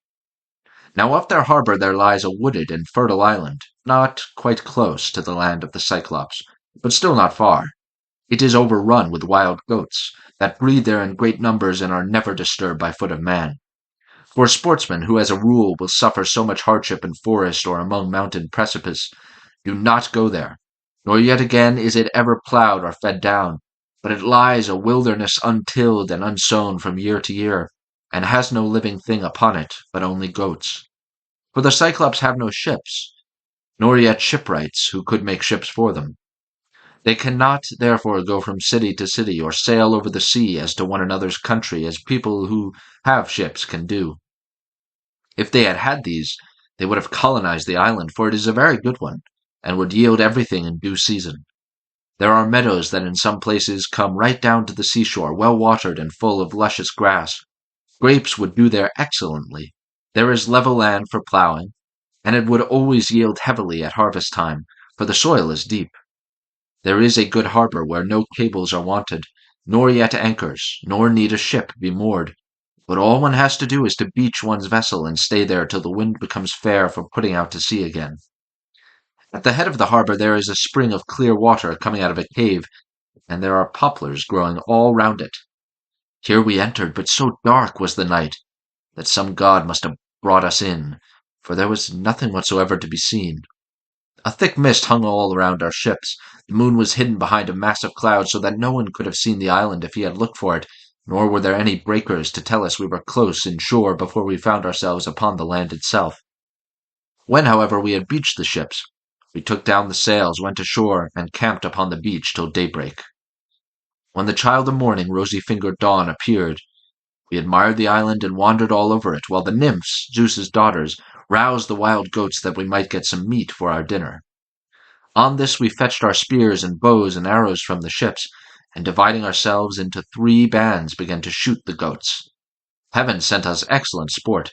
Now off their harbor there lies a wooded and fertile island, not quite close to the land of the Cyclops, but still not far. It is overrun with wild goats, that breed there in great numbers and are never disturbed by foot of man. For a sportsman who as a rule will suffer so much hardship in forest or among mountain precipice, do not go there, nor yet again is it ever ploughed or fed down, but it lies a wilderness untilled and unsown from year to year, and has no living thing upon it, but only goats. For the Cyclops have no ships, nor yet shipwrights who could make ships for them. They cannot therefore go from city to city or sail over the sea as to one another's country as people who have ships can do. If they had had these, they would have colonized the island, for it is a very good one, and would yield everything in due season. There are meadows that in some places come right down to the seashore, well watered and full of luscious grass. Grapes would do there excellently. There is level land for ploughing, and it would always yield heavily at harvest time, for the soil is deep. There is a good harbor where no cables are wanted, nor yet anchors, nor need a ship be moored, but all one has to do is to beach one's vessel and stay there till the wind becomes fair for putting out to sea again. At the head of the harbor there is a spring of clear water coming out of a cave, and there are poplars growing all round it. Here we entered, but so dark was the night that some god must have brought us in, for there was nothing whatsoever to be seen. A thick mist hung all around our ships. The moon was hidden behind a mass of clouds so that no one could have seen the island if he had looked for it, nor were there any breakers to tell us we were close inshore before we found ourselves upon the land itself. When, however, we had beached the ships, we took down the sails, went ashore, and camped upon the beach till daybreak. When the child of morning, rosy-fingered Dawn, appeared, we admired the island and wandered all over it, while the nymphs, Zeus's daughters, roused the wild goats that we might get some meat for our dinner. On this we fetched our spears and bows and arrows from the ships, and dividing ourselves into 3 bands began to shoot the goats. Heaven sent us excellent sport.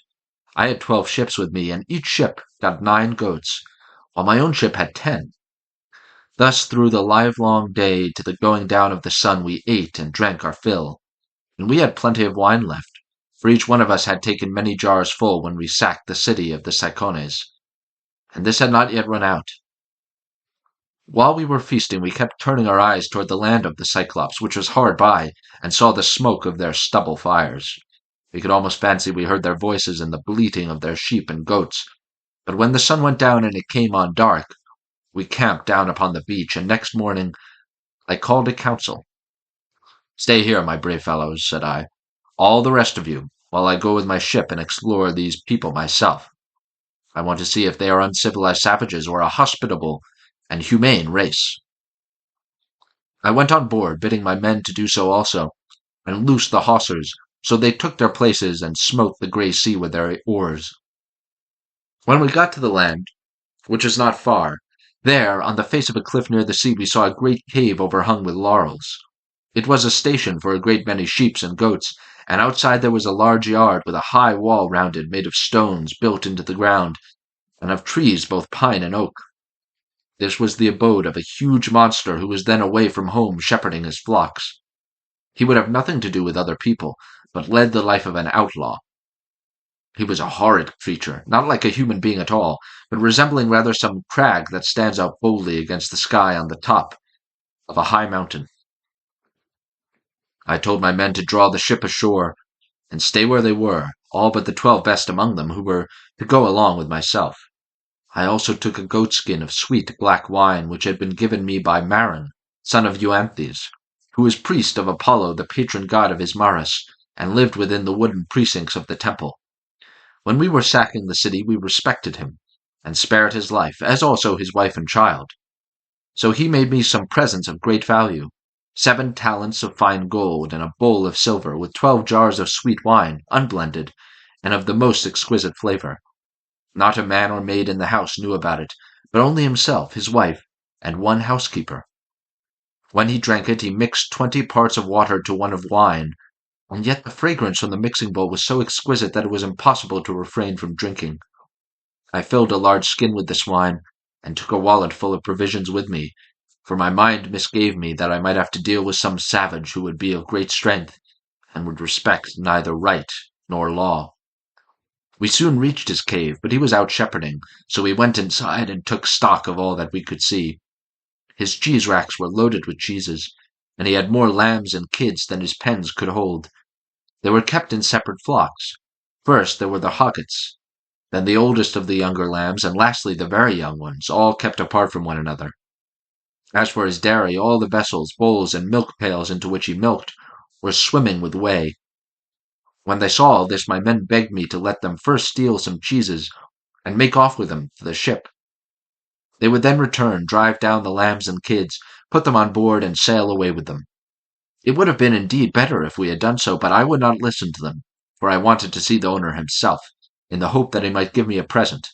I had 12 ships with me, and each ship got 9 goats, while my own ship had 10. Thus through the livelong day to the going down of the sun we ate and drank our fill, and we had plenty of wine left, for each one of us had taken many jars full when we sacked the city of the Cyclones, and this had not yet run out. While we were feasting, we kept turning our eyes toward the land of the Cyclops, which was hard by, and saw the smoke of their stubble fires. We could almost fancy we heard their voices and the bleating of their sheep and goats. But when the sun went down and it came on dark, we camped down upon the beach, and next morning I called a council. "Stay here, my brave fellows," said I, "all the rest of you, while I go with my ship and explore these people myself. I want to see if they are uncivilized savages or a hospitable and humane race." I went on board, bidding my men to do so also, and loosed the hawsers, so they took their places and smote the grey sea with their oars. When we got to the land, which was not far, there, on the face of a cliff near the sea, we saw a great cave overhung with laurels. It was a station for a great many sheep and goats, and outside there was a large yard with a high wall round it made of stones built into the ground, and of trees both pine and oak. This was the abode of a huge monster who was then away from home shepherding his flocks. He would have nothing to do with other people, but led the life of an outlaw. He was a horrid creature, not like a human being at all, but resembling rather some crag that stands out boldly against the sky on the top of a high mountain. I told my men to draw the ship ashore, and stay where they were, all but the 12 best among them, who were to go along with myself. I also took a goatskin of sweet black wine, which had been given me by Maron, son of Euanthes, who was priest of Apollo, the patron god of Ismarus, and lived within the wooden precincts of the temple. When we were sacking the city, we respected him, and spared his life, as also his wife and child. So he made me some presents of great value, 7 talents of fine gold, and a bowl of silver, with 12 jars of sweet wine, unblended, and of the most exquisite flavor. Not a man or maid in the house knew about it, but only himself, his wife, and 1 housekeeper. When he drank it, he mixed 20 parts of water to 1 of wine, and yet the fragrance from the mixing bowl was so exquisite that it was impossible to refrain from drinking. I filled a large skin with this wine, and took a wallet full of provisions with me, for my mind misgave me that I might have to deal with some savage who would be of great strength, and would respect neither right nor law. We soon reached his cave, but he was out shepherding, so we went inside and took stock of all that we could see. His cheese racks were loaded with cheeses, and he had more lambs and kids than his pens could hold. They were kept in separate flocks. First there were the hoggets, then the oldest of the younger lambs, and lastly the very young ones, all kept apart from one another. As for his dairy, all the vessels, bowls, and milk pails into which he milked were swimming with whey. When they saw all this, my men begged me to let them first steal some cheeses and make off with them for the ship. They would then return, drive down the lambs and kids, put them on board, and sail away with them. It would have been indeed better if we had done so, but I would not listen to them, for I wanted to see the owner himself, in the hope that he might give me a present.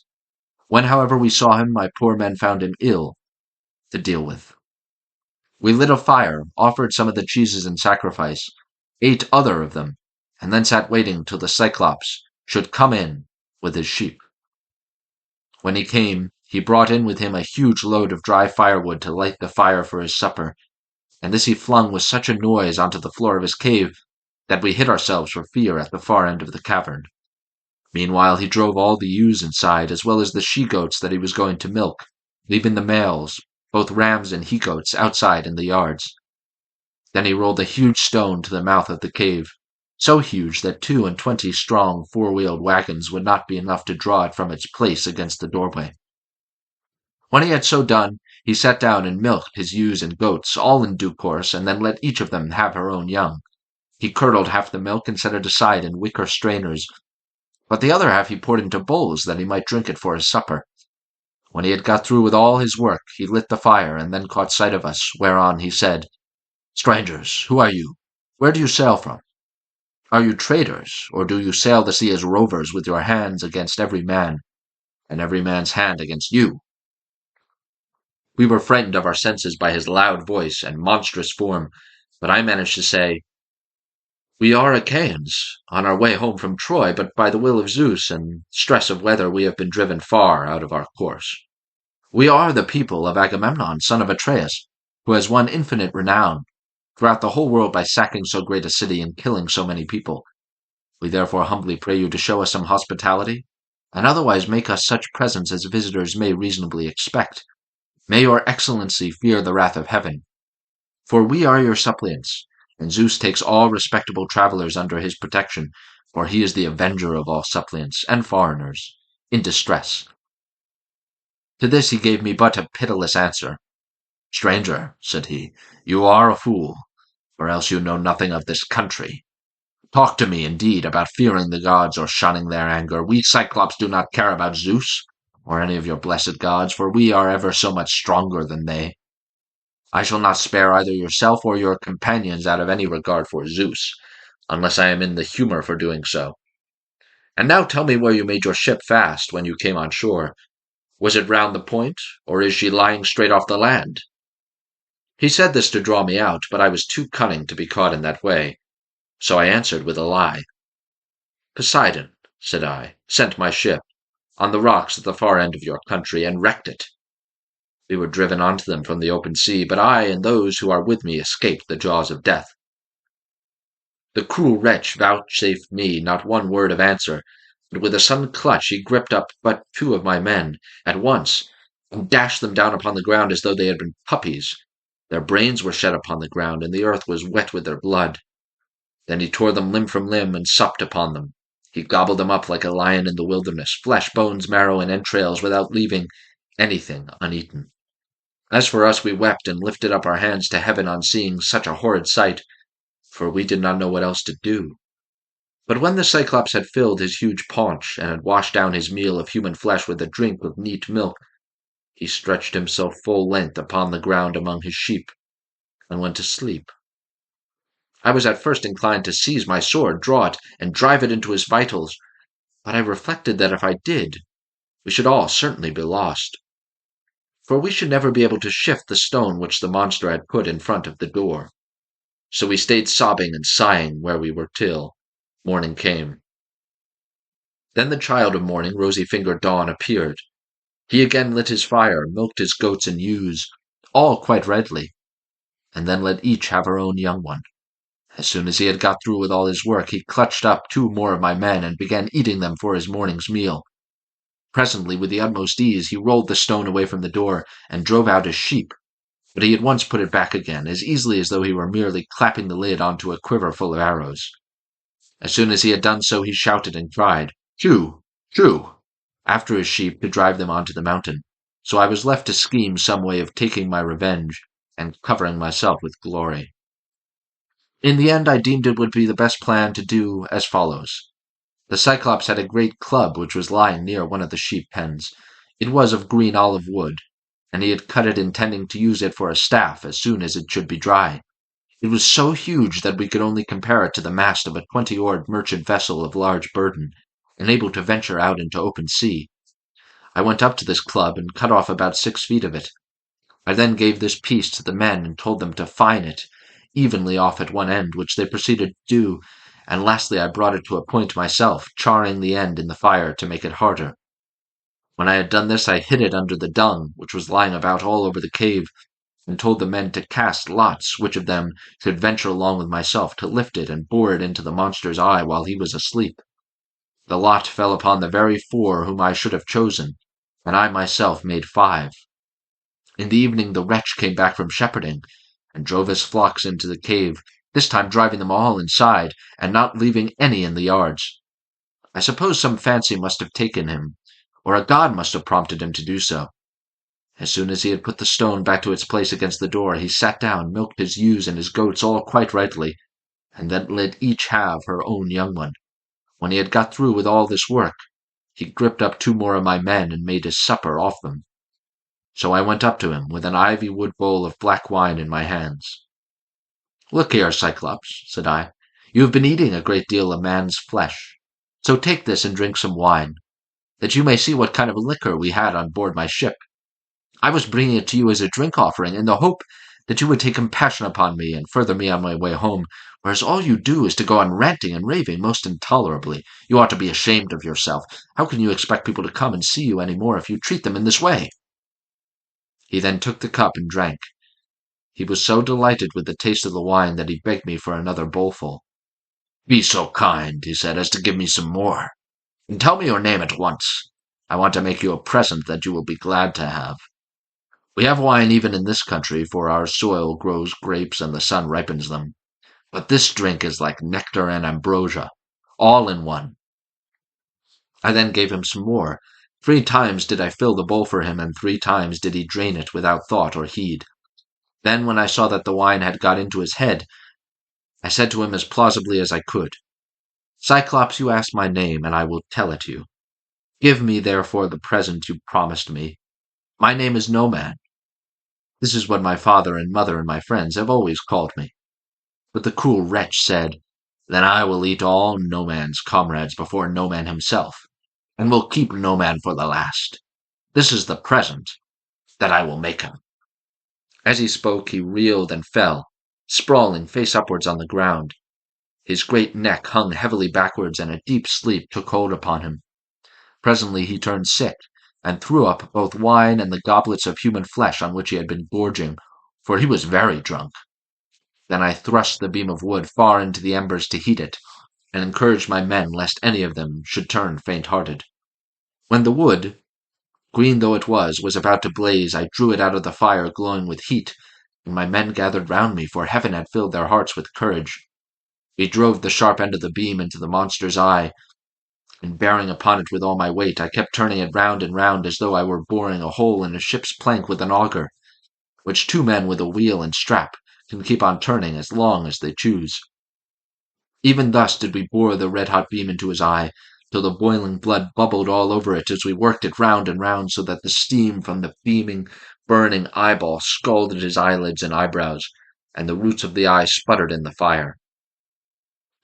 When, however, we saw him, my poor men found him ill to deal with. We lit a fire, offered some of the cheeses in sacrifice, ate other of them, and then sat waiting till the Cyclops should come in with his sheep. When he came, he brought in with him a huge load of dry firewood to light the fire for his supper, and this he flung with such a noise onto the floor of his cave that we hid ourselves for fear at the far end of the cavern. Meanwhile he drove all the ewes inside, as well as the she-goats that he was going to milk, leaving the males, both rams and he-goats, outside in the yards. Then he rolled a huge stone to the mouth of the cave, so huge that 22 strong four-wheeled wagons would not be enough to draw it from its place against the doorway. When he had so done, he sat down and milked his ewes and goats, all in due course, and then let each of them have her own young. He curdled half the milk and set it aside in wicker strainers, but the other half he poured into bowls that he might drink it for his supper. When he had got through with all his work, he lit the fire and then caught sight of us, whereon he said, "Strangers, who are you? Where do you sail from? Are you traders, or do you sail the sea as rovers with your hands against every man, and every man's hand against you?" We were frightened of our senses by his loud voice and monstrous form, but I managed to say, "We are Achaeans, on our way home from Troy, but by the will of Zeus and stress of weather we have been driven far out of our course. We are the people of Agamemnon, son of Atreus, who has won infinite renown throughout the whole world by sacking so great a city and killing so many people. We therefore humbly pray you to show us some hospitality, and otherwise make us such presents as visitors may reasonably expect. May your excellency fear the wrath of heaven, for we are your suppliants, and Zeus takes all respectable travelers under his protection, for he is the avenger of all suppliants and foreigners in distress." To this he gave me but a pitiless answer. "Stranger," said he, "you are a fool, or else you know nothing of this country. Talk to me, indeed, about fearing the gods or shunning their anger. We Cyclops do not care about Zeus, or any of your blessed gods, for we are ever so much stronger than they. I shall not spare either yourself or your companions out of any regard for Zeus, unless I am in the humor for doing so. And now tell me where you made your ship fast when you came on shore. Was it round the point, or is she lying straight off the land?" He said this to draw me out, but I was too cunning to be caught in that way, so I answered with a lie. "Poseidon," said I, "sent my ship on the rocks at the far end of your country, and wrecked it. We were driven onto them from the open sea, but I and those who are with me escaped the jaws of death." The cruel wretch vouchsafed me not one word of answer, but with a sudden clutch he gripped up but 2 of my men at once, and dashed them down upon the ground as though they had been puppies. Their brains were shed upon the ground, and the earth was wet with their blood. Then he tore them limb from limb, and supped upon them. He gobbled them up like a lion in the wilderness, flesh, bones, marrow, and entrails, without leaving anything uneaten. As for us, we wept and lifted up our hands to heaven on seeing such a horrid sight, for we did not know what else to do. But when the Cyclops had filled his huge paunch, and had washed down his meal of human flesh with a drink of neat milk, he stretched himself full length upon the ground among his sheep, and went to sleep. I was at first inclined to seize my sword, draw it, and drive it into his vitals, but I reflected that if I did, we should all certainly be lost, for we should never be able to shift the stone which the monster had put in front of the door. So we stayed sobbing and sighing where we were till morning came. Then the child of morning, rosy-fingered Dawn, appeared. He again lit his fire, milked his goats and ewes, all quite readily, and then let each have her own young one. As soon as he had got through with all his work, he clutched up 2 more of my men and began eating them for his morning's meal. Presently, with the utmost ease, he rolled the stone away from the door and drove out his sheep, but he at once put it back again, as easily as though he were merely clapping the lid onto a quiver full of arrows. As soon as he had done so, he shouted and cried, "Shoo! Shoo!" after his sheep to drive them onto the mountain. So I was left to scheme some way of taking my revenge and covering myself with glory. In the end, I deemed it would be the best plan to do as follows. The Cyclops had a great club which was lying near one of the sheep pens. It was of green olive wood, and he had cut it intending to use it for a staff as soon as it should be dry. It was so huge that we could only compare it to the mast of a 20-oared merchant vessel of large burden, and able to venture out into open sea. I went up to this club and cut off about 6 feet of it. I then gave this piece to the men and told them to fine it evenly off at one end, which they proceeded to do, and lastly I brought it to a point myself, charring the end in the fire to make it harder. When I had done this, I hid it under the dung, which was lying about all over the cave, and told the men to cast lots which of them should venture along with myself to lift it and bore it into the monster's eye while he was asleep. The lot fell upon the very 4 whom I should have chosen, and I myself made 5. In the evening the wretch came back from shepherding, and drove his flocks into the cave, this time driving them all inside, and not leaving any in the yards. I suppose some fancy must have taken him, or a god must have prompted him to do so. As soon as he had put the stone back to its place against the door, he sat down, milked his ewes and his goats all quite rightly, and then let each have her own young one. When he had got through with all this work, he gripped up 2 more of my men and made his supper off them. So I went up to him with an ivy wood bowl of black wine in my hands. "Look here, Cyclops," said I, "you have been eating a great deal of man's flesh. So take this and drink some wine, that you may see what kind of liquor we had on board my ship. I was bringing it to you as a drink offering, in the hope that you would take compassion upon me and further me on my way home, whereas all you do is to go on ranting and raving most intolerably. You ought to be ashamed of yourself. How can you expect people to come and see you any more if you treat them in this way?" He then took the cup and drank. He was so delighted with the taste of the wine that he begged me for another bowlful. "Be so kind," he said, "as to give me some more. And tell me your name at once. I want to make you a present that you will be glad to have. We have wine even in this country, for our soil grows grapes and the sun ripens them. But this drink is like nectar and ambrosia, all in one." I then gave him some more. 3 times did I fill the bowl for him, and 3 times did he drain it without thought or heed. Then, when I saw that the wine had got into his head, I said to him as plausibly as I could, "Cyclops, you asked my name, and I will tell it you. Give me, therefore, the present you promised me. My name is No Man. This is what my father and mother and my friends have always called me." But the cruel wretch said, "Then I will eat all No Man's comrades before No Man himself, and will keep No Man for the last. This is the present that I will make him." As he spoke, he reeled and fell, sprawling face upwards on the ground. His great neck hung heavily backwards, and a deep sleep took hold upon him. Presently he turned sick, and threw up both wine and the goblets of human flesh on which he had been gorging, for he was very drunk. Then I thrust the beam of wood far into the embers to heat it, and encouraged my men lest any of them should turn faint-hearted. When the wood, green though it was about to blaze, I drew it out of the fire glowing with heat, and my men gathered round me, for heaven had filled their hearts with courage. We drove the sharp end of the beam into the monster's eye, and bearing upon it with all my weight, I kept turning it round and round as though I were boring a hole in a ship's plank with an auger, which 2 men with a wheel and strap can keep on turning as long as they choose. Even thus did we bore the red-hot beam into his eye, till the boiling blood bubbled all over it as we worked it round and round, so that the steam from the beaming, burning eyeball scalded his eyelids and eyebrows, and the roots of the eye sputtered in the fire.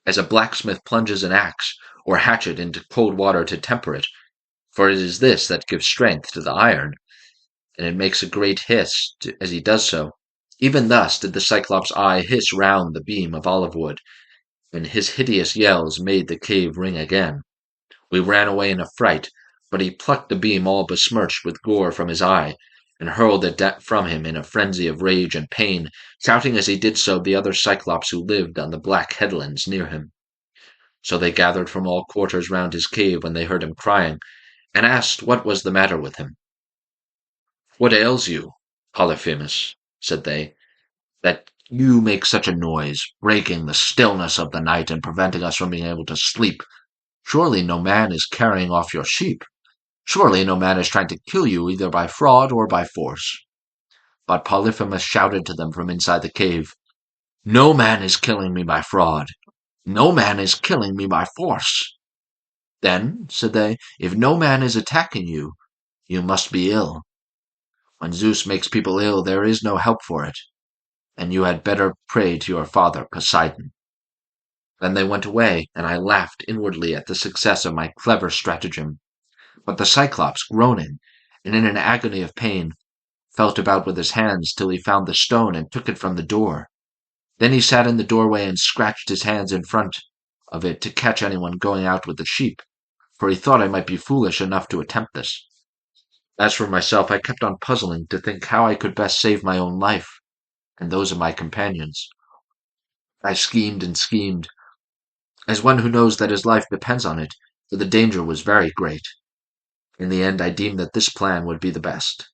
As a blacksmith plunges an axe or hatchet into cold water to temper it, for it is this that gives strength to the iron, and it makes a great hiss as he does so, even thus did the Cyclops' eye hiss round the beam of olive wood, and his hideous yells made the cave ring again. We ran away in a fright, but he plucked the beam all besmirched with gore from his eye, and hurled it from him in a frenzy of rage and pain, shouting as he did so the other Cyclops who lived on the black headlands near him. So they gathered from all quarters round his cave when they heard him crying, and asked what was the matter with him. "What ails you, Polyphemus?" said they, "that you make such a noise, breaking the stillness of the night and preventing us from being able to sleep? Surely no man is carrying off your sheep. Surely no man is trying to kill you either by fraud or by force." But Polyphemus shouted to them from inside the cave, "No man is killing me by fraud. No man is killing me by force." "Then," said they, "if no man is attacking you, you must be ill. When Zeus makes people ill, there is no help for it, and you had better pray to your father Poseidon." Then they went away, and I laughed inwardly at the success of my clever stratagem. But the Cyclops, groaning, and in an agony of pain, felt about with his hands till he found the stone and took it from the door. Then he sat in the doorway and scratched his hands in front of it to catch anyone going out with the sheep, for he thought I might be foolish enough to attempt this. As for myself, I kept on puzzling to think how I could best save my own life, and those of my companions. I schemed and schemed, as one who knows that his life depends on it, for the danger was very great. In the end I deemed that this plan would be the best.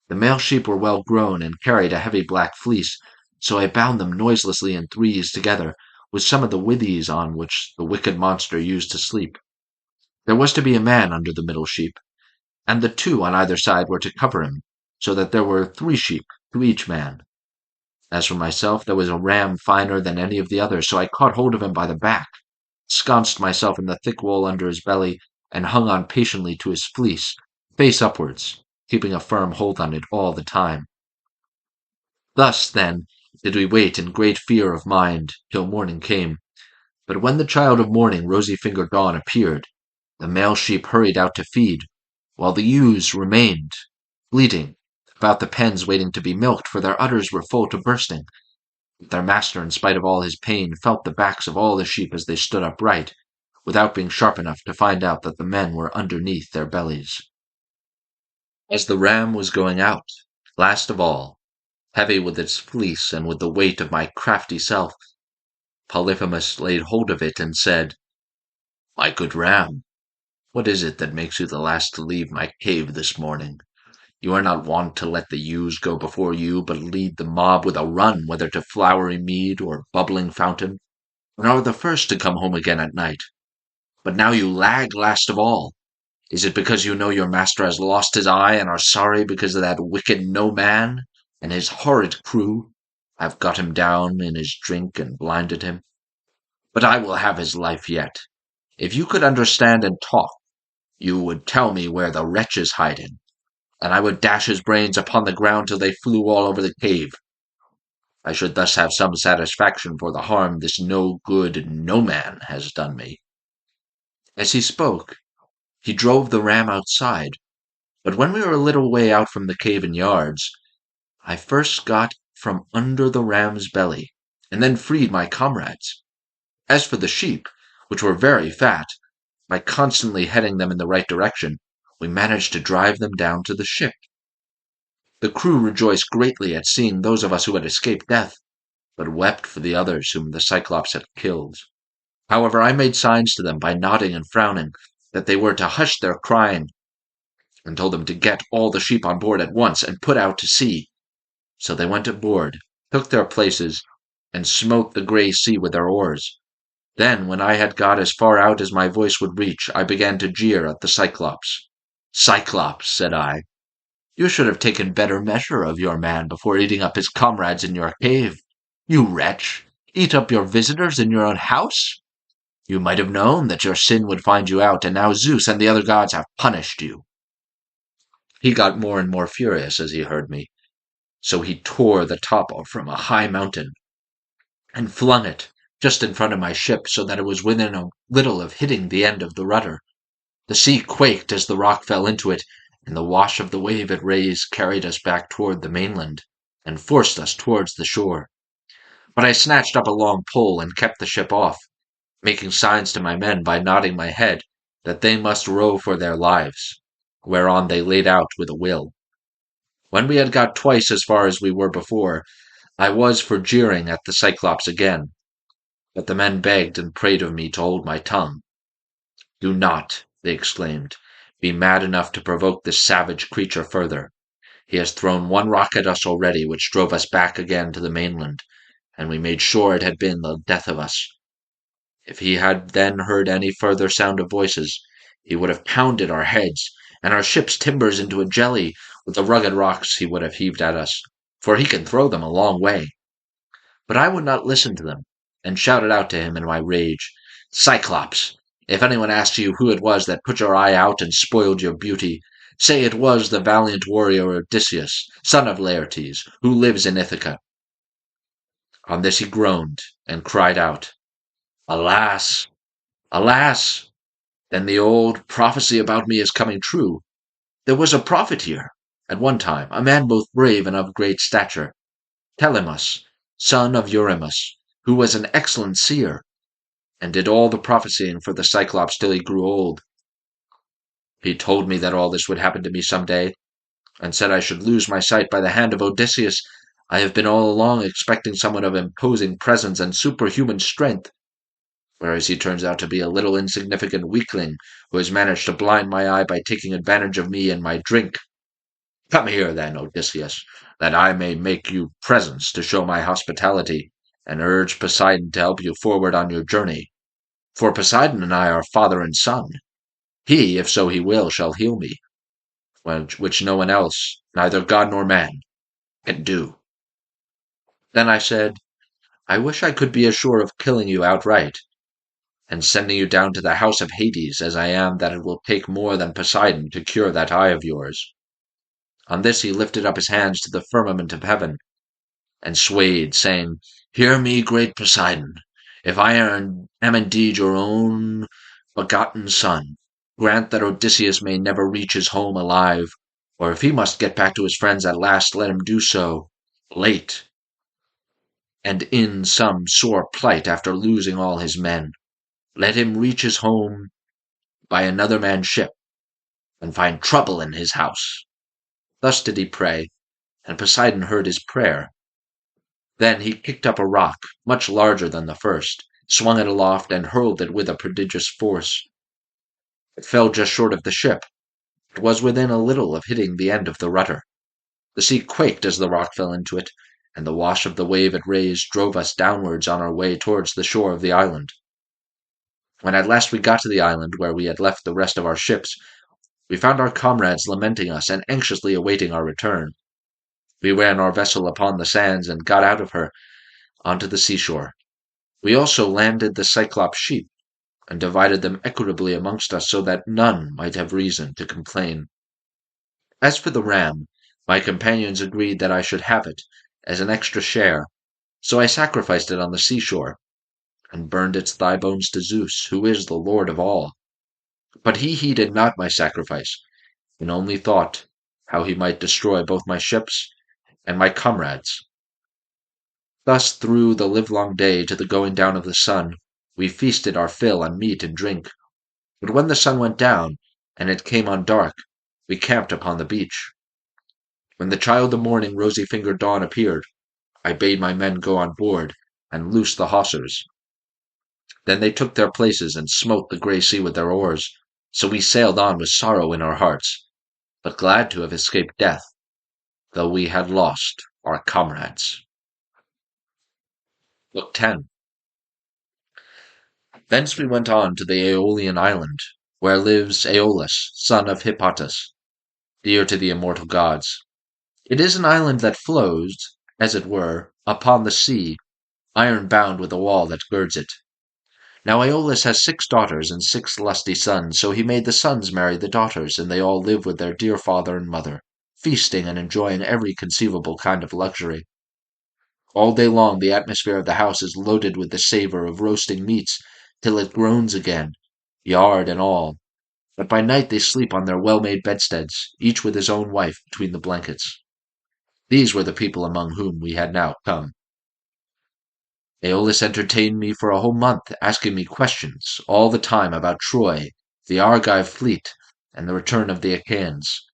The male sheep were well grown and carried a heavy black fleece, so I bound them noiselessly in threes together, with some of the withies on which the wicked monster used to sleep. There was to be a man under the middle sheep, and the two on either side were to cover him, so that there were 3 sheep to each man. As for myself, there was a ram finer than any of the others, so I caught hold of him by the back, ensconced myself in the thick wool under his belly, and hung on patiently to his fleece, face upwards, keeping a firm hold on it all the time. Thus, then, did we wait in great fear of mind till morning came. But when the child of morning, rosy-fingered Dawn, appeared, the male sheep hurried out to feed, while the ewes remained, bleating, about the pens waiting to be milked, for their udders were full to bursting. But their master, in spite of all his pain, felt the backs of all the sheep as they stood upright, without being sharp enough to find out that the men were underneath their bellies. As the ram was going out, last of all, heavy with its fleece and with the weight of my crafty self, Polyphemus laid hold of it and said, "My good ram, what is it that makes you the last to leave my cave this morning? You are not wont to let the ewes go before you, but lead the mob with a run, whether to flowery mead or bubbling fountain, and are the first to come home again at night. But now you lag last of all. Is it because you know your master has lost his eye and are sorry because of that wicked No-Man and his horrid crew have got him down in his drink and blinded him? But I will have his life yet. If you could understand and talk, you would tell me where the wretch is hiding, and I would dash his brains upon the ground till they flew all over the cave. I should thus have some satisfaction for the harm this no-good No-Man has done me." As he spoke, he drove the ram outside, but when we were a little way out from the cave and yards, I first got from under the ram's belly, and then freed my comrades. As for the sheep, which were very fat, by constantly heading them in the right direction, we managed to drive them down to the ship. The crew rejoiced greatly at seeing those of us who had escaped death, but wept for the others whom the Cyclops had killed. However, I made signs to them by nodding and frowning that they were to hush their crying, and told them to get all the sheep on board at once and put out to sea. So they went aboard, took their places, and smote the grey sea with their oars. Then, when I had got as far out as my voice would reach, I began to jeer at the Cyclops. "Cyclops," said I, "you should have taken better measure of your man before eating up his comrades in your cave. You wretch! Eat up your visitors in your own house? You might have known that your sin would find you out, and now Zeus and the other gods have punished you." He got more and more furious as he heard me, so he tore the top off from a high mountain and flung it just in front of my ship so that it was within a little of hitting the end of the rudder. The sea quaked as the rock fell into it, and the wash of the wave it raised carried us back toward the mainland, and forced us towards the shore. But I snatched up a long pole and kept the ship off, making signs to my men by nodding my head that they must row for their lives, whereon they laid out with a will. When we had got twice as far as we were before, I was for jeering at the Cyclops again, but the men begged and prayed of me to hold my tongue. "Do not," they exclaimed, "be mad enough to provoke this savage creature further. He has thrown one rock at us already, which drove us back again to the mainland, and we made sure it had been the death of us. If he had then heard any further sound of voices, he would have pounded our heads and our ship's timbers into a jelly with the rugged rocks he would have heaved at us, for he can throw them a long way. But I would not listen to them, and shouted out to him in my rage, 'Cyclops, if anyone asks you who it was that put your eye out and spoiled your beauty, say it was the valiant warrior Odysseus, son of Laertes, who lives in Ithaca.' On this he groaned, and cried out, 'Alas! Alas! Then the old prophecy about me is coming true. There was a prophet here, at one time, a man both brave and of great stature, Telemus, son of Eurymus, who was an excellent seer, and did all the prophesying for the Cyclops till he grew old. He told me that all this would happen to me some day, and said I should lose my sight by the hand of Odysseus. I have been all along expecting someone of imposing presence and superhuman strength, whereas he turns out to be a little insignificant weakling who has managed to blind my eye by taking advantage of me and my drink. Come here, then, Odysseus, that I may make you presents to show my hospitality, and urge Poseidon to help you forward on your journey. For Poseidon and I are father and son. He, if so he will, shall heal me, which no one else, neither god nor man, can do." Then I said, "I wish I could be as sure of killing you outright, and sending you down to the house of Hades, as I am that it will take more than Poseidon to cure that eye of yours." On this he lifted up his hands to the firmament of heaven, and swayed, saying, "Hear me, great Poseidon. If I am indeed your own begotten son, grant that Odysseus may never reach his home alive, or if he must get back to his friends at last, let him do so late, and in some sore plight after losing all his men. Let him reach his home by another man's ship, and find trouble in his house." Thus did he pray, and Poseidon heard his prayer. Then he kicked up a rock, much larger than the first, swung it aloft, and hurled it with a prodigious force. It fell just short of the ship. It was within a little of hitting the end of the rudder. The sea quaked as the rock fell into it, and the wash of the wave it raised drove us downwards on our way towards the shore of the island. When at last we got to the island where we had left the rest of our ships, we found our comrades lamenting us and anxiously awaiting our return. We ran our vessel upon the sands and got out of her onto the seashore. We also landed the Cyclops sheep, and divided them equitably amongst us so that none might have reason to complain. As for the ram, my companions agreed that I should have it as an extra share, so I sacrificed it on the seashore, and burned its thigh bones to Zeus, who is the Lord of all. But he heeded not my sacrifice, and only thought how he might destroy both my ships and my comrades. Thus through the livelong day to the going down of the sun, we feasted our fill on meat and drink. But when the sun went down, and it came on dark, we camped upon the beach. When the child of morning, rosy-fingered Dawn, appeared, I bade my men go on board, and loose the hawsers. Then they took their places, and smote the grey sea with their oars, so we sailed on with sorrow in our hearts, but glad to have escaped death, though we had lost our comrades. Book 10. Thence we went on to the Aeolian island, where lives Aeolus, son of Hippotas, dear to the immortal gods. It is an island that flows, as it were, upon the sea, iron-bound with a wall that girds it. Now Aeolus has 6 daughters and 6 lusty sons, so he made the sons marry the daughters, and they all live with their dear father and mother, feasting and enjoying every conceivable kind of luxury. All day long the atmosphere of the house is loaded with the savour of roasting meats, till it groans again, yard and all. But by night they sleep on their well-made bedsteads, each with his own wife between the blankets. These were the people among whom we had now come. Aeolus entertained me for a whole month, asking me questions all the time about Troy, the Argive fleet, and the return of the Achaeans.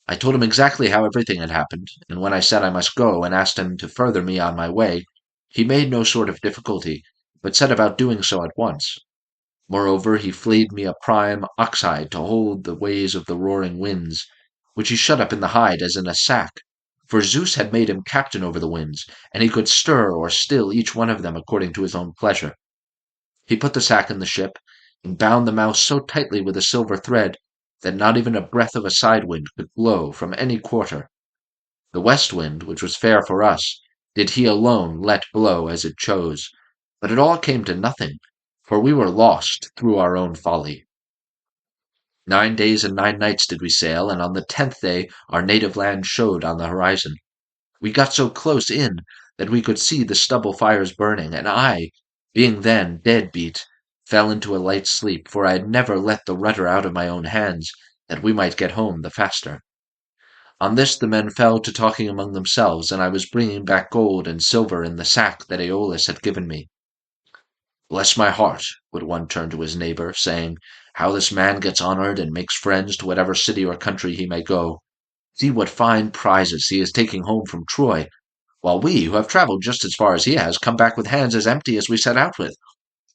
I told him exactly how everything had happened, and when I said I must go and asked him to further me on my way, he made no sort of difficulty, but set about doing so at once. Moreover, he flayed me a prime ox-hide to hold the ways of the roaring winds, which he shut up in the hide as in a sack, for Zeus had made him captain over the winds, and he could stir or still each one of them according to his own pleasure. He put the sack in the ship, and bound the mouth so tightly with a silver thread that not even a breath of a side wind could blow from any quarter. The west wind, which was fair for us, did he alone let blow as it chose, but it all came to nothing, for we were lost through our own folly. 9 days and 9 nights did we sail, and on the 10th day our native land showed on the horizon. We got so close in that we could see the stubble fires burning, and I, being then dead beat, fell into a light sleep, for I had never let the rudder out of my own hands, that we might get home the faster. On this the men fell to talking among themselves, and I was bringing back gold and silver in the sack that Aeolus had given me. Bless my heart, would one turn to his neighbor, saying, how this man gets honored and makes friends to whatever city or country he may go. See what fine prizes he is taking home from Troy, while we, who have traveled just as far as he has, come back with hands as empty as we set out with.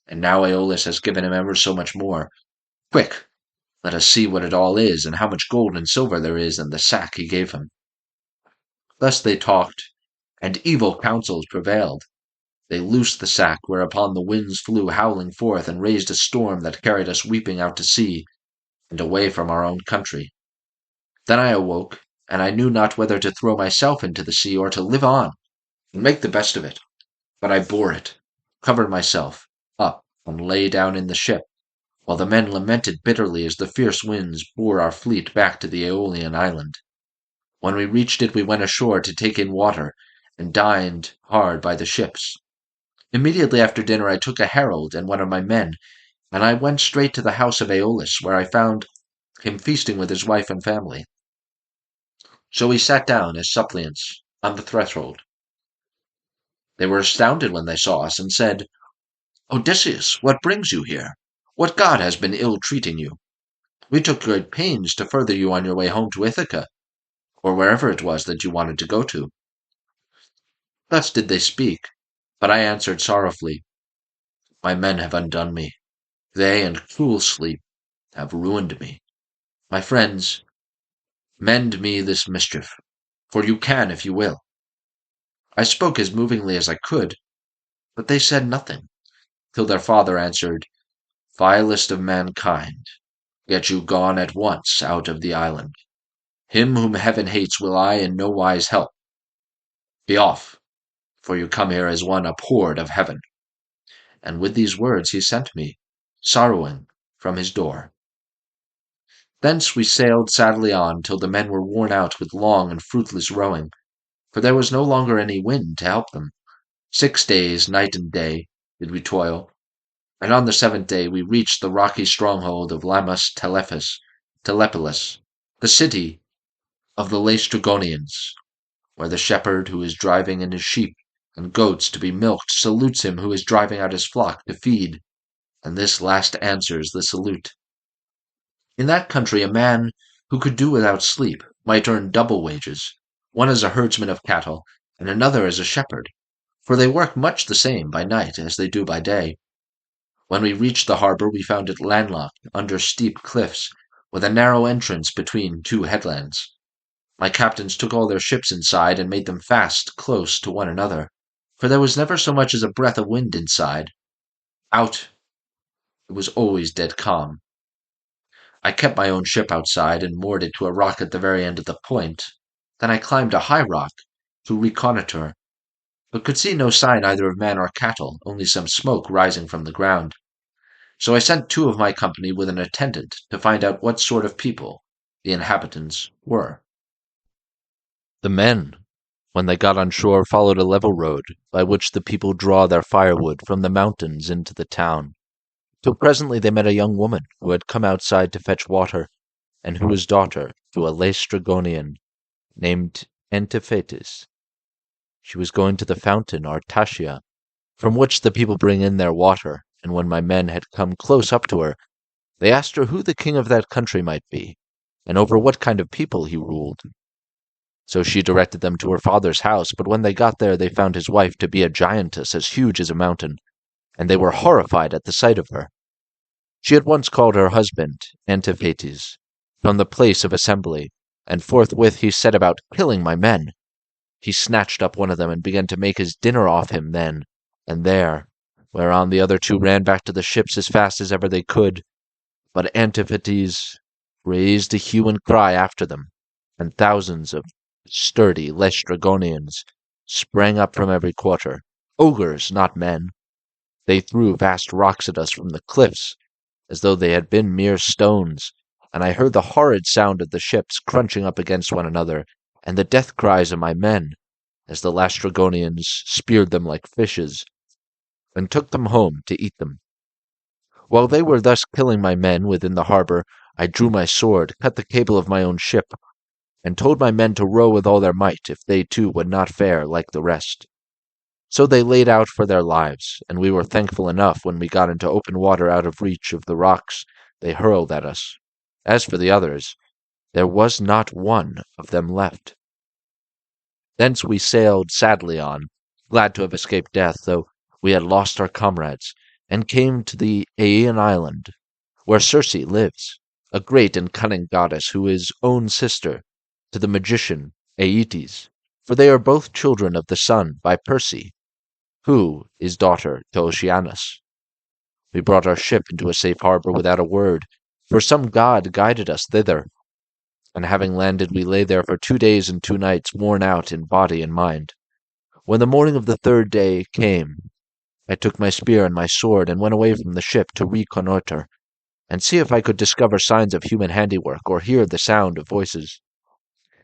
And now Aeolus has given him ever so much more. Quick, let us see what it all is, and how much gold and silver there is in the sack he gave him. Thus they talked, and evil counsels prevailed. They loosed the sack, whereupon the winds flew howling forth and raised a storm that carried us weeping out to sea, and away from our own country. Then I awoke, and I knew not whether to throw myself into the sea or to live on, and make the best of it. But I bore it, covered myself up, and lay down in the ship, while the men lamented bitterly as the fierce winds bore our fleet back to the Aeolian island. When we reached it we went ashore to take in water, and dined hard by the ships. Immediately after dinner I took a herald and one of my men, and I went straight to the house of Aeolus, where I found him feasting with his wife and family. So we sat down as suppliants on the threshold. They were astounded when they saw us, and said, Odysseus, what brings you here? What god has been ill-treating you? We took great pains to further you on your way home to Ithaca, or wherever it was that you wanted to go to. Thus did they speak, but I answered sorrowfully, my men have undone me. They and cruel sleep have ruined me. My friends, mend me this mischief, for you can if you will. I spoke as movingly as I could, but they said nothing, till their father answered, Vilest of mankind, get you gone at once out of the island. Him whom heaven hates will I in no wise help. Be off, for you come here as one abhorred of heaven. And with these words he sent me, sorrowing, from his door. Thence we sailed sadly on till the men were worn out with long and fruitless rowing, for there was no longer any wind to help them. 6 days, night and day, did we toil, and on the 7th day we reached the rocky stronghold of Lamus Telepolis, the city of the Laestrygonians, where the shepherd who is driving in his sheep and goats to be milked salutes him who is driving out his flock to feed, and this last answers the salute. In that country a man who could do without sleep might earn double wages, one as a herdsman of cattle, and another as a shepherd, for they work much the same by night as they do by day. When we reached the harbor we found it landlocked under steep cliffs, with a narrow entrance between two headlands. My captains took all their ships inside and made them fast close to one another, for there was never so much as a breath of wind inside. Out, it was always dead calm. I kept my own ship outside and moored it to a rock at the very end of the point. Then I climbed a high rock to reconnoitre, but could see no sign either of man or cattle, only some smoke rising from the ground. So I sent 2 of my company with an attendant to find out what sort of people the inhabitants were. The men, when they got on shore, followed a level road by which the people draw their firewood from the mountains into the town, till presently they met a young woman who had come outside to fetch water, and who was daughter to a Laestrygonian named Antiphates. She was going to the fountain Artatia, from which the people bring in their water, and when my men had come close up to her, they asked her who the king of that country might be, and over what kind of people he ruled. So she directed them to her father's house, but when they got there they found his wife to be a giantess as huge as a mountain, and they were horrified at the sight of her. She at once called her husband, Antiphates, from the place of assembly, and forthwith he set about killing my men. He snatched up one of them and began to make his dinner off him then and there, whereon the other two ran back to the ships as fast as ever they could. But Antiphates raised a hue and cry after them, and thousands of sturdy Laestrygonians sprang up from every quarter, ogres, not men. They threw vast rocks at us from the cliffs, as though they had been mere stones, and I heard the horrid sound of the ships crunching up against one another, and the death cries of my men, as the Laestrygonians speared them like fishes, and took them home to eat them. While they were thus killing my men within the harbour, I drew my sword, cut the cable of my own ship, and told my men to row with all their might, if they too would not fare like the rest. So they laid out for their lives, and we were thankful enough when we got into open water out of reach of the rocks they hurled at us. As for the others, there was not one of them left. Thence we sailed sadly on, glad to have escaped death, though we had lost our comrades, and came to the Aeaean island, where Circe lives, a great and cunning goddess who is own sister to the magician Aeetes, for they are both children of the sun by Perse, who is daughter to Oceanus. We brought our ship into a safe harbor without a word, for some god guided us thither, and having landed we lay there for 2 days and 2 nights, worn out in body and mind. When the morning of the 3rd day came, I took my spear and my sword and went away from the ship to reconnoitre, and see if I could discover signs of human handiwork or hear the sound of voices.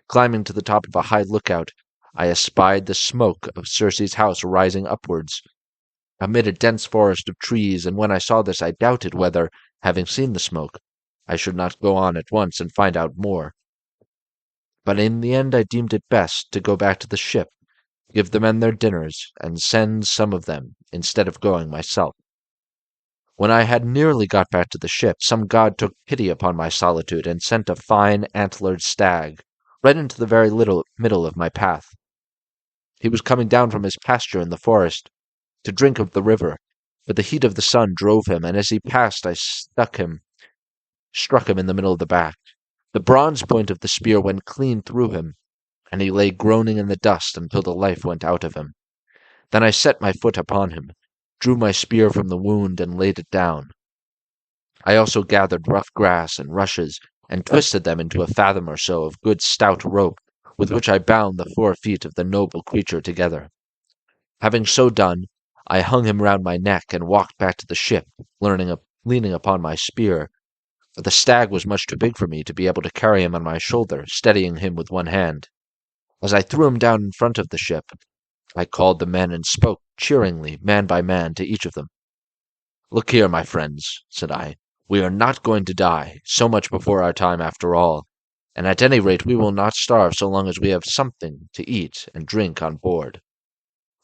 Climbing to the top of a high lookout, I espied the smoke of Circe's house rising upwards, amid a dense forest of trees, and when I saw this I doubted whether, having seen the smoke, I should not go on at once and find out more. But in the end I deemed it best to go back to the ship, give the men their dinners, and send some of them instead of going myself. When I had nearly got back to the ship, some god took pity upon my solitude and sent a fine antlered stag right into the very middle of my path. He was coming down from his pasture in the forest to drink of the river, but the heat of the sun drove him, and as he passed I struck him in the middle of the back. The bronze point of the spear went clean through him, and he lay groaning in the dust until the life went out of him. Then I set my foot upon him, drew my spear from the wound, and laid it down. I also gathered rough grass and rushes, and twisted them into a fathom or so of good stout rope, with which I bound the 4 feet of the noble creature together. Having so done, I hung him round my neck, and walked back to the ship, leaning upon my spear, for the stag was much too big for me to be able to carry him on my shoulder, steadying him with one hand. As I threw him down in front of the ship, I called the men and spoke cheeringly, man by man, to each of them. "Look here, my friends," said I, "we are not going to die, so much before our time after all, and at any rate we will not starve so long as we have something to eat and drink on board."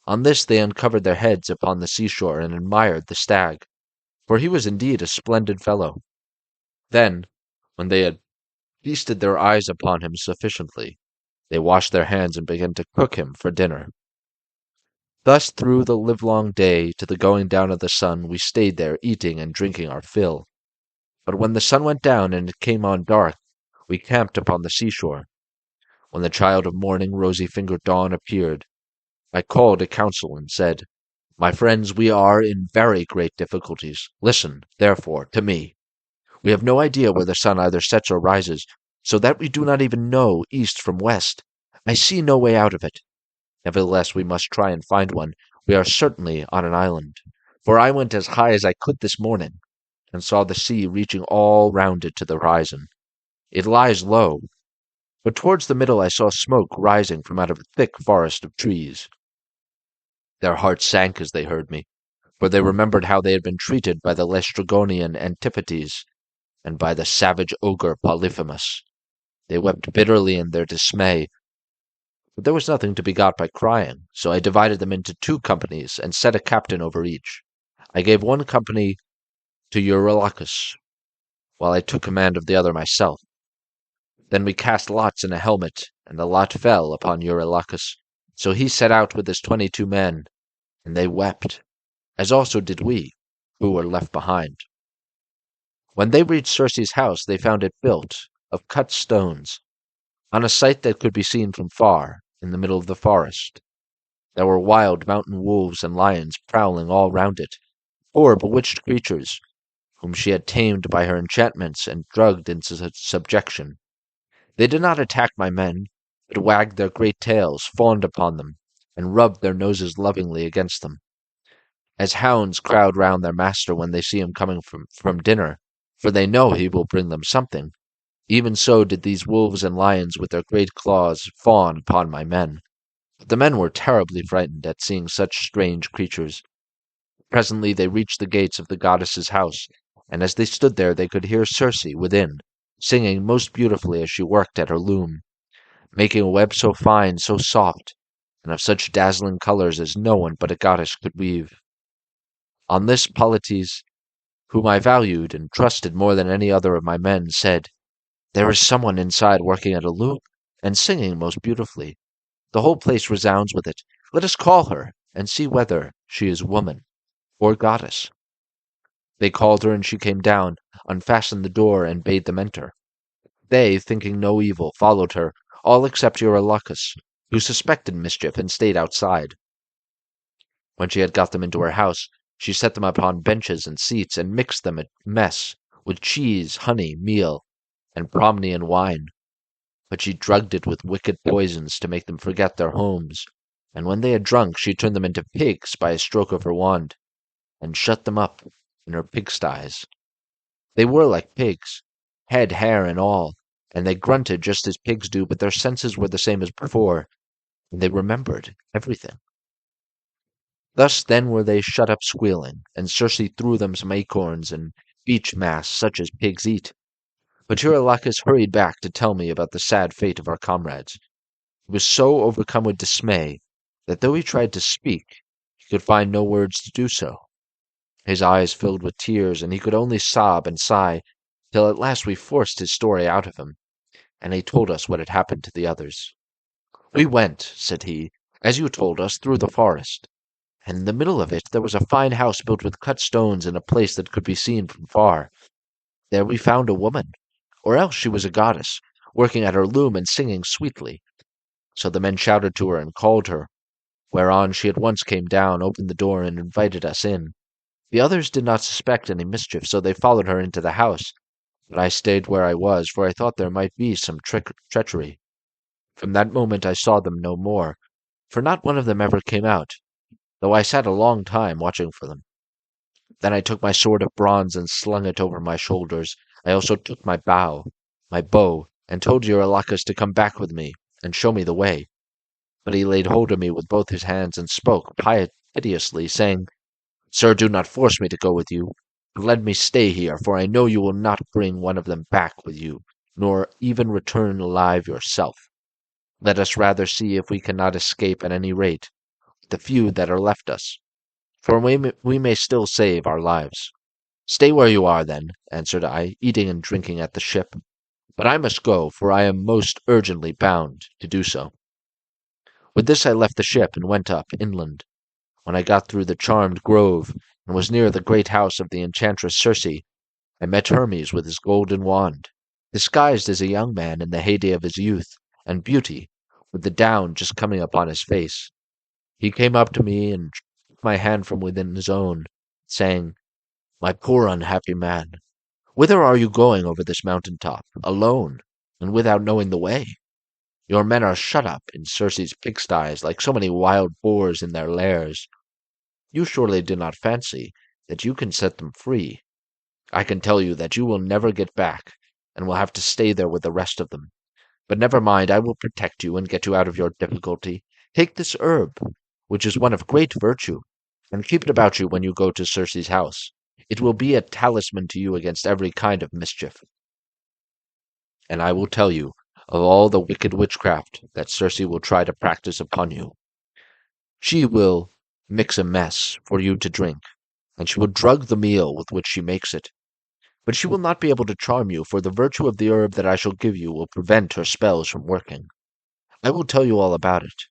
On this they uncovered their heads upon the seashore and admired the stag, for he was indeed a splendid fellow. Then, when they had feasted their eyes upon him sufficiently, they washed their hands and began to cook him for dinner. Thus through the livelong day to the going down of the sun we stayed there eating and drinking our fill. But when the sun went down and it came on dark, we camped upon the seashore. When the child of morning, rosy-fingered Dawn, appeared, I called a council and said, "My friends, we are in very great difficulties. Listen, therefore, to me. We have no idea where the sun either sets or rises, so that we do not even know east from west. I see no way out of it. Nevertheless, we must try and find one. We are certainly on an island, for I went as high as I could this morning, and saw the sea reaching all round it to the horizon. It lies low, but towards the middle I saw smoke rising from out of a thick forest of trees." Their hearts sank as they heard me, for they remembered how they had been treated by the Laestrygonian Antiphates, and by the savage ogre Polyphemus. They wept bitterly in their dismay, but there was nothing to be got by crying, so I divided them into 2 companies, and set a captain over each. I gave one company to Eurylochus, while I took command of the other myself. Then we cast lots in a helmet, and the lot fell upon Eurylochus. So he set out with his 22 men, and they wept, as also did we, who were left behind. When they reached Circe's house, they found it built of cut stones, on a site that could be seen from far, in the middle of the forest. There were wild mountain wolves and lions prowling all round it, 4 bewitched creatures, whom she had tamed by her enchantments and drugged into subjection. They did not attack my men, but wagged their great tails, fawned upon them, and rubbed their noses lovingly against them. As hounds crowd round their master when they see him coming from dinner, for they know he will bring them something, even so did these wolves and lions with their great claws fawn upon my men. But the men were terribly frightened at seeing such strange creatures. Presently they reached the gates of the goddess's house, and as they stood there they could hear Circe within, singing most beautifully as she worked at her loom, making a web so fine, so soft, and of such dazzling colors as no one but a goddess could weave. On this Polites, whom I valued and trusted more than any other of my men, said, "There is someone inside working at a loom, and singing most beautifully. The whole place resounds with it. Let us call her, and see whether she is woman or goddess." They called her, and she came down, unfastened the door, and bade them enter. They, thinking no evil, followed her, all except Eurylochus, who suspected mischief and stayed outside. When she had got them into her house, she set them upon benches and seats, and mixed them a mess with cheese, honey, meal, and Bromnian wine. But she drugged it with wicked poisons to make them forget their homes, and when they had drunk she turned them into pigs by a stroke of her wand, and shut them up in her pigsties. They were like pigs, head, hair, and all, and they grunted just as pigs do, but their senses were the same as before, and they remembered everything. Thus then were they shut up squealing, and Circe threw them some acorns and beech mast such as pigs eat. But Eurylochus hurried back to tell me about the sad fate of our comrades. He was so overcome with dismay that though he tried to speak, he could find no words to do so. His eyes filled with tears, and he could only sob and sigh, till at last we forced his story out of him, and he told us what had happened to the others. "We went," said he, "as you told us, through the forest, and in the middle of it there was a fine house built with cut stones in a place that could be seen from far. There we found a woman, or else she was a goddess, working at her loom and singing sweetly. So the men shouted to her and called her, whereon she at once came down, opened the door, and invited us in. The others did not suspect any mischief, so they followed her into the house, but I stayed where I was, for I thought there might be some treachery. From that moment I saw them no more, for not one of them ever came out, though I sat a long time watching for them. Then I took my sword of bronze and slung it over my shoulders. I also took my bow, and told Eurylochus to come back with me and show me the way. But he laid hold of me with both his hands and spoke piteously, saying, "Sir, do not force me to go with you, but let me stay here, for I know you will not bring one of them back with you, nor even return alive yourself. Let us rather see if we cannot escape at any rate, with the few that are left us, for we may still save our lives." "Stay where you are, then," answered I, "eating and drinking at the ship. But I must go, for I am most urgently bound to do so." With this I left the ship and went up inland. When I got through the charmed grove, and was near the great house of the enchantress Circe, I met Hermes with his golden wand, disguised as a young man in the heyday of his youth and beauty, with the down just coming upon his face. He came up to me and took my hand from within his own, saying, "My poor unhappy man, whither are you going over this mountain top, alone, and without knowing the way? Your men are shut up in Circe's pigsties like so many wild boars in their lairs. You surely do not fancy that you can set them free. I can tell you that you will never get back, and will have to stay there with the rest of them. But never mind, I will protect you and get you out of your difficulty. Take this herb, which is one of great virtue, and keep it about you when you go to Circe's house. It will be a talisman to you against every kind of mischief. And I will tell you of all the wicked witchcraft that Circe will try to practice upon you. She will mix a mess for you to drink, and she will drug the meal with which she makes it. But she will not be able to charm you, for the virtue of the herb that I shall give you will prevent her spells from working. I will tell you all about it.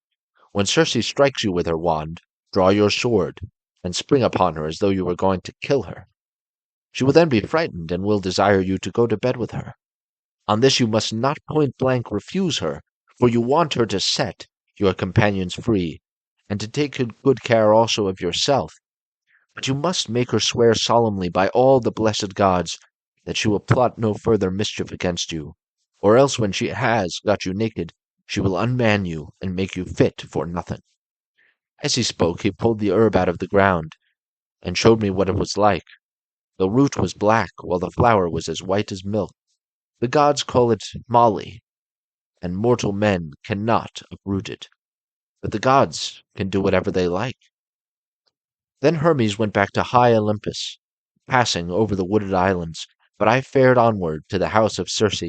When Circe strikes you with her wand, draw your sword, and spring upon her as though you were going to kill her. She will then be frightened and will desire you to go to bed with her. On this you must not point-blank refuse her, for you want her to set your companions free, and to take good care also of yourself. But you must make her swear solemnly by all the blessed gods that she will plot no further mischief against you, or else when she has got you naked, she will unman you and make you fit for nothing." As he spoke, he pulled the herb out of the ground, and showed me what it was like. The root was black, while the flower was as white as milk. The gods call it Mali, and mortal men cannot uproot it. But the gods can do whatever they like. Then Hermes went back to high Olympus, passing over the wooded islands, but I fared onward to the house of Circe,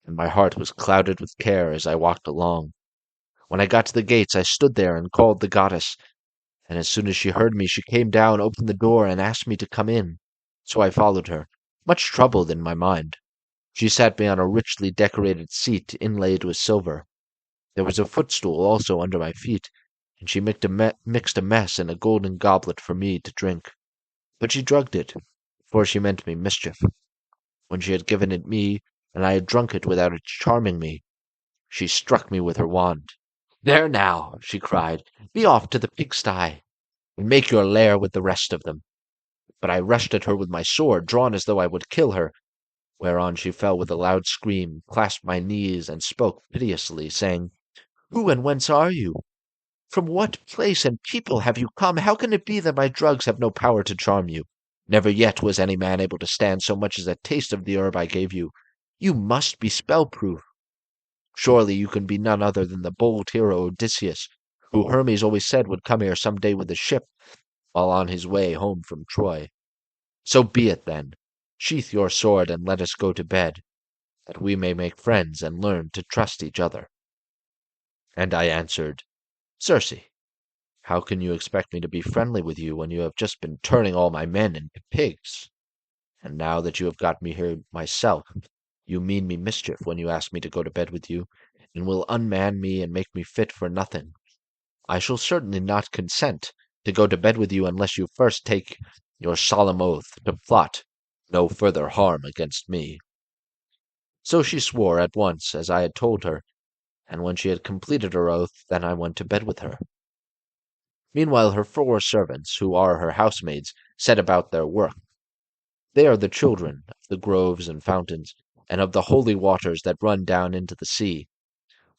and my heart was clouded with care as I walked along. When I got to the gates, I stood there and called the goddess, and as soon as she heard me, she came down, opened the door, and asked me to come in. So I followed her, much troubled in my mind. She sat me on a richly decorated seat inlaid with silver. There was a footstool also under my feet, and she mixed a mess in a golden goblet for me to drink. But she drugged it, for she meant me mischief. When she had given it me, and I had drunk it without its charming me, she struck me with her wand. "There now," she cried, "be off to the pigsty, and make your lair with the rest of them." But I rushed at her with my sword, drawn as though I would kill her, whereon she fell with a loud scream, clasped my knees, and spoke piteously, saying, "Who and whence are you? From what place and people have you come? How can it be that my drugs have no power to charm you? Never yet was any man able to stand so much as a taste of the herb I gave you. You must be spell-proof. Surely you can be none other than the bold hero Odysseus, who Hermes always said would come here some day with a ship, while on his way home from Troy. So be it, then. Sheath your sword and let us go to bed, that we may make friends and learn to trust each other." And I answered, "Circe, how can you expect me to be friendly with you when you have just been turning all my men into pigs? And now that you have got me here myself, you mean me mischief when you ask me to go to bed with you, and will unman me and make me fit for nothing. I shall certainly not consent to go to bed with you unless you first take your solemn oath to plot no further harm against me." So she swore at once, as I had told her, and when she had completed her oath, then I went to bed with her. Meanwhile her 4 servants, who are her housemaids, set about their work. They are the children of the groves and fountains, and of the holy waters that run down into the sea.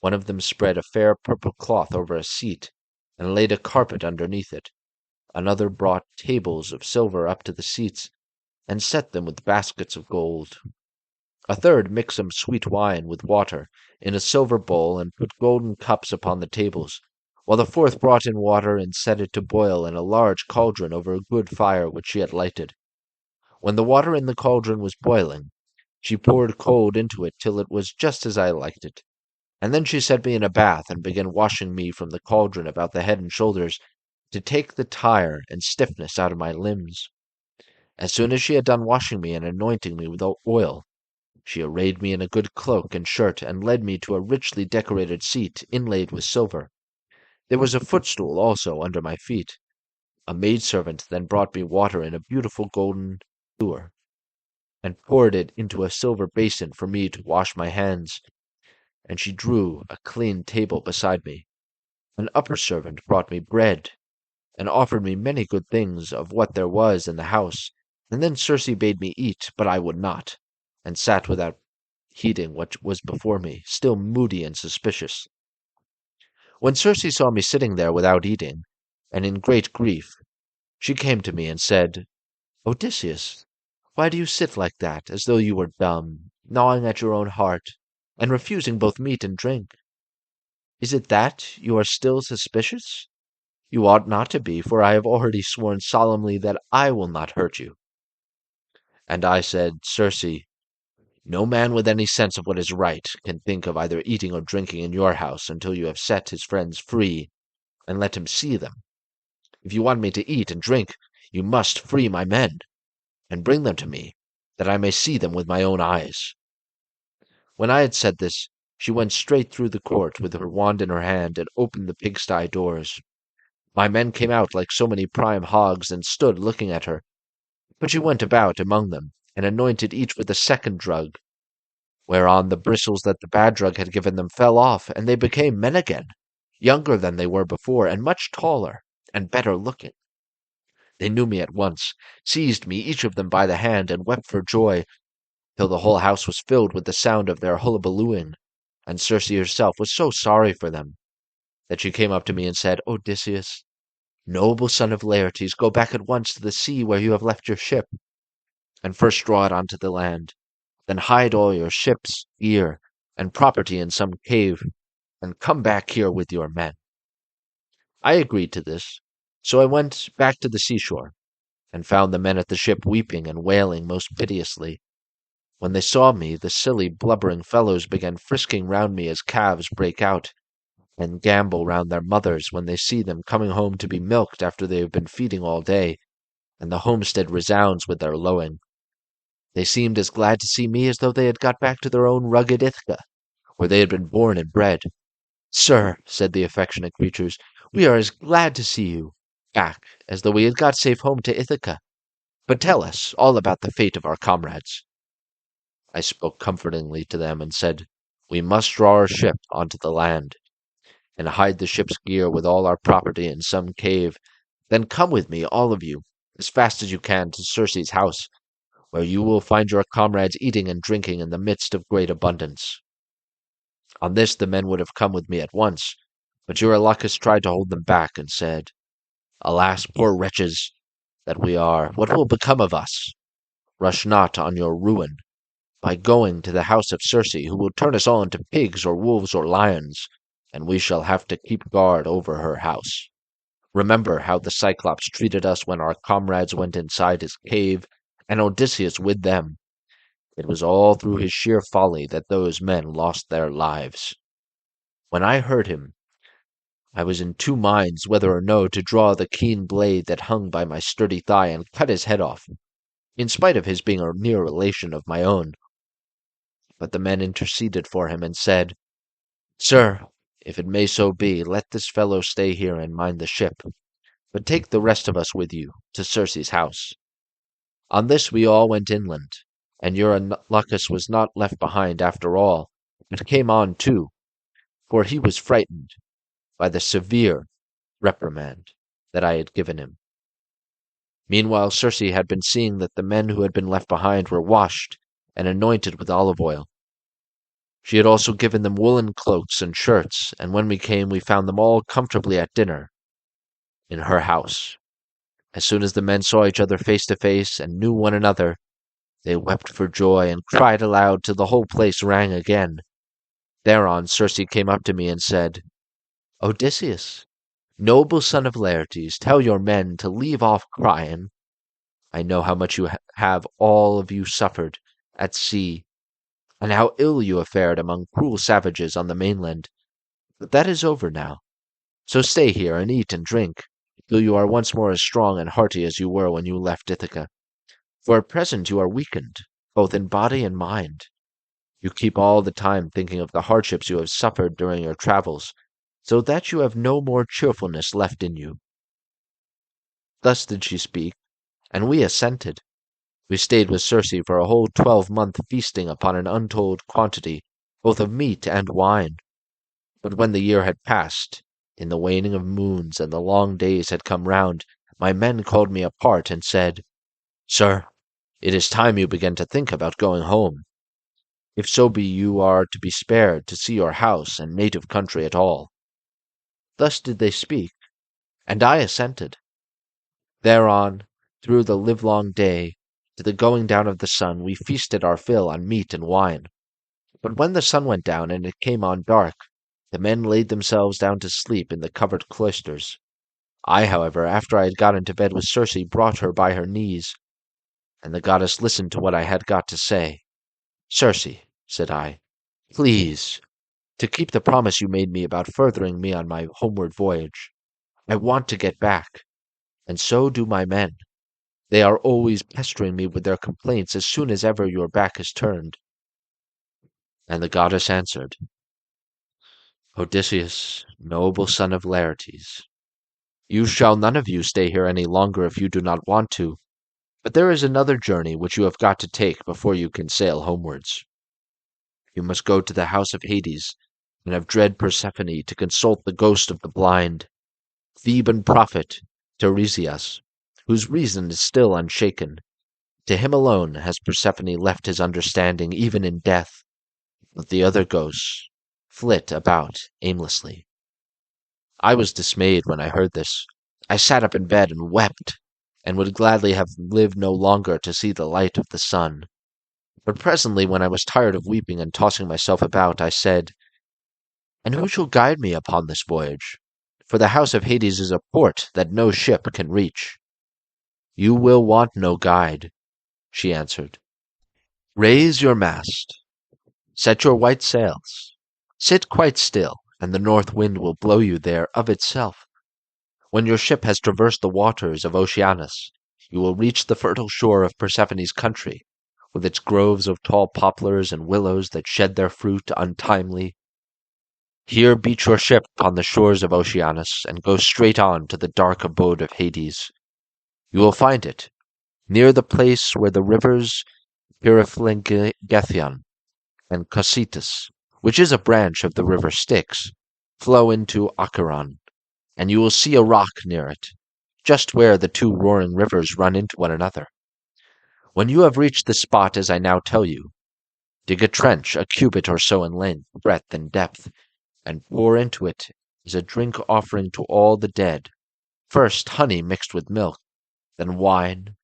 One of them spread a fair purple cloth over a seat, and laid a carpet underneath it. Another brought tables of silver up to the seats, and set them with baskets of gold. A third mixed some sweet wine with water in a silver bowl, and put golden cups upon the tables, while the fourth brought in water and set it to boil in a large cauldron over a good fire which she had lighted. When the water in the cauldron was boiling, she poured cold into it till it was just as I liked it, and then she set me in a bath and began washing me from the cauldron about the head and shoulders, to take the tire and stiffness out of my limbs. As soon as she had done washing me and anointing me with oil, she arrayed me in a good cloak and shirt, and led me to a richly decorated seat inlaid with silver. There was a footstool also under my feet. A maidservant then brought me water in a beautiful golden ewer, and poured it into a silver basin for me to wash my hands, and she drew a clean table beside me. An upper servant brought me bread, and offered me many good things of what there was in the house, and then Circe bade me eat, but I would not, and sat without heeding what was before me, still moody and suspicious. When Circe saw me sitting there without eating, and in great grief, she came to me and said, "Odysseus, why do you sit like that, as though you were dumb, gnawing at your own heart, and refusing both meat and drink? Is it that you are still suspicious? You ought not to be, for I have already sworn solemnly that I will not hurt you." And I said, "Circe, no man with any sense of what is right can think of either eating or drinking in your house until you have set his friends free and let him see them. If you want me to eat and drink, you must free my men and bring them to me, that I may see them with my own eyes." When I had said this, she went straight through the court with her wand in her hand and opened the pigsty doors. My men came out like so many prime hogs and stood looking at her. But she went about among them and anointed each with a second drug, whereon the bristles that the bad drug had given them fell off, and they became men again, younger than they were before, and much taller and better looking. They knew me at once, seized me each of them by the hand, and wept for joy, till the whole house was filled with the sound of their hullabalooing. And Circe herself was so sorry for them, that she came up to me and said, "Odysseus, noble son of Laertes, go back at once to the sea where you have left your ship, and first draw it onto the land. Then hide all your ships, gear, and property in some cave, and come back here with your men." I agreed to this, so I went back to the seashore, and found the men at the ship weeping and wailing most piteously. When they saw me, the silly, blubbering fellows began frisking round me as calves break out, and gambol round their mothers when they see them coming home to be milked after they have been feeding all day, and the homestead resounds with their lowing. They seemed as glad to see me as though they had got back to their own rugged Ithaca, where they had been born and bred. "Sir," said the affectionate creatures, "we are as glad to see you back as though we had got safe home to Ithaca. But tell us all about the fate of our comrades." I spoke comfortingly to them and said, "We must draw our ship onto the land, and hide the ship's gear with all our property in some cave. Then come with me, all of you, as fast as you can to Circe's house, where you will find your comrades eating and drinking in the midst of great abundance." On this the men would have come with me at once, but Eurylochus tried to hold them back, and said, "Alas, poor wretches that we are, what will become of us? Rush not on your ruin by going to the house of Circe, who will turn us all into pigs or wolves or lions, and we shall have to keep guard over her house. Remember how the Cyclops treated us when our comrades went inside his cave, and Odysseus with them. It was all through his sheer folly that those men lost their lives." When I heard him, I was in two minds whether or no to draw the keen blade that hung by my sturdy thigh and cut his head off, in spite of his being a near relation of my own. But the men interceded for him and said, "Sir, if it may so be, let this fellow stay here and mind the ship, but take the rest of us with you to Circe's house." On this we all went inland, and Eurylochus was not left behind after all, but came on too, for he was frightened by the severe reprimand that I had given him. Meanwhile Circe had been seeing that the men who had been left behind were washed and anointed with olive oil. She had also given them woolen cloaks and shirts, and when we came we found them all comfortably at dinner in her house. As soon as the men saw each other face to face and knew one another, they wept for joy and cried aloud till the whole place rang again. Thereon Circe came up to me and said, "Odysseus, noble son of Laertes, tell your men to leave off crying. I know how much you have all of you suffered at sea, and how ill you have fared among cruel savages on the mainland. But that is over now. So stay here and eat and drink, till you are once more as strong and hearty as you were when you left Ithaca. For at present you are weakened, both in body and mind. You keep all the time thinking of the hardships you have suffered during your travels, so that you have no more cheerfulness left in you." Thus did she speak, and we assented. We stayed with Circe for a whole 12-month, feasting upon an untold quantity, both of meat and wine. But when the year had passed, in the waning of moons, and the long days had come round, my men called me apart and said, "Sir, it is time you began to think about going home, if so be you are to be spared to see your house and native country at all." Thus did they speak, and I assented. Thereon, through the livelong day, to the going down of the sun, we feasted our fill on meat and wine. But when the sun went down and it came on dark, the men laid themselves down to sleep in the covered cloisters. I, however, after I had got into bed with Circe, brought her by her knees, and the goddess listened to what I had got to say. "Circe," said I, "please, to keep the promise you made me about furthering me on my homeward voyage. I want to get back, and so do my men. They are always pestering me with their complaints as soon as ever your back is turned." And the goddess answered, "Odysseus, noble son of Laertes, you shall none of you stay here any longer if you do not want to, but there is another journey which you have got to take before you can sail homewards. You must go to the house of Hades, and have dread Persephone to consult the ghost of the blind, Theban prophet Tiresias, whose reason is still unshaken. To him alone has Persephone left his understanding even in death, but the other ghosts flit about aimlessly." I was dismayed when I heard this. I sat up in bed and wept, and would gladly have lived no longer to see the light of the sun. But presently, when I was tired of weeping and tossing myself about, I said, "And who shall guide me upon this voyage? For the house of Hades is a port that no ship can reach." "You will want no guide," she answered. "Raise your mast, set your white sails, sit quite still, and the north wind will blow you there of itself. When your ship has traversed the waters of Oceanus, you will reach the fertile shore of Persephone's country, with its groves of tall poplars and willows that shed their fruit untimely. Here beach your ship upon the shores of Oceanus, and go straight on to the dark abode of Hades. You will find it near the place where the rivers Pyriphlegethon and Cocytus, which is a branch of the river Styx, flow into Acheron, and you will see a rock near it, just where the two roaring rivers run into one another. When you have reached the spot as I now tell you, dig a trench a cubit or so in length, breadth, and depth, and pour into it as a drink offering to all the dead, first honey mixed with milk, then wine,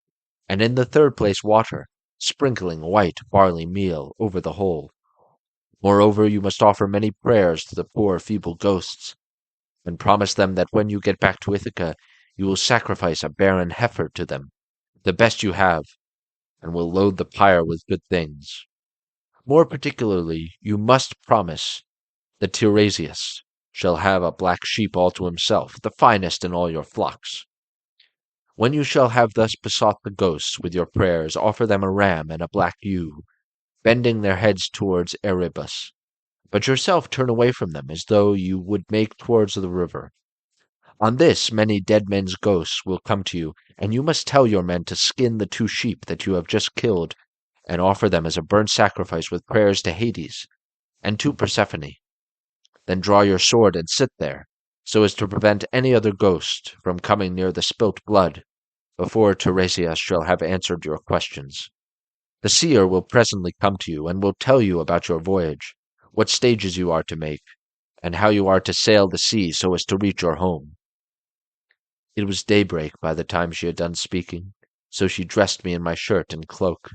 and in the third place water, sprinkling white barley meal over the whole. Moreover, you must offer many prayers to the poor feeble ghosts, and promise them that when you get back to Ithaca you will sacrifice a barren heifer to them, the best you have, and will load the pyre with good things. More particularly, you must promise that Tiresias shall have a black sheep all to himself, the finest in all your flocks. When you shall have thus besought the ghosts with your prayers, offer them a ram and a black ewe, bending their heads towards Erebus, but yourself turn away from them as though you would make towards the river. On this many dead men's ghosts will come to you, and you must tell your men to skin the 2 sheep that you have just killed, and offer them as a burnt sacrifice with prayers to Hades and to Persephone. Then draw your sword and sit there, so as to prevent any other ghost from coming near the spilt blood, before Tiresias shall have answered your questions. The seer will presently come to you, and will tell you about your voyage, what stages you are to make, and how you are to sail the sea so as to reach your home." It was daybreak by the time she had done speaking, so she dressed me in my shirt and cloak.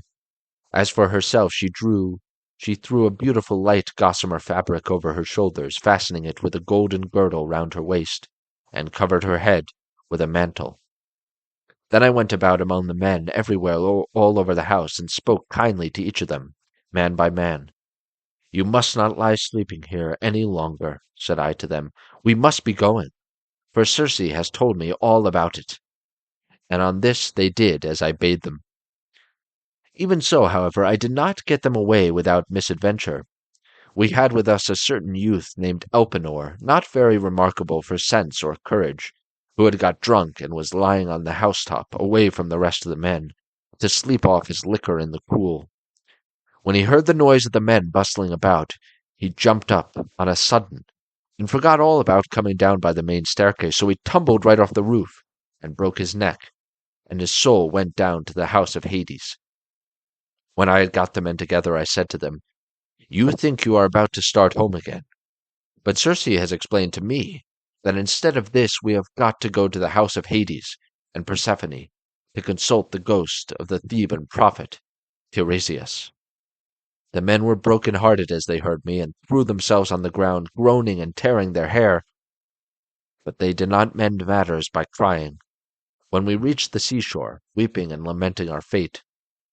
As for herself, she threw a beautiful light gossamer fabric over her shoulders, fastening it with a golden girdle round her waist, and covered her head with a mantle. Then I went about among the men everywhere all over the house, and spoke kindly to each of them, man by man. "You must not lie sleeping here any longer," said I to them. "We must be going, for Circe has told me all about it." And on this they did as I bade them. Even so, however, I did not get them away without misadventure. We had with us a certain youth named Elpenor, not very remarkable for sense or courage, who had got drunk and was lying on the housetop, away from the rest of the men, to sleep off his liquor in the cool. When he heard the noise of the men bustling about, he jumped up on a sudden, and forgot all about coming down by the main staircase, so he tumbled right off the roof, and broke his neck, and his soul went down to the house of Hades. When I had got the men together, I said to them, "You think you are about to start home again, but Circe has explained to me that instead of this we have got to go to the house of Hades and Persephone to consult the ghost of the Theban prophet Tiresias." The men were broken-hearted as they heard me, and threw themselves on the ground, groaning and tearing their hair. But they did not mend matters by crying. When we reached the seashore, weeping and lamenting our fate,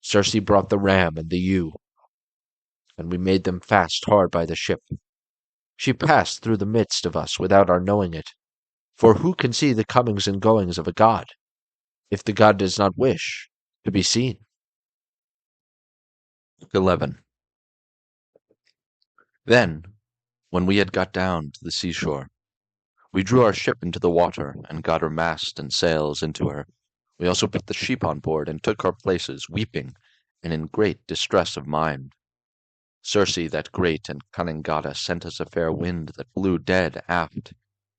Circe brought the ram and the ewe, and we made them fast hard by the ship. She passed through the midst of us without our knowing it, for who can see the comings and goings of a god? if the god does not wish to be seen. 11. Then, when we had got down to the seashore, we drew our ship into the water, and got her mast and sails into her. We also put the sheep on board, and took our places, weeping, and in great distress of mind. Circe, that great and cunning goddess, sent us a fair wind that blew dead aft,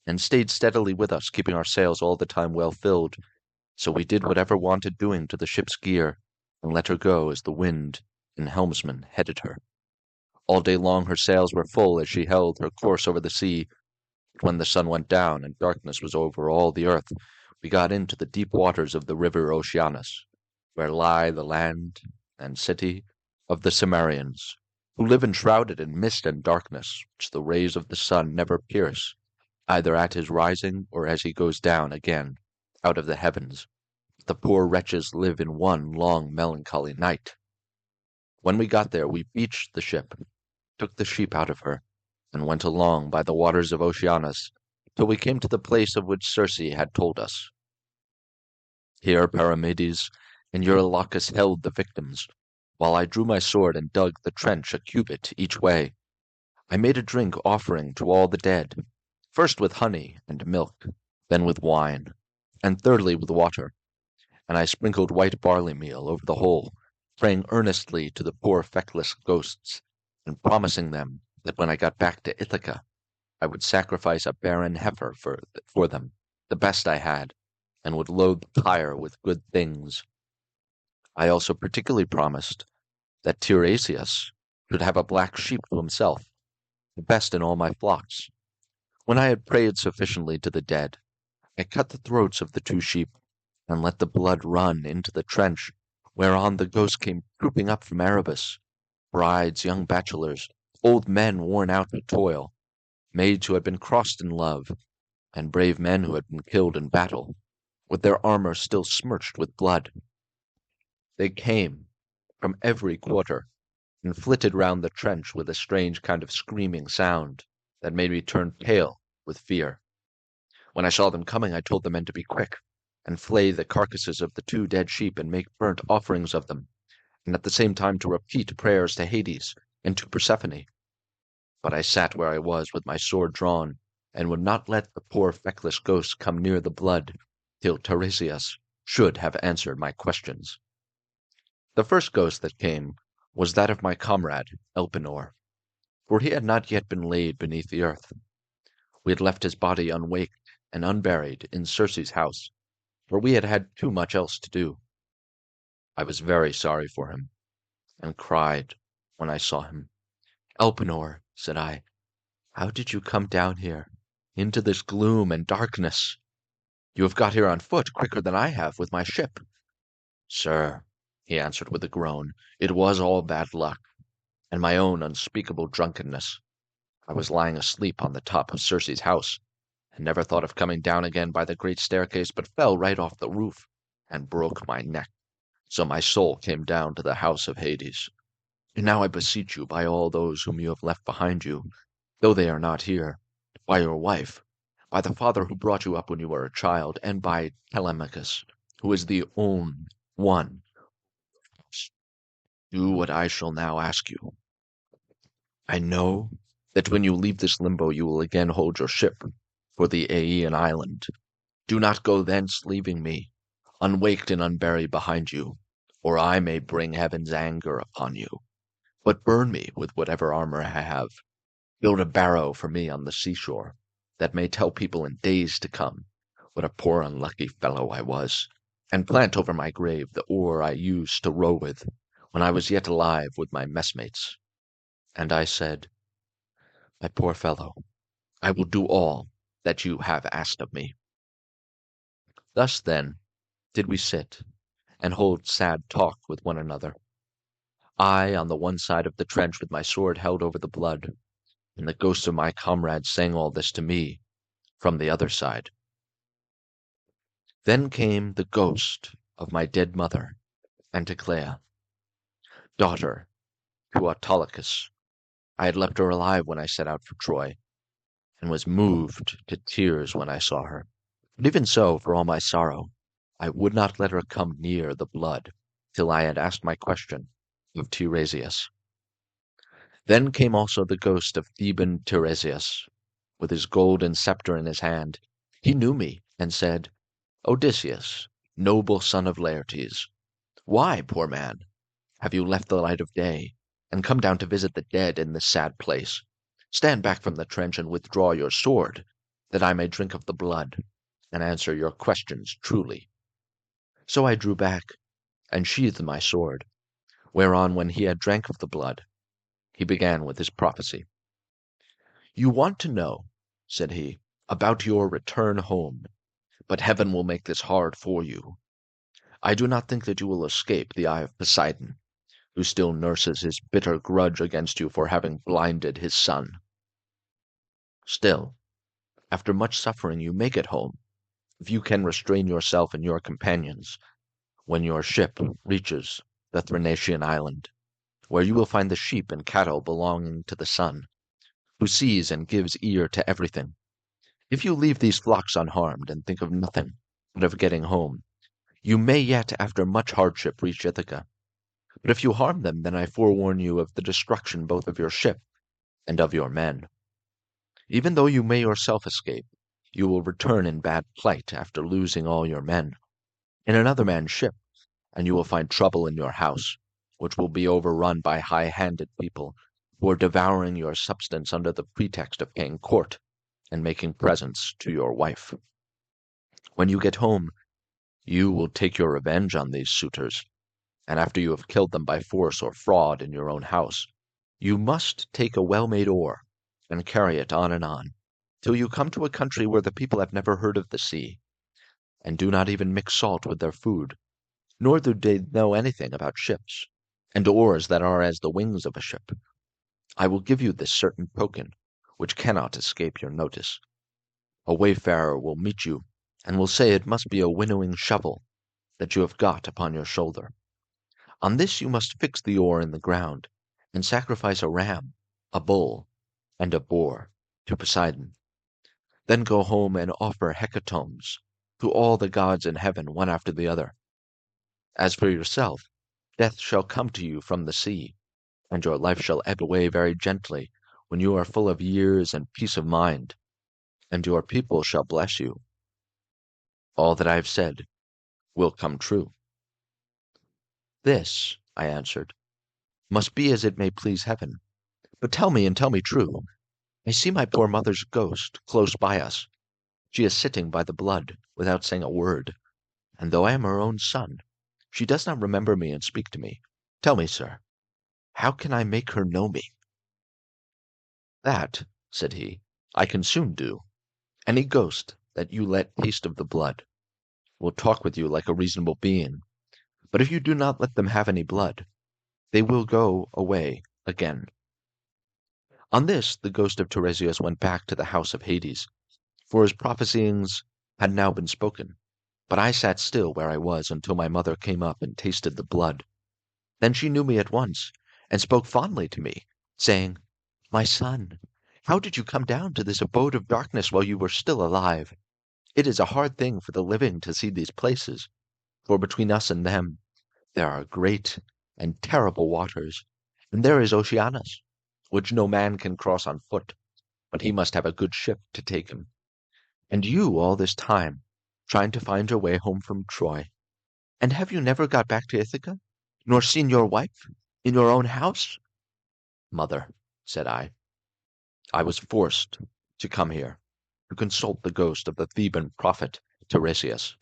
and stayed steadily with us, keeping our sails all the time well filled. So we did whatever wanted doing to the ship's gear, and let her go as the wind and helmsman headed her. All day long her sails were full as she held her course over the sea. But when the sun went down and darkness was over all the earth, we got into the deep waters of the river Oceanus, where lie the land and city of the Cimmerians, who live enshrouded in mist and darkness, which the rays of the sun never pierce, either at his rising or as he goes down again out of the heavens. The poor wretches live in one long melancholy night. When we got there, we beached the ship, took the sheep out of her, and went along by the waters of Oceanus, till we came to the place of which Circe had told us. Here Parimedes and Eurylochus held the victims, while I drew my sword and dug the trench a cubit each way. I made a drink offering to all the dead, first with honey and milk, then with wine, and thirdly with water, and I sprinkled white barley meal over the whole, praying earnestly to the poor feckless ghosts, and promising them that when I got back to Ithaca, I would sacrifice a barren heifer for them, the best I had, and would load the pyre with good things. I also particularly promised that Tiresias should have a black sheep to himself, the best in all my flocks. When I had prayed sufficiently to the dead, I cut the throats of the 2 sheep, and let the blood run into the trench, whereon the ghosts came trooping up from Erebus, brides, young bachelors, old men worn out with toil, maids who had been crossed in love, and brave men who had been killed in battle, with their armor still smirched with blood. They came from every quarter, and flitted round the trench with a strange kind of screaming sound that made me turn pale with fear. When I saw them coming, I told the men to be quick, and flay the carcasses of the 2 dead sheep and make burnt offerings of them, and at the same time to repeat prayers to Hades and to Persephone. But I sat where I was with my sword drawn, and would not let the poor feckless ghosts come near the blood, till Tiresias should have answered my questions. The first ghost that came was that of my comrade, Elpenor, for he had not yet been laid beneath the earth. We had left his body unwaked and unburied in Circe's house, for we had had too much else to do. I was very sorry for him, and cried when I saw him. "Elpenor," said I, "how did you come down here, into this gloom and darkness? You have got here on foot quicker than I have with my ship." "Sir," he answered with a groan, "it was all bad luck, and my own unspeakable drunkenness. I was lying asleep on the top of Circe's house, and never thought of coming down again by the great staircase, but fell right off the roof, and broke my neck. So my soul came down to the house of Hades. And now I beseech you by all those whom you have left behind you, though they are not here, by your wife, by the father who brought you up when you were a child, and by Telemachus, who is the only one, do what I shall now ask you. I know that when you leave this limbo you will again hold your ship for the Aeaean island. Do not go thence leaving me, unwaked and unburied behind you, or I may bring heaven's anger upon you. But burn me with whatever armor I have. Build a barrow for me on the seashore, that may tell people in days to come what a poor unlucky fellow I was, and plant over my grave the oar I used to row with, when I was yet alive with my messmates." And I said, "My poor fellow, I will do all that you have asked of me." Thus, then, did we sit, and hold sad talk with one another. I on the one side of the trench with my sword held over the blood, and the ghost of my comrade saying all this to me from the other side. Then came the ghost of my dead mother, Anticlea, daughter to Autolycus. I had left her alive when I set out for Troy, and was moved to tears when I saw her. But even so, for all my sorrow, I would not let her come near the blood till I had asked my question of Tiresias. Then came also the ghost of Theban Tiresias, with his golden scepter in his hand. He knew me, and said, Odysseus, noble son of Laertes, why, poor man, have you left the light of day, and come down to visit the dead in this sad place? Stand back from the trench and withdraw your sword, that I may drink of the blood, and answer your questions truly. So I drew back, and sheathed my sword, whereon when he had drank of the blood, he began with his prophecy. You want to know, said he, about your return home, but heaven will make this hard for you. I do not think that you will escape the eye of Poseidon, who still nurses his bitter grudge against you for having blinded his son. Still, after much suffering you may get home, if you can restrain yourself and your companions, when your ship reaches the Thrinacian island, where you will find the sheep and cattle belonging to the sun, who sees and gives ear to everything. If you leave these flocks unharmed and think of nothing but of getting home, you may yet after much hardship reach Ithaca. But if you harm them, then I forewarn you of the destruction both of your ship and of your men. Even though you may yourself escape, you will return in bad plight after losing all your men, in another man's ship, and you will find trouble in your house, which will be overrun by high-handed people, who are devouring your substance under the pretext of paying court and making presents to your wife. When you get home, you will take your revenge on these suitors, and after you have killed them by force or fraud in your own house, you must take a well-made oar and carry it on, till you come to a country where the people have never heard of the sea, and do not even mix salt with their food, nor do they know anything about ships, and oars that are as the wings of a ship. I will give you this certain token, which cannot escape your notice. A wayfarer will meet you, and will say it must be a winnowing shovel that you have got upon your shoulder. On this you must fix the oar in the ground, and sacrifice a ram, a bull, and a boar to Poseidon. Then go home and offer hecatombs to all the gods in heaven one after the other. As for yourself, death shall come to you from the sea, and your life shall ebb away very gently when you are full of years and peace of mind, and your people shall bless you. All that I have said will come true. This, I answered, must be as it may please heaven. But tell me, and tell me true. I see my poor mother's ghost close by us. She is sitting by the blood, without saying a word, and though I am her own son, she does not remember me and speak to me. Tell me, sir, how can I make her know me? That, said he, I can soon do. Any ghost that you let taste of the blood will talk with you like a reasonable being, but if you do not let them have any blood, they will go away again. On this, the ghost of Tiresias went back to the house of Hades, for his prophesyings had now been spoken. But I sat still where I was until my mother came up and tasted the blood. Then she knew me at once, and spoke fondly to me, saying, My son, how did you come down to this abode of darkness while you were still alive? It is a hard thing for the living to see these places, for between us and them there are great and terrible waters, and there is Oceanus, which no man can cross on foot, but he must have a good ship to take him. And you all this time trying to find your way home from Troy. And have you never got back to Ithaca, nor seen your wife in your own house? Mother, said I was forced to come here to consult the ghost of the Theban prophet Tiresias.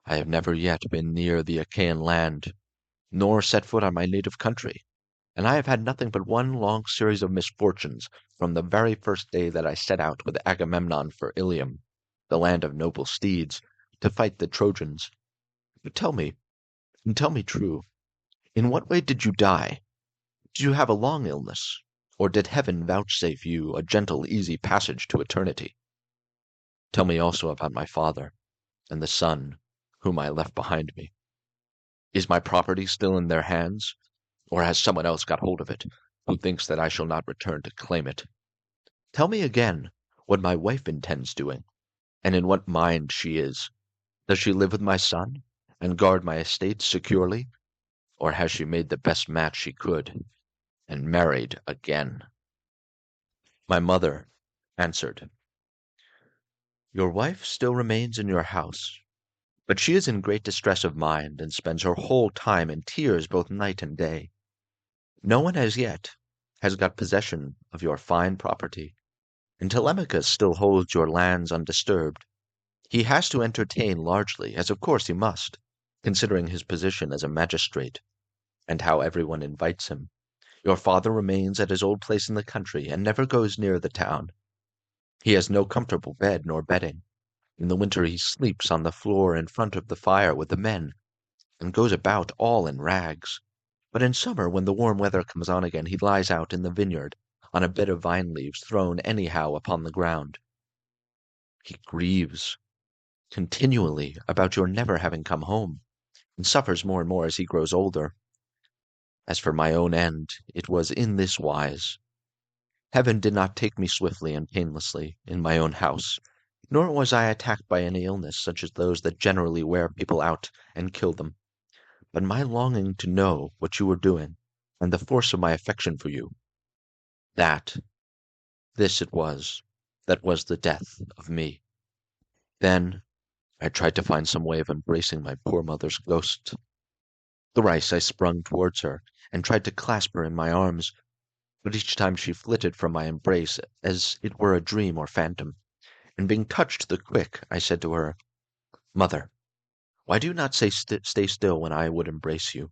I have never yet been near the Achaean land, nor set foot on my native country, and I have had nothing but one long series of misfortunes from the very first day that I set out with Agamemnon for Ilium, the land of noble steeds, to fight the Trojans. But tell me, and tell me true, in what way did you die? Did you have a long illness, or did heaven vouchsafe you a gentle, easy passage to eternity? Tell me also about my father and the son whom I left behind me. Is my property still in their hands, or has someone else got hold of it, who thinks that I shall not return to claim it? Tell me again what my wife intends doing, and in what mind she is. Does she live with my son, and guard my estate securely? Or has she made the best match she could, and married again?" My mother answered, "Your wife still remains in your house, but she is in great distress of mind, and spends her whole time in tears both night and day. No one as yet has got possession of your fine property, and Telemachus still holds your lands undisturbed. He has to entertain largely, as of course he must, considering his position as a magistrate, and how everyone invites him. Your father remains at his old place in the country, and never goes near the town. He has no comfortable bed nor bedding. In the winter he sleeps on the floor in front of the fire with the men, and goes about all in rags. But in summer, when the warm weather comes on again, he lies out in the vineyard, on a bed of vine leaves thrown anyhow upon the ground. He grieves continually about your never having come home, and suffers more and more as he grows older. As for my own end, it was in this wise. Heaven did not take me swiftly and painlessly in my own house, nor was I attacked by any illness such as those that generally wear people out and kill them, but my longing to know what you were doing, and the force of my affection for you, that, this it was, that was the death of me. Then I tried to find some way of embracing my poor mother's ghost. Thrice I sprung towards her, and tried to clasp her in my arms, but each time she flitted from my embrace as it were a dream or phantom, and being touched to the quick, I said to her, "Mother, why do you not stay still when I would embrace you?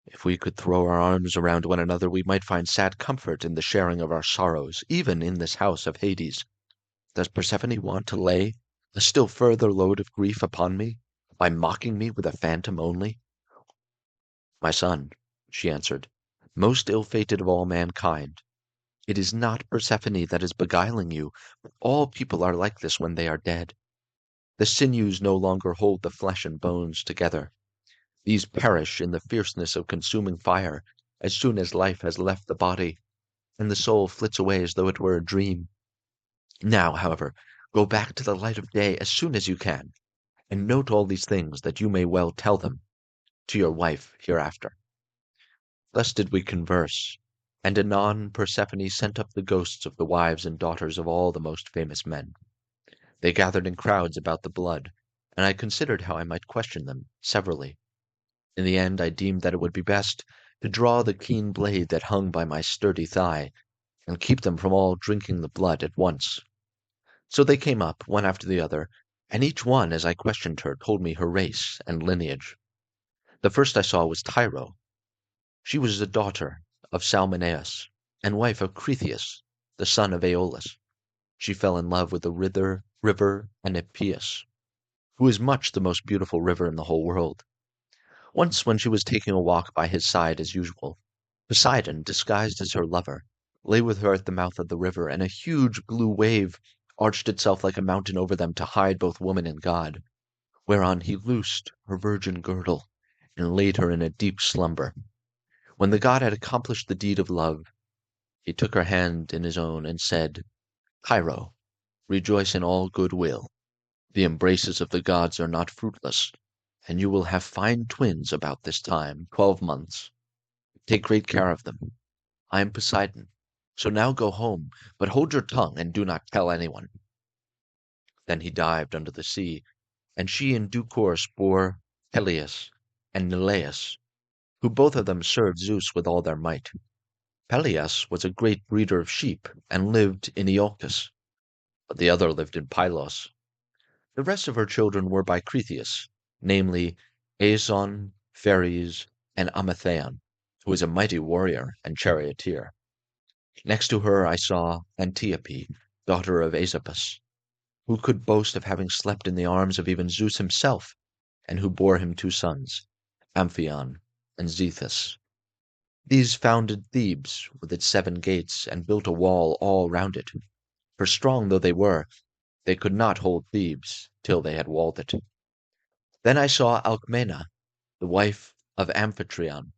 If we could throw our arms around one another, we might find sad comfort in the sharing of our sorrows, even in this house of Hades. Does Persephone want to lay a still further load of grief upon me, by mocking me with a phantom only?" "My son," she answered, "most ill-fated of all mankind, it is not Persephone that is beguiling you, but all people are like this when they are dead. The sinews no longer hold the flesh and bones together. These perish in the fierceness of consuming fire as soon as life has left the body, and the soul flits away as though it were a dream. Now, however, go back to the light of day as soon as you can, and note all these things that you may well tell them to your wife hereafter." Thus did we converse, and anon Persephone sent up the ghosts of the wives and daughters of all the most famous men. They gathered in crowds about the blood, and I considered how I might question them severally. In the end I deemed that it would be best to draw the keen blade that hung by my sturdy thigh, and keep them from all drinking the blood at once. So they came up, one after the other, and each one, as I questioned her, told me her race and lineage. The first I saw was Tyro. She was the daughter of Salmoneus, and wife of Cretheus, the son of Aeolus. She fell in love with the river Enipeus, who is much the most beautiful river in the whole world. Once, when she was taking a walk by his side as usual, Poseidon, disguised as her lover, lay with her at the mouth of the river, and a huge blue wave arched itself like a mountain over them to hide both woman and god, whereon he loosed her virgin girdle, and laid her in a deep slumber. When the god had accomplished the deed of love, he took her hand in his own and said, "Tyro, rejoice in all good will. The embraces of the gods are not fruitless, and you will have fine twins about this time, 12 months. Take great care of them. I am Poseidon, so now go home, but hold your tongue and do not tell anyone." Then he dived under the sea, and she in due course bore Peleus and Neleus, who both of them served Zeus with all their might. Peleus was a great breeder of sheep, and lived in Iolcus, but the other lived in Pylos. The rest of her children were by Cretheus, namely Aeson, Pheres, and Amathaon, who was a mighty warrior and charioteer. Next to her I saw Antiope, daughter of Aesopus, who could boast of having slept in the arms of even Zeus himself, and who bore him 2 sons, Amphion and Zethus. These founded Thebes with its 7 gates, and built a wall all round it, for strong though they were, they could not hold Thebes till they had walled it. Then I saw Alcmena, the wife of Amphitryon,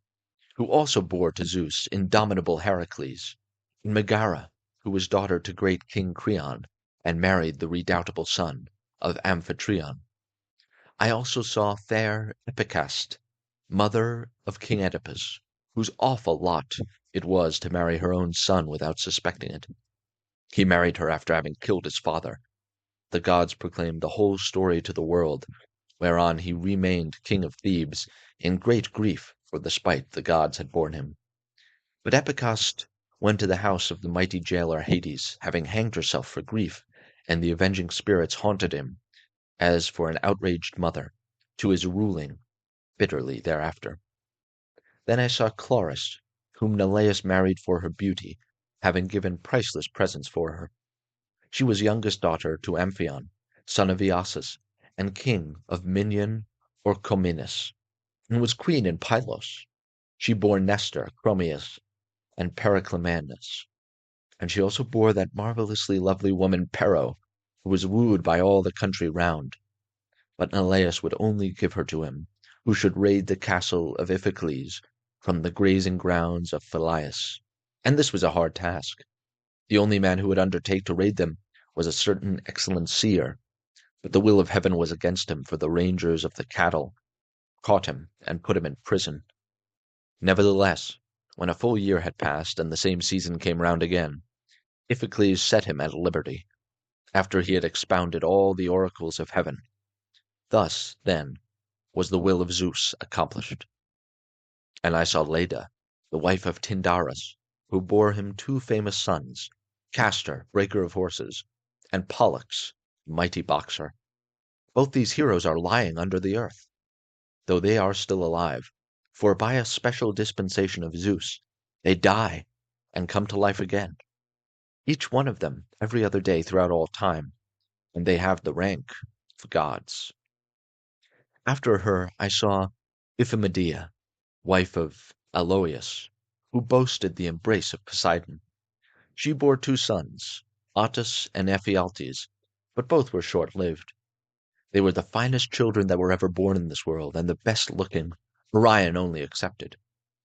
who also bore to Zeus indomitable Heracles, and Megara, who was daughter to great King Creon, and married the redoubtable son of Amphitryon. I also saw fair Epicaste, mother of King Oedipus, whose awful lot it was to marry her own son without suspecting it. He married her after having killed his father. The gods proclaimed the whole story to the world, whereon he remained king of Thebes in great grief for the spite the gods had borne him. But Epicaste went to the house of the mighty jailer Hades, having hanged herself for grief, and the avenging spirits haunted him, as for an outraged mother, to his ruling bitterly thereafter. Then I saw Chloris, whom Neleus married for her beauty, having given priceless presents for her. She was youngest daughter to Amphion, son of Iasus, and king of Minion or Comines, and was queen in Pylos. She bore Nestor, Chromius, and Periclymenus, and she also bore that marvelously lovely woman Pero, who was wooed by all the country round. But Neleus would only give her to him, who should raid the castle of Iphicles from the grazing grounds of Phlius. And this was a hard task. The only man who would undertake to raid them was a certain excellent seer, but the will of heaven was against him, for the rangers of the cattle caught him and put him in prison. Nevertheless, when a full year had passed and the same season came round again, Iphicles set him at liberty, after he had expounded all the oracles of heaven. Thus, then, was the will of Zeus accomplished. And I saw Leda, the wife of Tyndarus, who bore him two famous sons, Castor, breaker of horses, and Pollux, mighty boxer. Both these heroes are lying under the earth, though they are still alive, for by a special dispensation of Zeus, they die and come to life again, each one of them every other day throughout all time, and they have the rank of gods. After her I saw Iphimedeia, wife of Aloeus, who boasted the embrace of Poseidon. She bore two sons, Ottus and Ephialtes, but both were short-lived. They were the finest children that were ever born in this world, and the best-looking, Orion only excepted,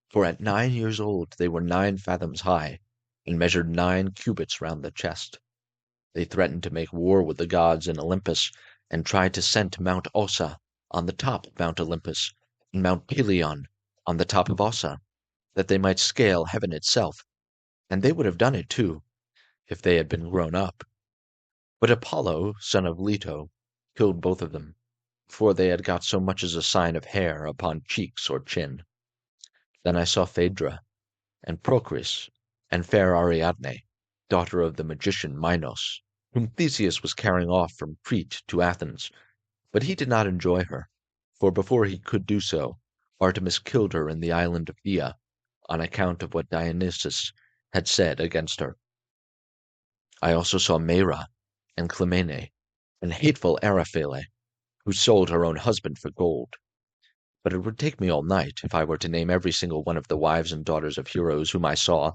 for at 9 years old they were 9 fathoms high, and measured 9 cubits round the chest. They threatened to make war with the gods in Olympus, and tried to scent Mount Ossa on the top of Mount Olympus, and Mount Pelion on the top of Ossa, that they might scale heaven itself, and they would have done it too, if they had been grown up. But Apollo, son of Leto, killed both of them, before they had got so much as a sign of hair upon cheeks or chin. Then I saw Phaedra, and Procris, and fair Ariadne, daughter of the magician Minos, whom Theseus was carrying off from Crete to Athens, but he did not enjoy her, for before he could do so, Artemis killed her in the island of Dia, on account of what Dionysus had said against her. I also saw Maera, and Clymene, and hateful Eriphyle, who sold her own husband for gold. But it would take me all night if I were to name every single one of the wives and daughters of heroes whom I saw,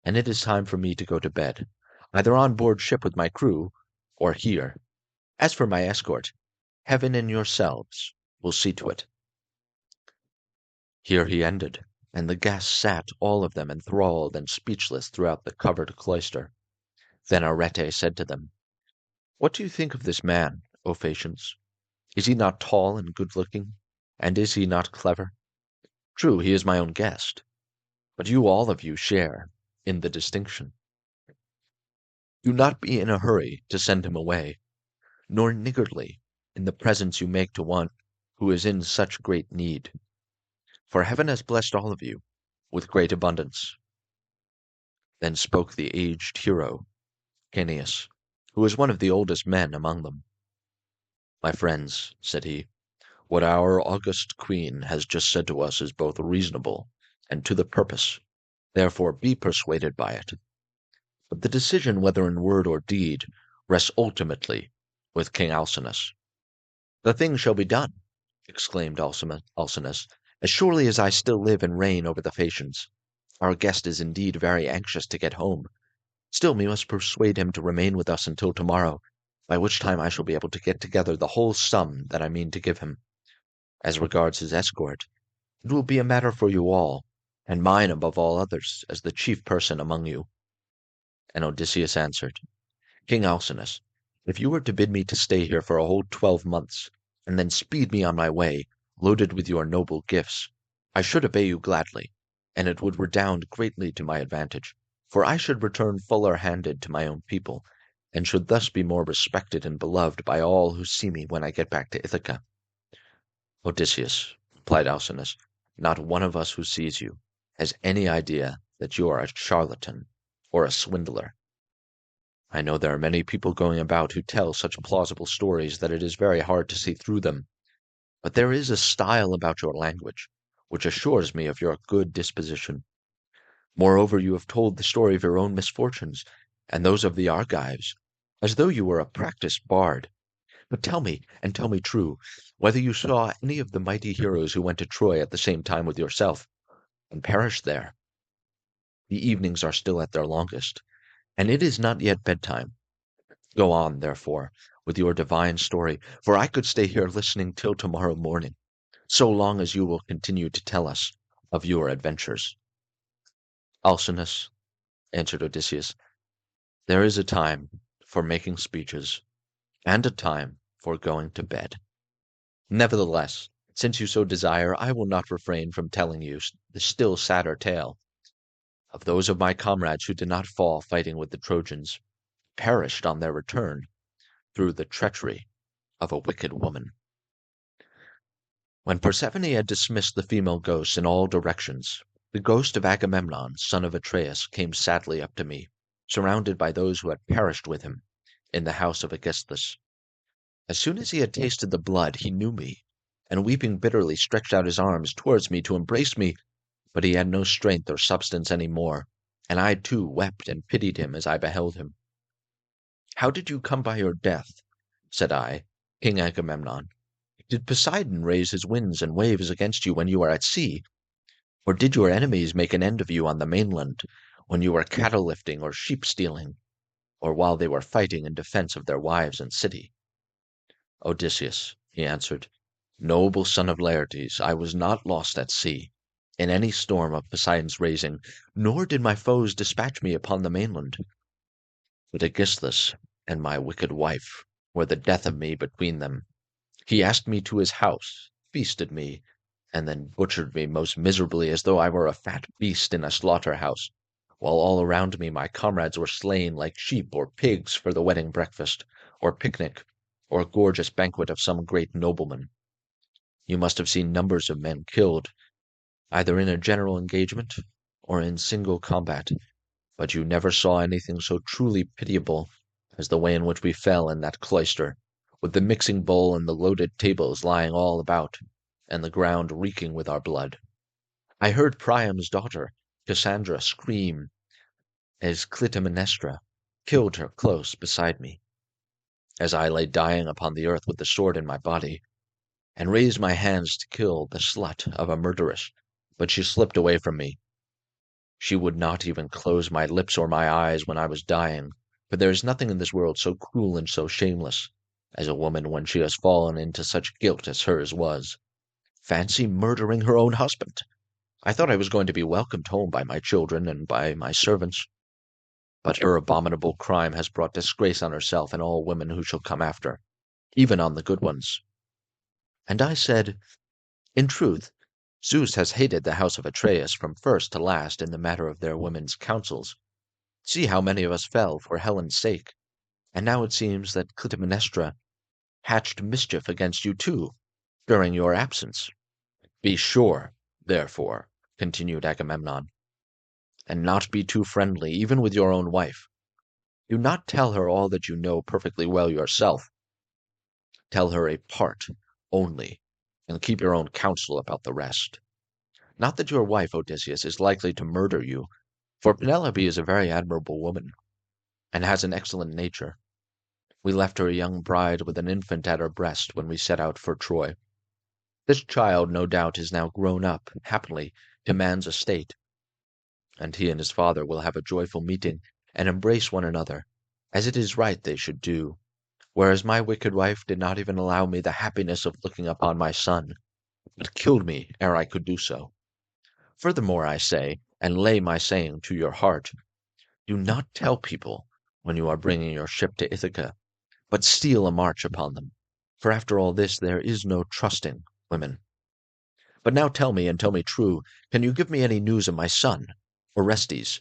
and it is time for me to go to bed, either on board ship with my crew, or here. As for my escort, heaven and yourselves will see to it. Here he ended, and the guests sat all of them enthralled and speechless throughout the covered cloister. Then Arete said to them, "What do you think of this man, O Phaeacians? Is he not tall and good-looking, and is he not clever? True, he is my own guest, but you all of you share in the distinction. Do not be in a hurry to send him away, nor niggardly in the presents you make to one who is in such great need. For heaven has blessed all of you with great abundance." Then spoke the aged hero, Caeneus, who was one of the oldest men among them. "My friends," said he, "what our august queen has just said to us is both reasonable and to the purpose, therefore be persuaded by it. But the decision whether in word or deed rests ultimately with King Alcinous." "The thing shall be done," exclaimed Alcinous, "as surely as I still live and reign over the Phaeacians. Our guest is indeed very anxious to get home. Still we must persuade him to remain with us until tomorrow, by which time I shall be able to get together the whole sum that I mean to give him. As regards his escort, it will be a matter for you all, and mine above all others, as the chief person among you." And Odysseus answered, "King Alcinous, if you were to bid me to stay here for a whole 12 months, and then speed me on my way, loaded with your noble gifts. I should obey you gladly, and it would redound greatly to my advantage, for I should return fuller-handed to my own people, and should thus be more respected and beloved by all who see me when I get back to Ithaca." "Odysseus," replied Alcinous, "not one of us who sees you has any idea that you are a charlatan or a swindler. I know there are many people going about who tell such plausible stories that it is very hard to see through them, but there is a style about your language which assures me of your good disposition. Moreover, you have told the story of your own misfortunes and those of the Argives, as though you were a practised bard. But tell me, and tell me true, whether you saw any of the mighty heroes who went to Troy at the same time with yourself, and perished there. The evenings are still at their longest, and it is not yet bedtime. Go on, therefore, with your divine story, for I could stay here listening till tomorrow morning, so long as you will continue to tell us of your adventures." "Alcinous," answered Odysseus, "there is a time for making speeches, and a time for going to bed. Nevertheless, since you so desire, I will not refrain from telling you the still sadder tale of those of my comrades who did not fall fighting with the Trojans, perished on their return through the treachery of a wicked woman. When Persephone had dismissed the female ghosts in all directions, the ghost of Agamemnon, son of Atreus, came sadly up to me, surrounded by those who had perished with him in the house of Aegisthus. As soon as he had tasted the blood, he knew me, and weeping bitterly stretched out his arms towards me to embrace me, but he had no strength or substance any more, and I too wept and pitied him as I beheld him. "How did you come by your death?" said I, "King Agamemnon. Did Poseidon raise his winds and waves against you when you were at sea? Or did your enemies make an end of you on the mainland, when you were cattle lifting or sheep stealing, or while they were fighting in defense of their wives and city?" "Odysseus," he answered, "noble son of Laertes, I was not lost at sea, in any storm of Poseidon's raising, nor did my foes dispatch me upon the mainland. But Aegisthus and my wicked wife were the death of me between them. He asked me to his house, feasted me, and then butchered me most miserably as though I were a fat beast in a slaughter-house, while all around me my comrades were slain like sheep or pigs for the wedding breakfast, or picnic, or gorgeous banquet of some great nobleman. You must have seen numbers of men killed, either in a general engagement or in single combat, but you never saw anything so truly pitiable as the way in which we fell in that cloister, with the mixing bowl and the loaded tables lying all about, and the ground reeking with our blood. I heard Priam's daughter, Cassandra, scream as Clytemnestra killed her close beside me, as I lay dying upon the earth with the sword in my body, and raised my hands to kill the slut of a murderess, but she slipped away from me. She would not even close my lips or my eyes when I was dying, for there is nothing in this world so cruel and so shameless as a woman when she has fallen into such guilt as hers was. Fancy murdering her own husband! I thought I was going to be welcomed home by my children and by my servants. But her abominable crime has brought disgrace on herself and all women who shall come after, even on the good ones." And I said, "In truth, Zeus has hated the house of Atreus from first to last in the matter of their women's counsels. See how many of us fell for Helen's sake, and now it seems that Clytemnestra hatched mischief against you too, during your absence. Be sure, therefore," continued Agamemnon, "and not be too friendly even with your own wife. Do not tell her all that you know perfectly well yourself. Tell her a part only, and keep your own counsel about the rest. Not that your wife, Odysseus, is likely to murder you, for Penelope is a very admirable woman, and has an excellent nature. We left her a young bride with an infant at her breast when we set out for Troy. This child, no doubt, is now grown up, happily, to man's estate, and he and his father will have a joyful meeting, and embrace one another, as it is right they should do, whereas my wicked wife did not even allow me the happiness of looking upon my son, but killed me ere I could do so. Furthermore, I say, and lay my saying to your heart, do not tell people when you are bringing your ship to Ithaca, but steal a march upon them. for after all this there is no trusting women. But now tell me, and tell me true, can you give me any news of my son, Orestes?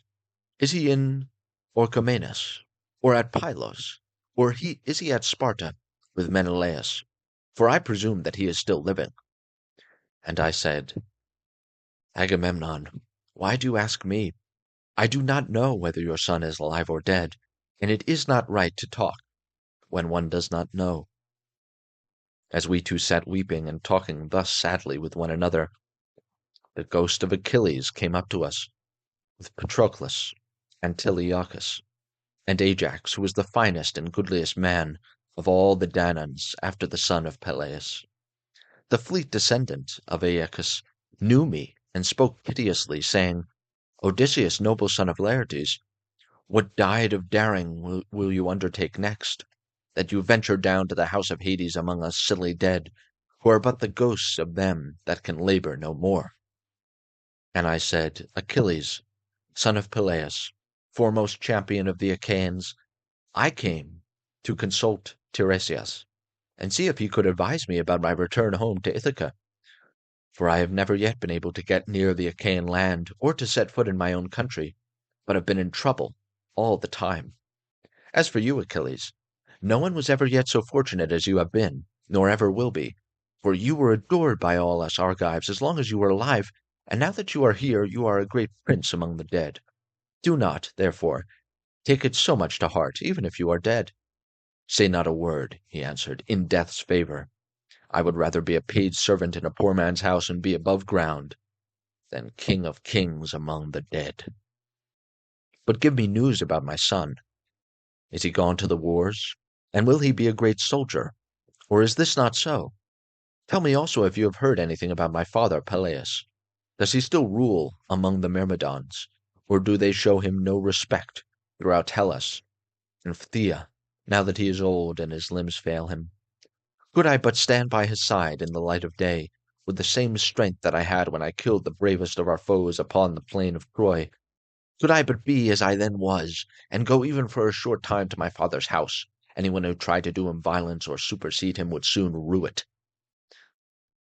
Is he in Orchomenus, or at Pylos, or is he at Sparta with Menelaus? For I presume that he is still living. And I said, Agamemnon, why do you ask me? I do not know whether your son is alive or dead, and it is not right to talk when one does not know. As we two sat weeping and talking thus sadly with one another, the ghost of Achilles came up to us, with Patroclus, and Antiochus, and Ajax, who was the finest and goodliest man of all the Danaans after the son of Peleus. The fleet descendant of Aeacus knew me and spoke piteously, saying, Odysseus, noble son of Laertes, what deed of daring will you undertake next, that you venture down to the house of Hades among us silly dead, who are but the ghosts of them that can labor no more? And I said, Achilles, son of Peleus, foremost champion of the Achaeans, I came to consult Tiresias, and see if he could advise me about my return home to Ithaca, for I have never yet been able to get near the Achaean land or to set foot in my own country, but have been in trouble all the time. As for you, Achilles, no one was ever yet so fortunate as you have been, nor ever will be, for you were adored by all us Argives as long as you were alive, and now that you are here, you are a great prince among the dead. Do not, therefore, take it so much to heart, even if you are dead. Say not a word, he answered, in death's favor. I would rather be a paid servant in a poor man's house and be above ground than king of kings among the dead. But give me news about my son. Is he gone to the wars? And will he be a great soldier? Or is this not so? Tell me also if you have heard anything about my father Peleus. Does he still rule among the Myrmidons, or do they show him no respect throughout Hellas and Phthia, now that he is old and his limbs fail him? Could I but stand by his side in the light of day, with the same strength that I had when I killed the bravest of our foes upon the plain of Troy, could I but be as I then was, and go even for a short time to my father's house, anyone who tried to do him violence or supersede him would soon rue it.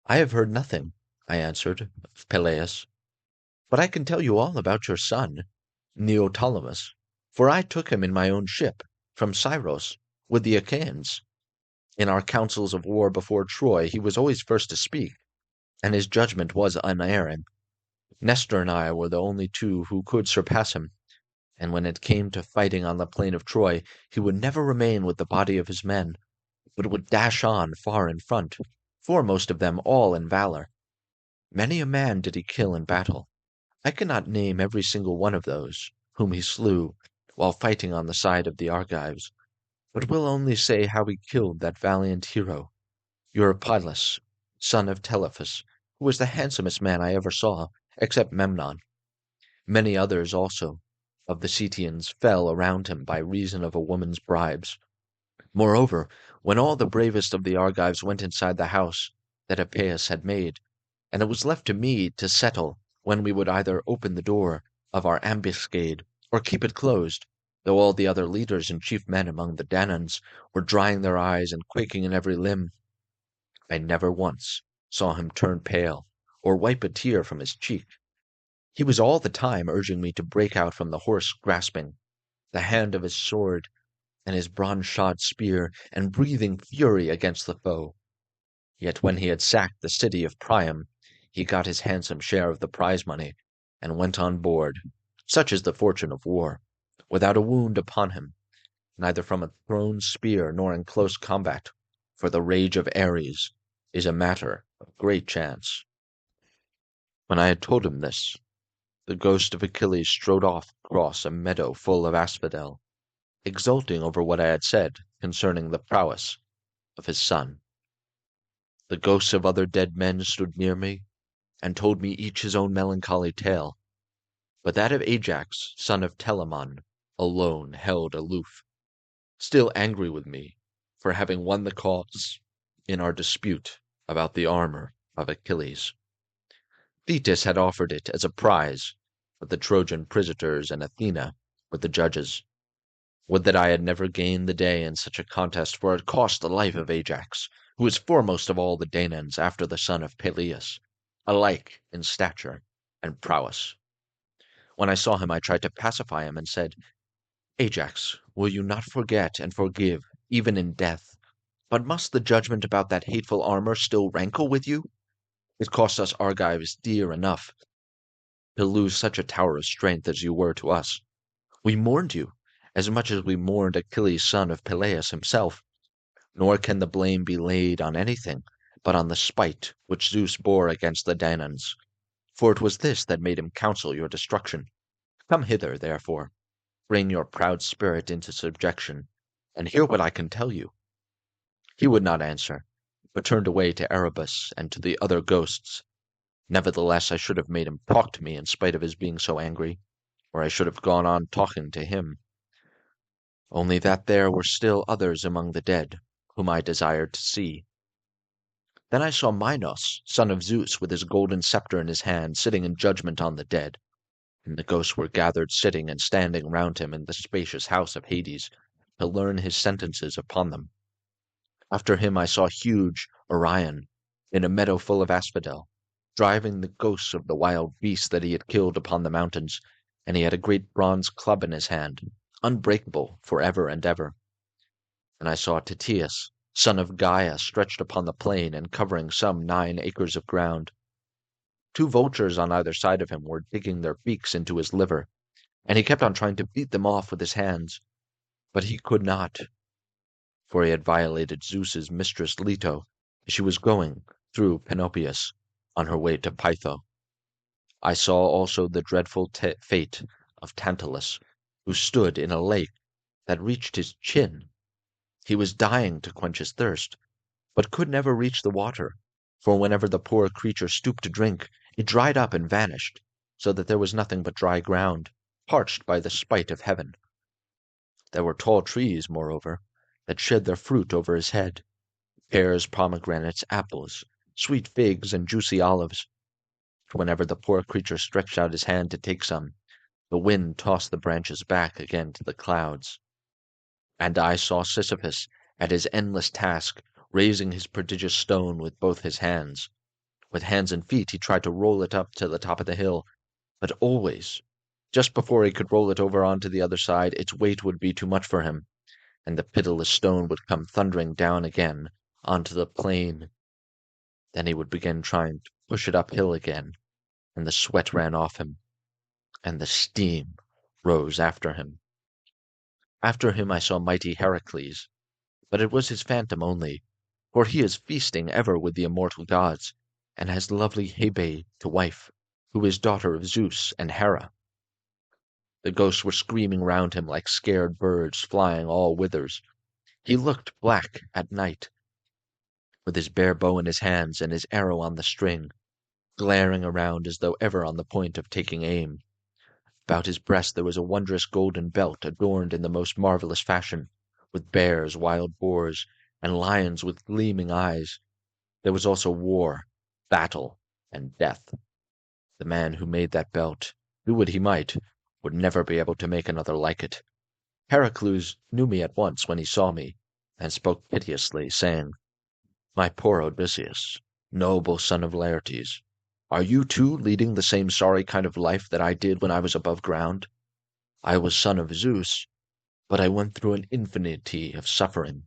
I have heard nothing, I answered, of Peleus, but I can tell you all about your son, Neoptolemus, for I took him in my own ship, from Scyros, with the Achaeans. In our councils of war before Troy he was always first to speak, and his judgment was unerring. Nestor and I were the only two who could surpass him, and when it came to fighting on the plain of Troy, he would never remain with the body of his men, but would dash on far in front, foremost of them all in valor. Many a man did he kill in battle. I cannot name every single one of those whom he slew while fighting on the side of the Argives, but will only say how he killed that valiant hero, Eurypylus, son of Telephus, who was the handsomest man I ever saw, except Memnon. Many others also of the Cetians fell around him by reason of a woman's bribes. Moreover, when all the bravest of the Argives went inside the house that Epeius had made, and it was left to me to settle when we would either open the door of our ambuscade or keep it closed, though all the other leaders and chief men among the Danaans were drying their eyes and quaking in every limb, I never once saw him turn pale or wipe a tear from his cheek. He was all the time urging me to break out from the horse grasping the hand of his sword and his bronze-shod spear, and breathing fury against the foe. Yet when he had sacked the city of Priam, he got his handsome share of the prize money, and went on board, such is the fortune of war, without a wound upon him, neither from a thrown spear nor in close combat, for the rage of Ares is a matter of great chance. When I had told him this, the ghost of Achilles strode off across a meadow full of asphodel, exulting over what I had said concerning the prowess of his son. The ghosts of other dead men stood near me, and told me each his own melancholy tale, but that of Ajax, son of Telamon, alone held aloof, still angry with me for having won the cause in our dispute about the armor of Achilles. Thetis had offered it as a prize, but the Trojan prisoners and Athena were the judges. Would that I had never gained the day in such a contest, for it cost the life of Ajax, who is foremost of all the Danaans after the son of Peleus, alike in stature and prowess. When I saw him, I tried to pacify him and said, Ajax, will you not forget and forgive, even in death? But must the judgment about that hateful armor still rankle with you? It cost us Argives dear enough to lose such a tower of strength as you were to us. We mourned you, as much as we mourned Achilles son of Peleus himself, nor can the blame be laid on anything but on the spite which Zeus bore against the Danaans. For it was this that made him counsel your destruction. Come hither, therefore, bring your proud spirit into subjection, and hear what I can tell you. He would not answer, but turned away to Erebus and to the other ghosts. Nevertheless, I should have made him talk to me in spite of his being so angry, or I should have gone on talking to him. Only that there were still others among the dead, whom I desired to see. Then I saw Minos, son of Zeus, with his golden scepter in his hand, sitting in judgment on the dead, and the ghosts were gathered sitting and standing round him in the spacious house of Hades, to learn his sentences upon them. After him I saw huge Orion, in a meadow full of asphodel, driving the ghosts of the wild beasts that he had killed upon the mountains, and he had a great bronze club in his hand, unbreakable for ever and ever. And I saw Tityus, son of Gaia, stretched upon the plain and covering some 9 acres of ground. 2 vultures on either side of him were digging their beaks into his liver, and he kept on trying to beat them off with his hands. But he could not, for he had violated Zeus's mistress Leto as she was going through Panopeus on her way to Pytho. I saw also the dreadful fate of Tantalus, who stood in a lake that reached his chin. He was dying to quench his thirst, but could never reach the water, for whenever the poor creature stooped to drink, it dried up and vanished, so that there was nothing but dry ground, parched by the spite of heaven. There were tall trees, moreover, that shed their fruit over his head, pears, pomegranates, apples, sweet figs, and juicy olives. Whenever the poor creature stretched out his hand to take some, the wind tossed the branches back again to the clouds. And I saw Sisyphus at his endless task, raising his prodigious stone with both his hands. With hands and feet he tried to roll it up to the top of the hill, but always, just before he could roll it over onto the other side, its weight would be too much for him, and the pitiless stone would come thundering down again onto the plain. Then he would begin trying to push it uphill again, and the sweat ran off him, and the steam rose after him. After him I saw mighty Heracles, but it was his phantom only, for he is feasting ever with the immortal gods, and has lovely Hebe to wife, who is daughter of Zeus and Hera. The ghosts were screaming round him like scared birds flying all whithers. He looked black at night, with his bare bow in his hands and his arrow on the string, glaring around as though ever on the point of taking aim. About his breast there was a wondrous golden belt adorned in the most marvelous fashion, with bears, wild boars, and lions with gleaming eyes. There was also war, battle, and death. The man who made that belt, do what he might, would never be able to make another like it. Heracles knew me at once when he saw me, and spoke piteously, saying, My poor Odysseus, noble son of Laertes, are you too leading the same sorry kind of life that I did when I was above ground? I was son of Zeus, but I went through an infinity of suffering,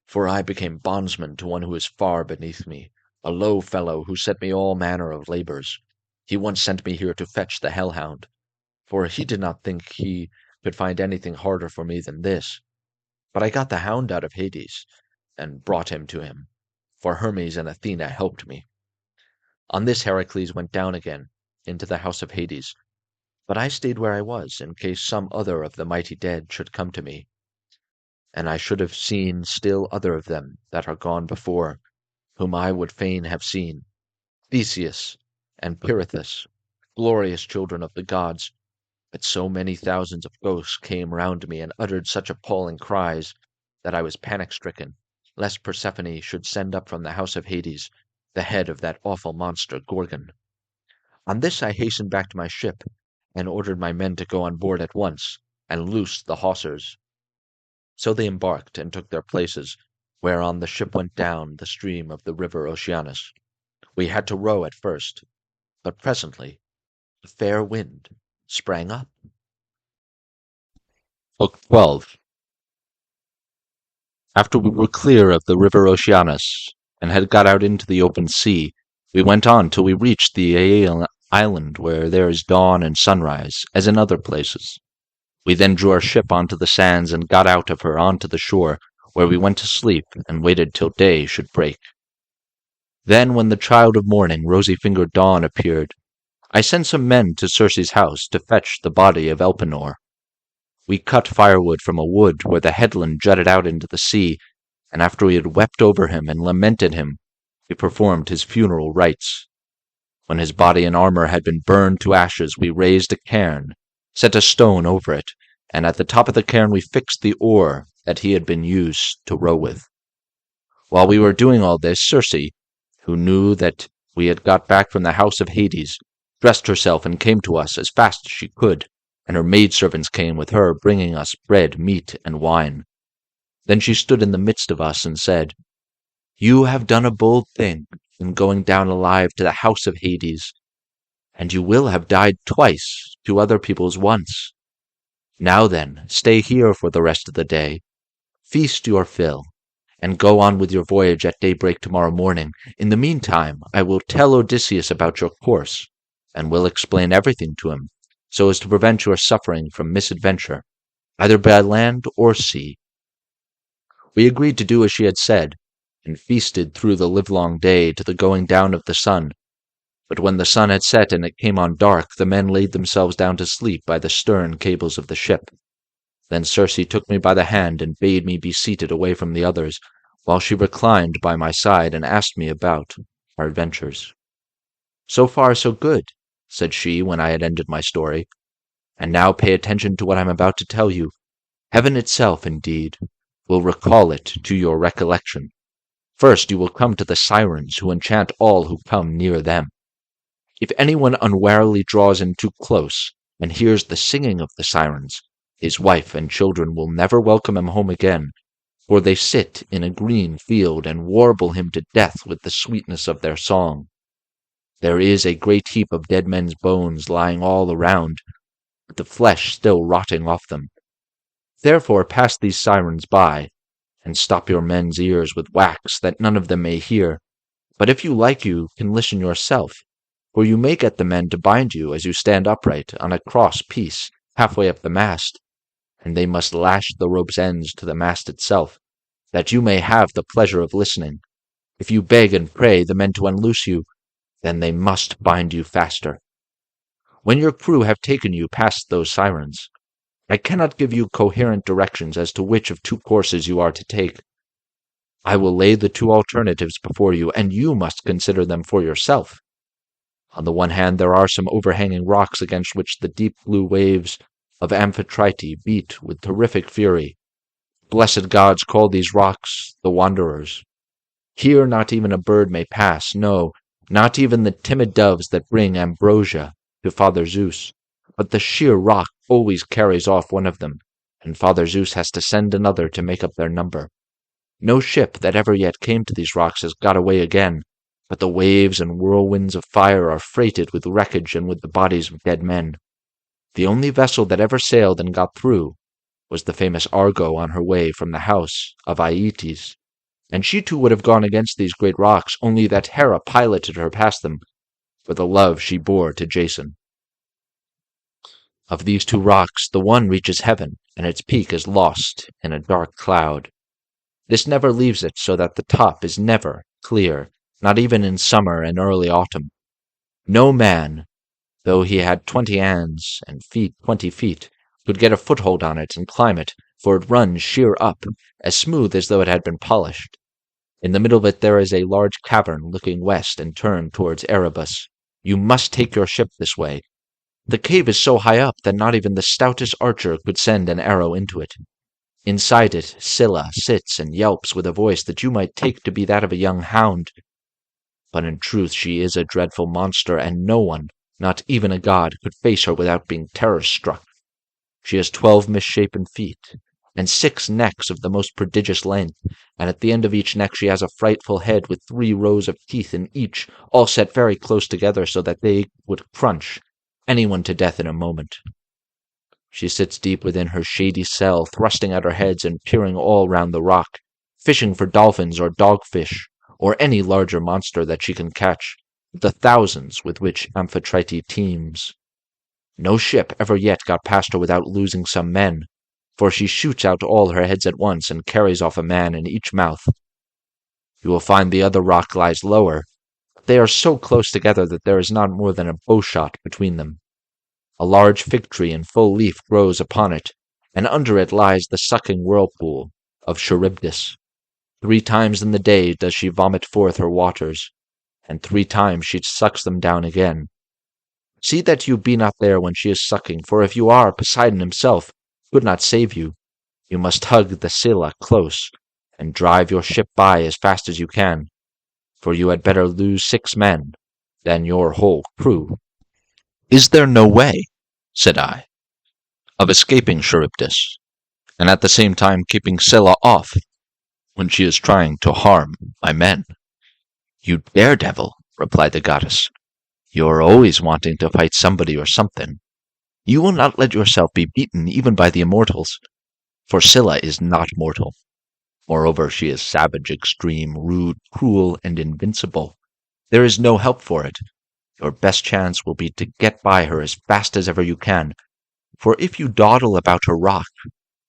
for I became bondsman to one who is far beneath me, a low fellow who set me all manner of labors. He once sent me here to fetch the hellhound, for he did not think he could find anything harder for me than this. But I got the hound out of Hades, and brought him to him, for Hermes and Athena helped me. On this Heracles went down again into the house of Hades, but I stayed where I was in case some other of the mighty dead should come to me. And I should have seen still other of them that are gone before, whom I would fain have seen, Theseus and Pirithous, glorious children of the gods. But so many thousands of ghosts came round me and uttered such appalling cries that I was panic-stricken, lest Persephone should send up from the house of Hades the head of that awful monster Gorgon. On this I hastened back to my ship, and ordered my men to go on board at once, and loose the hawsers. So they embarked and took their places, whereon the ship went down the stream of the river Oceanus. We had to row at first, but presently a fair wind sprang up. Book 12. After we were clear of the river Oceanus, and had got out into the open sea, we went on till we reached the island where there is dawn and sunrise, as in other places. We then drew our ship onto the sands and got out of her onto the shore, where we went to sleep and waited till day should break. Then, when the child of morning, rosy-fingered Dawn, appeared, I sent some men to Circe's house to fetch the body of Elpenor. We cut firewood from a wood where the headland jutted out into the sea, and after we had wept over him and lamented him, we performed his funeral rites. When his body and armor had been burned to ashes, we raised a cairn, set a stone over it, and at the top of the cairn we fixed the oar that he had been used to row with. While we were doing all this, Circe, who knew that we had got back from the house of Hades, dressed herself and came to us as fast as she could, and her maidservants came with her, bringing us bread, meat, and wine. Then she stood in the midst of us and said, "You have done a bold thing in going down alive to the house of Hades, and you will have died twice to other people's once. Now then, stay here for the rest of the day, feast your fill, and go on with your voyage at daybreak tomorrow morning. In the meantime, I will tell Odysseus about your course, and will explain everything to him, so as to prevent your suffering from misadventure, either by land or sea." We agreed to do as she had said, and feasted through the livelong day to the going down of the sun. But when the sun had set and it came on dark, the men laid themselves down to sleep by the stern cables of the ship. Then Circe took me by the hand and bade me be seated away from the others, while she reclined by my side and asked me about our adventures. "So far, so good," said she when I had ended my story. "And now pay attention to what I am about to tell you. Heaven itself, indeed, will recall it to your recollection. First you will come to the sirens, who enchant all who come near them. If anyone unwarily draws in too close, and hears the singing of the sirens, his wife and children will never welcome him home again, for they sit in a green field and warble him to death with the sweetness of their song. There is a great heap of dead men's bones lying all around, with the flesh still rotting off them. Therefore pass these sirens by, and stop your men's ears with wax, that none of them may hear. But if you like, you can listen yourself, for you may get the men to bind you as you stand upright on a cross piece halfway up the mast, and they must lash the rope's ends to the mast itself, that you may have the pleasure of listening. If you beg and pray the men to unloose you, then they must bind you faster. When your crew have taken you past those sirens, I cannot give you coherent directions as to which of two courses you are to take. I will lay the two alternatives before you, and you must consider them for yourself. On the one hand, there are some overhanging rocks against which the deep blue waves of Amphitrite beat with terrific fury. Blessed gods call these rocks the Wanderers. Here not even a bird may pass, no, not even the timid doves that bring ambrosia to Father Zeus, but the sheer rock always carries off one of them, and Father Zeus has to send another to make up their number. No ship that ever yet came to these rocks has got away again, but the waves and whirlwinds of fire are freighted with wreckage and with the bodies of dead men. The only vessel that ever sailed and got through was the famous Argo on her way from the house of Aeetes, and she too would have gone against these great rocks, only that Hera piloted her past them for the love she bore to Jason. Of these two rocks, the one reaches heaven, and its peak is lost in a dark cloud. This never leaves it, so that the top is never clear, not even in summer and early autumn. No man, though he had 20 hands and 20 feet, could get a foothold on it and climb it, for it runs sheer up, as smooth as though it had been polished. In the middle of it there is a large cavern looking west and turned towards Erebus. You must take your ship this way. The cave is so high up that not even the stoutest archer could send an arrow into it. Inside it Scylla sits and yelps with a voice that you might take to be that of a young hound. But in truth she is a dreadful monster, and no one, not even a god, could face her without being terror-struck. She has 12 misshapen feet, and 6 necks of the most prodigious length, and at the end of each neck she has a frightful head with 3 rows of teeth in each, all set very close together so that they would crunch anyone to death in a moment. She sits deep within her shady cell, thrusting out her heads and peering all round the rock, fishing for dolphins or dogfish, or any larger monster that she can catch, the thousands with which Amphitrite teems. No ship ever yet got past her without losing some men, for she shoots out all her heads at once and carries off a man in each mouth. You will find the other rock lies lower, but they are so close together that there is not more than a bowshot between them. A large fig tree in full leaf grows upon it, and under it lies the sucking whirlpool of Charybdis. 3 times in the day does she vomit forth her waters, and 3 times she sucks them down again. See that you be not there when she is sucking, for if you are, Poseidon himself could not save you. You must hug the Scylla close, and drive your ship by as fast as you can, for you had better lose 6 men than your whole crew. Is there no way, said I, of escaping Charybdis, and at the same time keeping Scylla off when she is trying to harm my men? You daredevil, replied the goddess. You are always wanting to fight somebody or something. You will not let yourself be beaten even by the immortals, for Scylla is not mortal. Moreover, she is savage, extreme, rude, cruel, and invincible. There is no help for it. Your best chance will be to get by her as fast as ever you can, for if you dawdle about her rock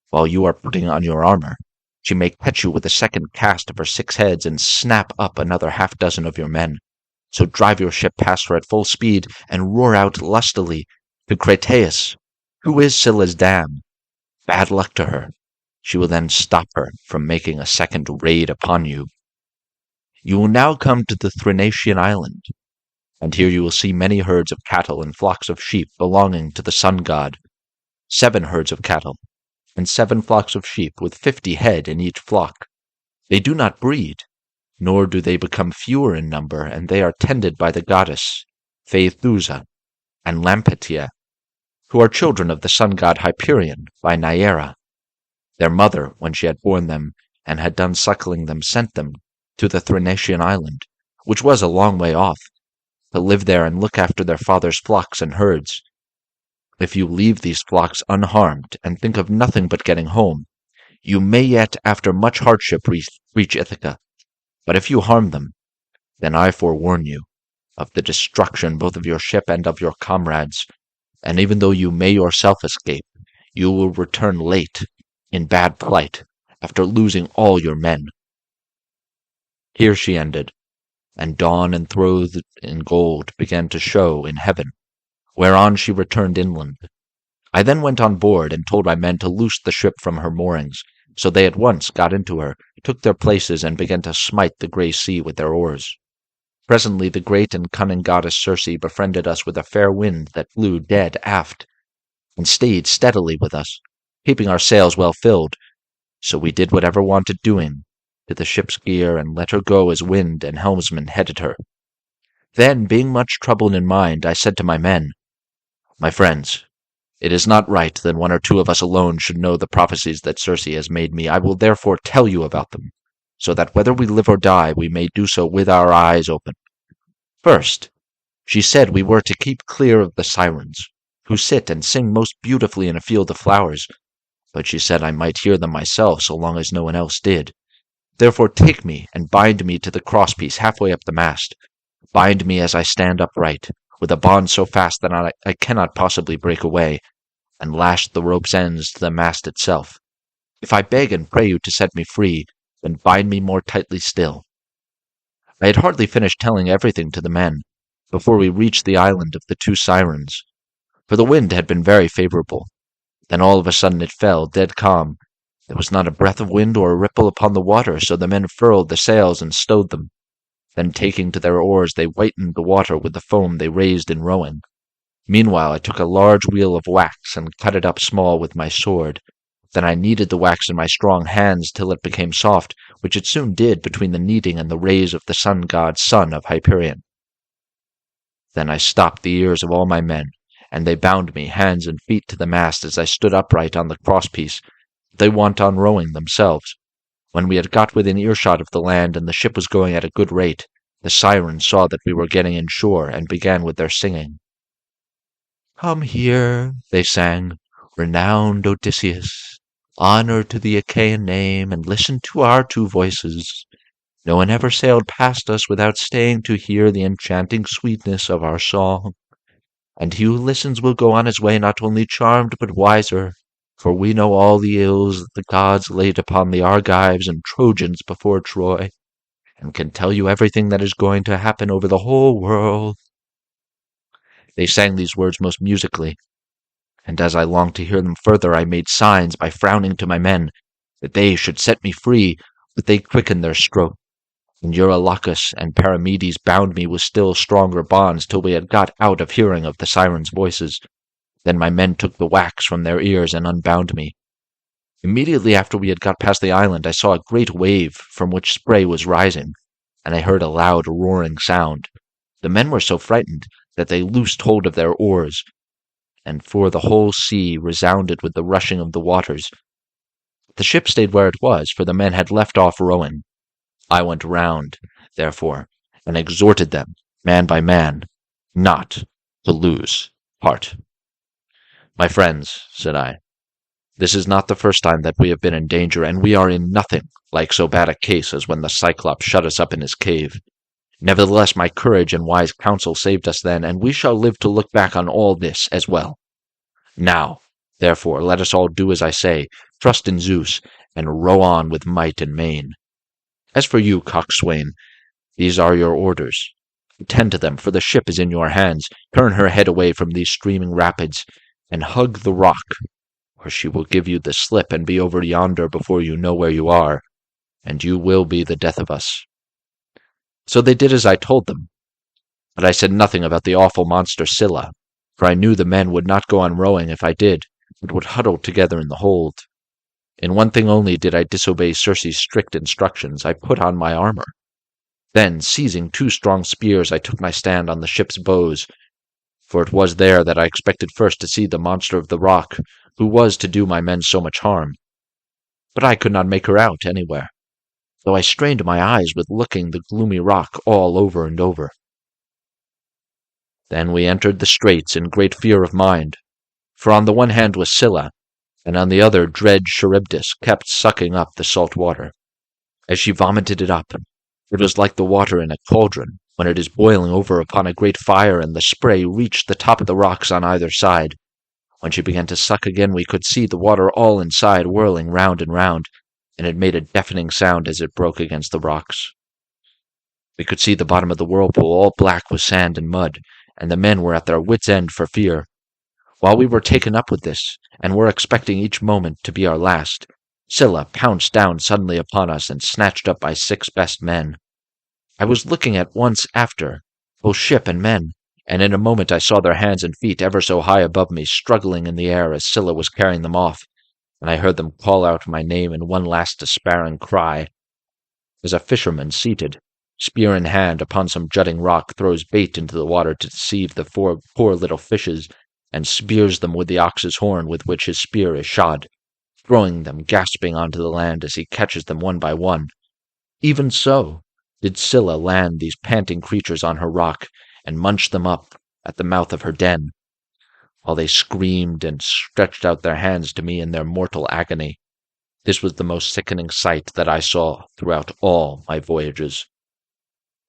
while you are putting on your armor, she may catch you with a second cast of her 6 heads and snap up another 6 of your men. So drive your ship past her at full speed and roar out lustily to Crataeis, who is Scylla's dam. Bad luck to her. She will then stop her from making a second raid upon you. You will now come to the Thrinacian island, and here you will see many herds of cattle and flocks of sheep belonging to the sun god. 7 herds of cattle, and 7 flocks of sheep with 50 head in each flock. They do not breed, nor do they become fewer in number, and they are tended by the goddess Phaethusa and Lampetia, who are children of the sun god Hyperion by Neaera. Their mother, when she had borne them and had done suckling them, sent them to the Thrinacian island, which was a long way off, to live there and look after their father's flocks and herds. If you leave these flocks unharmed and think of nothing but getting home, you may yet after much hardship reach Ithaca. But if you harm them, then I forewarn you of the destruction both of your ship and of your comrades, and even though you may yourself escape, you will return late, in bad plight, after losing all your men. Here she ended, and dawn enthroned in gold began to show in heaven, whereon she returned inland. I then went on board and told my men to loose the ship from her moorings, so they at once got into her, took their places, and began to smite the grey sea with their oars. Presently the great and cunning goddess Circe befriended us with a fair wind that blew dead aft, and stayed steadily with us, keeping our sails well filled. So we did whatever wanted doing to the ship's gear, and let her go as wind and helmsman headed her. Then, being much troubled in mind, I said to my men, My friends, it is not right that 1 or 2 of us alone should know the prophecies that Circe has made me. I will therefore tell you about them, so that whether we live or die, we may do so with our eyes open. First, she said we were to keep clear of the sirens, who sit and sing most beautifully in a field of flowers, but she said I might hear them myself so long as no one else did. Therefore take me and bind me to the crosspiece halfway up the mast. Bind me as I stand upright, with a bond so fast that I cannot possibly break away, and lash the rope's ends to the mast itself. If I beg and pray you to set me free, then bind me more tightly still. I had hardly finished telling everything to the men, before we reached the island of the 2 sirens, for the wind had been very favorable. Then all of a sudden it fell, dead calm. There was not a breath of wind or a ripple upon the water, so the men furled the sails and stowed them. Then taking to their oars, they whitened the water with the foam they raised in rowing. Meanwhile I took a large wheel of wax and cut it up small with my sword. Then I kneaded the wax in my strong hands till it became soft, which it soon did between the kneading and the rays of the sun god, son of Hyperion. Then I stopped the ears of all my men, and they bound me hands and feet to the mast as I stood upright on the crosspiece. they went on rowing themselves. When we had got within earshot of the land and the ship was going at a good rate, the sirens saw that we were getting inshore and began with their singing. "Come here," they sang, "renowned Odysseus. Honor to the Achaean name, and listen to our two voices. No one ever sailed past us without staying to hear the enchanting sweetness of our song. And he who listens will go on his way not only charmed but wiser, for we know all the ills that the gods laid upon the Argives and Trojans before Troy, and can tell you everything that is going to happen over the whole world." They sang these words most musically, and as I longed to hear them further, I made signs by frowning to my men that they should set me free, but they quickened their stroke, and Eurylochus and Paramedes bound me with still stronger bonds till we had got out of hearing of the sirens' voices. Then my men took the wax from their ears and unbound me. Immediately after we had got past the island, I saw a great wave from which spray was rising, and I heard a loud roaring sound. The men were so frightened that they loosed hold of their oars, and for the whole sea resounded with the rushing of the waters. The ship stayed where it was, for the men had left off rowing. I went round, therefore, and exhorted them, man by man, not to lose heart. "My friends," said I, "this is not the first time that we have been in danger, and we are in nothing like so bad a case as when the Cyclops shut us up in his cave. Nevertheless, my courage and wise counsel saved us then, and we shall live to look back on all this as well. Now, therefore, let us all do as I say, trust in Zeus, and row on with might and main. As for you, coxswain, these are your orders. Attend to them, for the ship is in your hands. Turn her head away from these streaming rapids, and hug the rock, or she will give you the slip and be over yonder before you know where you are, and you will be the death of us." So they did as I told them, but I said nothing about the awful monster Scylla, for I knew the men would not go on rowing if I did, but would huddle together in the hold. In one thing only did I disobey Circe's strict instructions. I put on my armor. Then, seizing 2 strong spears, I took my stand on the ship's bows, for it was there that I expected first to see the monster of the rock, who was to do my men so much harm. But I could not make her out anywhere, though I strained my eyes with looking the gloomy rock all over and over. Then we entered the straits in great fear of mind, for on the one hand was Scylla, and on the other dread Charybdis kept sucking up the salt water. As she vomited it up, it was like the water in a cauldron when it is boiling over upon a great fire and the spray reached the top of the rocks on either side. When she began to suck again, we could see the water all inside whirling round and round, and it made a deafening sound as it broke against the rocks. We could see the bottom of the whirlpool all black with sand and mud, and the men were at their wits' end for fear. While we were taken up with this, and were expecting each moment to be our last, Scylla pounced down suddenly upon us and snatched up my 6 best men. I was looking at once after, both ship and men, and in a moment I saw their hands and feet ever so high above me, struggling in the air as Scylla was carrying them off, and I heard them call out my name in one last despairing cry. As a fisherman seated, spear in hand, upon some jutting rock, throws bait into the water to deceive the 4 poor little fishes, and spears them with the ox's horn with which his spear is shod, throwing them gasping onto the land as he catches them one by one. Even so did Scylla land these panting creatures on her rock, and munch them up at the mouth of her den, while they screamed and stretched out their hands to me in their mortal agony. This was the most sickening sight that I saw throughout all my voyages.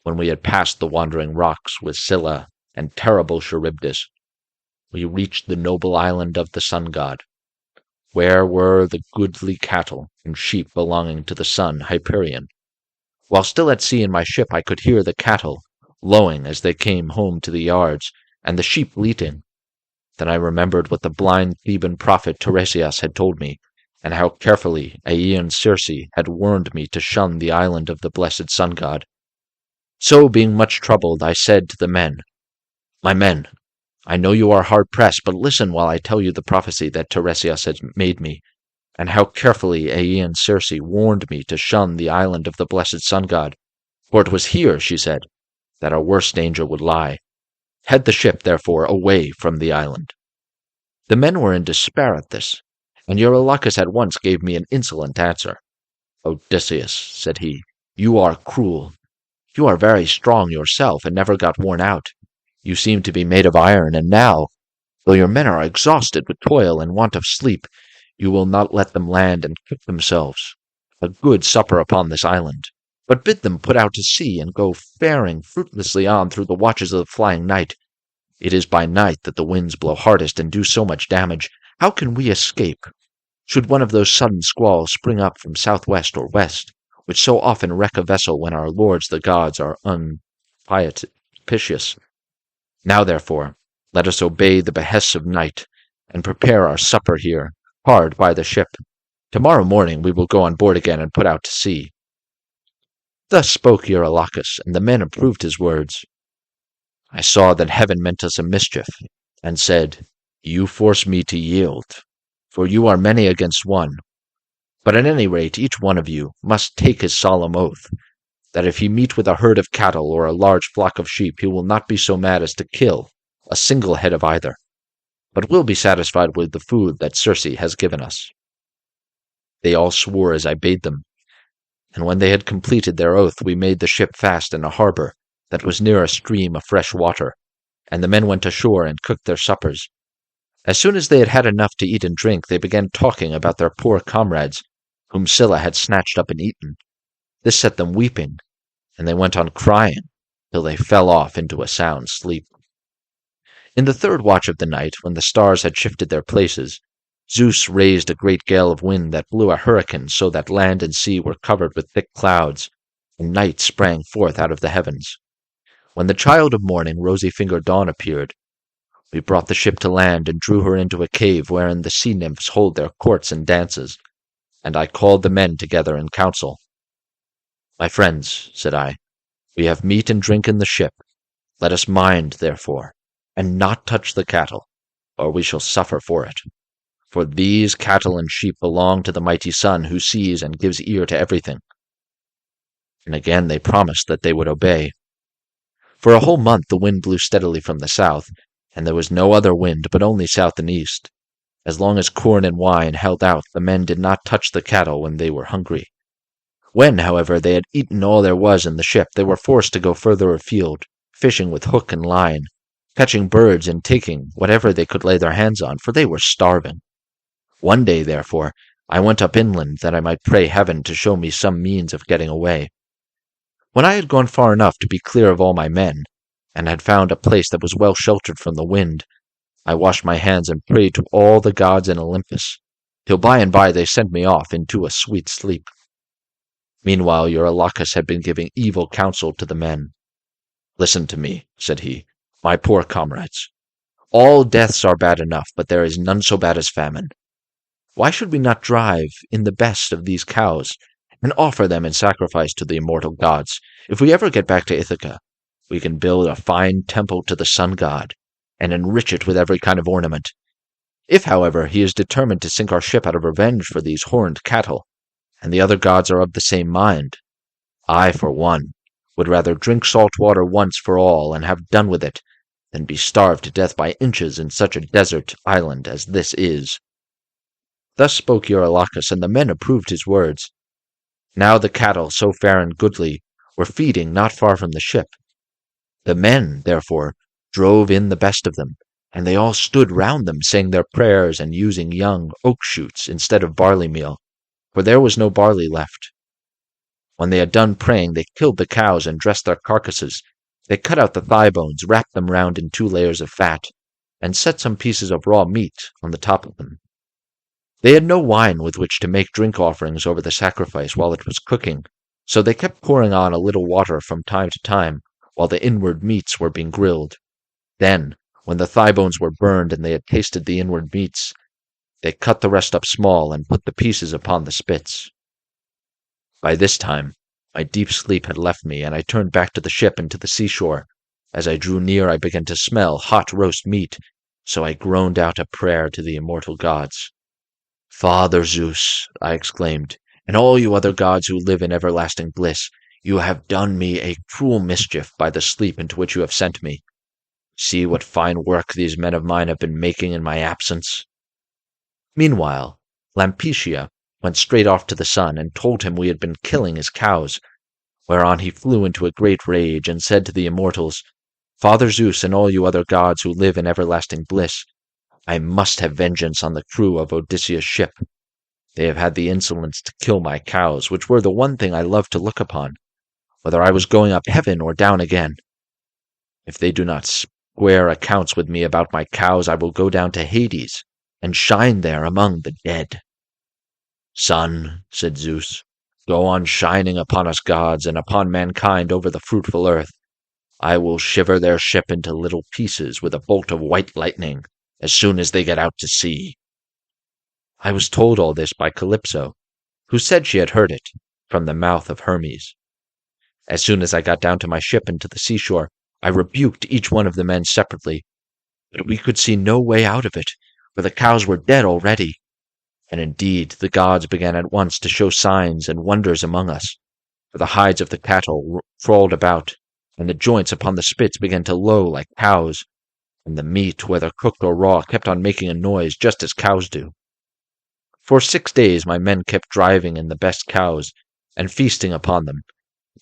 When we had passed the wandering rocks with Scylla and terrible Charybdis, we reached the noble island of the sun god, where were the goodly cattle and sheep belonging to the son Hyperion. While still at sea in my ship, I could hear the cattle lowing as they came home to the yards, and the sheep bleating. Then I remembered what the blind Theban prophet Tiresias had told me, and how carefully Aeaean Circe had warned me to shun the island of the blessed sun god. So, being much troubled, I said to the men, "My men, I know you are hard pressed, but listen while I tell you the prophecy that Tiresias has made me, and how carefully Aeaean Circe warned me to shun the island of the blessed sun god. For it was here, she said, that our worst danger would lie. Head the ship, therefore, away from the island." The men were in despair at this, and Eurylochus at once gave me an insolent answer. "Odysseus," said he, "you are cruel. You are very strong yourself, and never got worn out. You seem to be made of iron, and now, though your men are exhausted with toil and want of sleep, you will not let them land and cook themselves a good supper upon this island, but bid them put out to sea and go faring fruitlessly on through the watches of the flying night. It is by night that the winds blow hardest and do so much damage. How can we escape? Should one of those sudden squalls spring up from southwest or west, which so often wreck a vessel when our lords the gods are unpropitious? Now, therefore, let us obey the behests of night, and prepare our supper here, hard by the ship. Tomorrow morning we will go on board again and put out to sea." Thus spoke Eurylochus, and the men approved his words. I saw that heaven meant us a mischief, and said, "You force me to yield, for you are many against one. But at any rate each one of you must take his solemn oath, that if he meet with a herd of cattle or a large flock of sheep, he will not be so mad as to kill a single head of either, but will be satisfied with the food that Circe has given us." They all swore as I bade them, and when they had completed their oath we made the ship fast in a harbor that was near a stream of fresh water, and the men went ashore and cooked their suppers. As soon as they had had enough to eat and drink, they began talking about their poor comrades, whom Scylla had snatched up and eaten. This set them weeping, and they went on crying till they fell off into a sound sleep. In the third watch of the night, when the stars had shifted their places, Zeus raised a great gale of wind that blew a hurricane so that land and sea were covered with thick clouds, and night sprang forth out of the heavens. When the child of morning, rosy-fingered Dawn, appeared, we brought the ship to land and drew her into a cave wherein the sea-nymphs hold their courts and dances, and I called the men together in council. "My friends," said I, "we have meat and drink in the ship. Let us mind, therefore, and not touch the cattle, or we shall suffer for it. For these cattle and sheep belong to the mighty sun, who sees and gives ear to everything." And again they promised that they would obey. For a whole month the wind blew steadily from the south, and there was no other wind but only south and east. As long as corn and wine held out, the men did not touch the cattle when they were hungry. When, however, they had eaten all there was in the ship, they were forced to go further afield, fishing with hook and line, catching birds and taking whatever they could lay their hands on, for they were starving. One day, therefore, I went up inland that I might pray heaven to show me some means of getting away. When I had gone far enough to be clear of all my men, and had found a place that was well sheltered from the wind, I washed my hands and prayed to all the gods in Olympus, till by and by they sent me off into a sweet sleep. Meanwhile Eurylochus had been giving evil counsel to the men. "Listen to me," said he, "my poor comrades. All deaths are bad enough, but there is none so bad as famine. Why should we not drive in the best of these cows, and offer them in sacrifice to the immortal gods? If we ever get back to Ithaca, we can build a fine temple to the sun god, and enrich it with every kind of ornament. If, however, he is determined to sink our ship out of revenge for these horned cattle, and the other gods are of the same mind, I, for one, would rather drink salt water once for all and have done with it, than be starved to death by inches in such a desert island as this is." Thus spoke Eurylochus, and the men approved his words. Now the cattle, so fair and goodly, were feeding not far from the ship. The men, therefore, drove in the best of them, and they all stood round them, saying their prayers and using young oak shoots instead of barley meal, for there was no barley left. When they had done praying, they killed the cows and dressed their carcasses. They cut out the thigh bones, wrapped them round in 2 layers of fat, and set some pieces of raw meat on the top of them. They had no wine with which to make drink offerings over the sacrifice while it was cooking, so they kept pouring on a little water from time to time while the inward meats were being grilled. Then, when the thigh bones were burned and they had tasted the inward meats, they cut the rest up small and put the pieces upon the spits. By this time, my deep sleep had left me, and I turned back to the ship and to the seashore. As I drew near, I began to smell hot roast meat, so I groaned out a prayer to the immortal gods. "Father Zeus," I exclaimed, "and all you other gods who live in everlasting bliss, you have done me a cruel mischief by the sleep into which you have sent me. See what fine work these men of mine have been making in my absence." Meanwhile, Lampetia went straight off to the sun and told him we had been killing his cows, whereon he flew into a great rage and said to the immortals, Father Zeus and all you other gods who live in everlasting bliss, I must have vengeance on the crew of Odysseus' ship. They have had the insolence to kill my cows, which were the one thing I loved to look upon, whether I was going up heaven or down again. If they do not square accounts with me about my cows, I will go down to Hades and shine there among the dead. Sun, said Zeus, go on shining upon us gods and upon mankind over the fruitful earth. I will shiver their ship into little pieces with a bolt of white lightning as soon as they get out to sea. I was told all this by Calypso, who said she had heard it from the mouth of Hermes. As soon as I got down to my ship and to the seashore, I rebuked each one of the men separately, but we could see no way out of it, for the cows were dead already. And indeed the gods began at once to show signs and wonders among us, for the hides of the cattle crawled about, and the joints upon the spits began to low like cows, and the meat, whether cooked or raw, kept on making a noise just as cows do. For 6 days my men kept driving in the best cows, and feasting upon them,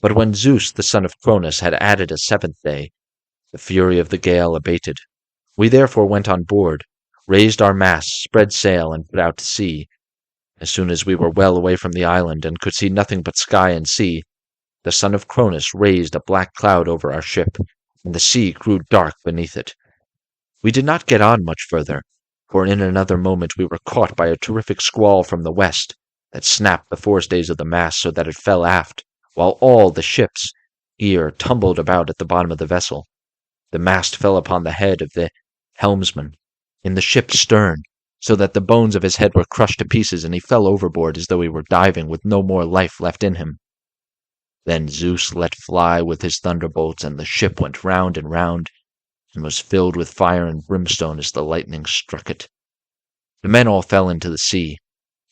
but when Zeus the son of Cronus had added a 7th day, the fury of the gale abated. We therefore went on board, raised our masts, spread sail, and put out to sea. As soon as we were well away from the island, and could see nothing but sky and sea, the son of Cronus raised a black cloud over our ship, and the sea grew dark beneath it. We did not get on much further, for in another moment we were caught by a terrific squall from the west, that snapped the forestays of the mast so that it fell aft, while all the ship's gear tumbled about at the bottom of the vessel. The mast fell upon the head of the helmsman, in the ship's stern, so that the bones of his head were crushed to pieces, and he fell overboard as though he were diving with no more life left in him. Then Zeus let fly with his thunderbolts, and the ship went round and round, and was filled with fire and brimstone as the lightning struck it. The men all fell into the sea.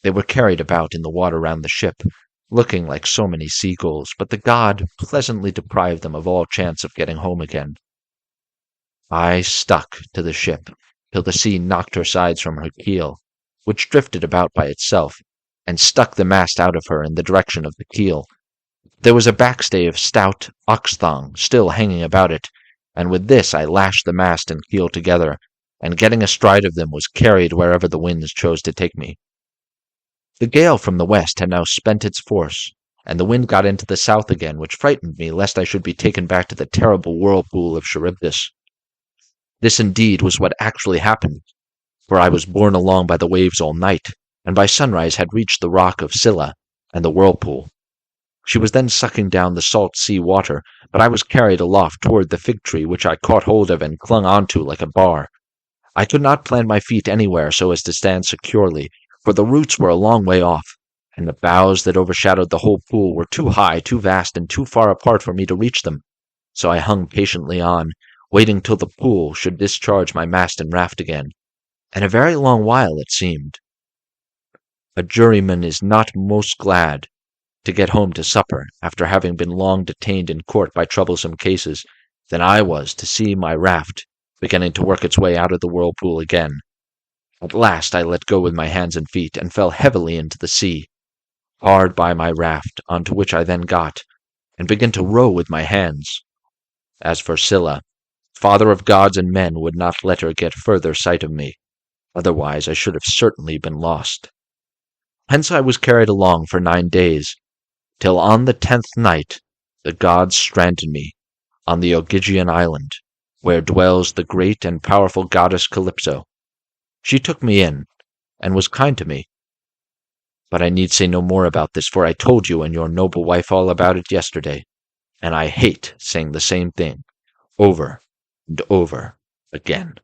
They were carried about in the water round the ship, looking like so many seagulls, but the god pleasantly deprived them of all chance of getting home again. I stuck to the ship till the sea knocked her sides from her keel, which drifted about by itself, and stuck the mast out of her in the direction of the keel. There was a backstay of stout ox-thong still hanging about it, and with this I lashed the mast and keel together, and getting astride of them was carried wherever the winds chose to take me. The gale from the west had now spent its force, and the wind got into the south again, which frightened me lest I should be taken back to the terrible whirlpool of Charybdis. This indeed was what actually happened, for I was borne along by the waves all night, and by sunrise had reached the rock of Scylla and the whirlpool. She was then sucking down the salt sea water, but I was carried aloft toward the fig tree, which I caught hold of and clung onto like a bar. I could not plant my feet anywhere so as to stand securely, for the roots were a long way off, and the boughs that overshadowed the whole pool were too high, too vast, and too far apart for me to reach them. So I hung patiently on, waiting till the pool should discharge my mast and raft again, and a very long while it seemed. A juryman is not most glad to get home to supper after having been long detained in court by troublesome cases than I was to see my raft beginning to work its way out of the whirlpool again. At last I let go with my hands and feet, and fell heavily into the sea, hard by my raft, onto which I then got, and began to row with my hands. As for Scylla, father of gods and men would not let her get further sight of me, otherwise I should have certainly been lost. Hence I was carried along for 9 days, till on the 10th night the gods stranded me on the Ogygian island, where dwells the great and powerful goddess Calypso. She took me in, and was kind to me. But I need say no more about this, for I told you and your noble wife all about it yesterday, and I hate saying the same thing over and over again.